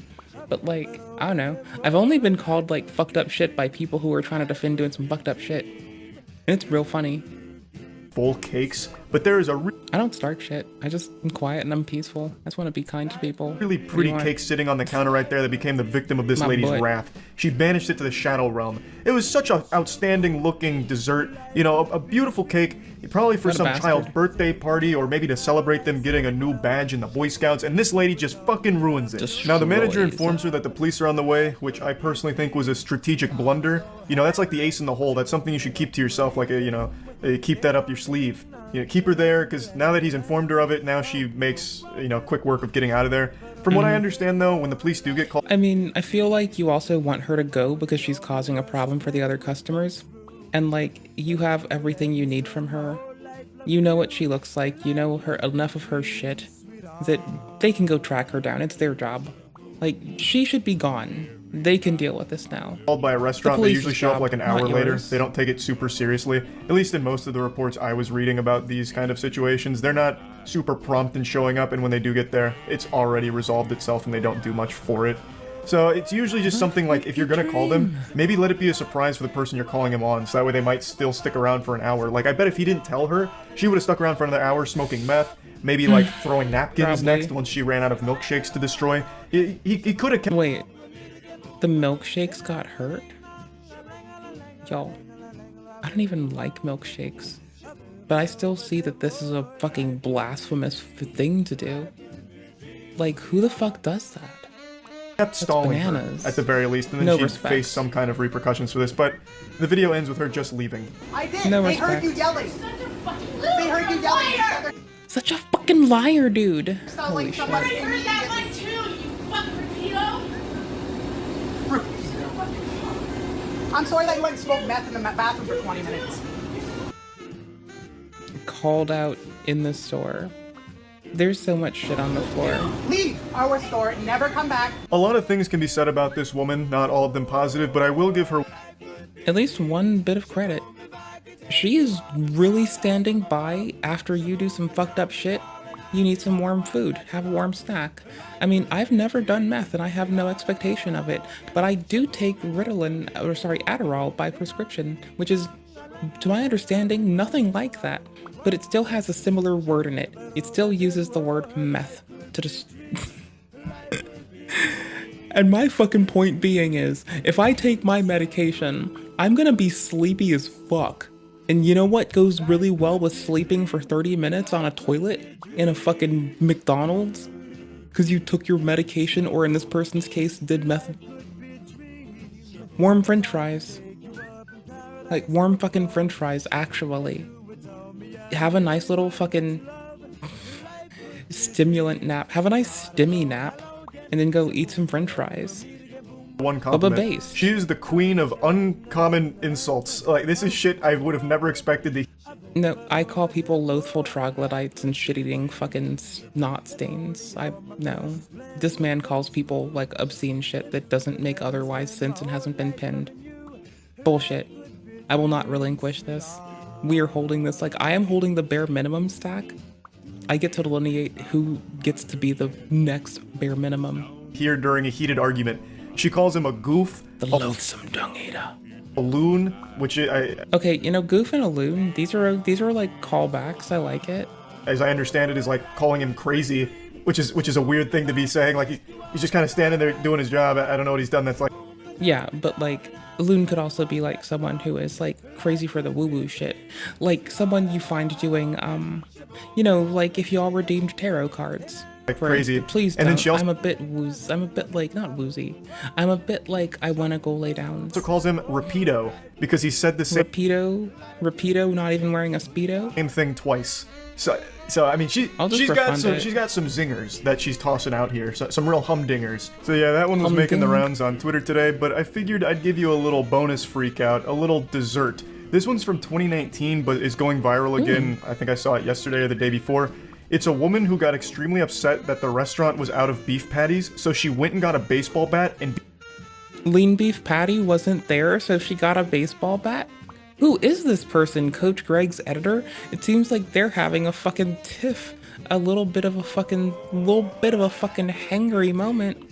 But like, I don't know. I've only been called like fucked up shit by people who are trying to defend doing some fucked up shit. And it's real funny. Full cakes, but there is a I don't start shit. I just am quiet and I'm peaceful. I just want to be kind to people. really pretty cake sitting on the counter right there that became the victim of this My lady's boy. wrath. She banished it to the shadow realm. It was such an outstanding looking dessert, you know, a beautiful cake, probably for What a some bastard. child's birthday party or maybe to celebrate them getting a new badge in the Boy Scouts, and this lady just fucking ruins it. Now the manager Destroys. informs her that the police are on the way, which I personally think was a strategic blunder. You know, that's like the ace in the hole. That's something you should keep to yourself, like keep that up your sleeve. You know, keep her there, because now that he's informed her of it, now she makes, quick work of getting out of there. From what I understand, though, when the police do get called... I mean, I feel like you also want her to go because she's causing a problem for the other customers. And like, you have everything you need from her. You know what she looks like, you know her enough of her shit that they can go track her down. It's their job. Like, she should be gone. They can deal with this now. Called by a restaurant, they usually show up like an hour not later. yours. They don't take it super seriously. At least in most of the reports I was reading about these kind of situations, they're not super prompt in showing up, and when they do get there, it's already resolved itself and they don't do much for it. So it's usually just something like, if you're gonna call them, maybe let it be a surprise for the person you're calling him on, so that way they might still stick around for an hour. Like, I bet if he didn't tell her, she would have stuck around for another hour smoking meth, maybe like throwing napkins Probably. next once she ran out of milkshakes to destroy. He could have kept... Wait, the milkshakes got hurt? Yo, I don't even like milkshakes. But I still see that this is a fucking blasphemous thing to do. Like, who the fuck does that? Kept stalling her, bananas. at the very least, and then No she'd respect. face some kind of repercussions for this, but the video ends with her just leaving. I did. No they heard respect. you yelling. They heard you yelling. Such a fucking liar, dude. Sound Holy like shit. somebody heard that one too, you fucking Rapido. I'm sorry that you went and smoked meth in the bathroom for 20 minutes. Called out in the store. There's so much shit on the floor. Leave our store, never come back. A lot of things can be said about this woman, not all of them positive, but I will give her At least one bit of credit. She is really standing by after you do some fucked up shit. You need some warm food, have a warm snack. I mean, I've never done meth and I have no expectation of it, but I do take Adderall by prescription, which is, to my understanding, nothing like that. But it still has a similar word in it. It still uses the word meth to just... And my fucking point being is, if I take my medication, I'm gonna be sleepy as fuck. And you know what goes really well with sleeping for 30 minutes on a toilet in a fucking McDonald's? Because you took your medication, or in this person's case, did meth. Warm french fries. Like, warm fucking french fries, actually. Have a nice little fucking stimulant nap. Have a nice stimmy nap, and then go eat some french fries. one compliment. Base. She is the queen of uncommon insults. Like, this is shit I would have never expected to... No, I call people loathful troglodytes and shit-eating fucking snot stains. No. This man calls people, like, obscene shit that doesn't make otherwise sense and hasn't been pinned. Bullshit. I will not relinquish this. We are holding this, like, I am holding the bare minimum stack. I get to delineate who gets to be the next bare minimum. Here during a heated argument. She calls him a goof. The loathsome dung eater. A loon, which Okay, you know, goof and a loon, these are like callbacks. I like it. As I understand it, is like calling him crazy, which is a weird thing to be saying. Like, he's just kind of standing there doing his job. I don't know what he's done that's like... Yeah, but like, a loon could also be like someone who is like crazy for the woo-woo shit. Like someone you find doing, you know, like if y'all redeemed tarot cards. Like crazy. Please don't. And then she also... I'm a bit like, not woozy. I'm a bit like, I want to go lay down. Also calls him Rapido, because he said the same... Rapido not even wearing a Speedo? Same thing twice. So I mean, she's got some zingers that she's tossing out here, so, some real humdingers. So yeah, that one was making the rounds on Twitter today, but I figured I'd give you a little bonus freak out, a little dessert. This one's from 2019, but is going viral again. I think I saw it yesterday or the day before. It's a woman who got extremely upset that the restaurant was out of beef patties, so she went and got a baseball bat and... Lean beef patty wasn't there, so she got a baseball bat? Who is this person? Coach Greg's editor? It seems like they're having a fucking tiff. A little bit of a fucking hangry moment.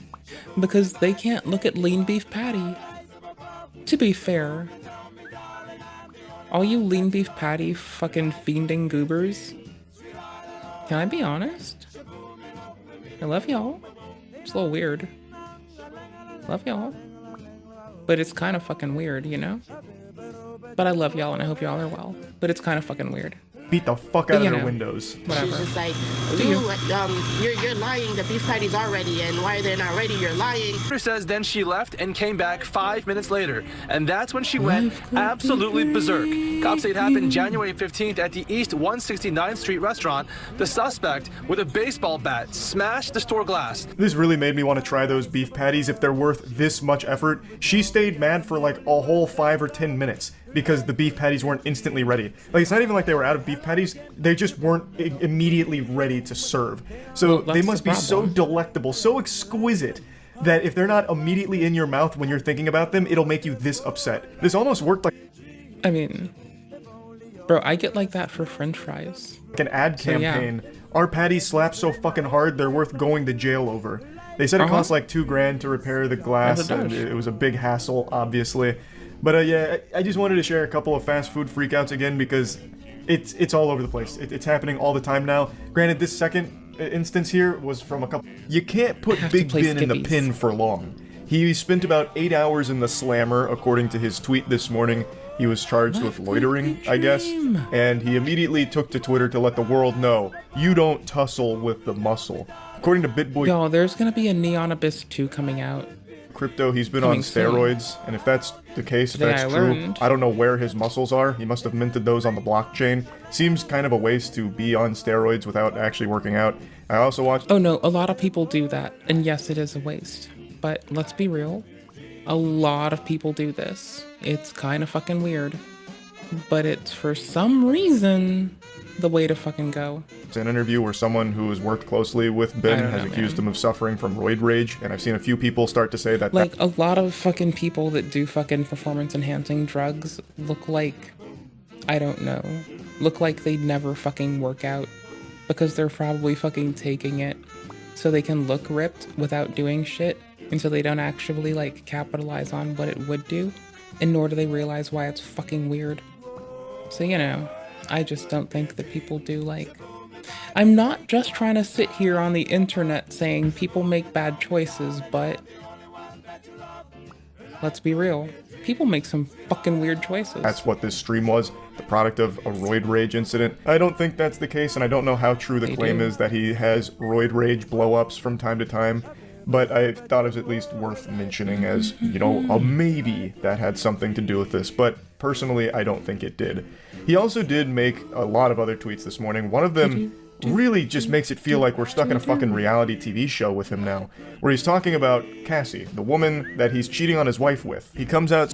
because they can't look at lean beef patty. To be fair, all you lean beef patty fucking fiending goobers, can I be honest? I love y'all. It's a little weird. Love y'all. But it's kind of fucking weird, you know? But I love y'all and I hope y'all are well. But it's kind of fucking weird. Beat the fuck out of their windows. Whatever. She's just like, you're lying. The beef patty's are ready, and why they're not ready, you're lying. Says then she left and came back 5 minutes later, and that's when she went absolutely berserk. Cops say it happened January 15th at the East 169th Street restaurant. The suspect, with a baseball bat, smashed the store glass. This really made me want to try those beef patties if they're worth this much effort. She stayed mad for like a whole 5 or 10 minutes because the beef patties weren't instantly ready. Like, it's not even like they were out of beef patties, they just weren't immediately ready to serve. So they must be so delectable, so exquisite, that if they're not immediately in your mouth when you're thinking about them, it'll make you this upset. This almost worked like... I mean, bro, I get like that for french fries. Like an ad campaign. Our patties slap so fucking hard, they're worth going to jail over. They said it cost like $2,000 to repair the glass, and it was a big hassle, obviously. But yeah, I just wanted to share a couple of fast food freakouts again because it's all over the place. It's happening all the time now. Granted, this second instance here was from a couple... You can't put Big Ben in the pin for long. He spent about 8 hours in the slammer, according to his tweet this morning. He was charged with loitering, I guess, and he immediately took to Twitter to let the world know, you don't tussle with the muscle. According to BitBoy... Yo, there's gonna be a Neon Abyss 2 coming out. Crypto, he's been on steroids, and if that's the case, if that's true, I don't know where his muscles are. He must have minted those on the blockchain. Seems kind of a waste to be on steroids without actually working out. I also watched... Oh no, a lot of people do that, and yes, it is a waste. But let's be real, a lot of people do this. It's kind of fucking weird, but it's for some reason the way to fucking go. It's an interview where someone who has worked closely with Ben has accused him of suffering from roid rage, and I've seen a few people start to say that... Like, a lot of fucking people that do fucking performance-enhancing drugs look like, I don't know, look like they never fucking work out, because they're probably fucking taking it so they can look ripped without doing shit, and so they don't actually, like, capitalize on what it would do, and nor do they realize why it's fucking weird. So, you know, I just don't think that people do, like... I'm not just trying to sit here on the internet saying people make bad choices, but... Let's be real. People make some fucking weird choices. That's what this stream was, the product of a roid rage incident. I don't think that's the case, and I don't know how true the claim is that he has roid rage blow-ups from time to time, but I thought it was at least worth mentioning as, you know, a maybe that had something to do with this, but personally, I don't think it did. He also did make a lot of other tweets this morning. One of them really just makes it feel like we're stuck in a fucking reality TV show with him now, where he's talking about Cassie, the woman that he's cheating on his wife with. He comes out...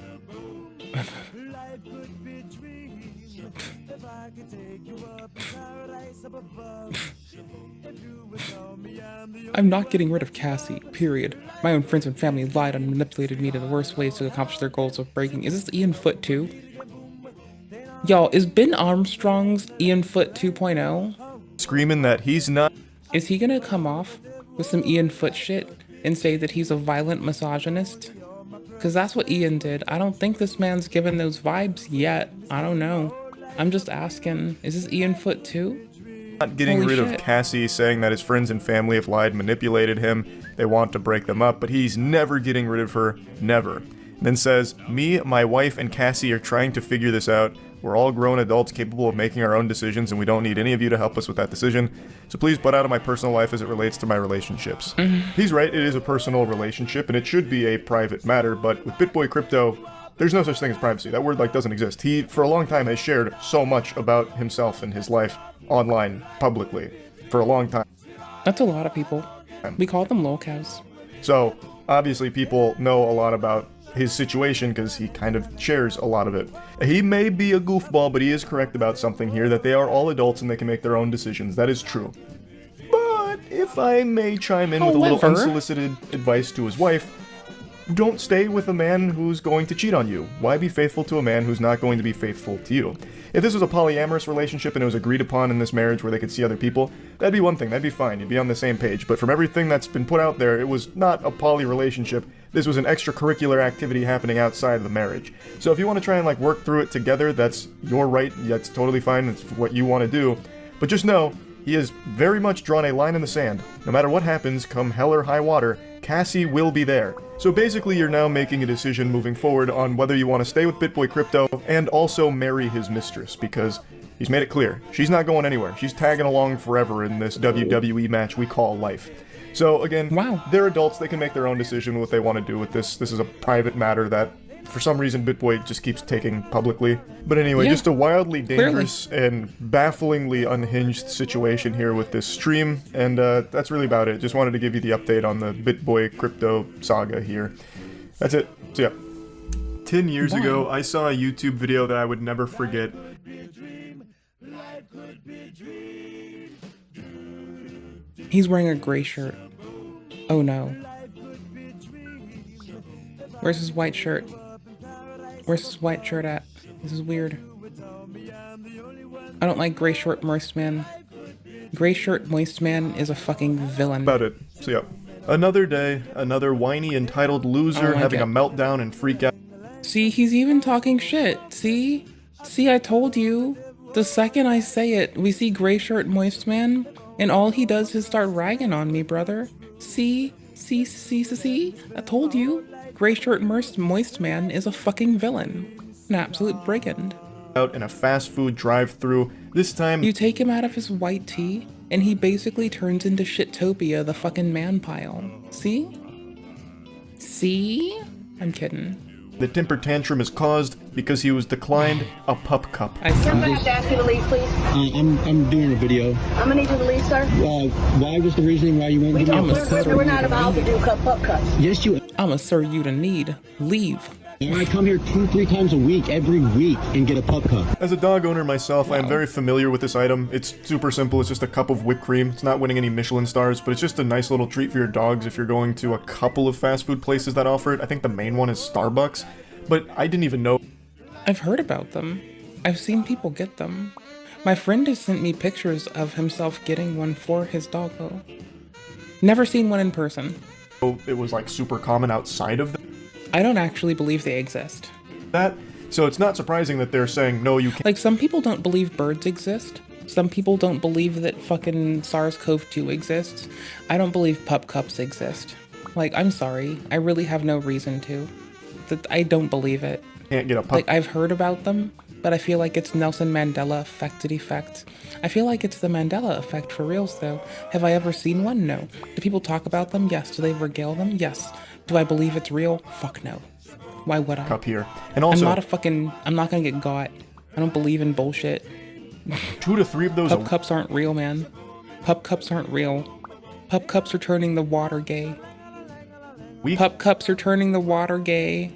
I'm not getting rid of Cassie, period. My own friends and family lied and manipulated me to the worst ways to accomplish their goals of breaking. Is this Ian Foot 2? Y'all, is Ben Armstrong's Ian Foot 2.0? Screaming that he's not... Is he gonna come off with some Ian Foot shit and say that he's a violent misogynist? Because that's what Ian did. I don't think this man's given those vibes yet. I don't know. I'm just asking, is this Ian Foot 2? Not getting rid of Cassie, saying that his friends and family have lied, manipulated him, they want to break them up, but he's never getting rid of her, never. Then says, me, my wife, and Cassie are trying to figure this out. We're all grown adults capable of making our own decisions, and we don't need any of you to help us with that decision. So please butt out of my personal life as it relates to my relationships. He's right, it is a personal relationship, and it should be a private matter, but with BitBoy Crypto, there's no such thing as privacy. That word, like, doesn't exist. He, for a long time, has shared so much about himself and his life online, publicly, for a long time. That's a lot of people. We call them lolcows. So, obviously people know a lot about his situation because he kind of shares a lot of it. He may be a goofball, but he is correct about something here, that they are all adults and they can make their own decisions. That is true. But if I may chime in with a little unsolicited advice to his wife, don't stay with a man who's going to cheat on you. Why be faithful to a man who's not going to be faithful to you? If this was a polyamorous relationship and it was agreed upon in this marriage where they could see other people, that'd be one thing, that'd be fine, you'd be on the same page. But from everything that's been put out there, it was not a poly relationship. This was an extracurricular activity happening outside of the marriage. So if you want to try and like work through it together, that's your right, that's totally fine, it's what you want to do. But just know, he has very much drawn a line in the sand. No matter what happens, come hell or high water, Cassie will be there. So basically you're now making a decision moving forward on whether you want to stay with BitBoy Crypto and also marry his mistress, because he's made it clear, she's not going anywhere. She's tagging along forever in this WWE match we call life. So again, they're adults, they can make their own decision what they want to do with this. This is a private matter that for some reason BitBoy just keeps taking publicly. But anyway, just a wildly dangerous and bafflingly unhinged situation here with this stream, and that's really about it. Just wanted to give you the update on the BitBoy Crypto saga here. That's it. So yeah. 10 years ago, I saw a YouTube video that I would never forget. He's wearing a gray shirt. Oh no. Where's his white shirt? Where's his white shirt at? This is weird. I don't like gray shirt moist man. Gray shirt moist man is a fucking villain. About it. So yeah. Another day, another whiny entitled loser having a meltdown and freak out. See, he's even talking shit. See? See, I told you. The second I say it, we see gray shirt moist man, and all he does is start ragging on me, brother. See? See? I told you. Gray shirt moist man is a fucking villain. An absolute brigand. Out in a fast food drive-thru. This time you take him out of his white tee, and he basically turns into Shittopia, the fucking man pile. See? See? I'm kidding. The temper tantrum is caused because he was declined a pup cup. I'm gonna have to ask you to leave, please. I'm doing a video. I'm gonna need you to leave, sir. Why was the reasoning why you won't give me a pup cup? We're not allowed to do pup cups. Yes, you. I'ma sir you to need. Leave. I come here 2-3 times a week, every week, and get a pup cup. As a dog owner myself, I am very familiar with this item. It's super simple. It's just a cup of whipped cream. It's not winning any Michelin stars, but it's just a nice little treat for your dogs if you're going to a couple of fast food places that offer it. I think the main one is Starbucks, but I didn't even know. I've heard about them. I've seen people get them. My friend has sent me pictures of himself getting one for his doggo. Never seen one in person. It was like super common outside of them. I don't actually believe they exist. So it's not surprising that they're saying, no, you can't. Like, some people don't believe birds exist. Some people don't believe that fucking SARS-CoV-2 exists. I don't believe pup cups exist. Like, I'm sorry. I really have no reason to. I don't believe it. Can't get a pup. Like, I've heard about them, but I feel like it's Nelson Mandela effect. I feel like it's the Mandela effect for reals, though. Have I ever seen one? No. Do people talk about them? Yes. Do they regale them? Yes. Do I believe it's real? Fuck no. Why would I? Cup here. And also, I'm not gonna get got. I don't believe in bullshit. 2 to 3 of those. Pup cups aren't real, man. Pup cups aren't real. Pup cups are turning the water gay. Pup cups are turning the water gay.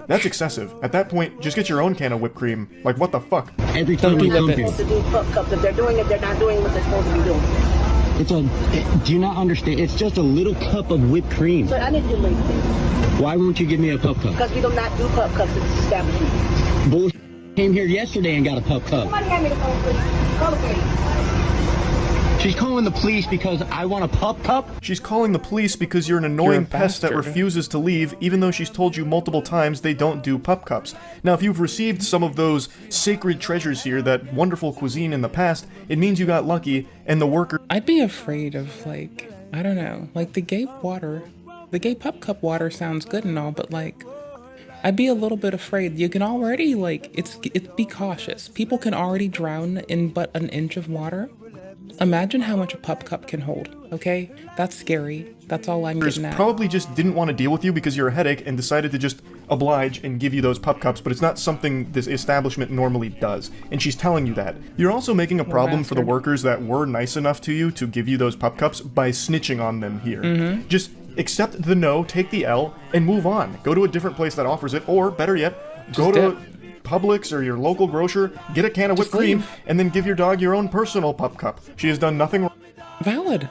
That's excessive. At that point, just get your own can of whipped cream. Like, what the fuck? Every time we come here. To do pup cups. If they're doing it, they're not doing what they're supposed to be doing. Do you not understand? It's just a little cup of whipped cream. Sir, I need you to leave, please. Why won't you give me a pup cup? Because we do not do pup cups at this establishment. Bull came here yesterday and got a pup cup. Somebody hand me the phone, please. Call the police. She's calling the police because I want a pup cup? She's calling the police because you're an annoying pest that refuses to leave, even though she's told you multiple times they don't do pup cups. Now, if you've received some of those sacred treasures here, that wonderful cuisine in the past, it means you got lucky, and the worker... I'd be afraid of, like, I don't know, like the gay pup cup water sounds good and all, but like, I'd be a little bit afraid. You can already, like, be cautious. People can already drown in but an inch of water. Imagine how much a pup cup can hold, okay? That's scary. That's all I'm getting at. Probably just didn't want to deal with you because you're a headache and decided to just oblige and give you those pup cups, but it's not something this establishment normally does. And she's telling you that. You're also making a problem for the workers that were nice enough to you to give you those pup cups by snitching on them here. Just accept the no, take the L, and move on. Go to a different place that offers it, or better yet, go to Publix or your local grocer, get a can of whipped cream, and then give your dog your own personal pup cup. She has done nothing wrong. Valid.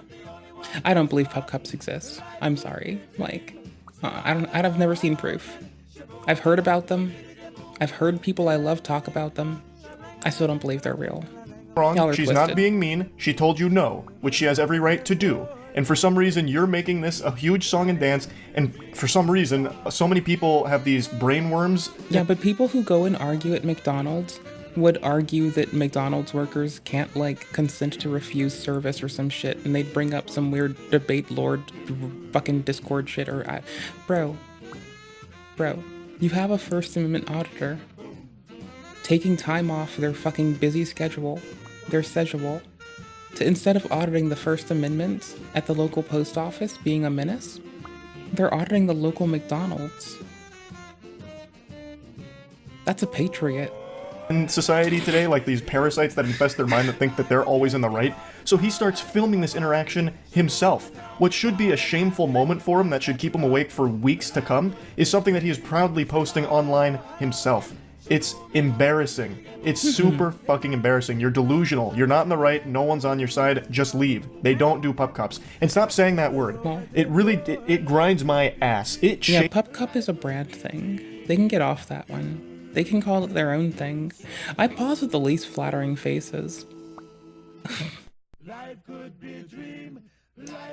I don't believe pup cups exist. I'm sorry. Like, I've never seen proof. I've heard about them. I've heard people I love talk about them. I still don't believe they're real. Wrong. She's not being mean. She told you no, which she has every right to do. And for some reason, you're making this a huge song and dance, and for some reason, so many people have these brain worms. Yeah, but people who go and argue at McDonald's would argue that McDonald's workers can't, like, consent to refuse service or some shit, and they'd bring up some weird debate lord fucking Discord shit or... Bro, you have a First Amendment auditor taking time off their fucking busy schedule, to instead of auditing the First Amendment at the local post office being a menace, they're auditing the local McDonald's. That's a patriot. In society today, like these parasites that infest their mind that think that they're always in the right. So he starts filming this interaction himself. What should be a shameful moment for him that should keep him awake for weeks to come is something that he is proudly posting online himself. It's embarrassing. It's super fucking embarrassing. You're delusional. You're not in the right. No one's on your side. Just leave. They don't do pup cups. And stop saying that word. It really, it grinds my ass. Yeah, pup cup is a brand thing. They can get off that one. They can call it their own thing. I pause with the least flattering faces.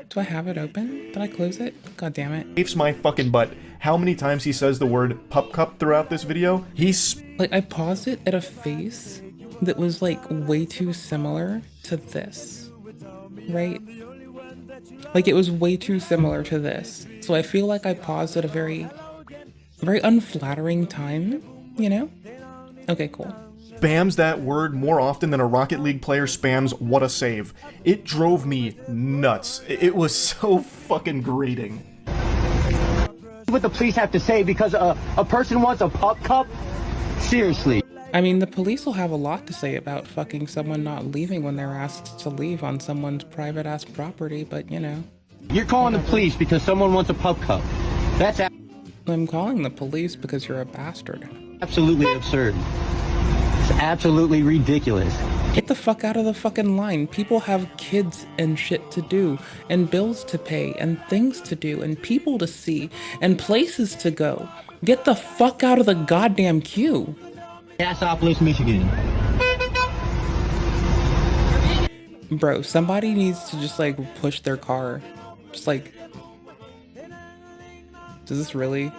Do I have it open? Did I close it? God damn it. Apes my fucking butt. How many times he says the word pup cup throughout this video? Like, I paused it at a face that was, like, way too similar to this. Right? Like, it was way too similar to this. So I feel like I paused at a very unflattering time, you know? Okay, cool. Spams that word more often than a Rocket League player spams what a save. It drove me nuts. It was so fucking grating. What the police have to say because a person wants a pup cup? Seriously. I mean, the police will have a lot to say about fucking someone not leaving when they're asked to leave on someone's private-ass property, but, you know. You're calling the police because someone wants a pup cup. That's I'm calling the police because you're a bastard. Absolutely absurd. It's absolutely ridiculous. Get the fuck out of the fucking line. People have kids and shit to do, and bills to pay, and things to do, and people to see, and places to go. Get the fuck out of the goddamn queue. Cassopolis, Michigan. Bro, somebody needs to just, like, push their car. Just, like... Does this really...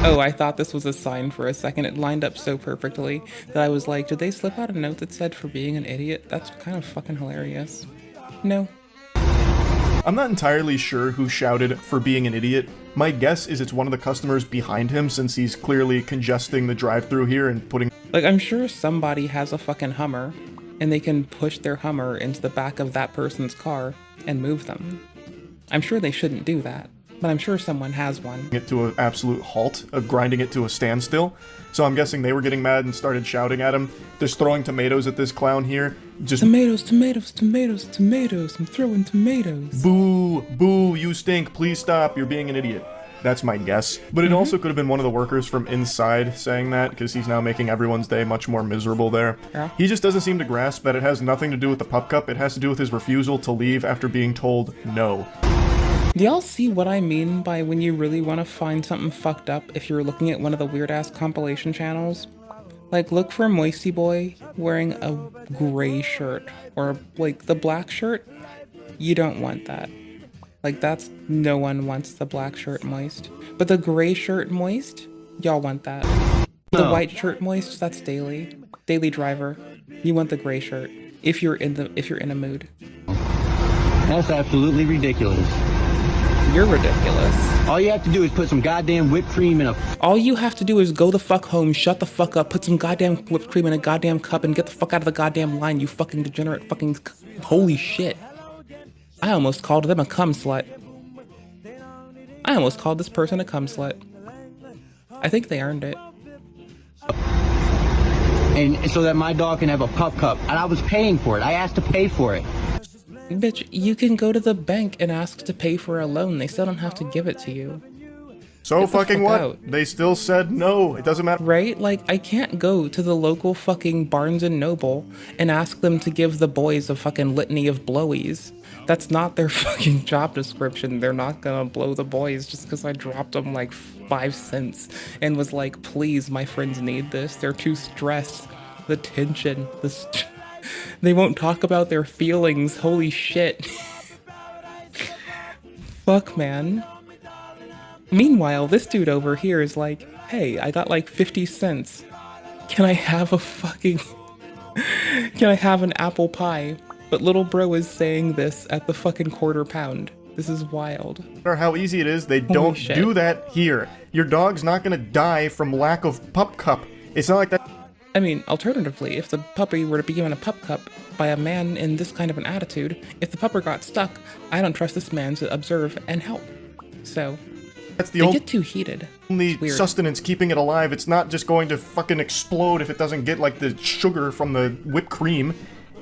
Oh, I thought this was a sign for a second. It lined up so perfectly that I was like, did they slip out a note that said for being an idiot? That's kind of fucking hilarious. No. I'm not entirely sure who shouted for being an idiot. My guess is it's one of the customers behind him since he's clearly congesting the drive-thru here and putting... Like, I'm sure somebody has a fucking Hummer and they can push their Hummer into the back of that person's car and move them. I'm sure they shouldn't do that. But I'm sure someone has one. It to an absolute halt, grinding it to a standstill. So I'm guessing they were getting mad and started shouting at him. Just throwing tomatoes at this clown here. Just tomatoes, tomatoes, tomatoes, tomatoes. I'm throwing tomatoes. Boo, boo, you stink. Please stop. You're being an idiot. That's my guess. But it also could have been one of the workers from inside saying that because he's now making everyone's day much more miserable there. Yeah. He just doesn't seem to grasp that it has nothing to do with the pup cup. It has to do with his refusal to leave after being told no. Do y'all see what I mean by when you really want to find something fucked up if you're looking at one of the weird-ass compilation channels? Like, look for Moisty Boy wearing a gray shirt. Or, like, the black shirt. You don't want that. Like, that's... No one wants the black shirt moist. But the gray shirt moist? Y'all want that. The white shirt moist? That's Daily. Daily Driver. You want the gray shirt. If you're in a mood. That's absolutely ridiculous. You're ridiculous. All you have to do is put some goddamn whipped cream in a... All you have to do is go the fuck home, shut the fuck up, put some goddamn whipped cream in a goddamn cup, and get the fuck out of the goddamn line, you fucking degenerate fucking... Holy shit. I almost called them a cum slut. I almost called this person a cum slut. I think they earned it. And so that my dog can have a pup cup. And I was paying for it. I asked to pay for it. Bitch, you can go to the bank and ask to pay for a loan. They still don't have to give it to you. So Get the fucking fuck what? out. They still said no. It doesn't matter. Right? Like, I can't go to the local fucking Barnes and Noble and ask them to give the boys a fucking litany of blowies. That's not their fucking job description. They're not gonna blow the boys just because I dropped them like 5 cents and was like, please, my friends need this. They're too stressed. The tension. They won't talk about their feelings. Holy shit. Fuck, man. Meanwhile, this dude over here is like, hey, I got like 50 cents. Can I have a fucking... Can I have an apple pie? But little bro is saying this at the fucking quarter pound. This is wild. No matter how easy it is, they don't do that here. Your dog's not gonna die from lack of pup cup. It's not like that. I mean, alternatively, if the puppy were to be given a pup cup by a man in this kind of an attitude, if the pupper got stuck, I don't trust this man to observe and help. So, that's the they get too heated. Only sustenance keeping it alive. It's not just going to fucking explode if it doesn't get like the sugar from the whipped cream.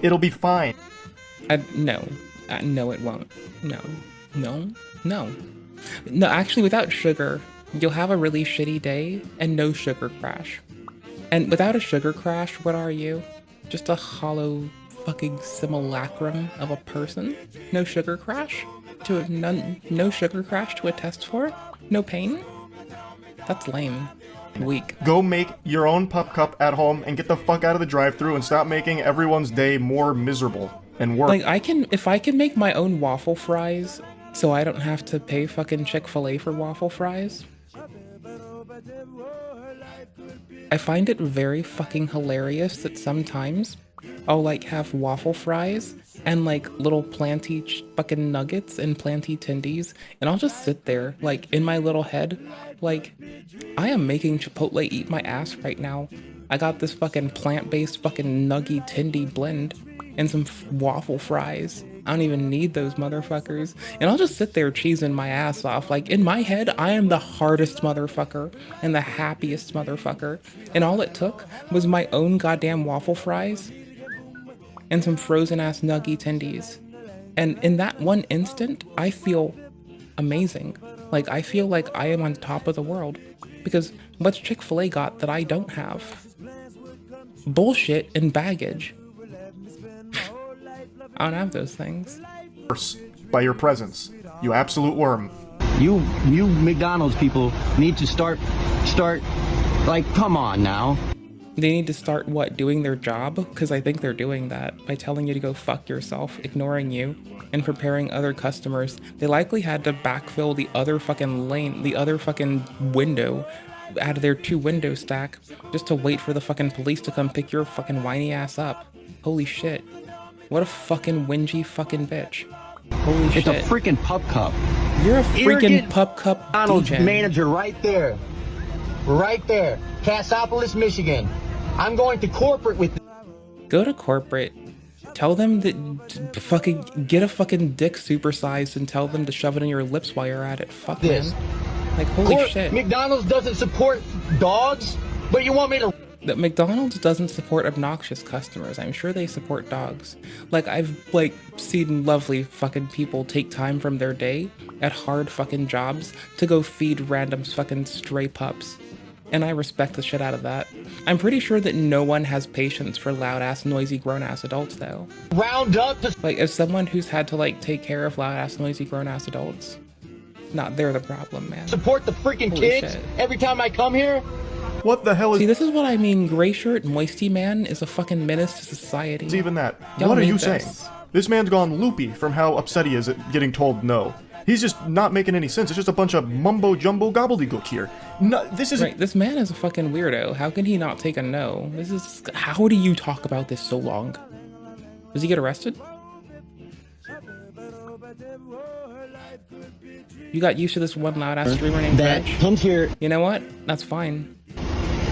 It'll be fine. No. No, it won't. No. No, actually, without sugar, you'll have a really shitty day and no sugar crash. And without a sugar crash, what are you? Just a hollow fucking simulacrum of a person? No sugar crash? No sugar crash to attest for? No pain? That's lame. Weak. Go make your own pup cup at home and get the fuck out of the drive-thru and stop making everyone's day more miserable and worse. Like, if I can make my own waffle fries so I don't have to pay fucking Chick-fil-A for waffle fries, I find it very fucking hilarious that sometimes I'll like have waffle fries and like little planty fucking nuggets and planty tendies, and I'll just sit there like in my little head like, I am making Chipotle eat my ass right now. I got this fucking plant-based fucking nuggy tendy blend and some waffle fries. I don't even need those motherfuckers. And I'll just sit there cheesing my ass off. Like, in my head, I am the hardest motherfucker and the happiest motherfucker. And all it took was my own goddamn waffle fries and some frozen-ass nuggy tendies. And in that one instant, I feel amazing. Like, I feel like I am on top of the world. Because what's Chick-fil-A got that I don't have? Bullshit and baggage. I don't have those things. By your presence, you absolute worm. You McDonald's people need to start, like, come on now. They need to start, what, doing their job? Because I think they're doing that by telling you to go fuck yourself, ignoring you, and preparing other customers. They likely had to backfill the other fucking lane, the other fucking window out of their 2-window stack just to wait for the fucking police to come pick your fucking whiny ass up. Holy shit. What a fucking whingy fucking bitch. Holy shit. It's a freaking pup cup. You're a freaking pup cup McDonald's DJ. manager right there. Right there. Cassopolis, Michigan. I'm going to corporate with... Go to corporate. Tell them that fucking get a fucking dick supersized and tell them to shove it in your lips while you're at it. Fuck this. Man. Like, holy shit. McDonald's doesn't support dogs, but you want me to... That McDonald's doesn't support obnoxious customers. I'm sure they support dogs. Like, I've, like, seen lovely fucking people take time from their day at hard fucking jobs to go feed random fucking stray pups. And I respect the shit out of that. I'm pretty sure that no one has patience for loud-ass, noisy, grown-ass adults, though. Round up to... Like, as someone who's had to, like, take care of loud-ass, noisy, grown-ass adults, not they're the problem, man. Support the freaking Holy kids shit. every time I come here? What the hell is... See, this is what I mean. Gray shirt, moisty man is a fucking menace to society. It's even that. Y'all What are need you this. saying? This man's gone loopy from how upset he is at getting told no. He's just not making any sense. It's just a bunch of mumbo-jumbo gobbledygook here. No, this is... Right, this man is a fucking weirdo. How can he not take a no? This is... How do you talk about this so long? Does he get arrested? You got used to this one loud-ass streamer named that Reg? comes here... You know what? That's fine.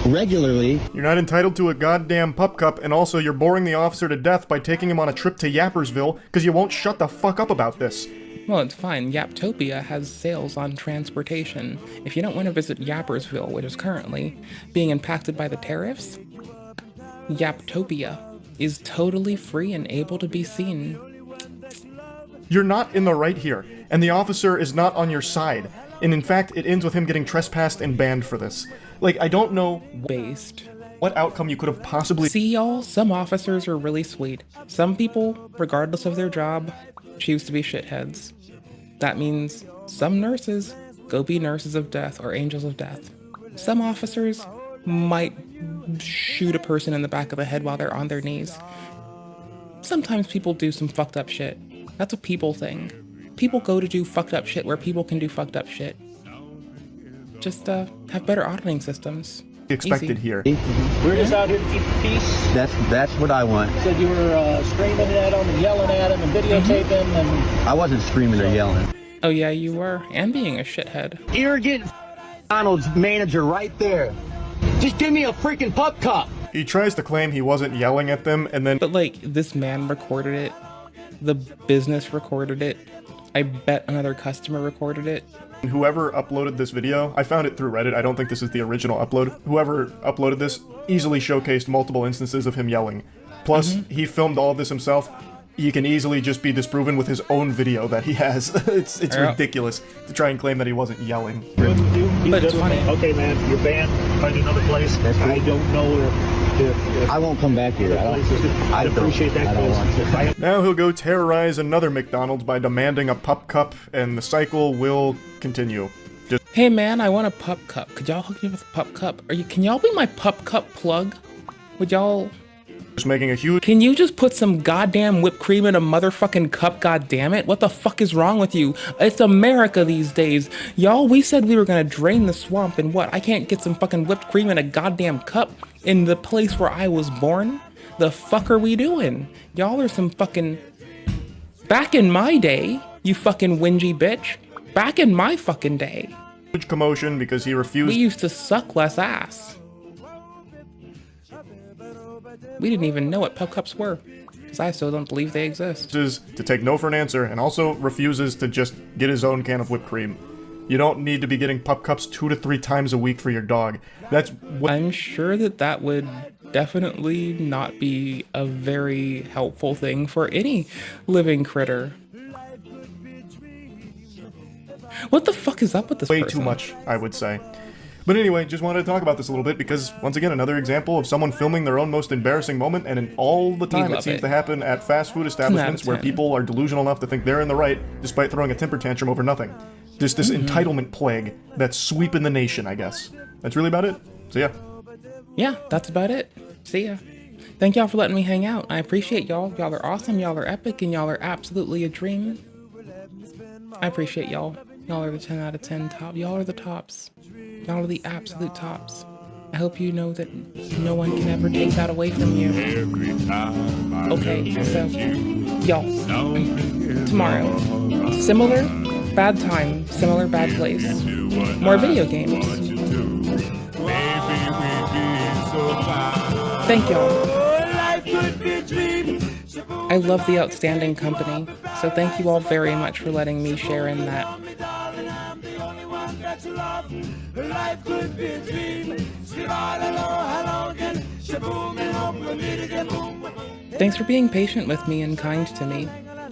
Regularly. You're not entitled to a goddamn pup cup, and also you're boring the officer to death by taking him on a trip to Yappersville because you won't shut the fuck up about this. Well, it's fine. Yaptopia has sales on transportation. If you don't want to visit Yappersville, which is currently being impacted by the tariffs, Yaptopia is totally free and able to be seen. You're not in the right here, and the officer is not on your side. And in fact, it ends with him getting trespassed and banned for this. Like, I don't know what outcome you could have possibly... See, y'all, some officers are really sweet. Some people, regardless of their job, choose to be shitheads. That means some nurses go be nurses of death or angels of death. Some officers might shoot a person in the back of the head while they're on their knees. Sometimes people do some fucked up shit. That's a people thing. People go to do fucked up shit where people can do fucked up shit. Just have better auditing systems. Expected here. We're just out here to keep the peace. That's what I want. Said you were screaming at him and yelling at him and videotaping and... I wasn't screaming or yelling. Oh yeah, you were. And being a shithead. Arrogant McDonald's manager right there. Just give me a freaking pup cup. He tries to claim he wasn't yelling at them, and then... But like, this man recorded it. The business recorded it. I bet another customer recorded it. Whoever uploaded this video, I found it through Reddit, I don't think this is the original upload. Whoever uploaded this easily showcased multiple instances of him yelling. Plus, he filmed all of this himself. He can easily just be disproven with his own video that he has. It's ridiculous to try and claim that he wasn't yelling. But it's funny. Okay, man, you're banned. Find another place. I don't know if I won't come back here. I appreciate that. I don't want to. Now he'll go terrorize another McDonald's by demanding a pup cup, and the cycle will continue. Hey man, I want a pup cup. Could y'all hook me with a pup cup? Can y'all be my pup cup plug? Would y'all... Just making a huge... Can you just put some goddamn whipped cream in a motherfucking cup, goddammit? What the fuck is wrong with you? It's America these days. Y'all, we said we were gonna drain the swamp, and what? I can't get some fucking whipped cream in a goddamn cup in the place where I was born? The fuck are we doing? Y'all are some fucking... Back in my day, you fucking whingy bitch. Back in my fucking day. Huge commotion because he refused... We used to suck less ass. We didn't even know what pup cups were, because I still don't believe they exist. To take no for an answer, and also refuses to just get his own can of whipped cream. You don't need to be getting pup cups 2 to 3 times a week for your dog. That's what... I'm sure that would definitely not be a very helpful thing for any living critter. What the fuck is up with this Way person? Too much, I would say. But anyway, just wanted to talk about this a little bit because, once again, another example of someone filming their own most embarrassing moment, and in all the time it seems to happen at fast food establishments where people are delusional enough to think they're in the right, despite throwing a temper tantrum over nothing. Just this entitlement plague that's sweeping the nation, I guess. That's really about it. So yeah. Yeah, that's about it. See ya. Thank y'all for letting me hang out. I appreciate y'all. Y'all are awesome, y'all are epic, and y'all are absolutely a dream. I appreciate y'all. Y'all are the 10 out of 10 top. Y'all are the tops. Y'all are the absolute tops. I hope you know that no one can ever take that away from you. Okay, so, y'all, tomorrow, similar bad time, similar bad place, more video games. Thank y'all. I love the outstanding company, so thank you all very much for letting me share in that. Thanks for being patient with me and kind to me.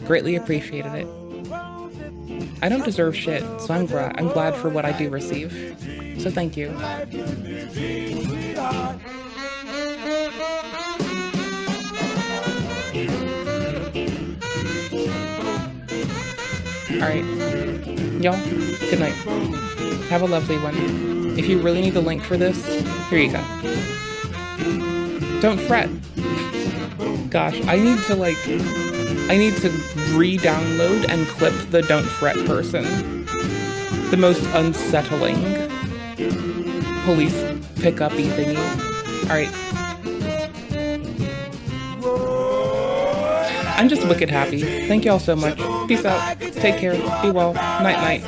Greatly appreciated it. I don't deserve shit, so I'm glad for what I do receive. So thank you. Alright. Y'all, good night. Have a lovely one. If you really need the link for this, here you go. Don't fret. Gosh, I need to re-download and clip the don't fret person. The most unsettling police pickup-y thingy. Alright. I'm just wicked happy. Thank y'all so much. Peace out. Take care. Be well. Night-night.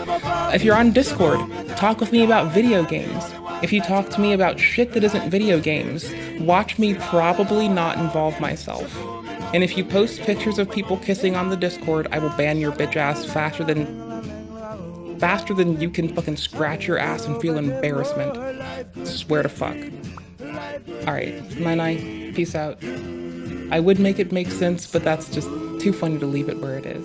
If you're on Discord, talk with me about video games. If you talk to me about shit that isn't video games, watch me probably not involve myself. And if you post pictures of people kissing on the Discord, I will ban your bitch ass faster than you can fucking scratch your ass and feel embarrassment. Swear to fuck. Alright, night-night. Peace out. I would make it make sense, but that's just too funny to leave it where it is.